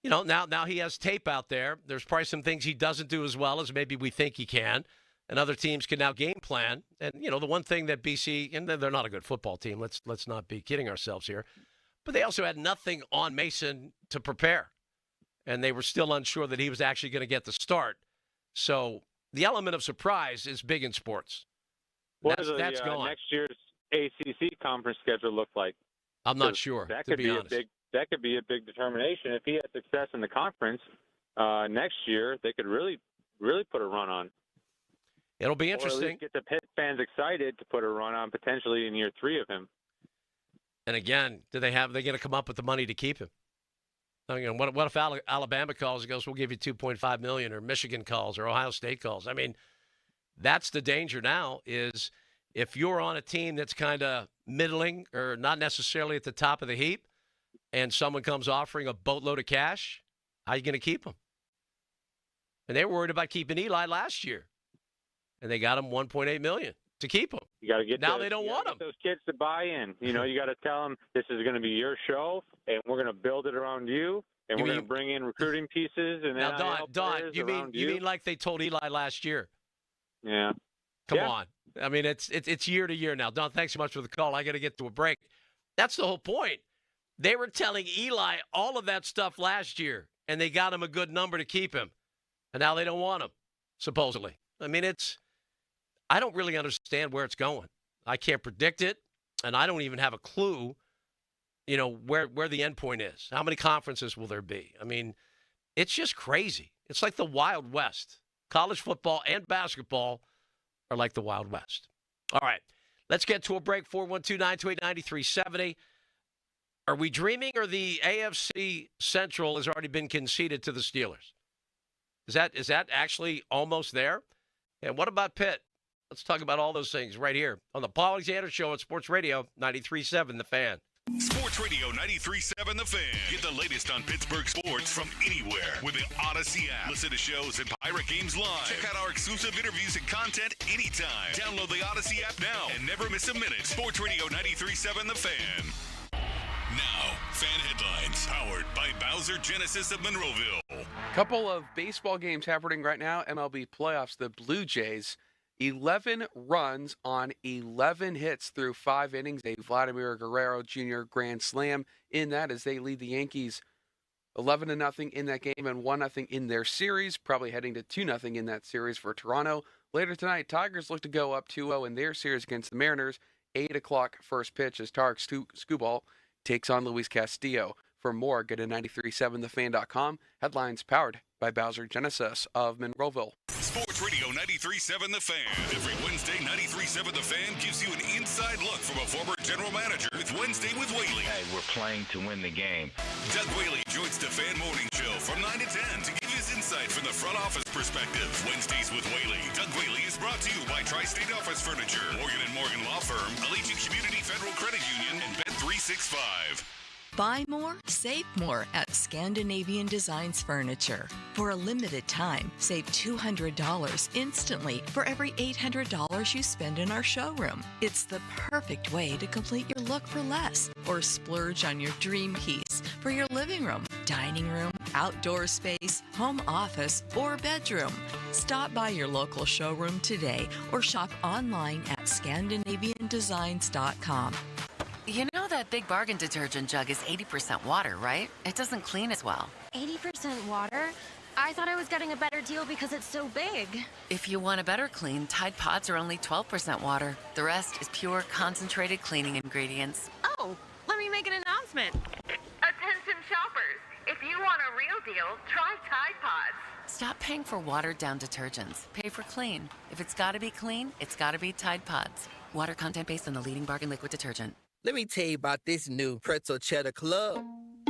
[SPEAKER 5] you know, now he has tape out there. There's probably some things he doesn't do as well as maybe we think he can. And other teams can now game plan. And, you know, the one thing that BC, and they're not a good football team. Let's not be kidding ourselves here. But they also had nothing on Mason to prepare. And they were still unsure that he was actually going to get the start. So the element of surprise is big in sports.
[SPEAKER 12] What does gone. Next year's ACC conference schedule look like?
[SPEAKER 5] I'm not sure,
[SPEAKER 12] that
[SPEAKER 5] to
[SPEAKER 12] could
[SPEAKER 5] be honest.
[SPEAKER 12] That could be a big determination. If he has success in the conference next year, they could really put a run on.
[SPEAKER 5] It'll be interesting.
[SPEAKER 12] Or at least get the Pitt fans excited to put a run on potentially in year 3 of him.
[SPEAKER 5] And again, are they going to come up with the money to keep him? You know, what if Alabama calls and goes, we'll give you $2.5 million, or Michigan calls, or Ohio State calls? I mean, that's the danger now is if you're on a team that's kind of middling or not necessarily at the top of the heap and someone comes offering a boatload of cash, how are you going to keep them? And they were worried about keeping Eli last year, and they got him $1.8 million to keep him.
[SPEAKER 12] You got to get
[SPEAKER 5] now they don't want them.
[SPEAKER 12] Those kids to buy in. You know, you got to tell them this is going to be your show, and we're going to build it around you, and we're going to bring in recruiting pieces. And
[SPEAKER 5] now, Don, you mean like they told Eli last year?
[SPEAKER 12] Yeah.
[SPEAKER 5] Come on. I mean, it's year to year now. Don, thanks so much for the call. I got to get to a break. That's the whole point. They were telling Eli all of that stuff last year, and they got him a good number to keep him. And now they don't want him, supposedly. I mean, I don't really understand where it's going. I can't predict it, and I don't even have a clue, where the end point is. How many conferences will there be? I mean, it's just crazy. It's like the Wild West. College football and basketball are like the Wild West. All right, let's get to a break. 412-928-9370. Are we dreaming, or the AFC Central has already been conceded to the Steelers? Is that actually almost there? And what about Pitt? Let's talk about all those things right here on the Paul Alexander Show at Sports Radio 93.7 The Fan.
[SPEAKER 4] Sports Radio 93.7 The Fan. Get the latest on Pittsburgh sports from anywhere with the Odyssey app. Listen to shows and Pirate Games live. Check out our exclusive interviews and content anytime. Download the Odyssey app now and never miss a minute. Sports Radio 93.7 The Fan. Now, fan headlines powered by Bowser Genesis of Monroeville.
[SPEAKER 2] Couple of baseball games happening right now. MLB playoffs. The Blue Jays, 11 runs on 11 hits through 5 innings. A Vladimir Guerrero Jr. grand slam in that as they lead the Yankees 11-0 in that game and 1-0 in their series. Probably heading to 2-0 in that series for Toronto. Later tonight, Tigers look to go up 2-0 in their series against the Mariners. 8 o'clock first pitch as Tarek Skubal takes on Luis Castillo. For more, go to 937thefan.com. Headlines powered by Bowser Genesis of Monroeville.
[SPEAKER 4] Sports Radio 93.7 The Fan. Every Wednesday, 93.7 The Fan gives you an inside look from a former general manager with Wednesday with Whaley.
[SPEAKER 10] Hey, we're playing to win the game.
[SPEAKER 4] Doug Whaley joins the Fan Morning Show from 9 to 10 to give his insight from the front office perspective. Wednesdays with Whaley. Doug Whaley is brought to you by Tri-State Office Furniture, Morgan & Morgan Law Firm, Allegiant Community Federal Credit Union, and Bet365.
[SPEAKER 13] Buy more, save more at Scandinavian Designs Furniture. For a limited time, save $200 instantly for every $800 you spend in our showroom. It's the perfect way to complete your look for less, or splurge on your dream piece for your living room, dining room, outdoor space, home office, or bedroom. Stop by your local showroom today or shop online at ScandinavianDesigns.com.
[SPEAKER 14] You know that Big Bargain detergent jug is 80% water, right? It doesn't clean as well.
[SPEAKER 15] 80% water? I thought I was getting a better deal because it's so big.
[SPEAKER 14] If you want a better clean, Tide Pods are only 12% water. The rest is pure, concentrated cleaning ingredients.
[SPEAKER 15] Oh, let me make an announcement. Attention shoppers, if you want a real deal, try Tide Pods.
[SPEAKER 14] Stop paying for watered-down detergents. Pay for clean. If it's got to be clean, it's got to be Tide Pods. Water content based on the leading bargain liquid detergent.
[SPEAKER 17] Let me tell you about this new Pretzel Cheddar Club.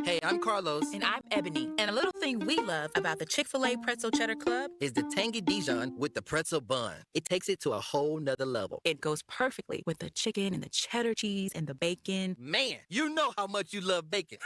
[SPEAKER 17] Hey, I'm Carlos.
[SPEAKER 18] And I'm Ebony. And a little thing we love about the Chick-fil-A Pretzel Cheddar Club
[SPEAKER 17] is the tangy Dijon with the pretzel bun. It takes it to a whole nother level.
[SPEAKER 18] It goes perfectly with the chicken and the cheddar cheese and the bacon.
[SPEAKER 17] Man, you know how much you love bacon.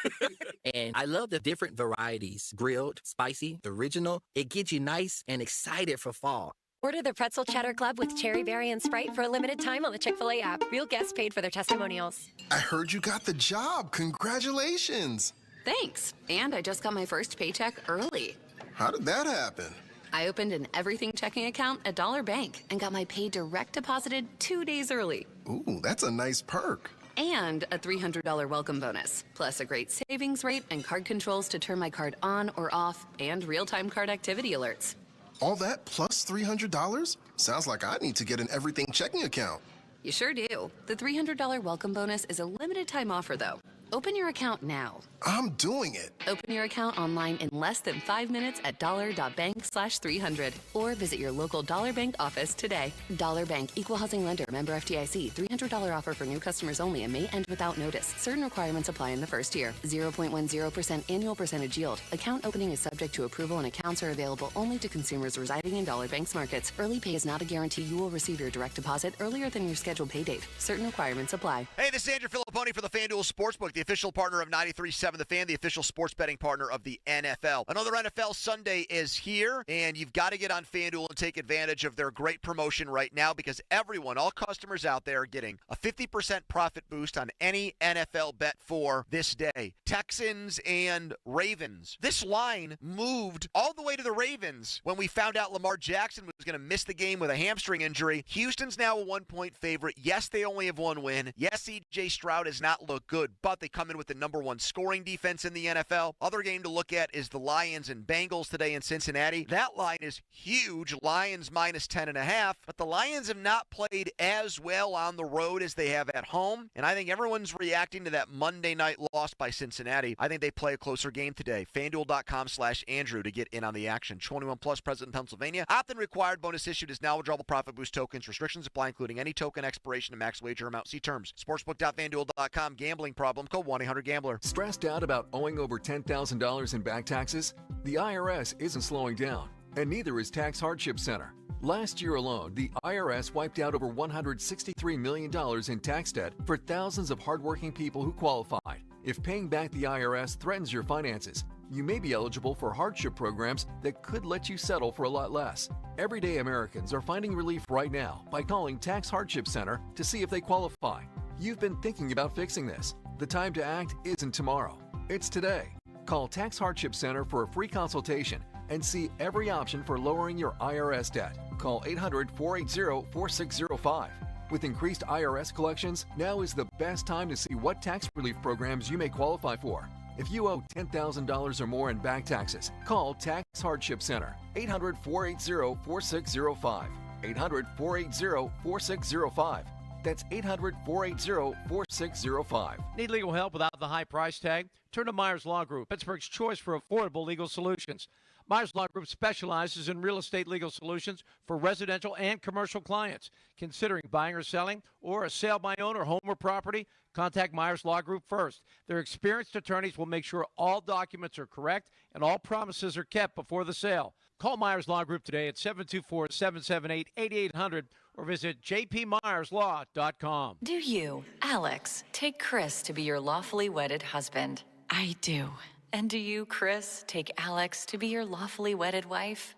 [SPEAKER 17] And I love the different varieties. Grilled, spicy, original. It gets you nice and excited for fall.
[SPEAKER 15] Order the Pretzel Cheddar Club with Cherry Berry and Sprite for a limited time on the Chick-fil-A app. Real guests paid for their testimonials.
[SPEAKER 20] I heard you got the job. Congratulations.
[SPEAKER 8] Thanks. And I just got my first paycheck early.
[SPEAKER 20] How did that happen?
[SPEAKER 8] I opened an everything checking account at Dollar Bank and got my pay direct deposited 2 days early.
[SPEAKER 20] Ooh, that's a nice perk.
[SPEAKER 8] And a $300 welcome bonus, plus a great savings rate and card controls to turn my card on or off, and real-time card activity alerts.
[SPEAKER 20] All that plus $300? Sounds like I need to get an everything checking account.
[SPEAKER 8] You sure do. The $300 welcome bonus is a limited time offer, though. Open your account now.
[SPEAKER 20] I'm doing it.
[SPEAKER 8] Open your account online in less than 5 minutes at dollar.bank/300 or visit your local Dollar Bank office today. Dollar Bank, Equal Housing Lender, member FDIC. $300 offer for new customers only and may end without notice. Certain requirements apply in the first year. 0.10% annual percentage yield. Account opening is subject to approval and accounts are available only to consumers residing in Dollar Bank's markets. Early pay is not a guarantee you will receive your direct deposit earlier than your scheduled pay date. Certain requirements apply.
[SPEAKER 21] Hey, this is Andrew Filipponi for the FanDuel Sportsbook, the official partner of 93.7 The Fan, the official sports betting partner of the NFL. Another NFL Sunday is here, and you've got to get on FanDuel and take advantage of their great promotion right now because everyone, all customers out there are getting a 50% profit boost on any NFL bet for this day. Texans and Ravens. This line moved all the way to the Ravens when we found out Lamar Jackson was going to miss the game with a hamstring injury. Houston's now a 1-point favorite. Yes, they only have one win. Yes, C.J. Stroud has not looked good, but the They come in with the number 1 scoring defense in the NFL. Other game to look at is the Lions and Bengals today in Cincinnati. That line is huge. Lions minus 10.5. But the Lions have not played as well on the road as they have at home. And I think everyone's reacting to that Monday night loss by Cincinnati. I think they play a closer game today. FanDuel.com/Andrew to get in on the action. 21 plus, present in Pennsylvania. Opt-in required. Bonus issued is now withdrawable profit boost tokens. Restrictions apply, including any token expiration and max wager amount. See terms. Sportsbook.fanduel.com. Gambling problem. Call 1-800-GAMBLER.
[SPEAKER 3] Stressed out about owing over $10,000 in back taxes? The IRS isn't slowing down, and neither is Tax Hardship Center. Last year alone, the IRS wiped out over $163 million in tax debt for thousands of hardworking people who qualified. If paying back the IRS threatens your finances, you may be eligible for hardship programs that could let you settle for a lot less. Everyday Americans are finding relief right now by calling Tax Hardship Center to see if they qualify. You've been thinking about fixing this. The time to act isn't tomorrow. It's today. Call Tax Hardship Center for a free consultation and see every option for lowering your IRS debt. Call 800-480-4605. With increased IRS collections, now is the best time to see what tax relief programs you may qualify for. If you owe $10,000 or more in back taxes, call Tax Hardship Center, 800-480-4605. 800-480-4605. That's 800-480-4605.
[SPEAKER 5] Need legal help without the high price tag? Turn to Myers Law Group, Pittsburgh's choice for affordable legal solutions. Myers Law Group specializes in real estate legal solutions for residential and commercial clients. Considering buying or selling or a sale by owner, home or property, contact Myers Law Group first. Their experienced attorneys will make sure all documents are correct and all promises are kept before the sale. Call Myers Law Group today at 724-778-8800 or visit jpmyerslaw.com.
[SPEAKER 7] Do you, Alex, take Chris to be your lawfully wedded husband?
[SPEAKER 27] I do.
[SPEAKER 7] And do you, Chris, take Alex to be your lawfully wedded wife?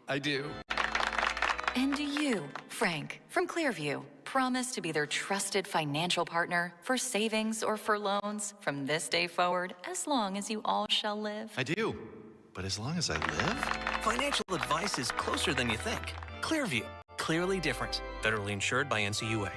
[SPEAKER 11] I do.
[SPEAKER 7] And do you, Frank, from Clearview, promise to be their trusted financial partner for savings or for loans from this day forward, as long as you all shall live?
[SPEAKER 11] I do. But as long as I live?
[SPEAKER 16] Financial advice is closer than you think. Clearview. Clearly different. Federally insured by NCUA.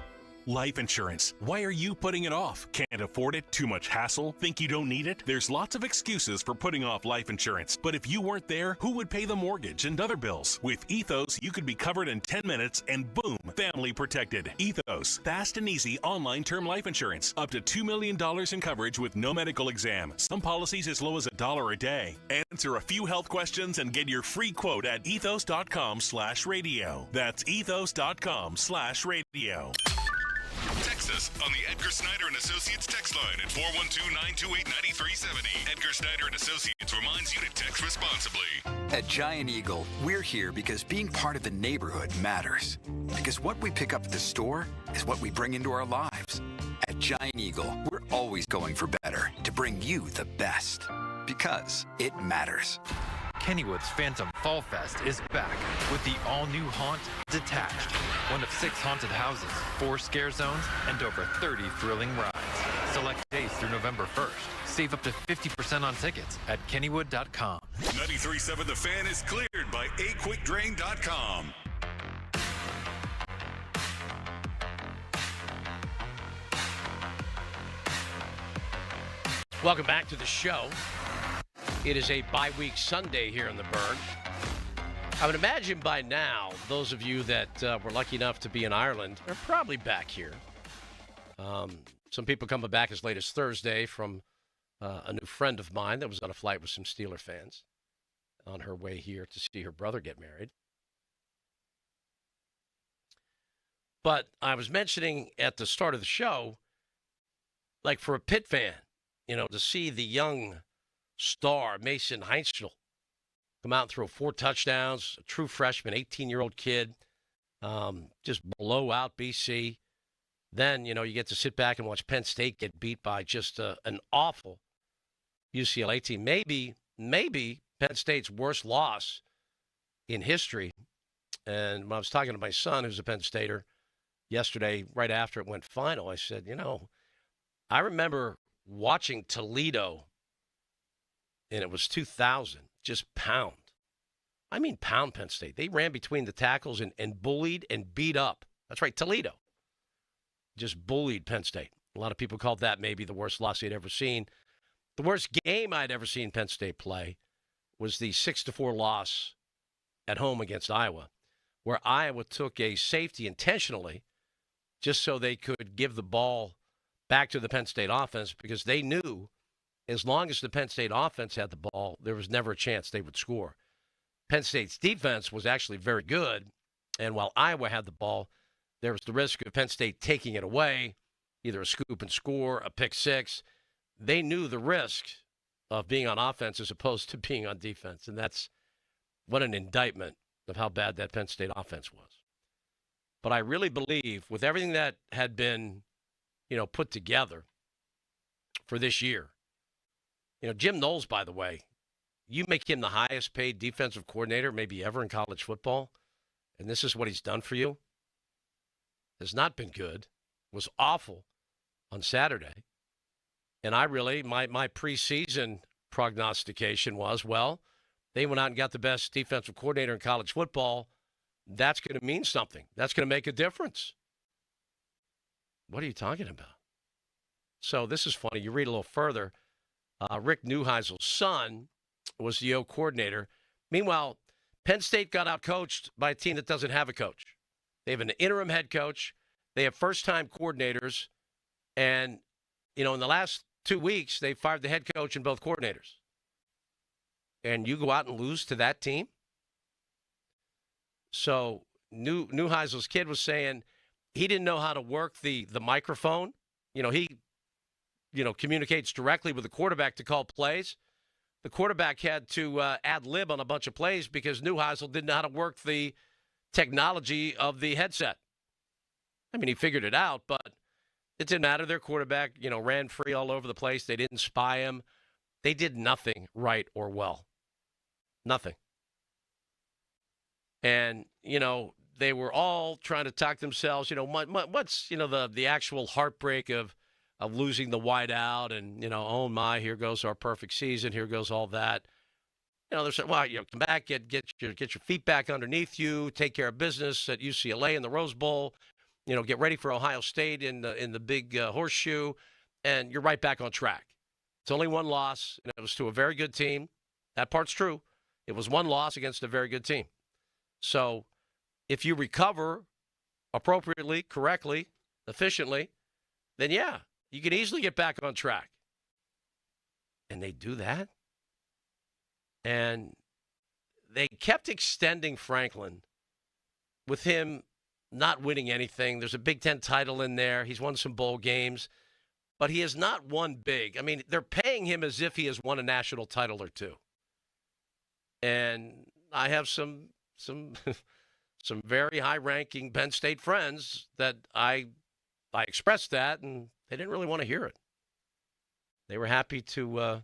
[SPEAKER 4] Life insurance. Why are you putting it off? Can't afford it? Too much hassle? Think you don't need it? There's lots of excuses for putting off life insurance. But if you weren't there, who would pay the mortgage and other bills? With Ethos, you could be covered in 10 minutes and boom, family protected. Ethos. Fast and easy online term life insurance. Up to $2 million in coverage with no medical exam. Some policies as low as $1 a day. Answer a few health questions and get your free quote at ethos.com/radio. That's ethos.com/radio. Text us on the Edgar Snyder and Associates text line at 412-928-9370. Edgar Snyder and Associates reminds you to text responsibly.
[SPEAKER 19] At Giant Eagle, we're here because being part of the neighborhood matters. Because what we pick up at the store is what we bring into our lives. At Giant Eagle, we're always going for better to bring you the best. Because it matters.
[SPEAKER 22] Kennywood's Phantom Fall Fest is back with the all-new Haunt Detached. One of 6 haunted houses, 4 scare zones, and over 30 thrilling rides. Select days through November 1st. Save up to 50% on tickets at kennywood.com.
[SPEAKER 4] 93.7 The Fan is cleared by aquickdrain.com.
[SPEAKER 5] Welcome back to the show. It is a bye-week Sunday here in the Burgh. I would imagine by now, those of you that were lucky enough to be in Ireland are probably back here. Some people coming back as late as Thursday from a new friend of mine that was on a flight with some Steeler fans on her way here to see her brother get married. But I was mentioning at the start of the show, like for a Pitt fan, you know, to see the young star, Mason Heinzschel, come out and throw 4 touchdowns, a true freshman, 18-year-old kid, just blow out BC. Then, you know, you get to sit back and watch Penn State get beat by just an awful UCLA team. Maybe Penn State's worst loss in history. And when I was talking to my son, who's a Penn Stater, yesterday, right after it went final, I said, you know, I remember watching Toledo, and it was 2000, just pound. I mean pound Penn State. They ran between the tackles and bullied and beat up. That's right, Toledo. Just bullied Penn State. A lot of people called that maybe the worst loss they'd ever seen. The worst game I'd ever seen Penn State play was the 6-4 loss at home against Iowa, where Iowa took a safety intentionally just so they could give the ball back to the Penn State offense, because they knew as long as the Penn State offense had the ball, there was never a chance they would score. Penn State's defense was actually very good, and while Iowa had the ball, there was the risk of Penn State taking it away, either a scoop and score, a pick six. They knew the risk of being on offense as opposed to being on defense, and that's what an indictment of how bad that Penn State offense was. But I really believe with everything that had been, put together for this year, Jim Knowles, by the way, you make him the highest paid defensive coordinator maybe ever in college football, and this is what he's done for you. Has not been good. Was awful on Saturday. And I really, my preseason prognostication was, well, they went out and got the best defensive coordinator in college football. That's going to mean something. That's going to make a difference. What are you talking about? So this is funny. You read a little further. Rick Neuheisel's son was the O coordinator. Meanwhile, Penn State got out-coached by a team that doesn't have a coach. They have an interim head coach. They have first-time coordinators. And, in the last 2 weeks, they fired the head coach and both coordinators. And you go out and lose to that team? So Neuheisel's kid was saying he didn't know how to work the microphone. He communicates directly with the quarterback to call plays. The quarterback had to ad-lib on a bunch of plays because Neuheisel didn't know how to work the technology of the headset. I mean, he figured it out, but it didn't matter. Their quarterback, ran free all over the place. They didn't spy him. They did nothing right or well. Nothing. And, they were all trying to talk themselves, what's, the actual heartbreak of losing the whiteout and, oh my, here goes our perfect season. Here goes all that. They're saying, well, come back, get your feet back underneath you, take care of business at UCLA in the Rose Bowl, get ready for Ohio State in the big horseshoe, and you're right back on track. It's only one loss, and it was to a very good team. That part's true. It was one loss against a very good team. So if you recover appropriately, correctly, efficiently, then yeah, you can easily get back on track. And they do that. And they kept extending Franklin with him not winning anything. There's a Big Ten title in there. He's won some bowl games, but he has not won big. I mean, they're paying him as if he has won a national title or two. And I have some very high-ranking Penn State friends that I expressed that, and they didn't really want to hear it. They were happy to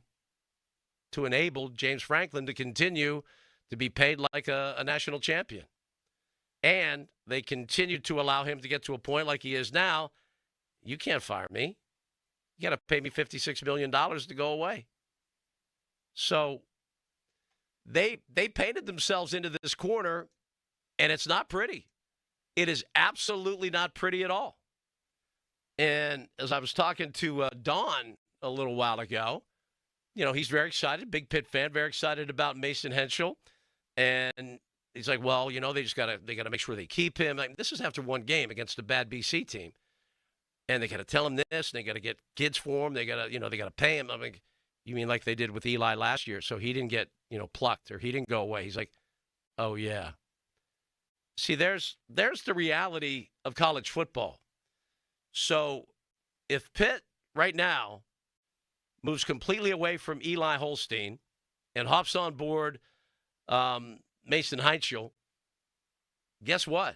[SPEAKER 5] enable James Franklin to continue to be paid like a national champion. And they continued to allow him to get to a point like he is now. You can't fire me. You got to pay me $56 million to go away. So they painted themselves into this corner, and it's not pretty. It is absolutely not pretty at all. And as I was talking to Don a little while ago, he's very excited, big Pitt fan, very excited about Mason Henschel. And he's like, well, they got to make sure they keep him. Like, this is after one game against a bad BC team. And they got to tell him this, and they got to get kids for him. They got to pay him. I mean, you mean like they did with Eli last year? So he didn't get, plucked, or he didn't go away. He's like, oh yeah. See, there's the reality of college football. So if Pitt right now moves completely away from Eli Holstein and hops on board Mason Heinzschel, guess what?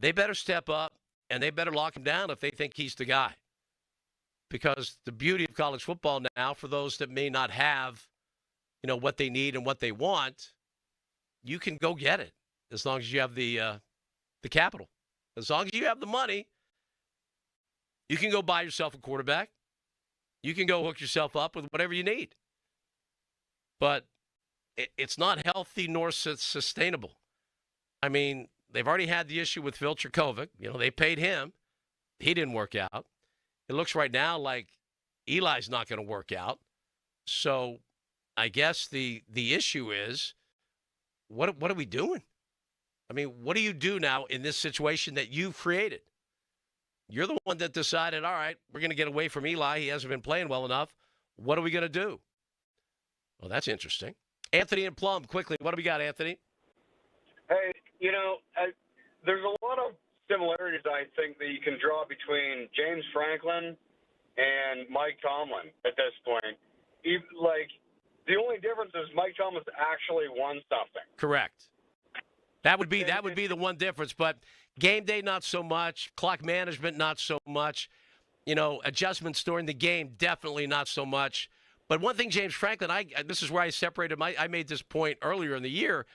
[SPEAKER 5] They better step up, and they better lock him down if they think he's the guy. Because the beauty of college football now, for those that may not have, what they need and what they want, you can go get it as long as you have the capital. As long as you have the money, you can go buy yourself a quarterback. You can go hook yourself up with whatever you need. But it's not healthy nor sustainable. I mean, they've already had the issue with Phil Trkovic. They paid him. He didn't work out. it looks right now like Eli's not going to work out. So I guess the issue is, what are we doing? I mean, what do you do now in this situation that you've created? You're the one that decided, all right, we're going to get away from Eli. He hasn't been playing well enough. What are we going to do? Well, that's interesting. Anthony and Plum, quickly. What do we got, Anthony?
[SPEAKER 1] Hey, there's a lot of similarities, I think, that you can draw between James Franklin and Mike Tomlin at this point. The only difference is Mike Tomlin's actually won something.
[SPEAKER 5] Correct. That would be the one difference. But game day, not so much. Clock management, not so much. Adjustments during the game, definitely not so much. But one thing, James Franklin, this is where I separated I made this point earlier in the year.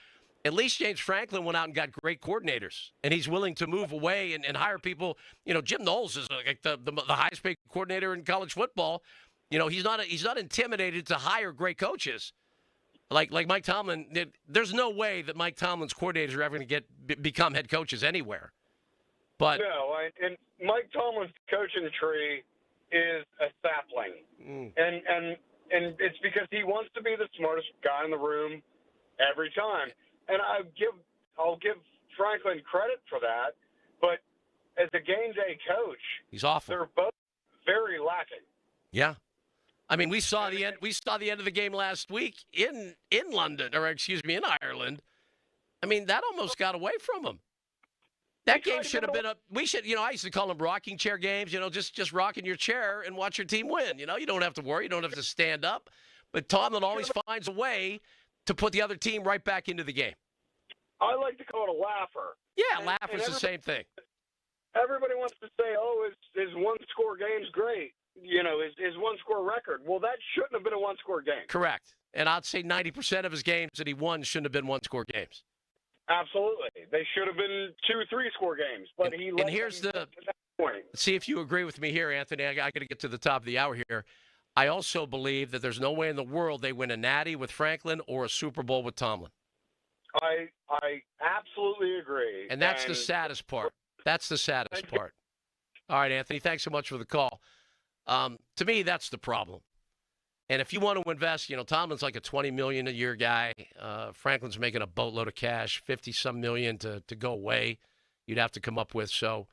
[SPEAKER 5] At least James Franklin went out and got great coordinators, and he's willing to move away and hire people. Jim Knowles is like the highest paid coordinator in college football. He's not intimidated to hire great coaches. Like Mike Tomlin, there's no way that Mike Tomlin's coordinators are ever going to become head coaches anywhere. But
[SPEAKER 1] no, and Mike Tomlin's coaching tree is a sapling, and it's because he wants to be the smartest guy in the room every time. And I'll give Franklin credit for that, but as a game day coach,
[SPEAKER 5] he's awful.
[SPEAKER 1] They're both very lacking.
[SPEAKER 5] Yeah. I mean, we saw the end of the game last week in London, or excuse me, in Ireland. I mean, that almost got away from him. That game should have been I used to call them rocking chair games, just rock in your chair and watch your team win. You don't have to worry. You don't have to stand up. But Tomlin always finds a way to put the other team right back into the game.
[SPEAKER 1] I like to call it a laugher.
[SPEAKER 5] Yeah, laugher's the same thing.
[SPEAKER 1] Everybody wants to say, his one-score game's great. His one-score record. Well, that shouldn't have been a one-score game.
[SPEAKER 5] Correct. And I'd say 90% of his games that he won shouldn't have been one-score games.
[SPEAKER 1] Absolutely. They should have been 2 3-score games. But
[SPEAKER 5] and here's the
[SPEAKER 1] point.
[SPEAKER 5] See if you agree with me here, Anthony. I got to get to the top of the hour here. I also believe that there's no way in the world they win a Natty with Franklin or a Super Bowl with Tomlin.
[SPEAKER 1] I absolutely agree.
[SPEAKER 5] And that's the saddest part. That's the saddest part. All right, Anthony, thanks so much for the call. To me, that's the problem. And if you want to invest, Tomlin's like a $20 million a year guy. Franklin's making a boatload of cash, 50-some million to go away. You'd have to come up with. So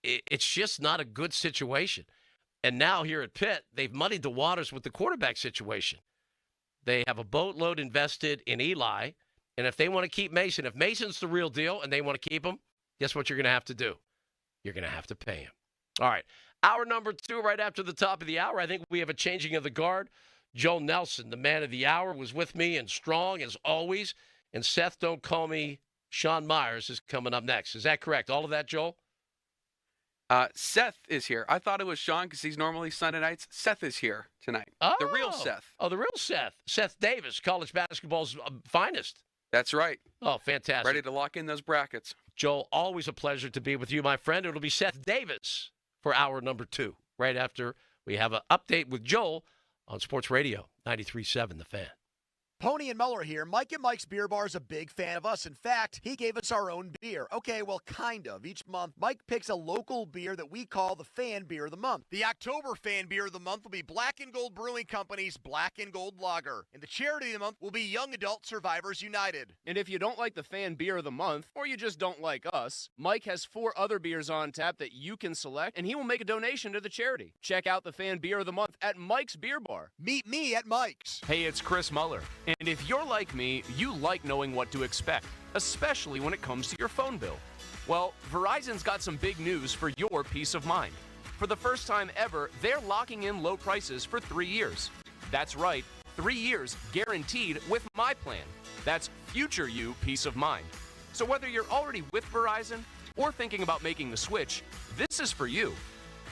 [SPEAKER 5] it's just not a good situation. And now here at Pitt, they've muddied the waters with the quarterback situation. They have a boatload invested in Eli. And if they want to keep Mason, if Mason's the real deal and they want to keep him, guess what you're going to have to do? You're going to have to pay him. All right. Hour number 2, right after the top of the hour, I think we have a changing of the guard. Joel Nelson, the man of the hour, was with me and strong as always. And Seth, don't call me Sean Myers, is coming up next. Is that correct? All of that, Joel?
[SPEAKER 2] Seth is here. I thought it was Sean because he's normally Sunday nights. Seth is here tonight.
[SPEAKER 5] Oh.
[SPEAKER 2] The real Seth.
[SPEAKER 5] Oh, the real Seth. Seth Davis, college basketball's finest.
[SPEAKER 2] That's right.
[SPEAKER 5] Oh, fantastic.
[SPEAKER 2] Ready to lock in those brackets.
[SPEAKER 5] Joel, always a pleasure to be with you, my friend. It'll be Seth Davis for hour number 2, right after we have an update with Joel on Sports Radio 93.7 The Fan.
[SPEAKER 21] Pony and Muller here. Mike and Mike's Beer Bar is a big fan of us. In fact, he gave us our own beer. Okay, well, kind of. Each month, Mike picks a local beer that we call the Fan Beer of the Month. The October Fan Beer of the Month will be Black & Gold Brewing Company's Black & Gold Lager. And the Charity of the Month will be Young Adult Survivors United.
[SPEAKER 6] And if you don't like the Fan Beer of the Month, or you just don't like us, Mike has 4 other beers on tap that you can select, and he will make a donation to the charity. Check out the Fan Beer of the Month at Mike's Beer Bar.
[SPEAKER 21] Meet me at Mike's.
[SPEAKER 9] Hey, it's Chris Muller. And if you're like me, you like knowing what to expect, especially when it comes to your phone bill. Well, Verizon's got some big news for your peace of mind. For the first time ever, they're locking in low prices for 3 years. That's right, 3 years guaranteed with my plan. That's future you peace of mind. So whether you're already with Verizon or thinking about making the switch, this is for you.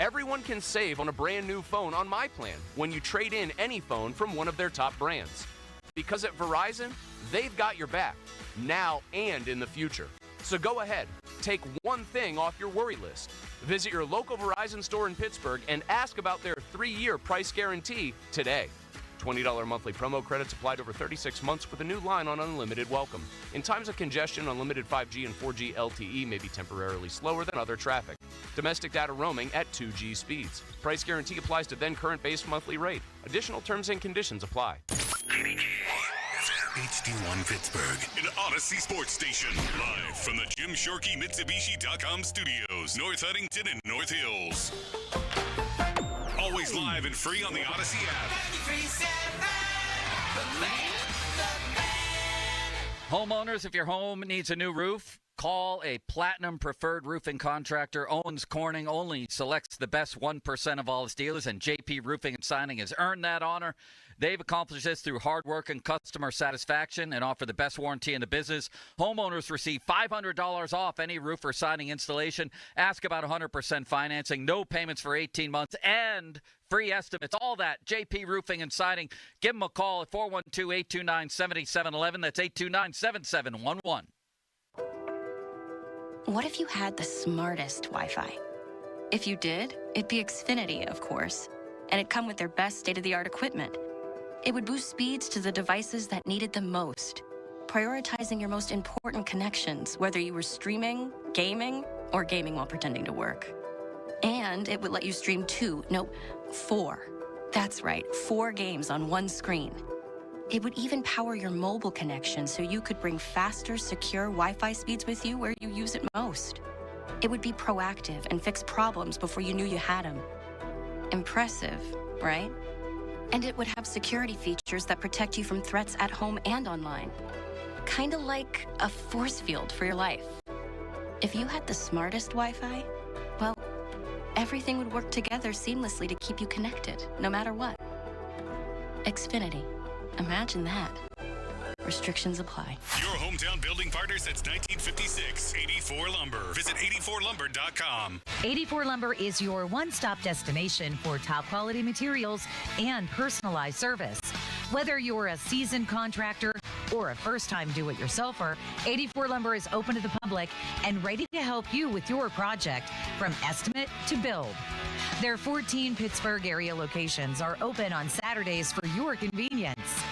[SPEAKER 9] Everyone can save on a brand new phone on my plan when you trade in any phone from one of their top brands. Because at Verizon, they've got your back, now and in the future. So go ahead, take one thing off your worry list. Visit your local Verizon store in Pittsburgh and ask about their 3-year price guarantee today. $20 monthly promo credits applied over 36 months with a new line on Unlimited Welcome. In times of congestion, unlimited 5G and 4G LTE may be temporarily slower than other traffic. Domestic data roaming at 2G speeds. Price guarantee applies to then current base monthly rate. Additional terms and conditions apply.
[SPEAKER 4] HD1 Pittsburgh, an Odyssey Sports Station. Live from the Jim Shorkey Mitsubishi.com studios, North Huntington and North Hills. Always live and free on the Odyssey app.
[SPEAKER 10] Homeowners, if your home needs a new roof, call a Platinum Preferred Roofing Contractor. Owens Corning only selects the best 1% of all its dealers, and JP Roofing and Signing has earned that honor. They've accomplished this through hard work and customer satisfaction and offer the best warranty in the business. Homeowners receive $500 off any roof or siding installation. Ask about 100% financing, no payments for 18 months, and free estimates. All that, JP Roofing and Siding. Give them a call at 412-829-7711. That's 829-7711.
[SPEAKER 12] What if you had the smartest Wi-Fi? If you did, it'd be Xfinity, of course, and it'd come with their best state-of-the-art equipment. It would boost speeds to the devices that needed them most, prioritizing your most important connections, whether you were streaming, gaming, or gaming while pretending to work. And it would let you stream 4. That's right, 4 games on one screen. It would even power your mobile connection so you could bring faster, secure Wi-Fi speeds with you where you use it most. It would be proactive and fix problems before you knew you had them. Impressive, right? And it would have security features that protect you from threats at home and online. Kinda like a force field for your life. If you had the smartest Wi-Fi, well, everything would work together seamlessly to keep you connected, no matter what. Xfinity. Imagine that. Restrictions apply.
[SPEAKER 4] Your hometown building partner since 1956. 84 Lumber. Visit 84lumber.com.
[SPEAKER 13] 84 Lumber is your one-stop destination for top-quality materials and personalized service. Whether you're a seasoned contractor or a first-time do-it-yourselfer, 84 Lumber is open to the public and ready to help you with your project from estimate to build. Their 14 Pittsburgh area locations are open on Saturdays for your convenience.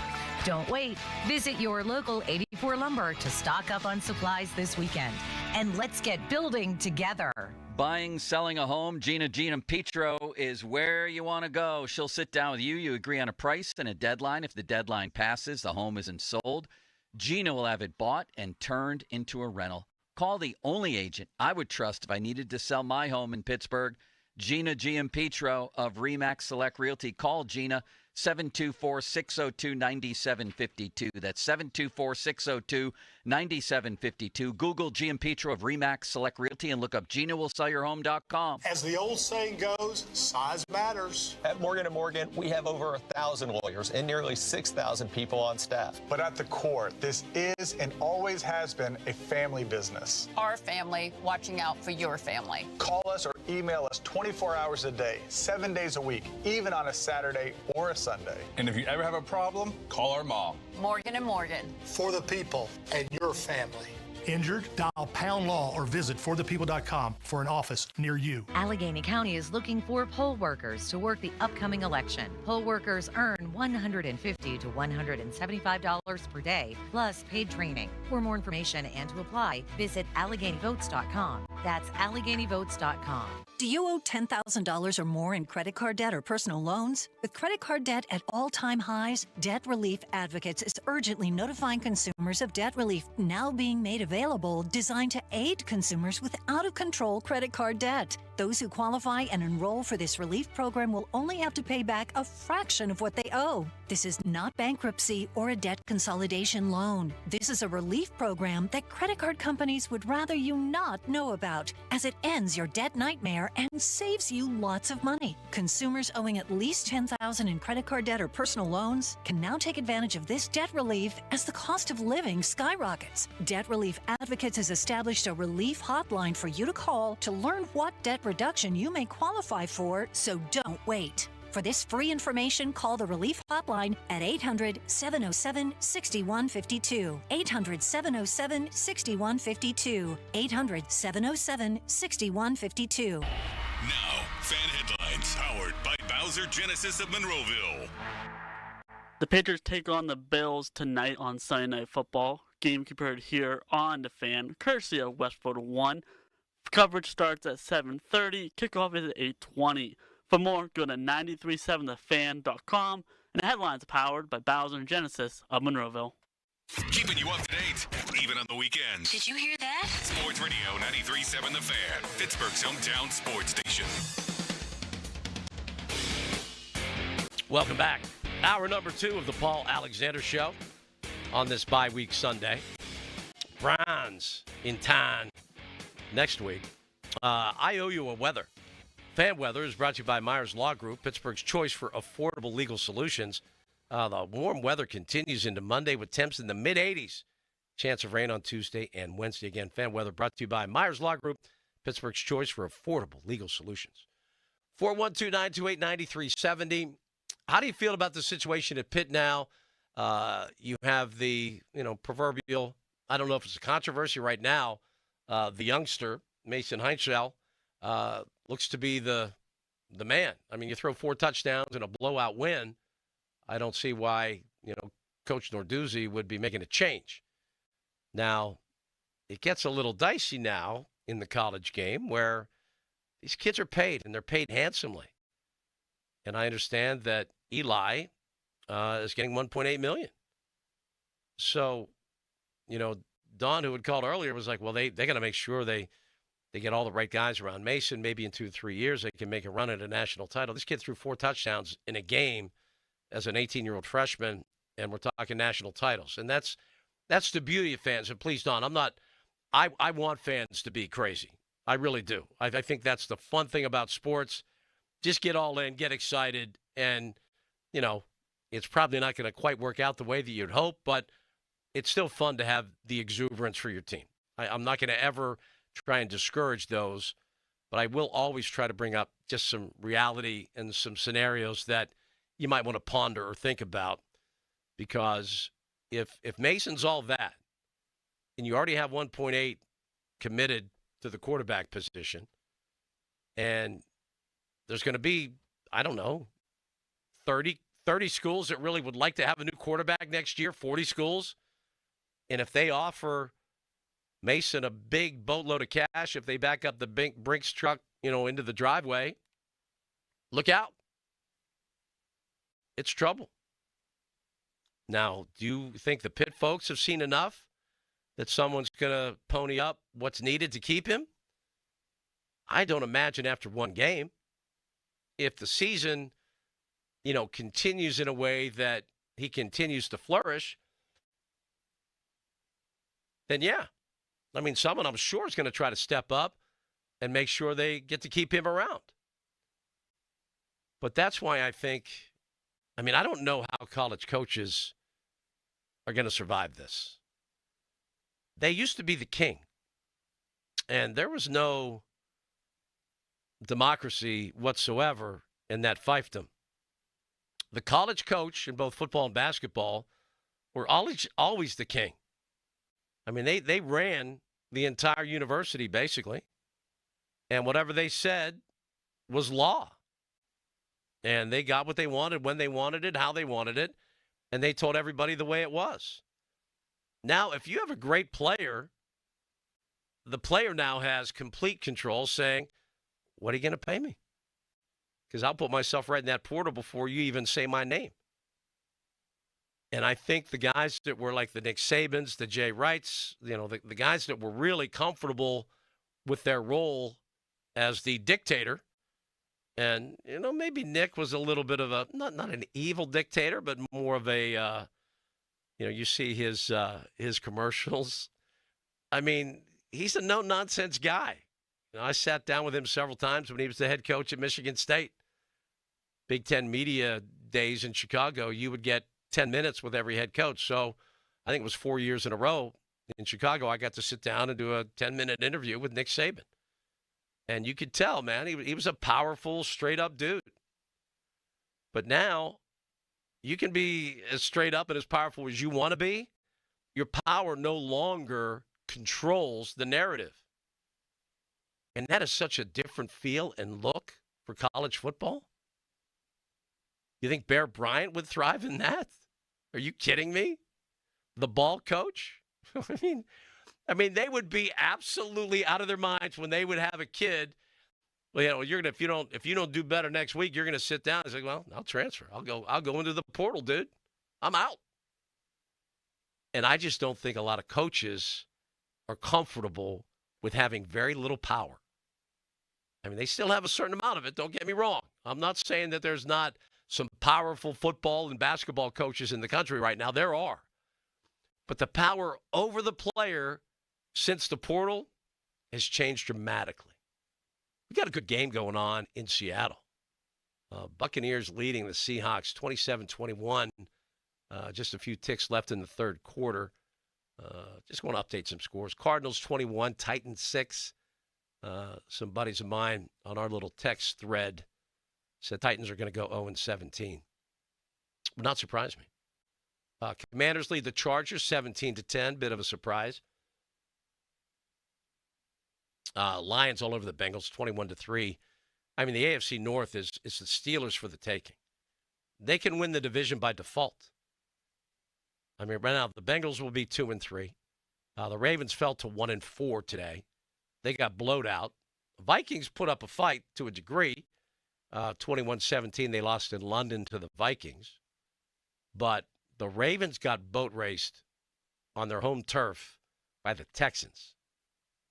[SPEAKER 13] Don't wait. Visit your local 84 Lumber to stock up on supplies this weekend. And let's get building together.
[SPEAKER 10] Buying, selling a home, Gina Giampetro is where you want to go. She'll sit down with you. You agree on a price and a deadline. If the deadline passes, the home isn't sold. Gina will have it bought and turned into a rental. Call the only agent I would trust if I needed to sell my home in Pittsburgh, Gina Giampetro of RE/MAX Select Realty. Call Gina, 724-602-9752. That's 724-602-9752. Google Giampetro of RE/MAX Select Realty and look up GinaWillSellYourHome.com.
[SPEAKER 23] As the old saying goes, size matters.
[SPEAKER 24] At Morgan & Morgan, we have over 1,000 lawyers and nearly 6,000 people on staff.
[SPEAKER 23] But at the core, this is and always has been a family business.
[SPEAKER 25] Our family watching out for your family.
[SPEAKER 23] Call us or email us 24 hours a day, 7 days a week, even on a Saturday or a Sunday.
[SPEAKER 26] And if you ever have a problem, call our mom.
[SPEAKER 25] Morgan & Morgan.
[SPEAKER 23] For the people and your family. Injured? Dial Pound Law or visit forthepeople.com for an office near you.
[SPEAKER 13] Allegheny County is looking for poll workers to work the upcoming election. Poll workers earn $150 to $175 per day, plus paid training. For more information and to apply, visit AlleghenyVotes.com. That's AlleghenyVotes.com.
[SPEAKER 28] Do you owe $10,000 or more in credit card debt or personal loans? With credit card debt at all-time highs, Debt Relief Advocates is urgently notifying consumers of debt relief now being made available, designed to aid consumers with out-of-control credit card debt. Those who qualify and enroll for this relief program will only have to pay back a fraction of what they owe. This is not bankruptcy or a debt consolidation loan. This is a relief program that credit card companies would rather you not know about, as it ends your debt nightmare and saves you lots of money. Consumers owing at least $10,000 in credit card debt or personal loans can now take advantage of this debt relief as the cost of living skyrockets. Debt Relief Advocates has established a relief hotline for you to call to learn what debt reduction you may qualify for, so don't wait. For this free information, call the Relief Hotline at 800-707-6152. 800-707-6152. 800-707-6152.
[SPEAKER 4] Now, fan headlines powered by Bowser Genesis of Monroeville.
[SPEAKER 3] The Patriots take on the Bills tonight on Sunday Night Football. Game compared here on The Fan, courtesy of Westwood One. Coverage starts at 7:30. Kickoff is at 8:20. For more, go to 937thefan.com. And the headlines are powered by Bowser and Genesis of Monroeville.
[SPEAKER 4] Keeping you up to date, even on the weekends.
[SPEAKER 12] Did you hear that?
[SPEAKER 4] Sports Radio 93.7 The Fan, Pittsburgh's hometown sports station.
[SPEAKER 5] Welcome back. Hour number 2 of the Paul Alexander Show on this bye-week Sunday. Browns in town next week. I owe you a weather. Fan Weather is brought to you by Myers Law Group, Pittsburgh's choice for affordable legal solutions. The warm weather continues into Monday with temps in the mid-80s. Chance of rain on Tuesday and Wednesday. Again, Fan Weather brought to you by Myers Law Group, Pittsburgh's choice for affordable legal solutions. 412-928-9370. How do you feel about the situation at Pitt now? You have the, proverbial, I don't know if it's a controversy right now, the youngster, Mason Heinzell, looks to be the man. I mean, you throw 4 touchdowns and a blowout win. I don't see why, Coach Narduzzi would be making a change. Now, it gets a little dicey now in the college game where these kids are paid, and they're paid handsomely. And I understand that Eli is getting $1.8 million. So, Don, who had called earlier, was like, well, they got to make sure they get all the right guys around Mason. Maybe in 2 or 3 years they can make a run at a national title. This kid threw 4 touchdowns in a game as an 18-year-old freshman, and we're talking national titles. And that's the beauty of fans. And please, Don, I want fans to be crazy. I really do. I think that's the fun thing about sports. Just get all in, get excited, and, it's probably not going to quite work out the way that you'd hope, but it's still fun to have the exuberance for your team. I'm not going to ever try and discourage those, but I will always try to bring up just some reality and some scenarios that you might want to ponder or think about, because if Mason's all that, and you already have 1.8 committed to the quarterback position, and there's going to be, 30 schools that really would like to have a new quarterback next year, 40 schools. And if they offer Mason a big boatload of cash, if they back up the Brinks truck, into the driveway, look out. It's trouble. Now, do you think the Pitt folks have seen enough that someone's going to pony up what's needed to keep him? I don't imagine after one game. If the season, continues in a way that he continues to flourish, then yeah. I mean, someone I'm sure is going to try to step up and make sure they get to keep him around. But that's why I think, I don't know how college coaches are going to survive this. They used to be the king, and there was no democracy whatsoever in that fiefdom. The college coach in both football and basketball were always the king. I mean, they ran the entire university, basically. And whatever they said was law. And they got what they wanted, when they wanted it, how they wanted it. And they told everybody the way it was. Now, if you have a great player, the player now has complete control, saying, what are you going to pay me? Because I'll put myself right in that portal before you even say my name. And I think the guys that were like the Nick Sabans, the Jay Wrights, the guys that were really comfortable with their role as the dictator, and, maybe Nick was a little bit of a, not an evil dictator, but more of a, you see his commercials. I mean, he's a no-nonsense guy. I sat down with him several times when he was the head coach at Michigan State. Big Ten media days in Chicago, you would get 10 minutes with every head coach. So I think it was 4 years in a row in Chicago, I got to sit down and do a 10-minute interview with Nick Saban. And you could tell, man, he was a powerful, straight-up dude. But now you can be as straight up and as powerful as you want to be. Your power no longer controls the narrative. And that is such a different feel and look for college football. You think Bear Bryant would thrive in that? Are you kidding me? The ball coach? I mean, they would be absolutely out of their minds when they would have a kid. Well, you're gonna if you don't do better next week, you're gonna sit down and say, "Well, I'll transfer. I'll go into the portal, dude. I'm out." And I just don't think a lot of coaches are comfortable with having very little power. I mean, they still have a certain amount of it. Don't get me wrong. I'm not saying that there's not some powerful football and basketball coaches in the country right now. There are. But the power over the player since the portal has changed dramatically. We got a good game going on in Seattle. Buccaneers leading the Seahawks 27-21. Just a few ticks left in the third quarter. Just want to update some scores. Cardinals 21, Titans 6. Some buddies of mine on our little text thread said Titans are going to go 0-17. Would not surprise me. Commanders lead the Chargers 17-10. Bit of a surprise. Lions all over the Bengals 21-3. I mean, the AFC North is the Steelers for the taking. They can win the division by default. I mean, right now the Bengals will be 2-3. The Ravens fell to 1-4 today. They got blowed out. The Vikings put up a fight to a degree. 21-17, they lost in London to the Vikings. But the Ravens got boat raced on their home turf by the Texans.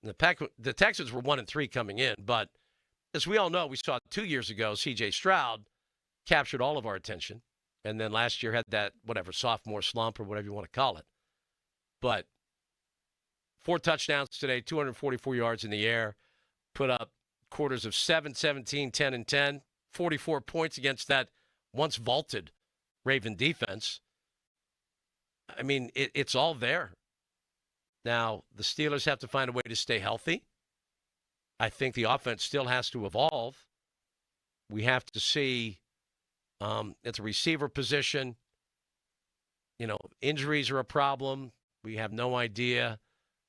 [SPEAKER 5] And the Texans were 1-3 coming in, but as we all know, we saw 2 years ago, C.J. Stroud captured all of our attention, and then last year had that, sophomore slump or whatever you want to call it. But 4 touchdowns today, 244 yards in the air, put up quarters of 7, 17, 10, and 10, 44 points against that once vaulted Raven defense. I mean, it's all there. Now, the Steelers have to find a way to stay healthy. I think the offense still has to evolve. We have to see at the receiver position, injuries are a problem. We have no idea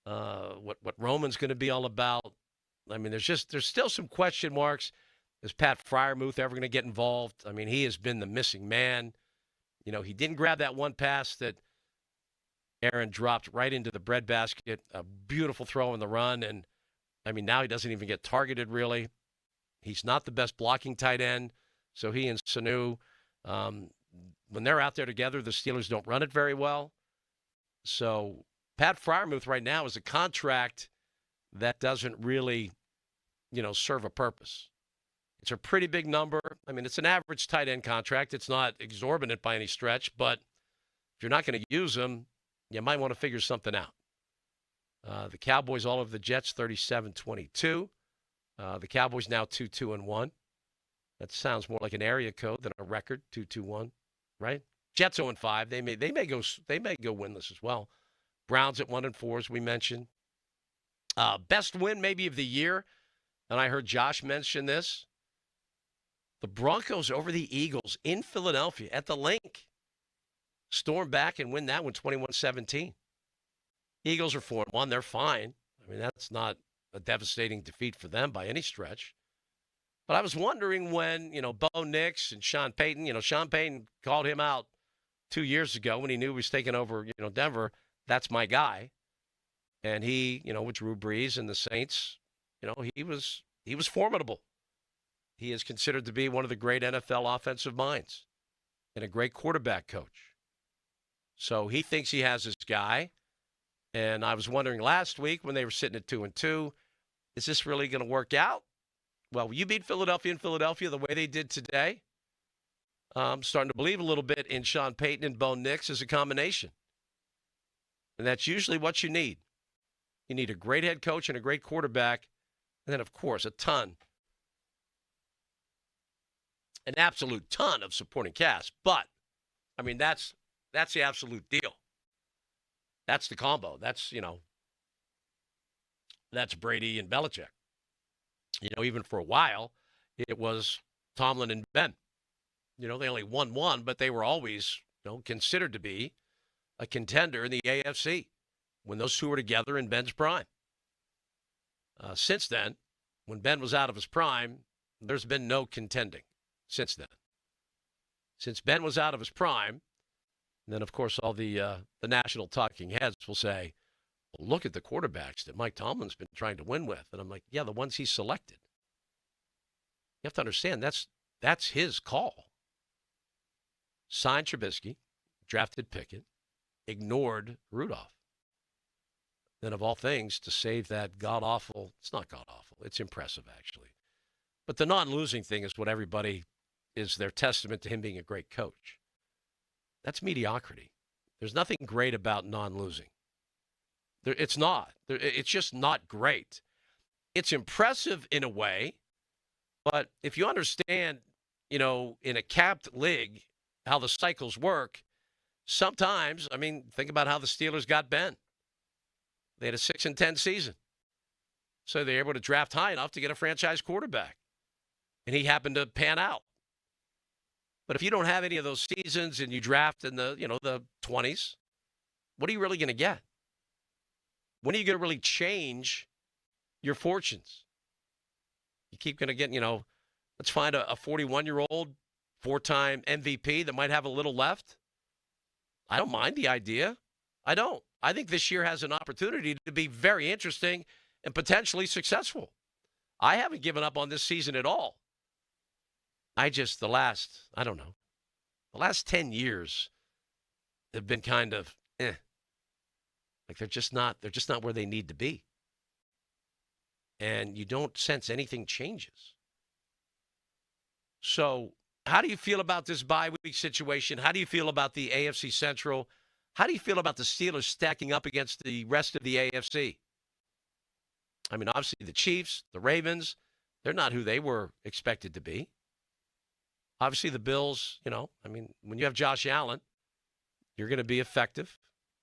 [SPEAKER 5] what Roman's going to be all about. I mean, there's still some question marks. Is Pat Freiermuth ever going to get involved? I mean, he has been the missing man. He didn't grab that one pass that Aaron dropped right into the breadbasket. A beautiful throw in the run. And, I mean, now he doesn't even get targeted, really. He's not the best blocking tight end. So he and Sanu, when they're out there together, the Steelers don't run it very well. So Pat Freiermuth right now is a contract that doesn't really, serve a purpose. It's a pretty big number. I mean, it's an average tight end contract. It's not exorbitant by any stretch, but if you're not going to use him, you might want to figure something out. The Cowboys all over the Jets, 37-22. The Cowboys now 2-2-1. That sounds more like an area code than a record, 2-2-1, right? Jets 0-5. They may go winless as well. Browns at 1-4, as we mentioned. Best win maybe of the year, and I heard Josh mention this. The Broncos over the Eagles in Philadelphia at the Link. Storm back and win that one 21-17. Eagles are 4-1. They're fine. I mean, that's not a devastating defeat for them by any stretch. But I was wondering when, Bo Nix and Sean Payton, Sean Payton called him out 2 years ago when he knew he was taking over, Denver. That's my guy. And he, with Drew Brees and the Saints, he was formidable. He is considered to be one of the great NFL offensive minds and a great quarterback coach. So he thinks he has his guy. And I was wondering last week when they were sitting at 2-2, is this really going to work out? Well, you beat Philadelphia in Philadelphia the way they did today. I'm starting to believe a little bit in Sean Payton and Bo Nix as a combination. And that's usually what you need. You need a great head coach and a great quarterback. And then, of course, an absolute ton of supporting cast. But, I mean, that's the absolute deal. That's the combo. That's Brady and Belichick. Even for a while, it was Tomlin and Ben. They only won one, but they were always, considered to be a contender in the AFC when those two were together in Ben's prime. Since then, when Ben was out of his prime, there's been no contending since then. Since Ben was out of his prime, And then, of course, all the national talking heads will say, well, look at the quarterbacks that Mike Tomlin's been trying to win with. And I'm like, yeah, the ones he selected. You have to understand, that's his call. Signed Trubisky, drafted Pickett, ignored Rudolph. Then, of all things, to save that god-awful, it's not god-awful, it's impressive, actually. But the non-losing thing is what everybody is their testament to him being a great coach. That's mediocrity. There's nothing great about non-losing. It's not. It's just not great. It's impressive in a way, but if you understand, in a capped league, how the cycles work, sometimes, think about how the Steelers got Ben. They had a 6-10 season. So they were able to draft high enough to get a franchise quarterback. And he happened to pan out. But if you don't have any of those seasons and you draft in the 20s, what are you really going to get? When are you going to really change your fortunes? You keep going to get, let's find a 41-year-old, 4-time MVP that might have a little left. I don't mind the idea. I don't. I think this year has an opportunity to be very interesting and potentially successful. I haven't given up on this season at all. The last 10 years have been kind of like they're just not where they need to be. And you don't sense anything changes. So how do you feel about this bye week situation? How do you feel about the AFC Central? How do you feel about the Steelers stacking up against the rest of the AFC? Obviously the Chiefs, the Ravens, they're not who they were expected to be. Obviously the Bills, when you have Josh Allen, you're going to be effective.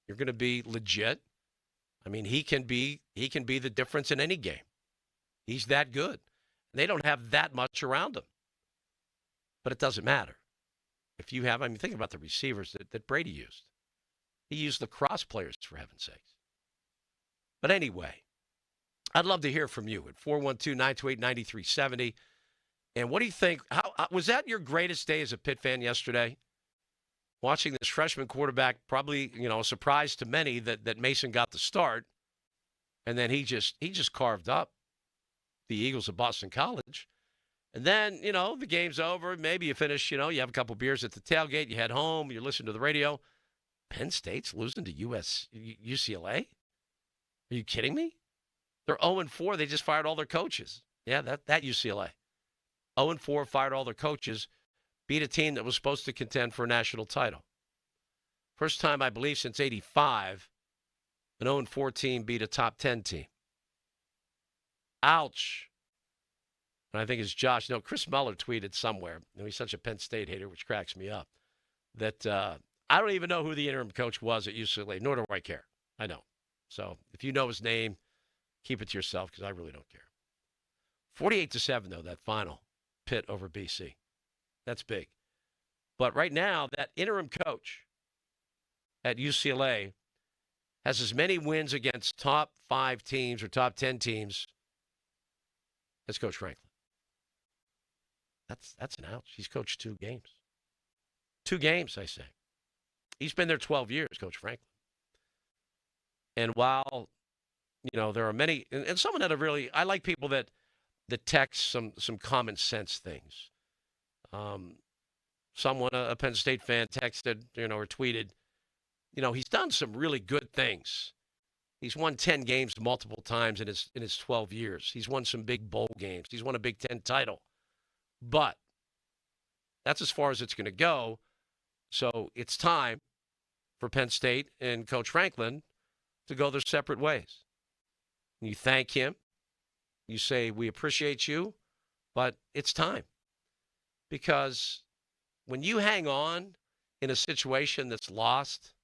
[SPEAKER 5] You're going to be legit. He can be the difference in any game. He's that good. They don't have that much around him. But it doesn't matter. If you have, think about the receivers that Brady used. He used lacrosse players, for heaven's sakes. But anyway, I'd love to hear from you at 412-928-9370. And what do you think? How was that your greatest day as a Pitt fan yesterday? Watching this freshman quarterback, probably, a surprise to many that Mason got the start. And then he just carved up the Eagles of Boston College. And then, the game's over. Maybe you finish, you have a couple beers at the tailgate. You head home. You listen to the radio. Penn State's losing to UCLA? Are you kidding me? They're 0-4. They just fired all their coaches. Yeah, that UCLA. 0-4, fired all their coaches, beat a team that was supposed to contend for a national title. First time, I believe, since 85, an 0-4 team beat a top 10 team. Ouch. And I think it's Josh. No, Chris Muller tweeted somewhere. He's such a Penn State hater, which cracks me up, that I don't even know who the interim coach was at UCLA, nor do I care. I don't. So if you know his name, keep it to yourself because I really don't care. 48-7, though, that final. Pitt over BC. That's big. But right now, that interim coach at UCLA has as many wins against top 5 teams or top 10 teams as Coach Franklin. That's an ouch. He's coached 2 games. 2 games, I say. He's been there 12 years, Coach Franklin. And while, there are many, and someone that I like people that text some common sense things. Someone, a Penn State fan, texted, or tweeted, he's done some really good things. He's won 10 games multiple times in his 12 years. He's won some big bowl games. He's won a Big Ten title. But that's as far as it's going to go. So it's time for Penn State and Coach Franklin to go their separate ways. And you thank him. You say, we appreciate you, but it's time. Because when you hang on in a situation that's lost,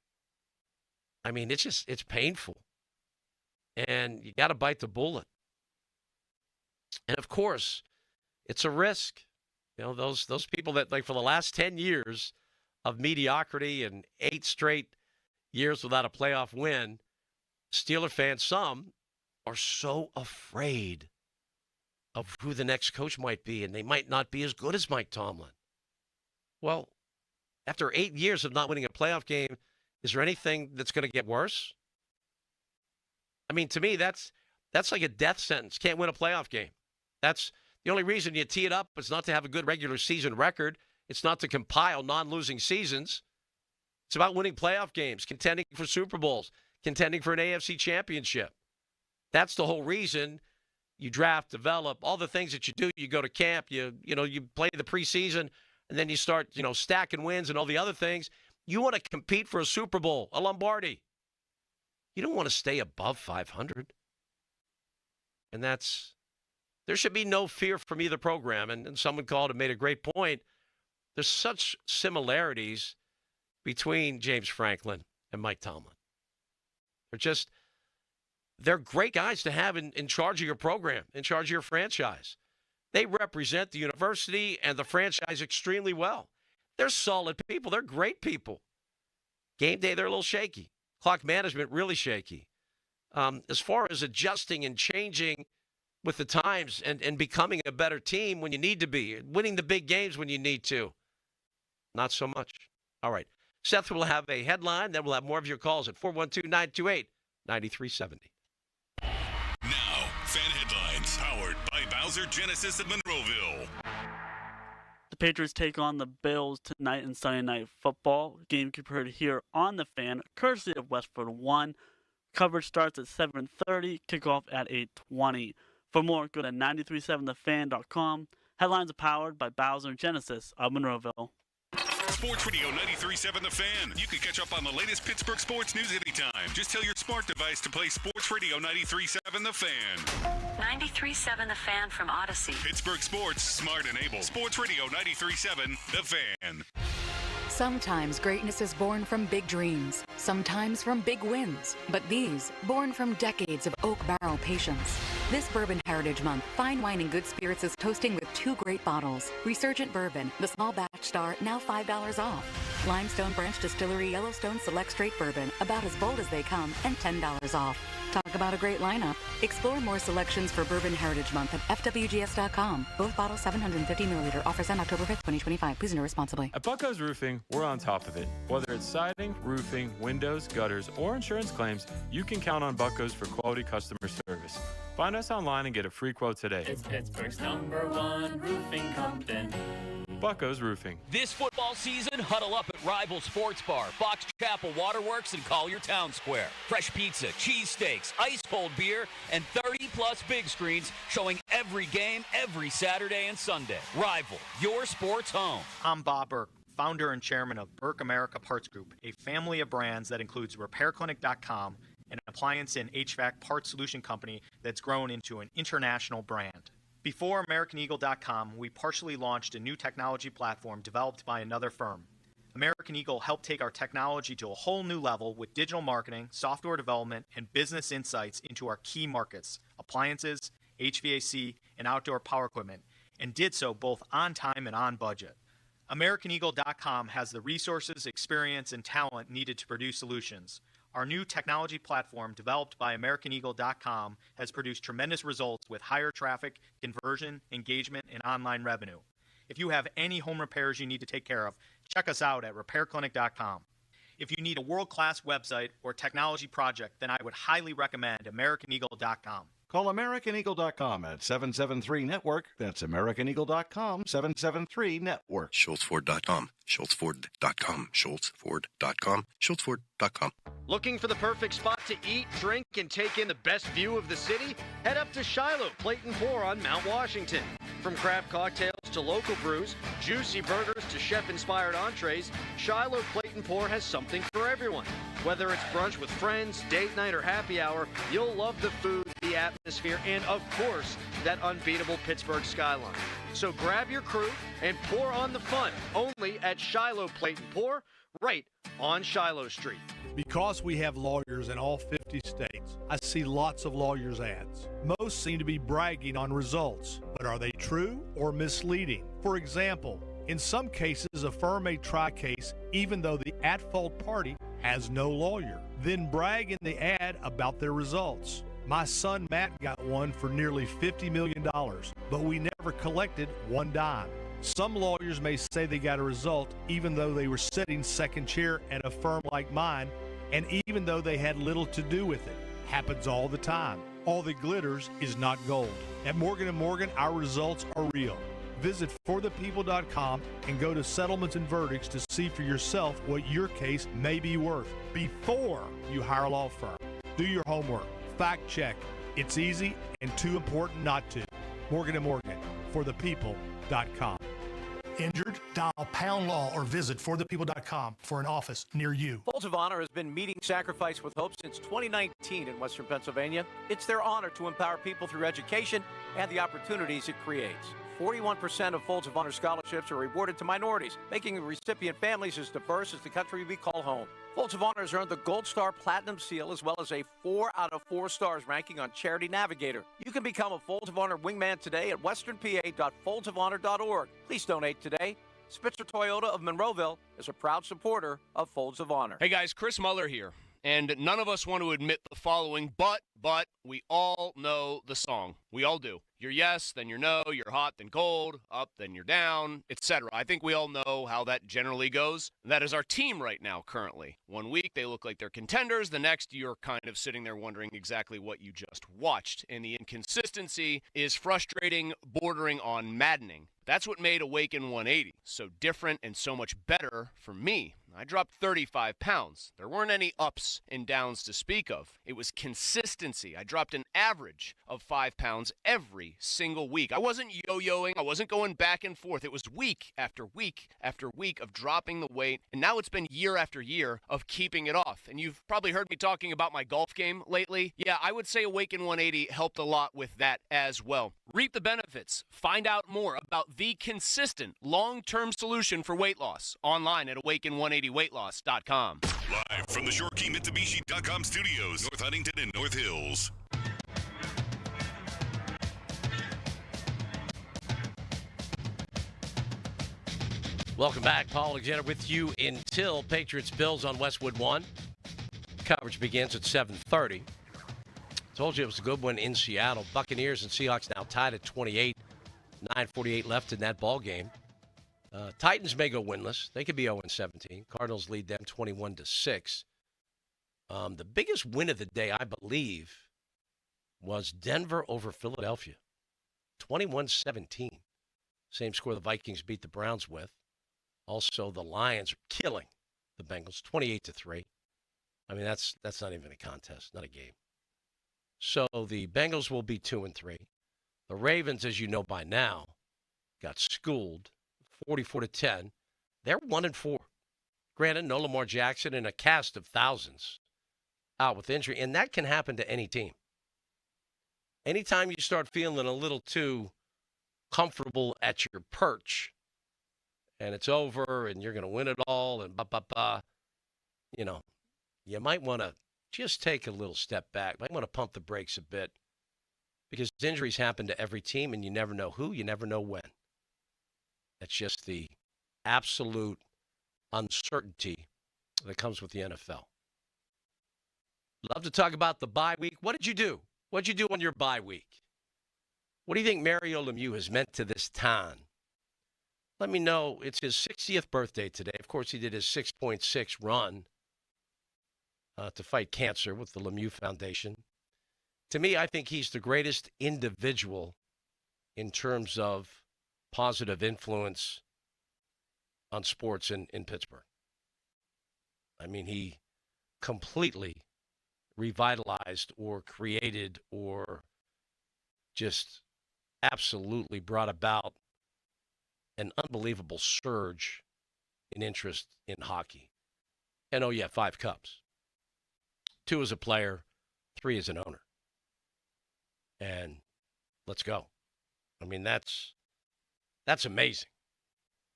[SPEAKER 5] it's painful. And you got to bite the bullet. And of course, it's a risk. Those people that, for the last 10 years of mediocrity and 8 straight years without a playoff win, Steeler fans, some are so afraid of who the next coach might be, and they might not be as good as Mike Tomlin. Well, After 8 years of not winning a playoff game, is there anything that's going to get worse? I mean, to me, that's like a death sentence. Can't win a playoff game. That's the only reason you tee it up is not to have a good regular season record. It's not to compile non-losing seasons. It's about winning playoff games, contending for Super Bowls, contending for an AFC championship. That's the whole reason you draft, develop, all the things that you do. You go to camp, you play the preseason, and then you start, stacking wins and all the other things. You want to compete for a Super Bowl, a Lombardi. You don't want to stay above 500. And there should be no fear from either program. And someone called and made a great point. There's such similarities between James Franklin and Mike Tomlin. They're great guys to have in charge of your program, in charge of your franchise. They represent the university and the franchise extremely well. They're solid people. They're great people. Game day, they're a little shaky. Clock management, really shaky. As far as adjusting and changing with the times and becoming a better team when you need to be, winning the big games when you need to, not so much. All right. Seth will have a headline. Then we'll have more of your calls at 412-928-9370.
[SPEAKER 4] Now, fan headlines powered by Bowser Genesis of Monroeville.
[SPEAKER 3] The Patriots take on the Bills tonight in Sunday Night Football. Game compared here on The Fan, courtesy of Westford One. Coverage starts at 7:30, kickoff at 8:20. For more, go to 937thefan.com. Headlines are powered by Bowser Genesis of Monroeville.
[SPEAKER 4] Sports Radio 93.7 The Fan. You can catch up on the latest Pittsburgh sports news anytime. Just tell your smart device to play Sports Radio 93.7 The Fan.
[SPEAKER 7] 93.7 The Fan from Odyssey.
[SPEAKER 4] Pittsburgh sports, smart and able. Sports Radio 93.7 The Fan.
[SPEAKER 7] Sometimes greatness is born from big dreams, sometimes from big wins, but these, born from decades of oak barrel patience. This Bourbon Heritage Month, Fine Wine and Good Spirits is toasting with 2 great bottles. Resurgent Bourbon, the small batch star, now $5 off. Limestone Branch Distillery Yellowstone Select Straight Bourbon, about as bold as they come, and $10 off. Talk about a great lineup. Explore more selections for Bourbon Heritage Month at FWGS.com. Both bottles 750 milliliter. Offers end October 5th, 2025. Please enter responsibly.
[SPEAKER 8] At Bucko's Roofing, we're on top of it. Whether it's siding, roofing, windows, gutters, or insurance claims, you can count on Bucko's for quality customer service. Find us online and get a free quote today.
[SPEAKER 14] It's Pittsburgh's #1 roofing company.
[SPEAKER 8] Bucko's Roofing.
[SPEAKER 15] This football season, huddle up at Rival Sports Bar, Fox Chapel Waterworks, and Collier Town Square. Fresh pizza, cheesesteaks, ice-cold beer, and 30-plus big screens showing every game, every Saturday and Sunday. Rival, your sports home.
[SPEAKER 17] I'm Bob Burke, founder and chairman of Burke America Parts Group, a family of brands that includes RepairClinic.com, an appliance and HVAC parts solution company that's grown into an international brand. Before AmericanEagle.com, we partially launched a new technology platform developed by another firm. American Eagle helped take our technology to a whole new level with digital marketing, software development, and business insights into our key markets, appliances, HVAC, and outdoor power equipment, and did so both on time and on budget. AmericanEagle.com has the resources, experience, and talent needed to produce solutions. Our new technology platform, developed by AmericanEagle.com, has produced tremendous results with higher traffic, conversion, engagement, and online revenue. If you have any home repairs you need to take care of, check us out at RepairClinic.com. If you need a world-class website or technology project, then I would highly recommend AmericanEagle.com.
[SPEAKER 18] Call AmericanEagle.com at 773-NETWORK. That's AmericanEagle.com, 773-NETWORK.
[SPEAKER 20] SchultzFord.com, SchultzFord.com, SchultzFord.com, SchultzFord.com.
[SPEAKER 27] Looking for the perfect spot to eat, drink, and take in the best view of the city? Head up to Shiloh Plate and Pour on Mount Washington. From craft cocktails to local brews, juicy burgers to chef-inspired entrees, Shiloh Plate and Pour has something for everyone. Whether it's brunch with friends, date night, or happy hour, you'll love the food, the atmosphere, and of course, that unbeatable Pittsburgh skyline. So grab your crew and pour on the fun, only at Shiloh Plate and Pour, right on Shiloh Street.
[SPEAKER 29] Because we have lawyers in all 50 states, I see lots of lawyers' ads. Most seem to be bragging on results, but are they true or misleading? For example, in some cases, a firm may try a case even though the at-fault party has no lawyer, then brag in the ad about their results. My son Matt got one for nearly $50 million, but we never collected one dime. Some lawyers may say they got a result even though they were sitting second chair at a firm like mine, and even though they had little to do with it. Happens all the time. All that glitters is not gold. At Morgan & Morgan, our results are real. Visit forthepeople.com and go to settlements and verdicts to see for yourself what your case may be worth before you hire a law firm. Do your homework. Fact check. It's easy and too important not to. Morgan & Morgan, forthepeople.com.
[SPEAKER 23] Injured? Dial pound law or visit forthepeople.com for an office near you.
[SPEAKER 1] Folds of Honor has been meeting Sacrifice with Hope since 2019 in Western Pennsylvania. It's their honor to empower people through education and the opportunities it creates. 41% of Folds of Honor scholarships are awarded to minorities, making recipient families as diverse as the country we call home. Folds of Honor has earned the Gold Star Platinum Seal as well as a 4 out of 4 stars ranking on Charity Navigator. You can become a Folds of Honor wingman today at westernpa.foldsofonor.org. Please donate today. Spitzer Toyota of Monroeville is a proud supporter of Folds of Honor.
[SPEAKER 2] Hey guys, Chris Muller here. And none of us want to admit the following, but we all know the song. We all do. You're yes, then you're no, you're hot, then cold, up, then you're down, etc. I think we all know how that generally goes. That is our team right now, currently. One week, they look like they're contenders. The next, you're kind of sitting there wondering exactly what you just watched. And the inconsistency is frustrating, bordering on maddening. That's what made Awaken 180 so different and so much better for me. I dropped 35 pounds. There weren't any ups and downs to speak of. It was consistency. I dropped an average of 5 pounds every single week. I wasn't yo-yoing. I wasn't going back and forth. It was week after week after week of dropping the weight. And now it's been year after year of keeping it off. And you've probably heard me talking about my golf game lately. Yeah, I would say Awaken 180 helped a lot with that as well. Reap the benefits. Find out more about the consistent long-term solution for weight loss online at awaken180weightloss.com.
[SPEAKER 4] Live from the Shorkey Mitsubishi.com studios, North Huntington and North Hills.
[SPEAKER 5] Welcome back. Paul Alexander with you until Patriots-Bills on Westwood 1. Coverage begins at 7:30. Told you it was a good one in Seattle. Buccaneers and Seahawks now tied at 28. 9:48 left in that ball game. Titans may go winless. They could be 0-17. Cardinals lead them 21-6. The biggest win of the day, I believe, was Denver over Philadelphia. 21-17. Same score the Vikings beat the Browns with. Also, the Lions are killing the Bengals 28-3. I mean, that's not even a contest, not a game. So the Bengals will be 2-3. The Ravens, as you know by now, got schooled 44-10. They're 1-4. Granted, no Lamar Jackson and a cast of thousands out with injury, and that can happen to any team. Anytime you start feeling a little too comfortable at your perch, and it's over, and you're going to win it all, and you know, you might want to just take a little step back. Might want to pump the brakes a bit, because injuries happen to every team, and you never know who, you never know when. That's just the absolute uncertainty that comes with the NFL. Love to talk about the bye week. What did you do? What did you do on your bye week? What do you think Mario Lemieux has meant to this town? Let me know. It's his 60th birthday today. Of course, he did his 6.6 run to fight cancer with the Lemieux Foundation. To me, I think he's the greatest individual in terms of positive influence on sports in Pittsburgh. I mean, he completely revitalized or created or just absolutely brought about an unbelievable surge in interest in hockey. And, 5 cups. 2 as a player, 3 as an owner. And let's go. I mean, that's amazing.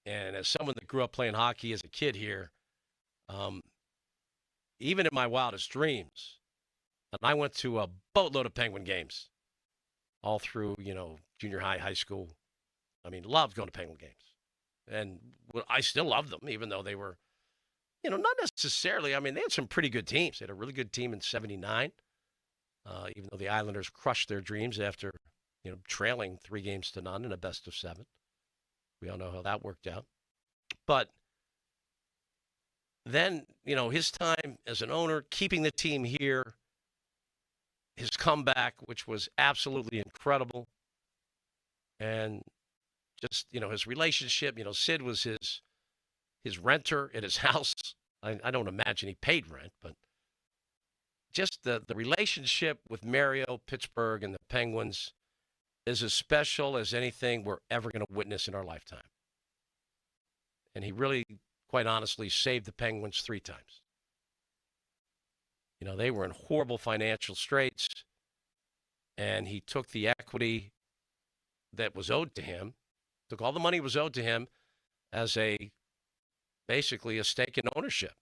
[SPEAKER 5] And as someone that grew up playing hockey as a kid here, even in my wildest dreams, and I went to a boatload of Penguin games all through, junior high, high school. I mean, loved going to Penguin games. And I still love them, even though they were, not necessarily. I mean, they had some pretty good teams. They had a really good team in '79, even though the Islanders crushed their dreams after, trailing 3-0 in a best-of-7. We all know how that worked out. But then, his time as an owner, keeping the team here, his comeback, which was absolutely incredible, and just, his relationship. Sid was his renter at his house. I don't imagine he paid rent, but just the relationship with Mario, Pittsburgh, and the Penguins is as special as anything we're ever going to witness in our lifetime. And he really, quite honestly, saved the Penguins 3 times. They were in horrible financial straits, and he took the equity that was owed to him, took all the money that was owed to him as basically a stake in ownership.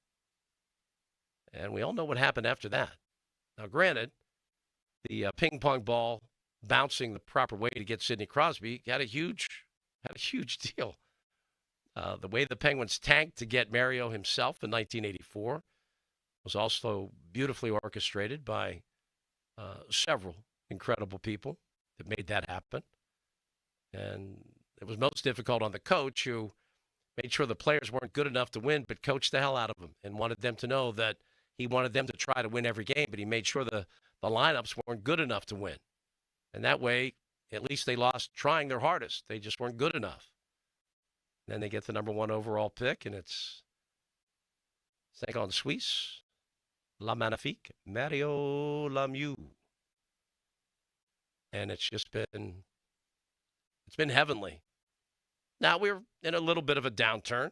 [SPEAKER 5] And we all know what happened after that. Now, granted, the ping pong ball bouncing the proper way to get Sidney Crosby had a huge deal. The way the Penguins tanked to get Mario himself in 1984 was also beautifully orchestrated by several incredible people that made that happen. And it was most difficult on the coach, who made sure the players weren't good enough to win, but coached the hell out of them and wanted them to know that he wanted them to try to win every game, but he made sure the lineups weren't good enough to win. And that way, at least they lost trying their hardest. They just weren't good enough. And then they get the number 1 overall pick, and it's 50 Suisse, La Magnifique, Mario Lemieux. And it's been heavenly. Now, we're in a little bit of a downturn,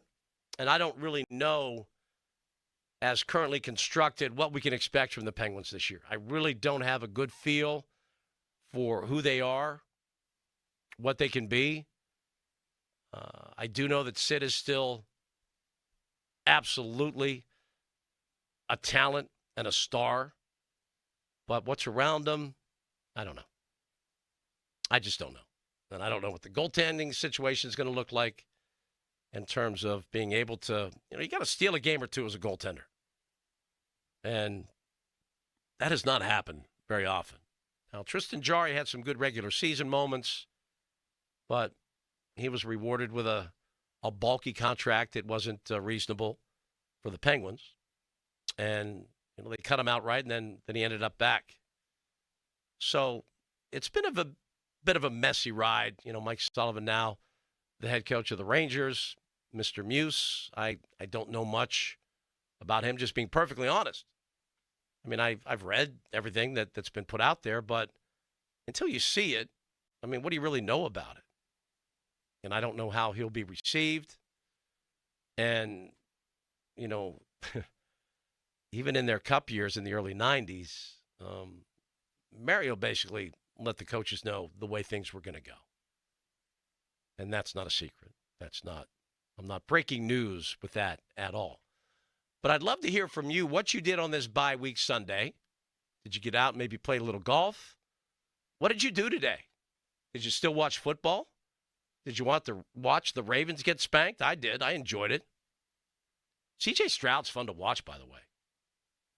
[SPEAKER 5] and I don't really know, as currently constructed, what we can expect from the Penguins this year. I really don't have a good feel for who they are, what they can be. I do know that Sid is still absolutely a talent and a star, but what's around him, I don't know. I just don't know. And I don't know what the goaltending situation is going to look like in terms of being able to, you got to steal a game or two as a goaltender. And that has not happened very often. Now, Tristan Jarry had some good regular season moments, but he was rewarded with a bulky contract that wasn't reasonable for the Penguins. And they cut him outright, and then he ended up back. So it's been a bit of a messy ride. Mike Sullivan now the head coach of the Rangers, Mr. Muse. I don't know much about him, just being perfectly honest. I mean, I've read everything that's been put out there, but until you see it, I mean, what do you really know about it? And I don't know how he'll be received. And, even in their cup years in the early 90s, Mario basically let the coaches know the way things were going to go. And that's not a secret. I'm not breaking news with that at all. But I'd love to hear from you what you did on this bye week Sunday. Did you get out and maybe play a little golf? What did you do today? Did you still watch football? Did you want to watch the Ravens get spanked? I did. I enjoyed it. C.J. Stroud's fun to watch, by the way.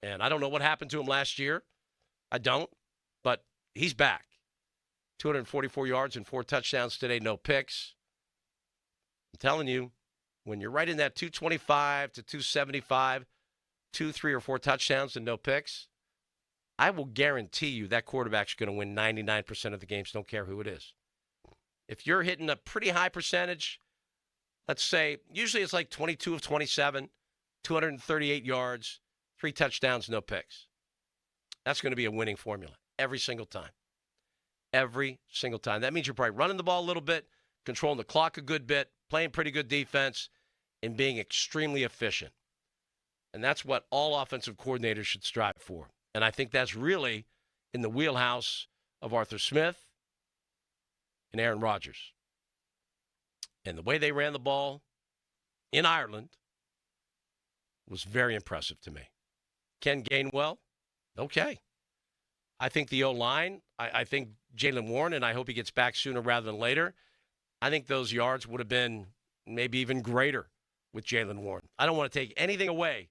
[SPEAKER 5] And I don't know what happened to him last year. I don't. But he's back. 244 yards and 4 touchdowns today, no picks. I'm telling you, when you're right in that 225 to 275, 2, 3, or 4 touchdowns and no picks, I will guarantee you that quarterback's going to win 99% of the games, don't care who it is. If you're hitting a pretty high percentage, let's say, usually it's like 22 of 27, 238 yards, 3 touchdowns, no picks. That's going to be a winning formula every single time. Every single time. That means you're probably running the ball a little bit, controlling the clock a good bit, playing pretty good defense, and being extremely efficient. And that's what all offensive coordinators should strive for. And I think that's really in the wheelhouse of Arthur Smith and Aaron Rodgers. And the way they ran the ball in Ireland was very impressive to me. Ken Gainwell, okay. I think the O-line, I think Jaylen Warren, and I hope he gets back sooner rather than later, I think those yards would have been maybe even greater with Jaylen Warren. I don't want to take anything away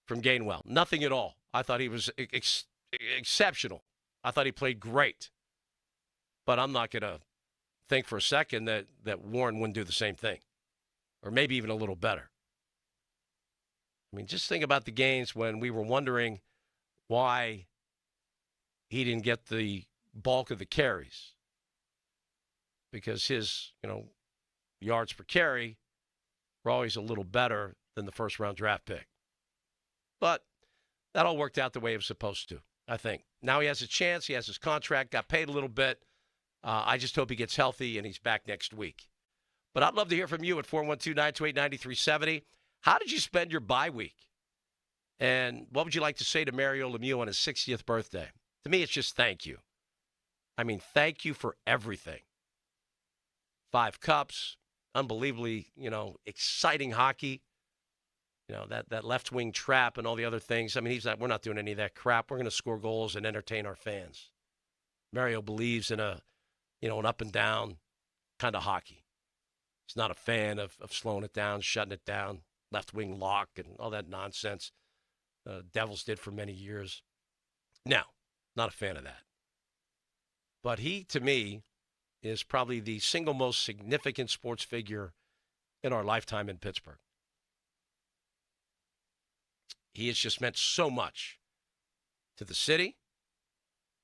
[SPEAKER 5] from Gainwell. Nothing at all. I thought he was exceptional. I thought he played great. But I'm not going to think for a second that Warren wouldn't do the same thing, or maybe even a little better. I mean, just think about the games when we were wondering why he didn't get the bulk of the carries, because his, yards per carry were always a little better than the first-round draft pick. But that all worked out the way it was supposed to, I think. Now he has a chance. He has his contract, got paid a little bit. I just hope he gets healthy and he's back next week. But I'd love to hear from you at 412-928-9370. How did you spend your bye week? And what would you like to say to Mario Lemieux on his 60th birthday? To me, it's just thank you. I mean, thank you for everything. 5 cups, unbelievably, exciting hockey. That left wing trap and all the other things. I mean, we're not doing any of that crap. We're going to score goals and entertain our fans. Mario believes in an up and down kind of hockey. He's not a fan of slowing it down, shutting it down, left wing lock and all that nonsense Devils did for many years. No, not a fan of that. But he, to me, is probably the single most significant sports figure in our lifetime in Pittsburgh. He has just meant so much to the city,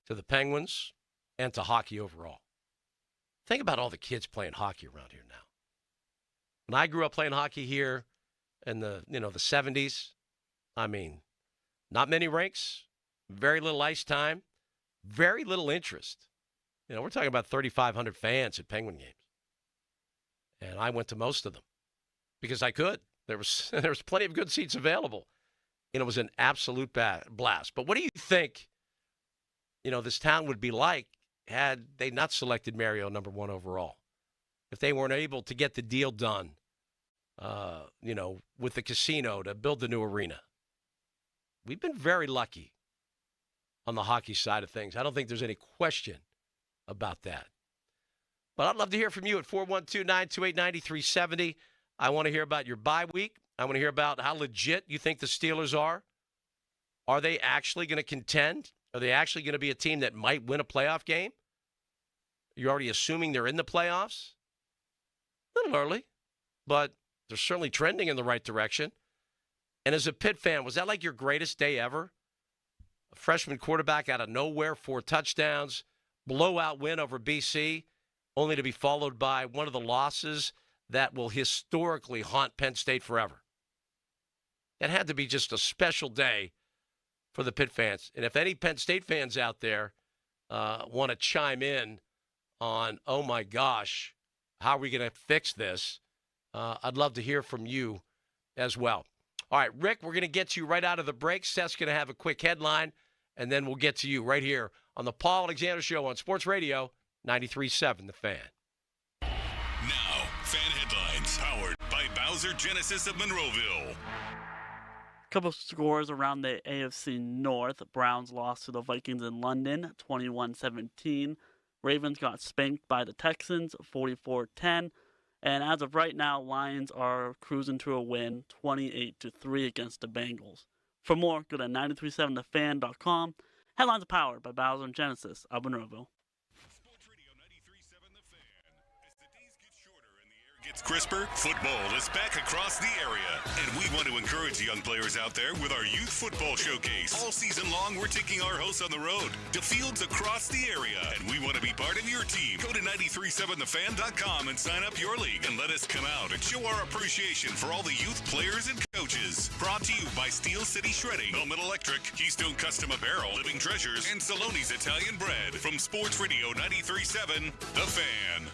[SPEAKER 5] to the Penguins, and to hockey overall. Think about all the kids playing hockey around here now. When I grew up playing hockey here in the 70s, I mean, not many rinks, very little ice time, very little interest. We're talking about 3,500 fans at Penguin games. And I went to most of them because I could. There was plenty of good seats available. And it was an absolute blast. But what do you think, this town would be like had they not selected Mario number 1 overall? If they weren't able to get the deal done, with the casino to build the new arena. We've been very lucky on the hockey side of things. I don't think there's any question about that. But I'd love to hear from you at 412-928-9370. I want to hear about your bye week. I want to hear about how legit you think the Steelers are. Are they actually going to contend? Are they actually going to be a team that might win a playoff game? You're already assuming they're in the playoffs? A little early, but they're certainly trending in the right direction. And as a Pitt fan, was that like your greatest day ever? A freshman quarterback out of nowhere, 4 touchdowns, blowout win over BC, only to be followed by one of the losses that will historically haunt Penn State forever. It had to be just a special day for the Pitt fans. And if any Penn State fans out there want to chime in on, oh my gosh, how are we going to fix this? I'd love to hear from you as well. All right, Rick, we're going to get to you right out of the break. Seth's going to have a quick headline, and then we'll get to you right here on the Paul Alexander Show on Sports Radio 93.7 The Fan.
[SPEAKER 4] Now, fan headlines powered by Bowser Genesis of Monroeville.
[SPEAKER 3] Couple scores around the AFC North. Browns lost to the Vikings in London, 21-17. Ravens got spanked by the Texans, 44-10. And as of right now, Lions are cruising to a win, 28-3 against the Bengals. For more, go to 937thefan.com. Headlines are powered by Bowser and Genesis of Monroeville.
[SPEAKER 4] Gets crisper, football is back across the area, and we want to encourage the young players out there with our youth football showcase. All season long, we're taking our hosts on the road to fields across the area, and we want to be part of your team. Go to 937thefan.com and sign up your league, and let us come out and show our appreciation for all the youth players and coaches. Brought to you by Steel City Shredding, Bowman Electric, Keystone Custom Apparel, Living Treasures, and Saloni's Italian Bread. From Sports Radio 93.7, The Fan.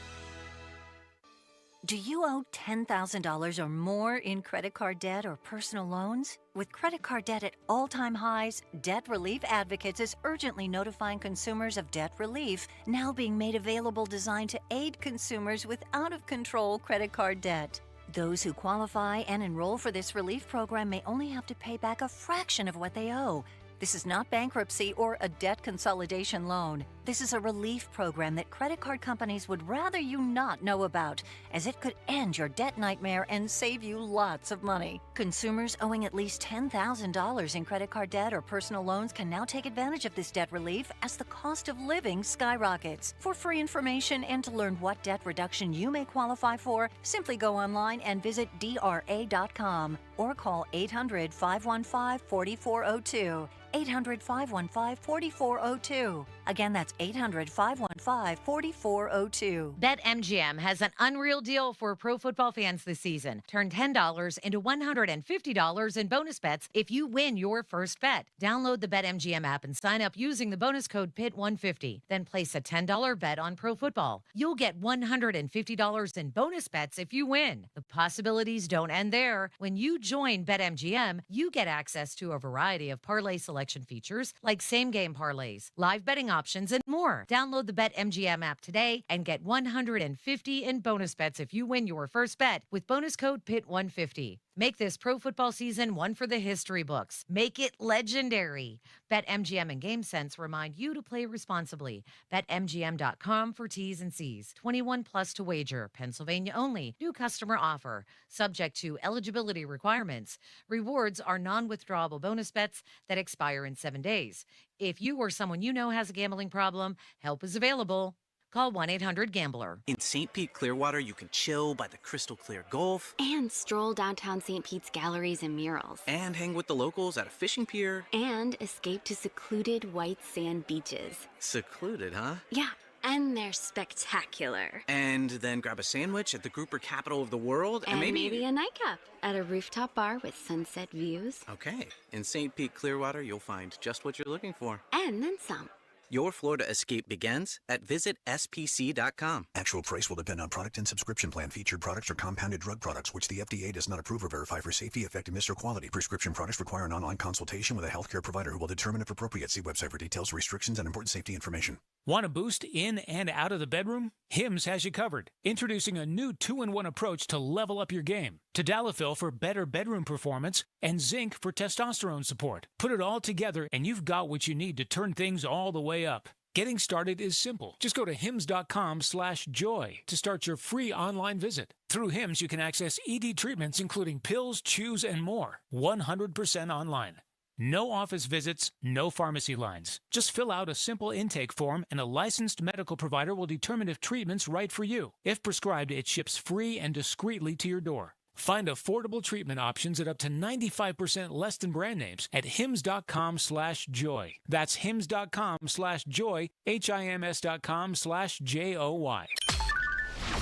[SPEAKER 28] Do you owe $10,000 or more in credit card debt or personal loans? With credit card debt at all-time highs, Debt Relief Advocates is urgently notifying consumers of debt relief now being made available designed to aid consumers with out-of-control credit card debt. Those who qualify and enroll for this relief program may only have to pay back a fraction of what they owe. This is not bankruptcy or a debt consolidation loan. This is a relief program that credit card companies would rather you not know about, as it could end your debt nightmare and save you lots of money. Consumers owing at least $10,000 in credit card debt or personal loans can now take advantage of this debt relief as the cost of living skyrockets. For free information and to learn what debt reduction you may qualify for, simply go online and visit DRA.com or call 800-515-4402. 800-515-4402. Again, that's 800-515-4402.
[SPEAKER 13] BetMGM has an unreal deal for pro football fans this season. Turn $10 into $150 in bonus bets if you win your first bet. Download the BetMGM app and sign up using the bonus code PIT150. Then place a $10 bet on pro football. You'll get $150 in bonus bets if you win. The possibilities don't end there. When you join BetMGM, you get access to a variety of parlay selection features like same-game parlays, live betting options, and more. Download the BetMGM app today and get $150 in bonus bets if you win your first bet with bonus code PIT150. Make this pro football season one for the history books. Make it legendary. BetMGM and GameSense remind you to play responsibly. BetMGM.com for T's and C's. 21 plus to wager. Pennsylvania only. New customer offer. Subject to eligibility requirements. Rewards are non-withdrawable bonus bets that expire in 7 days. If you or someone you know has a gambling problem, help is available. Call 1-800-GAMBLER.
[SPEAKER 6] In St. Pete Clearwater, you can chill by the crystal clear Gulf.
[SPEAKER 9] And stroll downtown St. Pete's galleries and murals.
[SPEAKER 6] And hang with the locals at a fishing pier.
[SPEAKER 9] And escape to secluded white sand beaches.
[SPEAKER 6] Secluded, huh?
[SPEAKER 9] Yeah, and they're spectacular.
[SPEAKER 6] And then grab a sandwich at the grouper capital of the world.
[SPEAKER 9] And maybe a nightcap at a rooftop bar with sunset views.
[SPEAKER 6] Okay. In St. Pete Clearwater, you'll find just what you're looking for.
[SPEAKER 9] And then some.
[SPEAKER 6] Your Florida escape begins at visitspc.com.
[SPEAKER 10] Actual price will depend on product and subscription plan. Featured products are compounded drug products, which the FDA does not approve or verify for safety, effectiveness, or quality. Prescription products require an online consultation with a healthcare provider who will determine if appropriate. See website for details, restrictions, and important safety information.
[SPEAKER 11] Want a boost in and out of the bedroom? Hims has you covered. Introducing a new 2-in-1 approach to level up your game. Tadalafil for better bedroom performance and zinc for testosterone support. Put it all together and you've got what you need to turn things all the way up. Getting started is simple. Just go to hims.com/joy to start your free online visit. Through Hims, you can access ED treatments including pills, chews, and more. 100% online. No office visits, no pharmacy lines. Just fill out a simple intake form and a licensed medical provider will determine if treatment's right for you. If prescribed, it ships free and discreetly to your door. Find affordable treatment options at up to 95% less than brand names at hims.com/joy. That's hims.com/joy, HIMS.com/JOY.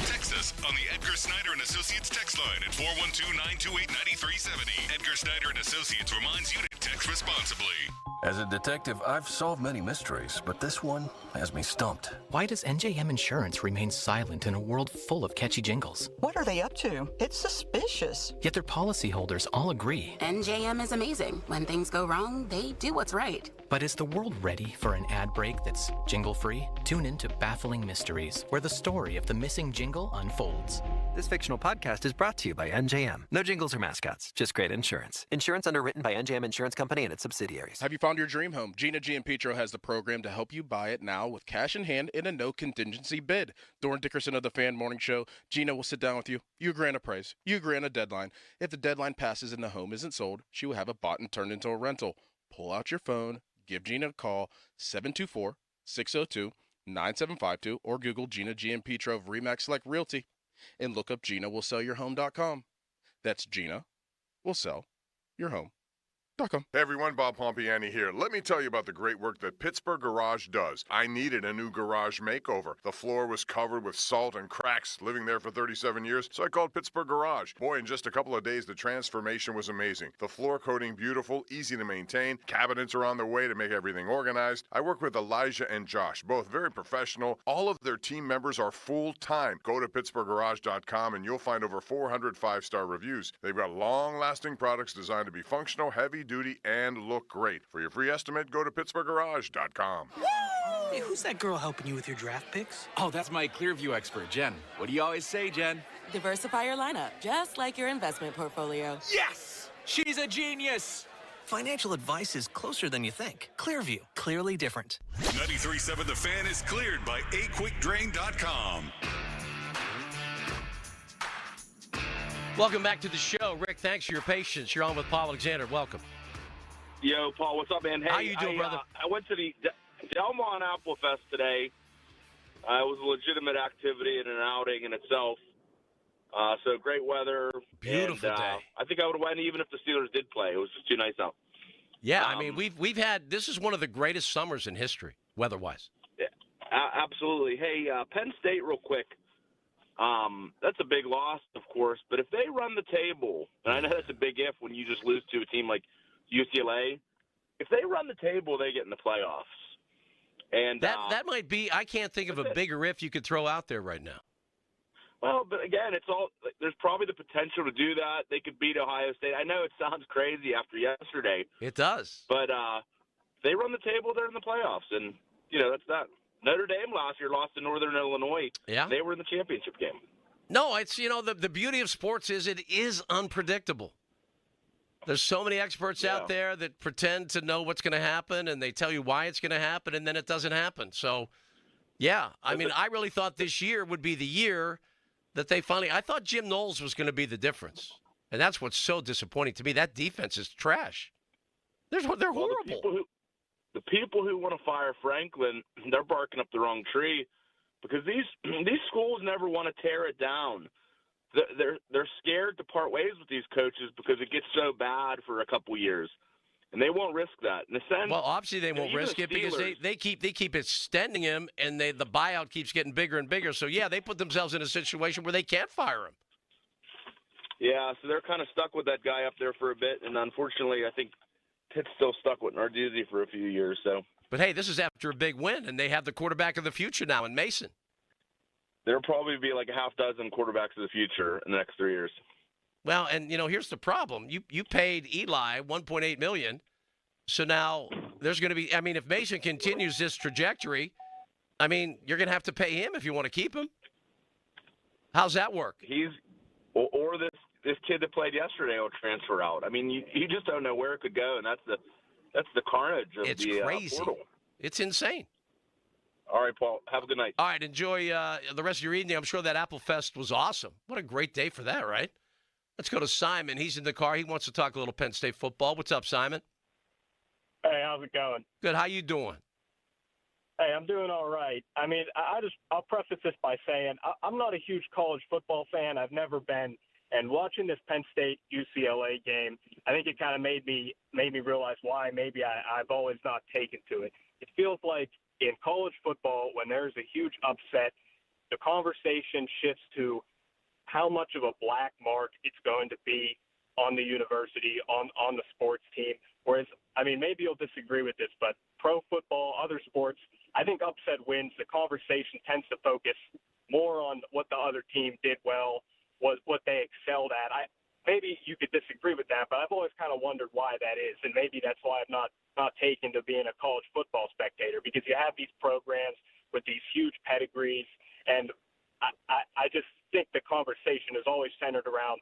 [SPEAKER 4] Text us on the Edgar Snyder and Associates text line at 412-928-9370. Edgar Snyder and Associates reminds you to text responsibly.
[SPEAKER 16] As a detective, I've solved many mysteries, but this one has me stumped.
[SPEAKER 19] Why does NJM Insurance remain silent in a world full of catchy jingles?
[SPEAKER 21] What are they up to? It's suspicious.
[SPEAKER 19] Yet their policyholders all agree.
[SPEAKER 22] NJM is amazing. When things go wrong, they do what's right.
[SPEAKER 19] But is the world ready for an ad break that's jingle-free? Tune in to Baffling Mysteries, where the story of the missing jingle unfolds.
[SPEAKER 24] This fictional podcast is brought to you by NJM. No jingles or mascots, just great insurance. Insurance underwritten by NJM Insurance Company and its subsidiaries.
[SPEAKER 30] Have you found your dream home? Gina Giampetro has the program to help you buy it now with cash in hand in a no contingency bid. Doran Dickerson of the Fan Morning Show. Gina will sit down with you. You grant a price. You grant a deadline. If the deadline passes and the home isn't sold, she will have it bought and turned into a rental. Pull out your phone. Give Gina a call, 724-602-9752, or Google Gina Giampetro of RE/MAX Select Realty and look up GinaWillSellYourHome.com. That's Gina will sell your home.
[SPEAKER 31] Hey everyone, Bob Pompiani here. Let me tell you about the great work that Pittsburgh Garage does. I needed a new garage makeover. The floor was covered with salt and cracks, living there for 37 years, so I called Pittsburgh Garage. Boy, in just a couple of days, the transformation was amazing. The floor coating beautiful, easy to maintain. Cabinets are on their way to make everything organized. I work with Elijah and Josh, both very professional. All of their team members are full-time. Go to PittsburghGarage.com and you'll find over 400 5-star reviews. They've got long-lasting products designed to be functional, heavy duty, and look great. For your free estimate, go to PittsburghGarage.com.
[SPEAKER 32] Hey, who's that girl helping you with your draft picks?
[SPEAKER 33] Oh, that's my Clearview expert, Jen. What do you always say, Jen?
[SPEAKER 34] Diversify your lineup, just like your investment portfolio.
[SPEAKER 33] Yes! She's a genius!
[SPEAKER 24] Financial advice is closer than you think. Clearview, clearly different.
[SPEAKER 4] 93.7 The Fan is cleared by aquickdrain.com.
[SPEAKER 5] Welcome back to the show. Rick, thanks for your patience. You're on with Paul Alexander. Welcome.
[SPEAKER 7] Yo, Paul, what's up, man? Hey,
[SPEAKER 5] how you doing, brother?
[SPEAKER 7] I went to the Delmont Apple Fest today. It was a legitimate activity and an outing in itself. So great weather.
[SPEAKER 5] Beautiful day.
[SPEAKER 7] I think I would have went even if the Steelers did play. It was just too nice out.
[SPEAKER 5] Yeah, I mean, we've had – this is one of the greatest summers in history, weather-wise.
[SPEAKER 7] Yeah, absolutely. Hey, Penn State real quick. That's a big loss, of course. But if they run the table, and I know that's a big if when you just lose to a team like UCLA, if they run the table, they get in the playoffs. And
[SPEAKER 5] that might be – I can't think of a bigger if you could throw out there right now.
[SPEAKER 7] Well, but again, there's probably the potential to do that. They could beat Ohio State. I know it sounds crazy after yesterday.
[SPEAKER 5] It does.
[SPEAKER 7] But they run the table, they're in the playoffs. And, that's that. Notre Dame last year lost to Northern Illinois.
[SPEAKER 5] Yeah.
[SPEAKER 7] They were in the championship game.
[SPEAKER 5] No, it's, the beauty of sports is it is unpredictable. There's so many experts out there that pretend to know what's going to happen, and they tell you why it's going to happen, and then it doesn't happen. So, yeah, I mean, I really thought this year would be the year that they finally – I thought Jim Knowles was going to be the difference. And that's what's so disappointing to me. That defense is trash. They're horrible.
[SPEAKER 7] The people who want to fire Franklin, they're barking up the wrong tree because these schools never want to tear it down. They're scared to part ways with these coaches because it gets so bad for a couple years. And they won't risk that. In a sense,
[SPEAKER 5] well, obviously they won't risk it because they keep extending him, and the buyout keeps getting bigger and bigger. So, yeah, they put themselves in a situation where they can't fire him.
[SPEAKER 7] Yeah, so they're kind of stuck with that guy up there for a bit. And unfortunately, I think Pitt's still stuck with Narduzzi for a few years. So,
[SPEAKER 5] but, hey, this is after a big win, and they have the quarterback of the future now in Mason.
[SPEAKER 7] There'll probably be like a half dozen quarterbacks of the future in the next 3 years.
[SPEAKER 5] Well, and, here's the problem. You paid Eli $1.8 million. So now there's going to be – I mean, if Mason continues this trajectory, I mean, you're going to have to pay him if you want to keep him. How's that work?
[SPEAKER 7] Or this kid that played yesterday will transfer out. I mean, you just don't know where it could go, and that's the carnage of the
[SPEAKER 5] crazy.
[SPEAKER 7] Portal.
[SPEAKER 5] It's insane.
[SPEAKER 7] All right, Paul. Have a good night.
[SPEAKER 5] All right. Enjoy the rest of your evening. I'm sure that Apple Fest was awesome. What a great day for that, right? Let's go to Simon. He's in the car. He wants to talk a little Penn State football. What's up, Simon?
[SPEAKER 8] Hey, how's it going?
[SPEAKER 5] Good. How you doing?
[SPEAKER 8] Hey, I'm doing all right. I mean, I'll preface this by saying I'm not a huge college football fan. I've never been. And watching this Penn State UCLA game, I think it kind of made me realize why maybe I've always not taken to it. It feels like in college football, when there's a huge upset, the conversation shifts to how much of a black mark it's going to be on the university, on the sports team. Whereas, I mean, maybe you'll disagree with this, but pro football, other sports, I think upset wins. The conversation tends to focus more on what the other team did well, what they excelled at. Maybe you could disagree with that, but I've always kind of wondered why that is, and maybe that's why I'm not taken to being a college football spectator, because you have these programs with these huge pedigrees, and I just think the conversation is always centered around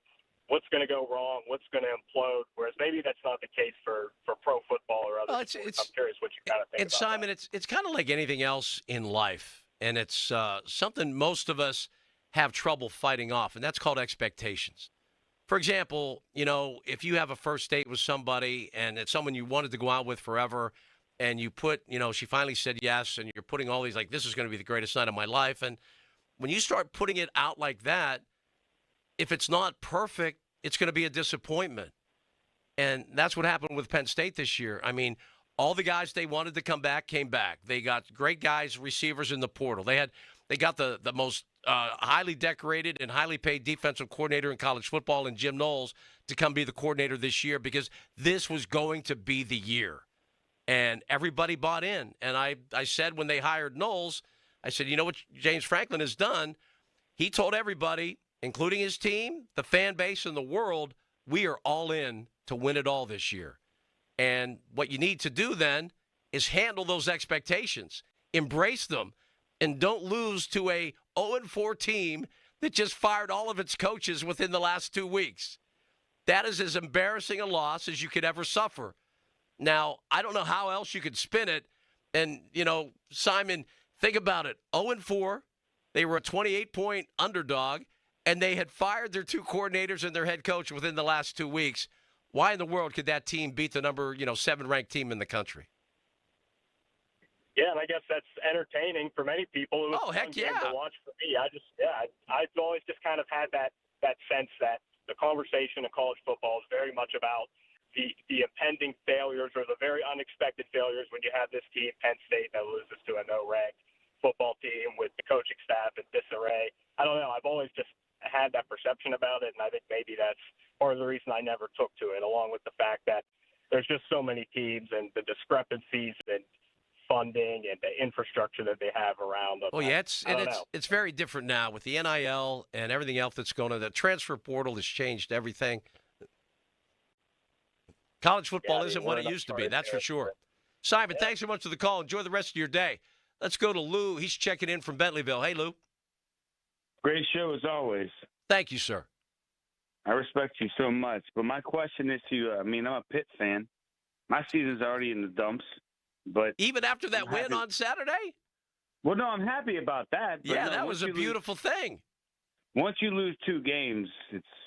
[SPEAKER 8] what's going to go wrong, what's going to implode, whereas maybe that's not the case for pro football or other sports. I'm curious what you kind of think about
[SPEAKER 5] Simon,
[SPEAKER 8] that.
[SPEAKER 5] it's kind of like anything else in life, and it's something most of us have trouble fighting off, and that's called expectations. For example, if you have a first date with somebody and it's someone you wanted to go out with forever, and you put, she finally said yes, and you're putting all these, like, this is going to be the greatest night of my life, and when you start putting it out like that, if it's not perfect, it's going to be a disappointment. And that's what happened with Penn State this year. I mean, all the guys they wanted to come back came back. They got great guys, receivers in the portal. They got the most highly decorated and highly paid defensive coordinator in college football in Jim Knowles to come be the coordinator this year, because this was going to be the year. And everybody bought in. And I said when they hired Knowles, I said, you know what James Franklin has done? He told everybody, including his team, the fan base, and the world, we are all in to win it all this year. And what you need to do then is handle those expectations, embrace them, and don't lose to a 0-4 team that just fired all of its coaches within the last 2 weeks. That is as embarrassing a loss as you could ever suffer. Now, I don't know how else you could spin it. And, Simon, think about it. 0-4. They were a 28-point underdog, and they had fired their 2 coordinators and their head coach within the last 2 weeks. Why in the world could that team beat the number, 7-ranked team in the country?
[SPEAKER 8] Yeah, and I guess that's entertaining for many people. It was a fun game to watch for me. I've always just kind of had that sense that the conversation in college football is very much about the impending failures or the very unexpected failures when you have this team, Penn State, that loses to a no-ranked football team with the coaching staff in disarray. I don't know. I've always just had that perception about it, and I think maybe that's part of the reason I never took to it, along with the fact that there's just so many teams and the discrepancies and funding and the infrastructure that they have around them.
[SPEAKER 5] Oh, yeah, it's very different now with the NIL and everything else that's going on. The transfer portal has changed everything. College football isn't what it used to be, that's for sure. Simon, thanks so much for the call. Enjoy the rest of your day. Let's go to Lou. He's checking in from Bentleyville. Hey, Lou.
[SPEAKER 1] Great show as always.
[SPEAKER 5] Thank you, sir.
[SPEAKER 1] I respect you so much. But my question is to you, I'm a Pitt fan. My season's already in the dumps. But
[SPEAKER 5] even after that win on Saturday?
[SPEAKER 1] Well, no, I'm happy about that. But
[SPEAKER 5] yeah, that was a beautiful thing.
[SPEAKER 1] Once you lose 2 games,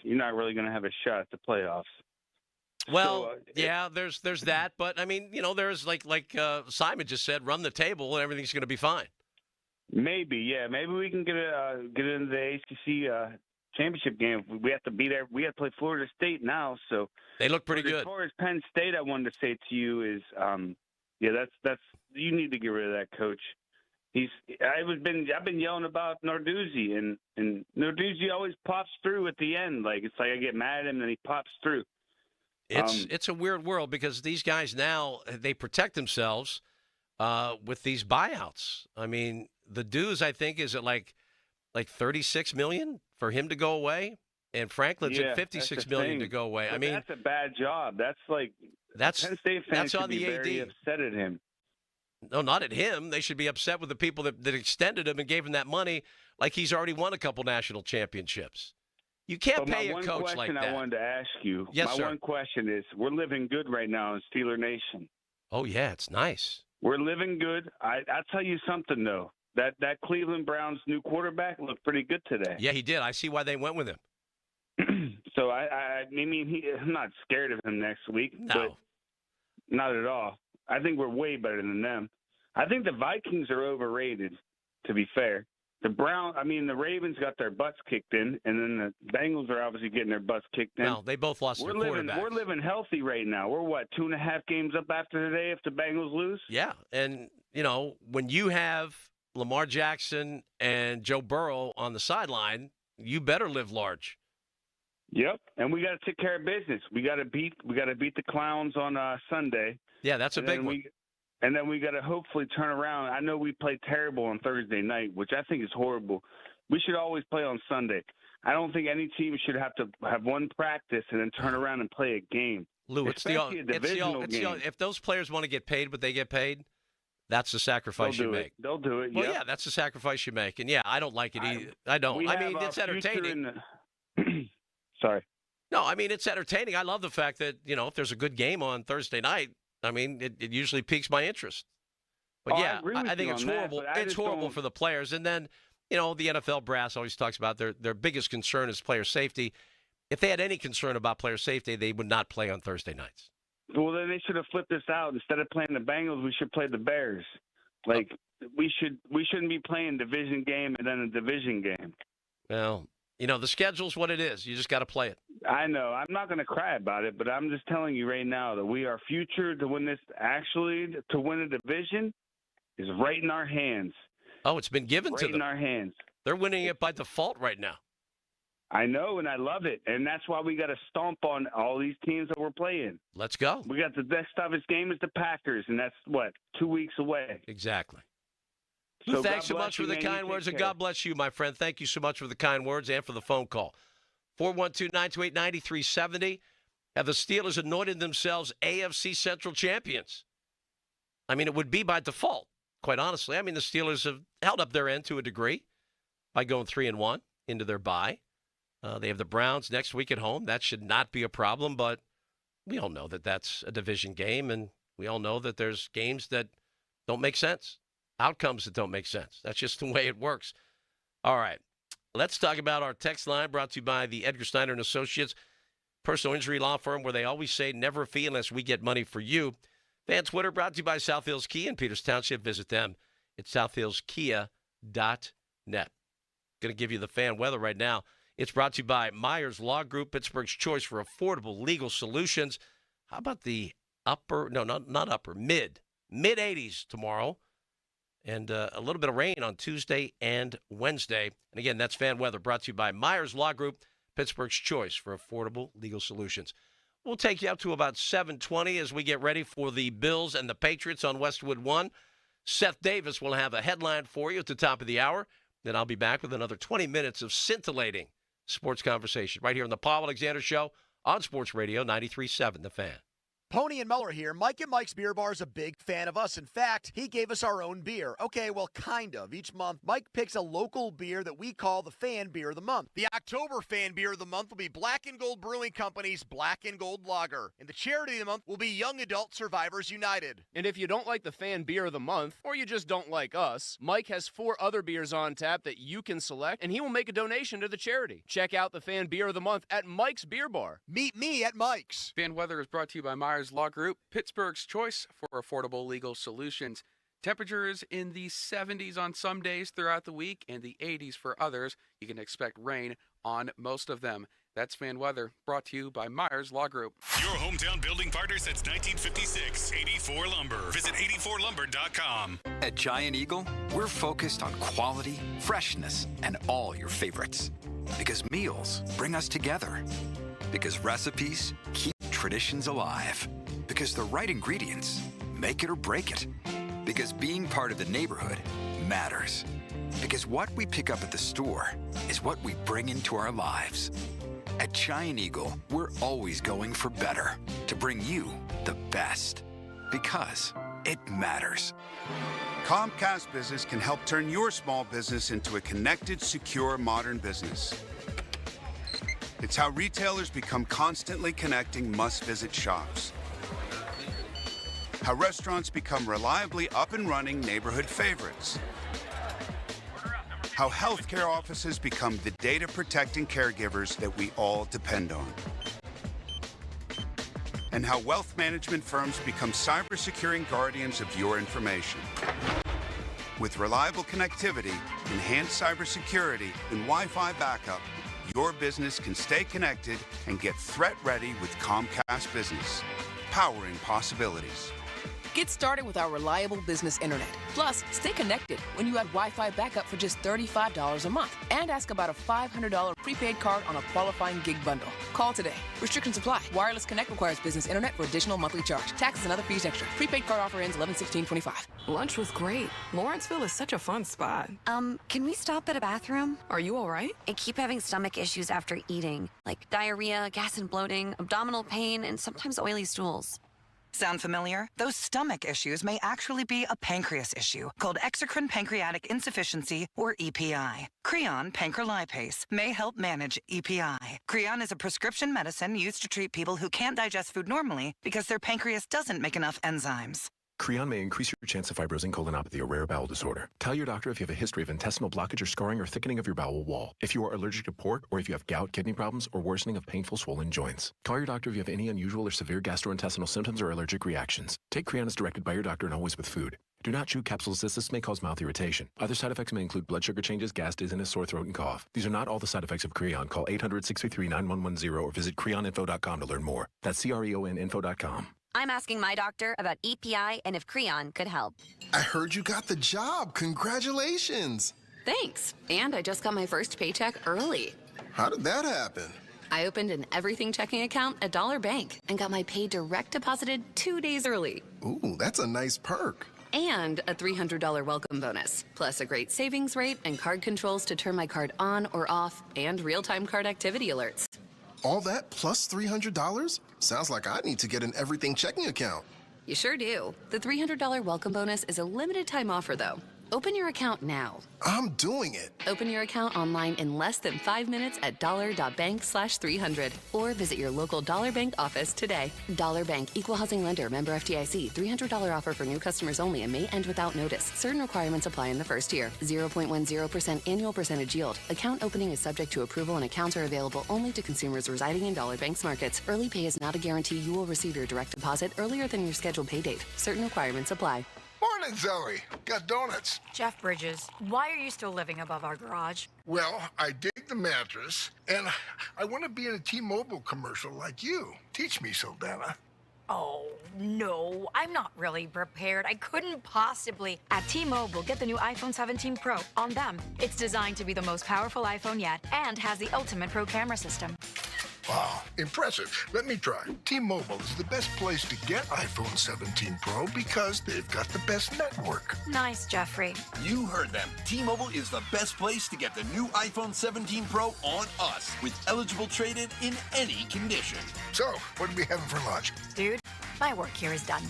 [SPEAKER 1] you're not really going to have a shot at the playoffs.
[SPEAKER 5] Well, there's that, but I mean, there's like Simon just said, run the table and everything's going to be fine.
[SPEAKER 1] Maybe we can get into the ACC championship game. We have to be there. We have to play Florida State now, so
[SPEAKER 5] they look pretty good.
[SPEAKER 1] As far as Penn State, I wanted to say to you is, that's you need to get rid of that coach. I've been yelling about Narduzzi, and Narduzzi always pops through at the end. It's like I get mad at him, and then he pops through.
[SPEAKER 5] It's a weird world because these guys now, they protect themselves with these buyouts. I mean, the dues, I think, is at like $36 million for him to go away, and Franklin's at $56 million to go away.
[SPEAKER 1] But
[SPEAKER 5] I mean,
[SPEAKER 1] that's a bad job. Penn State fans
[SPEAKER 5] that's
[SPEAKER 1] should
[SPEAKER 5] on the
[SPEAKER 1] be
[SPEAKER 5] AD.
[SPEAKER 1] very upset at him.
[SPEAKER 5] No, not at him. They should be upset with the people that extended him and gave him that money, like he's already won a couple national championships. You can't pay a coach like that.
[SPEAKER 1] One question I wanted to ask you.
[SPEAKER 5] Yes, sir.
[SPEAKER 1] My one question is, we're living good right now in Steeler Nation.
[SPEAKER 5] Oh, yeah, it's nice.
[SPEAKER 1] We're living good. I'll tell you something, though. That Cleveland Browns new quarterback looked pretty good today.
[SPEAKER 5] Yeah, he did. I see why they went with him.
[SPEAKER 1] So, I'm not scared of him next week.
[SPEAKER 5] No.
[SPEAKER 1] But not at all. I think we're way better than them. I think the Vikings are overrated, to be fair. The Ravens got their butts kicked in, and then the Bengals are obviously getting their butts kicked in.
[SPEAKER 5] No, they both lost their quarterbacks.
[SPEAKER 1] We're living healthy right now. We're, 2.5 games up after today if the Bengals lose?
[SPEAKER 5] Yeah, and, when you have Lamar Jackson and Joe Burrow on the sideline, you better live large.
[SPEAKER 1] Yep, and we got to take care of business. We got to beat the Clowns on Sunday.
[SPEAKER 5] Yeah, that's a big one.
[SPEAKER 1] And then we got to hopefully turn around. I know we played terrible on Thursday night, which I think is horrible. We should always play on Sunday. I don't think any team should have to have one practice and then turn around and play a game.
[SPEAKER 5] Lou, it's the
[SPEAKER 1] divisional game.
[SPEAKER 5] If those players want to get paid what they get paid, that's the sacrifice you make.
[SPEAKER 1] They'll do it.
[SPEAKER 5] Well, yeah, that's the sacrifice you make. And, yeah, I don't like it either. I don't. I mean, it's entertaining.
[SPEAKER 1] Sorry.
[SPEAKER 5] No, I mean, it's entertaining. I love the fact that, if there's a good game on Thursday night, I mean, it usually piques my interest. But, I think it's horrible. It's horrible for the players. And then, the NFL brass always talks about their biggest concern is player safety. If they had any concern about player safety, they would not play on Thursday nights.
[SPEAKER 1] Well, then they should have flipped this out. Instead of playing the Bengals, we should play the Bears. We shouldn't be playing division game and then a division game.
[SPEAKER 5] Well, the schedule's what it is. You just got to play it.
[SPEAKER 1] I know. I'm not going to cry about it, but I'm just telling you right now that we are future to win this. Actually, to win a division is right in our hands.
[SPEAKER 5] Oh, it's been given to them.
[SPEAKER 1] Right in our hands.
[SPEAKER 5] They're winning it by default right now.
[SPEAKER 1] I know, and I love it. And that's why we got to stomp on all these teams that we're playing.
[SPEAKER 5] Let's go.
[SPEAKER 1] We got the next toughest game is the Packers, and that's, 2 weeks away.
[SPEAKER 5] Exactly.
[SPEAKER 1] So
[SPEAKER 5] thanks so much for the kind words, and God bless you, my friend. Thank you so much for the kind words and for the phone call. 412-928-9370. Have the Steelers anointed themselves AFC Central champions? I mean, it would be by default, quite honestly. I mean, the Steelers have held up their end to a degree by going 3-1 into their bye. They have the Browns next week at home. That should not be a problem, but we all know that that's a division game, and We all know that there's games that don't make sense, outcomes that don't make sense. That's just the way it works. All right, let's talk about our text line brought to you by the Edgar Snyder & Associates personal injury law firm, where they always say never a fee unless we get money for you. Fan Twitter brought to you by South Hills Kia in Peters Township. Visit them at southhillskia.net. Going to give you the fan weather right now. It's brought to you by Myers Law Group, Pittsburgh's choice for affordable legal solutions. How about the mid-80s tomorrow, and a little bit of rain on Tuesday and Wednesday. And again, that's fan weather brought to you by Myers Law Group, Pittsburgh's choice for affordable legal solutions. We'll take you up to about 7:20 as we get ready for the Bills and the Patriots on Westwood One. Seth Davis will have a headline for you at the top of the hour. Then I'll be back with another 20 minutes of scintillating sports conversation right here on the Paul Alexander Show on Sports Radio 93.7 The Fan.
[SPEAKER 2] Pony and Muller here. Mike and Mike's Beer Bar is a big fan of us. In fact, he gave us our own beer. Okay, well, kind of. Each month, Mike picks a local beer that we call the Fan Beer of the Month. The October Fan Beer of the Month will be Black and Gold Brewing Company's Black and Gold Lager. And the Charity of the Month will be Young Adult Survivors United.
[SPEAKER 3] And if you don't like the Fan Beer of the Month, or you just don't like us, Mike has 4 other beers on tap that you can select, and he will make a donation to the charity. Check out the Fan Beer of the Month at Mike's Beer Bar.
[SPEAKER 2] Meet me at Mike's.
[SPEAKER 12] Fan Weather is brought to you by Myers Law Group, Pittsburgh's choice for affordable legal solutions. Temperatures in the 70s on some days throughout the week and the 80s for others. You can expect rain on most of them. That's Fan Weather, brought to you by Myers Law Group.
[SPEAKER 4] Your hometown building partner since 1956, 84 Lumber. Visit 84lumber.com.
[SPEAKER 14] At Giant Eagle, we're focused on quality, freshness, and all your favorites. Because meals bring us together. Because recipes keep traditions alive. Because the right ingredients make it or break it. Because being part of the neighborhood matters. Because what we pick up at the store is what we bring into our lives. At Giant Eagle, we're always going for better to bring you the best. Because it matters.
[SPEAKER 15] Comcast Business can help turn your small business into a connected, secure, modern business. It's how retailers become constantly connecting must-visit shops. How restaurants become reliably up and running neighborhood favorites. How healthcare offices become the data-protecting caregivers that we all depend on. And how wealth management firms become cyber-securing guardians of your information. With reliable connectivity, enhanced cybersecurity, and Wi-Fi backup, your business can stay connected and get threat-ready with Comcast Business, powering possibilities.
[SPEAKER 17] Get started with our reliable business internet. Plus, stay connected when you add Wi-Fi backup for just $35 a month. And ask about a $500 prepaid card on a qualifying gig bundle. Call today. Restrictions apply. Wireless Connect requires business internet for additional monthly charge. Taxes and other fees extra. Prepaid card offer ends 11/16/25.
[SPEAKER 22] Lunch was great. Lawrenceville is such a fun spot.
[SPEAKER 9] Can we stop at a bathroom?
[SPEAKER 22] Are you all right?
[SPEAKER 9] I keep having stomach issues after eating, like diarrhea, gas and bloating, abdominal pain, and sometimes oily stools.
[SPEAKER 18] Sound familiar? Those stomach issues may actually be a pancreas issue called exocrine pancreatic insufficiency, or EPI. Creon pancrelipase may help manage EPI. Creon is a prescription medicine used to treat people who can't digest food normally because their pancreas doesn't make enough enzymes.
[SPEAKER 20] Creon may increase your chance of fibrosing colonopathy, a rare bowel disorder. Tell your doctor if you have a history of intestinal blockage or scarring or thickening of your bowel wall, if you are allergic to pork, or if you have gout, kidney problems, or worsening of painful swollen joints. Call your doctor if you have any unusual or severe gastrointestinal symptoms or allergic reactions. Take Creon as directed by your doctor and always with food. Do not chew capsules as this may cause mouth irritation. Other side effects may include blood sugar changes, gas, dizziness, sore throat, and cough. These are not all the side effects of Creon. Call 800-633-9110 or visit creoninfo.com to learn more. That's CREONinfo.com.
[SPEAKER 9] I'm asking my doctor about EPI and if Creon could help.
[SPEAKER 23] I heard you got the job. Congratulations.
[SPEAKER 22] Thanks. And I just got my first paycheck early.
[SPEAKER 23] How did that happen?
[SPEAKER 22] I opened an everything checking account at Dollar Bank and got my pay direct deposited 2 days early.
[SPEAKER 23] Ooh, that's a nice perk.
[SPEAKER 22] And a $300 welcome bonus, plus a great savings rate and card controls to turn my card on or off, and real-time card activity alerts.
[SPEAKER 23] All that plus $300? Sounds like I need to get an everything checking account.
[SPEAKER 22] You sure do. The $300 welcome bonus is a limited time offer, though. Open your account now.
[SPEAKER 23] I'm doing it.
[SPEAKER 22] Open your account online in less than 5 minutes at $.bank/300 or visit your local Dollar Bank office today. Dollar Bank, Equal Housing Lender, member FDIC, $300 offer for new customers only and may end without notice. Certain requirements apply in the first year. 0.10% annual percentage yield. Account opening is subject to approval and accounts are available only to consumers residing in Dollar Bank's markets. Early pay is not a guarantee you will receive your direct deposit earlier than your scheduled pay date. Certain requirements apply.
[SPEAKER 6] Morning, Zoe. Got donuts.
[SPEAKER 10] Jeff Bridges, why are you still living above our garage?
[SPEAKER 6] Well, I dig the mattress, and I want to be in a T-Mobile commercial like you. Teach me, Saldana.
[SPEAKER 10] Oh, no, I'm not really prepared. I couldn't possibly. At T-Mobile, get the new iPhone 17 Pro on them. It's designed to be the most powerful iPhone yet and has the ultimate pro camera system.
[SPEAKER 6] Wow, impressive. Let me try. T-Mobile is the best place to get iPhone 17 Pro because they've got the best network.
[SPEAKER 10] Nice, Jeffrey.
[SPEAKER 11] You heard them. T-Mobile is the best place to get the new iPhone 17 Pro on us with eligible trade-in in any condition.
[SPEAKER 6] So, what are we having for lunch?
[SPEAKER 10] Dude, my work here is done.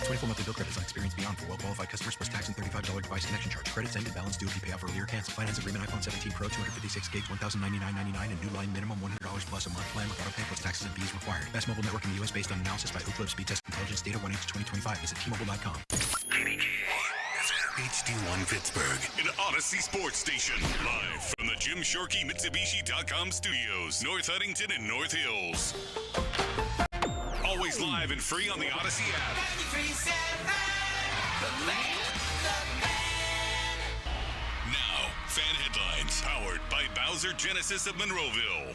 [SPEAKER 13] 24 monthly bill credits on experience beyond for well-qualified customers plus tax and $35 device connection charge. Credits ended, balance due if you pay off earlier. Cancel finance agreement iPhone 17 Pro, 256 gigs, $1,099.99 and new line minimum $100 plus a month plan with auto pay plus taxes and fees required. Best mobile network in the U.S. based on analysis by Ookla Speed Test Intelligence data 1H2025. Visit T-Mobile.com.
[SPEAKER 4] HD1 Pittsburgh, an Odyssey sports station. Live from the Jim Shorkey Mitsubishi.com studios, North Huntington and North Hills. Always live and free on the Odyssey app. Now, fan headlines powered by Bowser Genesis of Monroeville.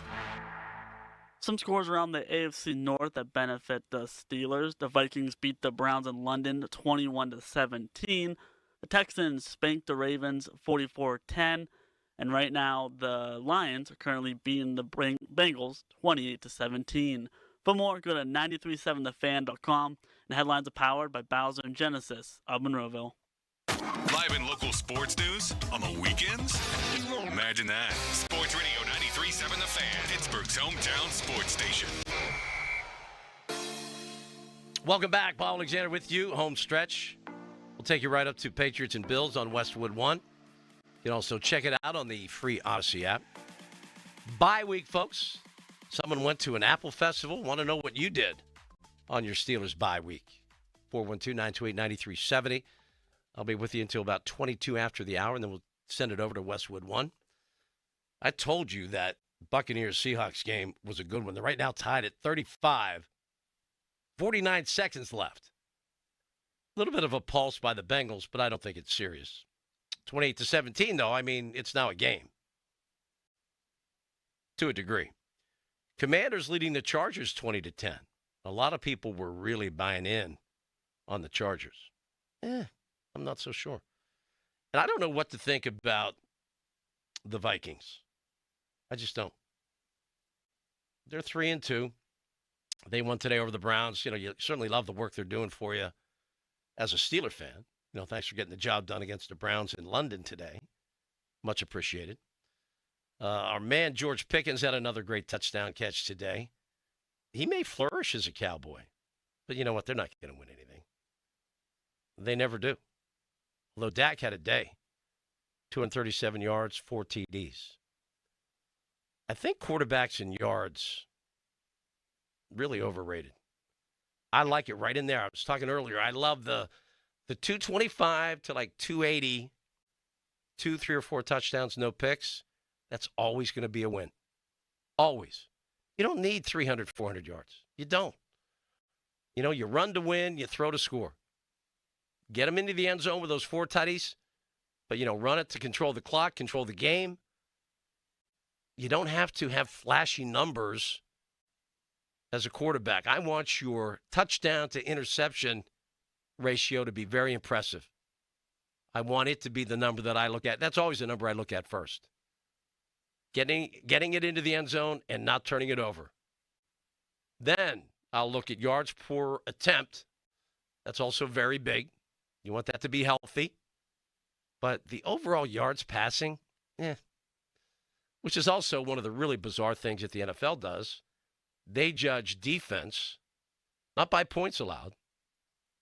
[SPEAKER 16] Some scores around the AFC North that benefit the Steelers. The Vikings beat the Browns in London 21-17. The Texans spanked the Ravens 44-10. And right now, the Lions are currently beating the Bengals 28-17. For more, go to 937thefan.com. And headlines are powered by Bowser and Genesis of Monroeville.
[SPEAKER 4] Live and local sports news on the weekends? Imagine that. Sports Radio 93.7 The Fan, Pittsburgh's hometown sports station.
[SPEAKER 5] Welcome back. Paul Alexander with you, home stretch. We'll take you right up to Patriots and Bills on Westwood 1. You can also check it out on the free Odyssey app. Bye week, folks. Someone went to an Apple Festival. Want to know what you did on your Steelers bye week. 412-928-9370. I'll be with you until about 22 after the hour, and then we'll send it over to Westwood 1. I told you that Buccaneers-Seahawks game was a good one. They're right now tied at 35. 49 seconds left. A little bit of a pulse by the Bengals, but I don't think it's serious. 28-17, though. I mean, it's now a game. To a degree. Commanders leading the Chargers 20-10. A lot of people were really buying in on the Chargers. I'm not so sure. And I don't know what to think about the Vikings. I just don't. They're 3-2. They won today over the Browns. You know, you certainly love the work they're doing for you as a Steeler fan. You know, thanks for getting the job done against the Browns in London today. Much appreciated. Our man George Pickens had another great touchdown catch today. He may flourish as a Cowboy, but you know what? They're not going to win anything. They never do. Although Dak had a day. 237 yards, 4 TDs. I think quarterbacks in yards really overrated. I like it right in there. I was talking earlier. I love the 225 to like 280, 2, 3, or 4 touchdowns, no picks. That's always going to be a win. Always. You don't need 300, 400 yards. You don't. You know, you run to win, you throw to score. Get them into the end zone with those 4 tutties, but, you know, run it to control the clock, control the game. You don't have to have flashy numbers as a quarterback. I want your touchdown to interception ratio to be very impressive. I want it to be the number that I look at. That's always the number I look at first. Getting it into the end zone and not turning it over. Then I'll look at yards per attempt. That's also very big. You want that to be healthy. But the overall yards passing, which is also one of the really bizarre things that the NFL does. They judge defense not by points allowed.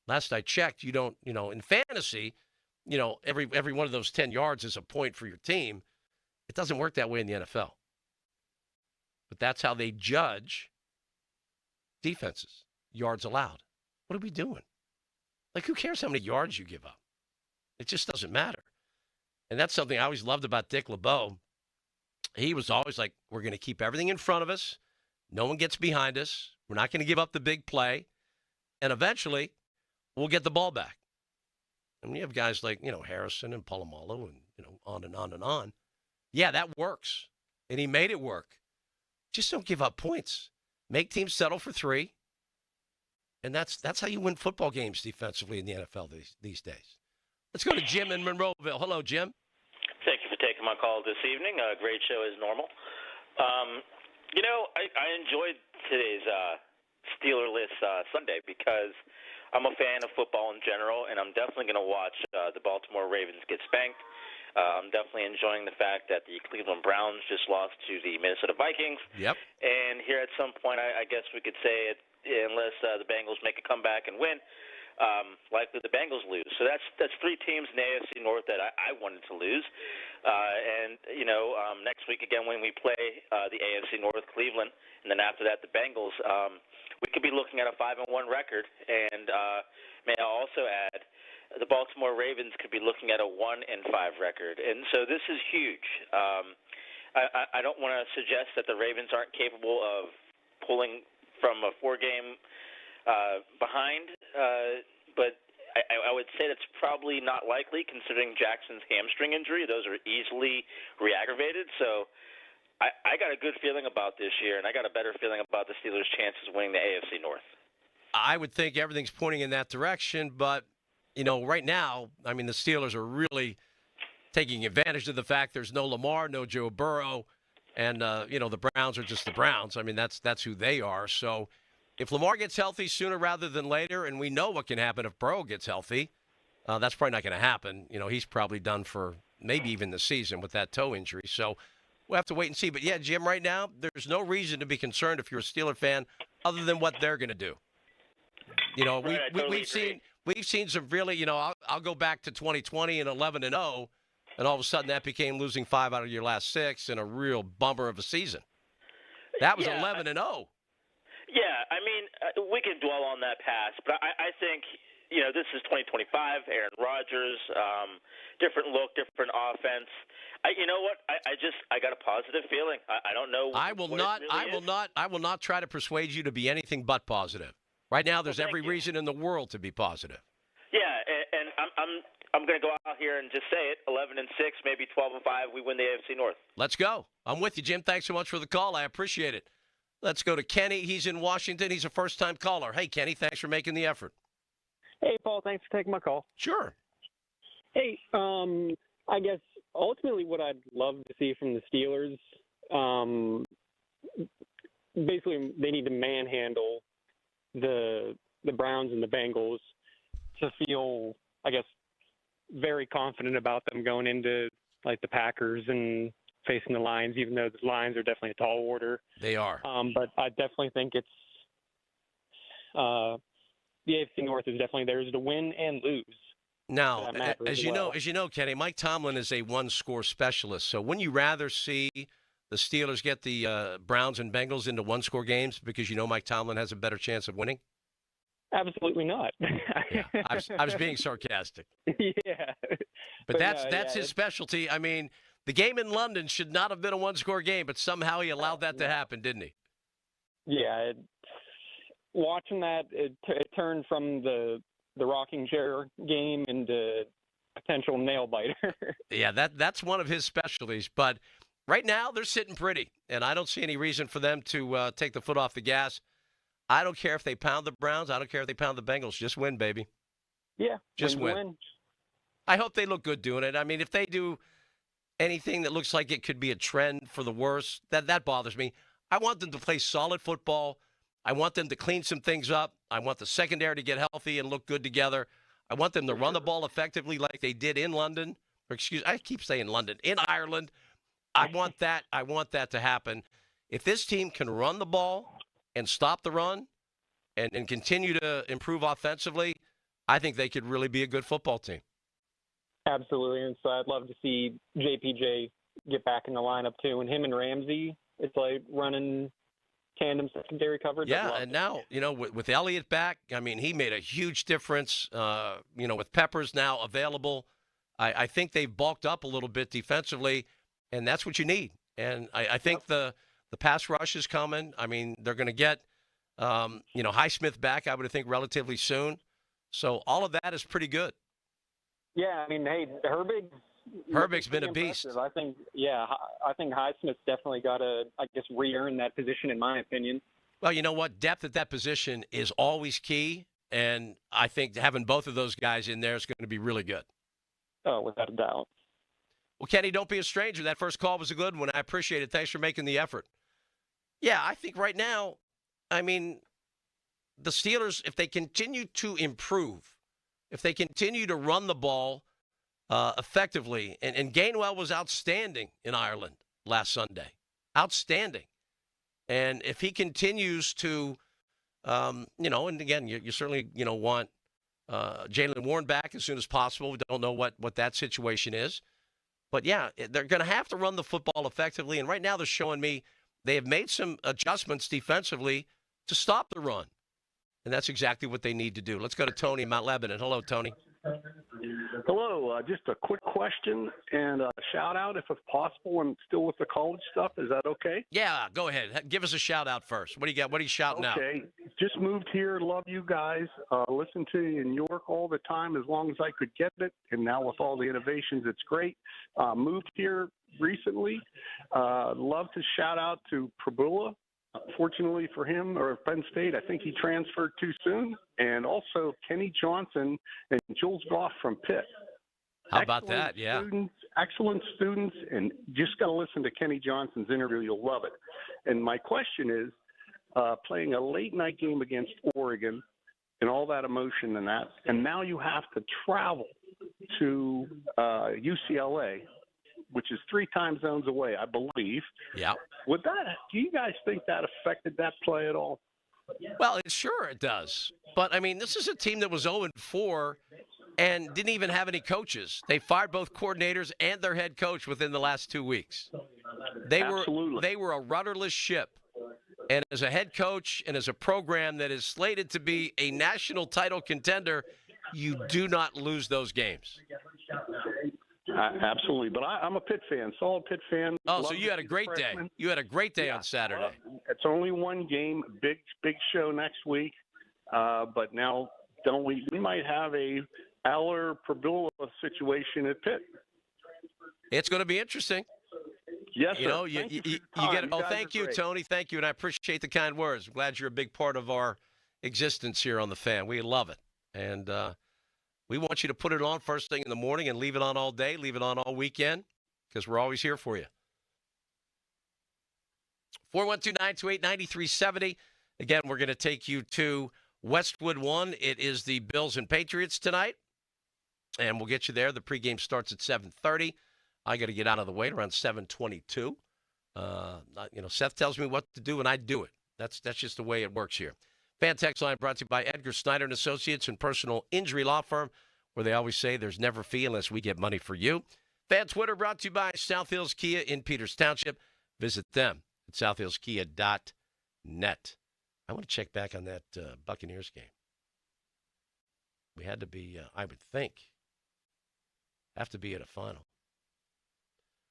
[SPEAKER 5] Last I checked, you don't, in fantasy, every one of those 10 yards is a point for your team. It doesn't work that way in the NFL. But that's how they judge defenses, yards allowed. What are we doing? Like, who cares how many yards you give up? It just doesn't matter. And that's something I always loved about Dick LeBeau. He was always like, we're going to keep everything in front of us. No one gets behind us. We're not going to give up the big play. And eventually, we'll get the ball back. And you have guys like, Harrison and Polamalu and, on and on and on. Yeah, that works. And he made it work. Just don't give up points. Make teams settle for 3. And that's how you win football games defensively in the NFL these days. Let's go to Jim in Monroeville. Hello, Jim.
[SPEAKER 7] Thank you for taking my call this evening. Great show as normal. I enjoyed today's Steeler List Sunday because I'm a fan of football in general, and I'm definitely going to watch the Baltimore Ravens get spanked. I'm definitely enjoying the fact that the Cleveland Browns just lost to the Minnesota Vikings.
[SPEAKER 5] Yep.
[SPEAKER 7] And here at some point, I guess we could say it, unless the Bengals make a comeback and win, likely the Bengals lose. So that's 3 teams in the AFC North that I wanted to lose. Next week again when we play the AFC North, Cleveland, and then after that the Bengals, we could be looking at a 5-1 record. And may I also add, the Baltimore Ravens could be looking at a 1-5 record. And so this is huge. I don't want to suggest that the Ravens aren't capable of pulling from a 4-game behind, but I would say that's probably not likely considering Jackson's hamstring injury. Those are easily re-aggravated. So I got a good feeling about this year, and I got a better feeling about the Steelers' chances of winning the AFC North.
[SPEAKER 5] I would think everything's pointing in that direction, but, right now, I mean, the Steelers are really taking advantage of the fact there's no Lamar, no Joe Burrow, and, the Browns are just the Browns. I mean, that's who they are. So if Lamar gets healthy sooner rather than later, and we know what can happen if Burrow gets healthy, that's probably not going to happen. He's probably done for maybe even the season with that toe injury. So we'll have to wait and see. But, yeah, Jim, right now, there's no reason to be concerned if you're a Steeler fan other than what they're going to do. We've seen some really, I'll go back to 2020 and 11-0, and all of a sudden that became losing 5 out of your last 6 and a real bummer of a season. That was 11-0.
[SPEAKER 7] Yeah, I mean, we can dwell on that past, but I think, this is 2025, Aaron Rodgers, different look, different offense. You know what? I got a positive feeling. I don't know.
[SPEAKER 5] I will not try to persuade you to be anything but positive. Right now, there's every reason in the world to be positive.
[SPEAKER 7] Yeah, and I'm going to go out here and just say it: 11-6, maybe 12-5. We win the AFC North.
[SPEAKER 5] Let's go. I'm with you, Jim. Thanks so much for the call. I appreciate it. Let's go to Kenny. He's in Washington. He's a first-time caller. Hey, Kenny, thanks for making the effort.
[SPEAKER 19] Hey, Paul, thanks for taking my call.
[SPEAKER 5] Sure.
[SPEAKER 19] Hey, I guess ultimately what I'd love to see from the Steelers, basically they need to manhandle the Browns and the Bengals to feel, I guess, very confident about them going into like the Packers and facing the Lions, even though the Lions are definitely a tall order.
[SPEAKER 5] They are.
[SPEAKER 19] But I definitely think it's the AFC North is definitely theirs to win and lose.
[SPEAKER 5] Now, as you know, Kenny, Mike Tomlin is a one-score specialist. So wouldn't you rather see the Steelers get the Browns and Bengals into one-score games because you know Mike Tomlin has a better chance of winning?
[SPEAKER 19] Absolutely not.
[SPEAKER 5] Yeah, I was being sarcastic.
[SPEAKER 19] Yeah.
[SPEAKER 5] But that's his specialty. I mean, the game in London should not have been a one-score game, but somehow he allowed that to happen, didn't he?
[SPEAKER 19] Yeah. Watching that, it turned from the rocking chair game into potential nail biter.
[SPEAKER 5] Yeah, that's one of his specialties. But right now, they're sitting pretty, and I don't see any reason for them to take the foot off the gas. I don't care if they pound the Browns. I don't care if they pound the Bengals. Just win, baby.
[SPEAKER 19] Yeah,
[SPEAKER 5] just win. I hope they look good doing it. I mean, if they do anything that looks like it could be a trend for the worse, that bothers me. I want them to play solid football. I want them to clean some things up. I want the secondary to get healthy and look good together. I want them to run the ball effectively like they did in London. I keep saying London, in Ireland. I want that to happen. If this team can run the ball and stop the run and continue to improve offensively, I think they could really be a good football team.
[SPEAKER 19] Absolutely, and so I'd love to see JPJ get back in the lineup too. And him and Ramsey, it's like running tandem secondary coverage.
[SPEAKER 5] Yeah, and now, with Elliott back, I mean, he made a huge difference. With Peppers now available, I think they've bulked up a little bit defensively, and that's what you need. And I think the pass rush is coming. I mean, they're going to get, Highsmith back, I would think, relatively soon. So all of that is pretty good.
[SPEAKER 19] Yeah, I mean, hey,
[SPEAKER 5] Herbig's been a beast.
[SPEAKER 19] I think Highsmith's definitely got to, re-earn that position, in my opinion.
[SPEAKER 5] Well, you know what? Depth at that position is always key, and I think having both of those guys in there is going to be really good.
[SPEAKER 19] Oh, without a doubt.
[SPEAKER 5] Well, Kenny, don't be a stranger. That first call was a good one. I appreciate it. Thanks for making the effort. Yeah, I think right now, I mean, the Steelers, if they continue to improve, if they continue to run the ball effectively, and Gainwell was outstanding in Ireland last Sunday. Outstanding. And if he continues to, and again, you certainly, want Jaylen Warren back as soon as possible. We don't know what that situation is. But, yeah, they're going to have to run the football effectively. And right now they're showing me they have made some adjustments defensively to stop the run. And that's exactly what they need to do. Let's go to Tony in Mount Lebanon. Hello, Tony.
[SPEAKER 1] Hello. Just a quick question and a shout-out, if it's possible, and still with the college stuff. Is that okay?
[SPEAKER 5] Yeah, go ahead. Give us a shout-out first. What do you got? What are you shouting out?
[SPEAKER 1] Okay. Just moved here. Love you guys. Listen to you in York all the time as long as I could get it. And now with all the innovations, it's great. Moved here recently. Love to shout out to Prabula. Fortunately for him, or Penn State, I think he transferred too soon. And also Kenny Johnson and Jules Goff from Pitt.
[SPEAKER 5] How about that? Yeah.
[SPEAKER 1] Excellent students, and just got to listen to Kenny Johnson's interview. You'll love it. And my question is, playing a late-night game against Oregon and all that emotion and that, and now you have to travel to UCLA, which is 3 time zones away, I believe.
[SPEAKER 5] Yeah.
[SPEAKER 1] Do you guys think that affected that play at all?
[SPEAKER 5] Well, sure it does. But, I mean, this is a team that was 0-4 and didn't even have any coaches. They fired both coordinators and their head coach within the last 2 weeks. They were a rudderless ship. And as a head coach and as a program that is slated to be a national title contender, you do not lose those games.
[SPEAKER 1] Absolutely, but I'm a Pitt fan, solid Pitt fan.
[SPEAKER 5] Oh, so you had a great day. You had a great day on Saturday.
[SPEAKER 1] It's only one game, big show next week. But now, don't we might have a Aller Prabula situation at Pitt.
[SPEAKER 5] It's going to be interesting.
[SPEAKER 1] Yes, sir.
[SPEAKER 5] You get it. Oh, thank you, Tony. Thank you, and I appreciate the kind words. I'm glad you're a big part of our existence here on The Fan. We love it, and we want you to put it on first thing in the morning and leave it on all day, leave it on all weekend, because we're always here for you. 412-928-9370. Again, we're going to take you to Westwood 1. It is the Bills and Patriots tonight, and we'll get you there. The pregame starts at 7:30. I got to get out of the way around 7:22. Seth tells me what to do, and I do it. That's just the way it works here. Fan Text Line brought to you by Edgar Snyder & Associates and Personal Injury Law Firm, where they always say there's never a fee unless we get money for you. Fan Twitter brought to you by South Hills Kia in Peters Township. Visit them at southhillskia.net. I want to check back on that Buccaneers game. We had to be, I would think, have to be at a final.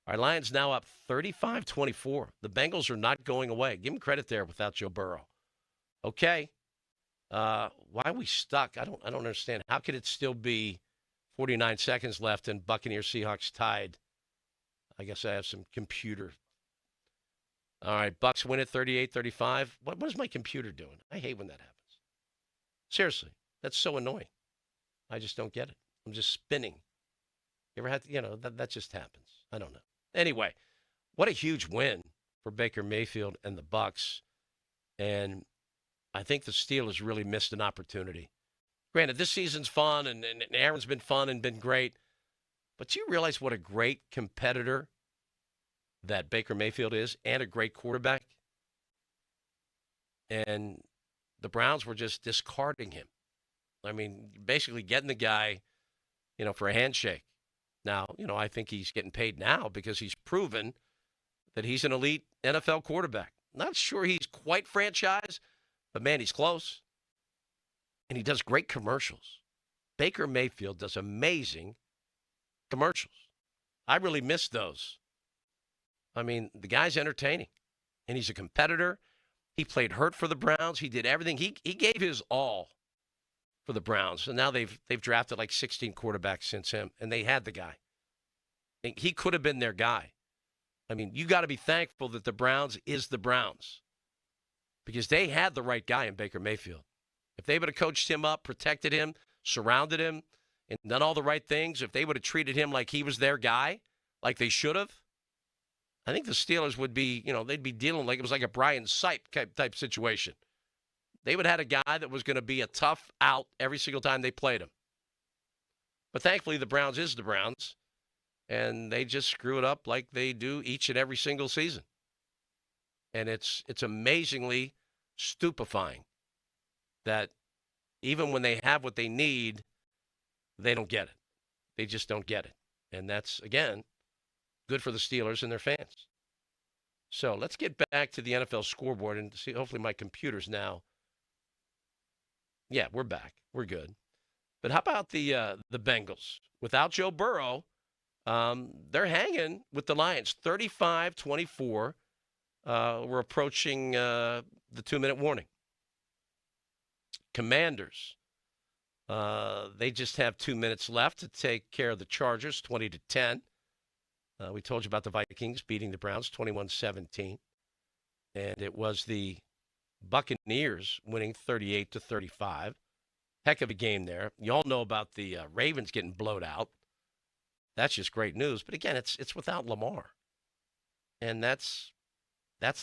[SPEAKER 5] Our Lions now up 35-24. The Bengals are not going away. Give them credit there without Joe Burrow. Okay. Why are we stuck? I don't understand. How could it still be 49 seconds left and Buccaneers Seahawks tied? I guess I have some computer. All right, Bucks win it 38-35. What is my computer doing? I hate when that happens. Seriously, that's so annoying. I just don't get it. I'm just spinning. You ever had to, that just happens. I don't know. Anyway, what a huge win for Baker Mayfield and the Bucks. And I think the Steelers really missed an opportunity. Granted, this season's fun, and Aaron's been fun and been great. But do you realize what a great competitor that Baker Mayfield is and a great quarterback? And the Browns were just discarding him. I mean, basically getting the guy, for a handshake. Now, I think he's getting paid now because he's proven that he's an elite NFL quarterback. Not sure he's quite franchise, but, man, he's close. And he does great commercials. Baker Mayfield does amazing commercials. I really miss those. I mean, the guy's entertaining, and he's a competitor. He played hurt for the Browns. He did everything. He gave his all for the Browns, and now they've drafted like 16 quarterbacks since him, and they had the guy. He could have been their guy. I mean, you got to be thankful that the Browns is the Browns because they had the right guy in Baker Mayfield. If they would have coached him up, protected him, surrounded him, and done all the right things, if they would have treated him like he was their guy, like they should have, I think the Steelers would be, they'd be dealing like it was like a Brian Sipe type situation. They would have had a guy that was going to be a tough out every single time they played him. But thankfully, the Browns is the Browns, and they just screw it up like they do each and every single season. And it's amazingly stupefying that even when they have what they need, they don't get it. They just don't get it. And that's, again, good for the Steelers and their fans. So let's get back to the NFL scoreboard and see. Hopefully my computer's now. Yeah, we're back. We're good. But how about the Bengals? Without Joe Burrow, they're hanging with the Lions, 35-24. We're approaching the 2-minute warning. Commanders, they just have 2 minutes left to take care of the Chargers, 20-10. We told you about the Vikings beating the Browns 21-17. And it was the Buccaneers winning 38-35. Heck of a game there. You all know about the Ravens getting blowed out. That's just great news. But again, it's without Lamar. And that's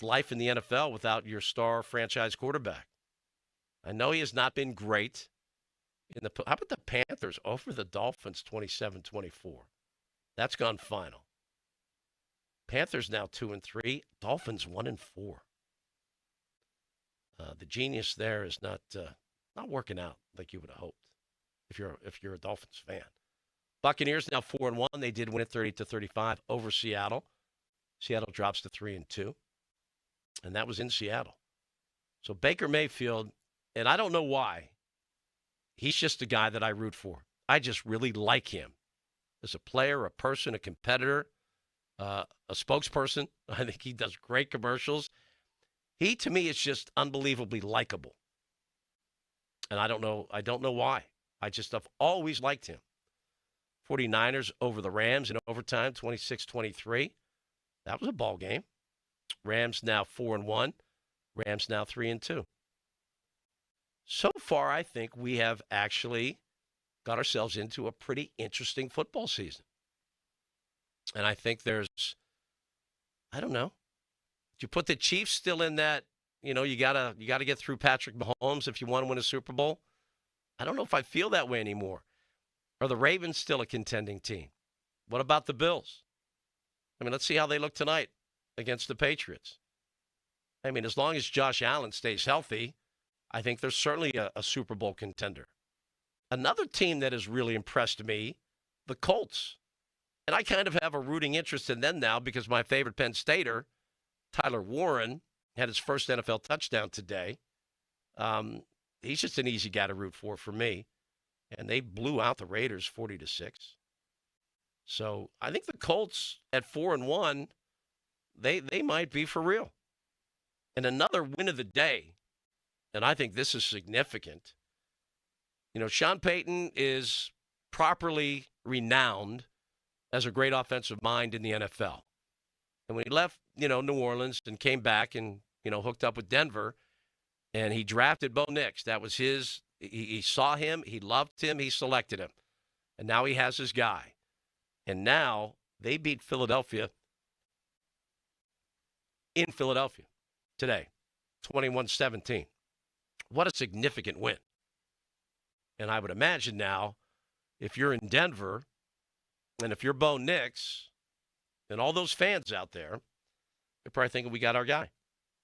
[SPEAKER 5] life in the NFL without your star franchise quarterback. I know he has not been great. How about the Panthers over the Dolphins 27-24? That's gone final. Panthers now 2-3. Dolphins 1-4. The genius there is not working out like you would have hoped if you're a Dolphins fan. Buccaneers now 4-1. They did win it 30-35 over Seattle. Seattle drops to 3-2, and that was in Seattle. So Baker Mayfield, and I don't know why, he's just a guy that I root for. I just really like him as a player, a person, a competitor. A spokesperson. I think he does great commercials. He, to me, is just unbelievably likable. And I don't know why. I've always liked him. 49ers over the Rams in overtime, 26-23. That was a ball game. Rams now 4-1. Rams now 3-2. So far, I think we have actually got ourselves into a pretty interesting football season. And I think I don't know. Do you put the Chiefs still in that, you gotta get through Patrick Mahomes if you want to win a Super Bowl? I don't know if I feel that way anymore. Are the Ravens still a contending team? What about the Bills? I mean, let's see how they look tonight against the Patriots. I mean, as long as Josh Allen stays healthy, I think they're certainly a Super Bowl contender. Another team that has really impressed me, the Colts. And I kind of have a rooting interest in them now because my favorite Penn Stater, Tyler Warren, had his first NFL touchdown today. He's just an easy guy to root for me. And they blew out the Raiders 40-6. So I think the Colts at 4-1, they might be for real. And another win of the day, and I think this is significant. Sean Payton is properly renowned as a great offensive mind in the NFL. And when he left, New Orleans and came back and, hooked up with Denver, and he drafted Bo Nix. That was his. He saw him. He loved him. He selected him. And now he has his guy. And now they beat Philadelphia in Philadelphia today, 21-17. What a significant win. And I would imagine now, if you're in Denver, and if you're Bo Nix and all those fans out there, they're probably thinking we got our guy.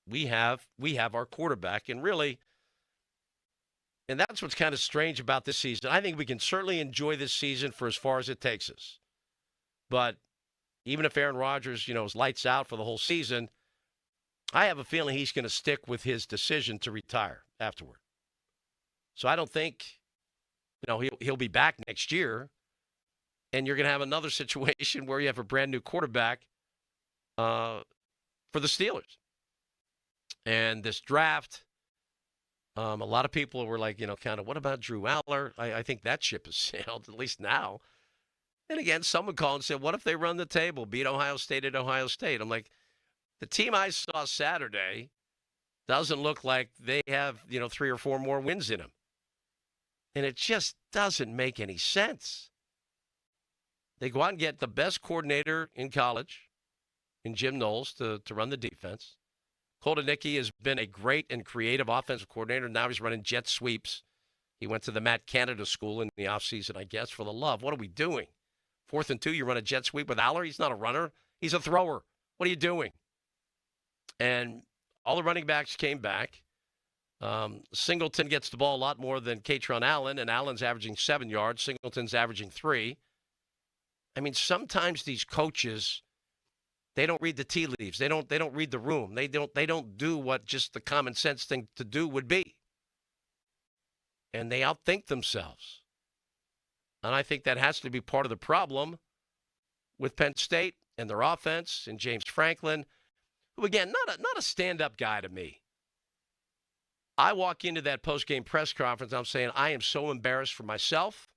[SPEAKER 5] We have our quarterback. And really, and that's what's kind of strange about this season. I think we can certainly enjoy this season for as far as it takes us. But even if Aaron Rodgers, is lights out for the whole season, I have a feeling he's going to stick with his decision to retire afterward. So I don't think, he'll be back next year, and you're going to have another situation where you have a brand new quarterback for the Steelers. And this draft, a lot of people were like, what about Drew Aller? I think that ship has sailed, at least now. And again, someone called and said, what if they run the table, beat Ohio State at Ohio State? I'm like, the team I saw Saturday doesn't look like they have, 3 or 4 more wins in them. And it just doesn't make any sense. They go out and get the best coordinator in college, in Jim Knowles, to run the defense. Colton Nicky has been a great and creative offensive coordinator. Now he's running jet sweeps. He went to the Matt Canada school in the offseason, I guess, for the love. What are we doing? 4th and 2, you run a jet sweep with Aller? He's not a runner. He's a thrower. What are you doing? And all the running backs came back. Singleton gets the ball a lot more than Katron Allen, and Allen's averaging 7 yards. Singleton's averaging 3. I mean, sometimes these coaches, they don't read the tea leaves. They don't read the room. They don't do what just the common sense thing to do would be. And they outthink themselves. And I think that has to be part of the problem with Penn State and their offense and James Franklin, who, again, not a stand-up guy to me. I walk into that post-game press conference, I'm saying, I am so embarrassed for myself.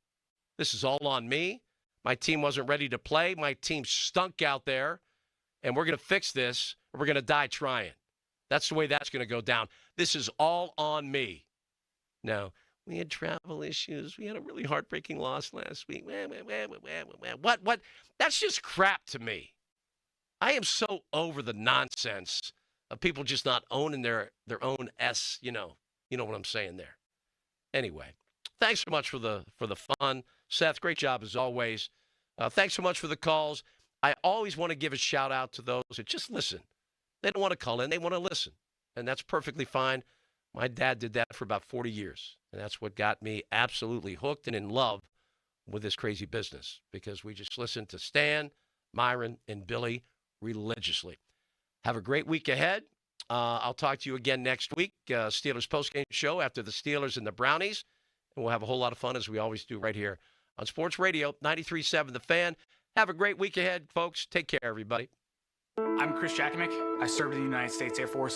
[SPEAKER 5] This is all on me. My team wasn't ready to play. My team stunk out there. And we're going to fix this, or we're going to die trying. That's the way that's going to go down. This is all on me. No, we had travel issues. We had a really heartbreaking loss last week. What? That's just crap to me. I am so over the nonsense of people just not owning their own S, you know what I'm saying there. Anyway, thanks so much for the fun. Seth, great job as always. Thanks so much for the calls. I always want to give a shout out to those that just listen. They don't want to call in, they want to listen. And that's perfectly fine. My dad did that for about 40 years. And that's what got me absolutely hooked and in love with this crazy business, because we just listened to Stan, Myron, and Billy religiously. Have a great week ahead. I'll talk to you again next week. Steelers postgame show after the Steelers and the Brownies. And we'll have a whole lot of fun, as we always do right here on Sports Radio 93.7 The Fan. Have a great week ahead, folks. Take care, everybody.
[SPEAKER 3] I'm Chris Jakimick. I served in the United States Air Force.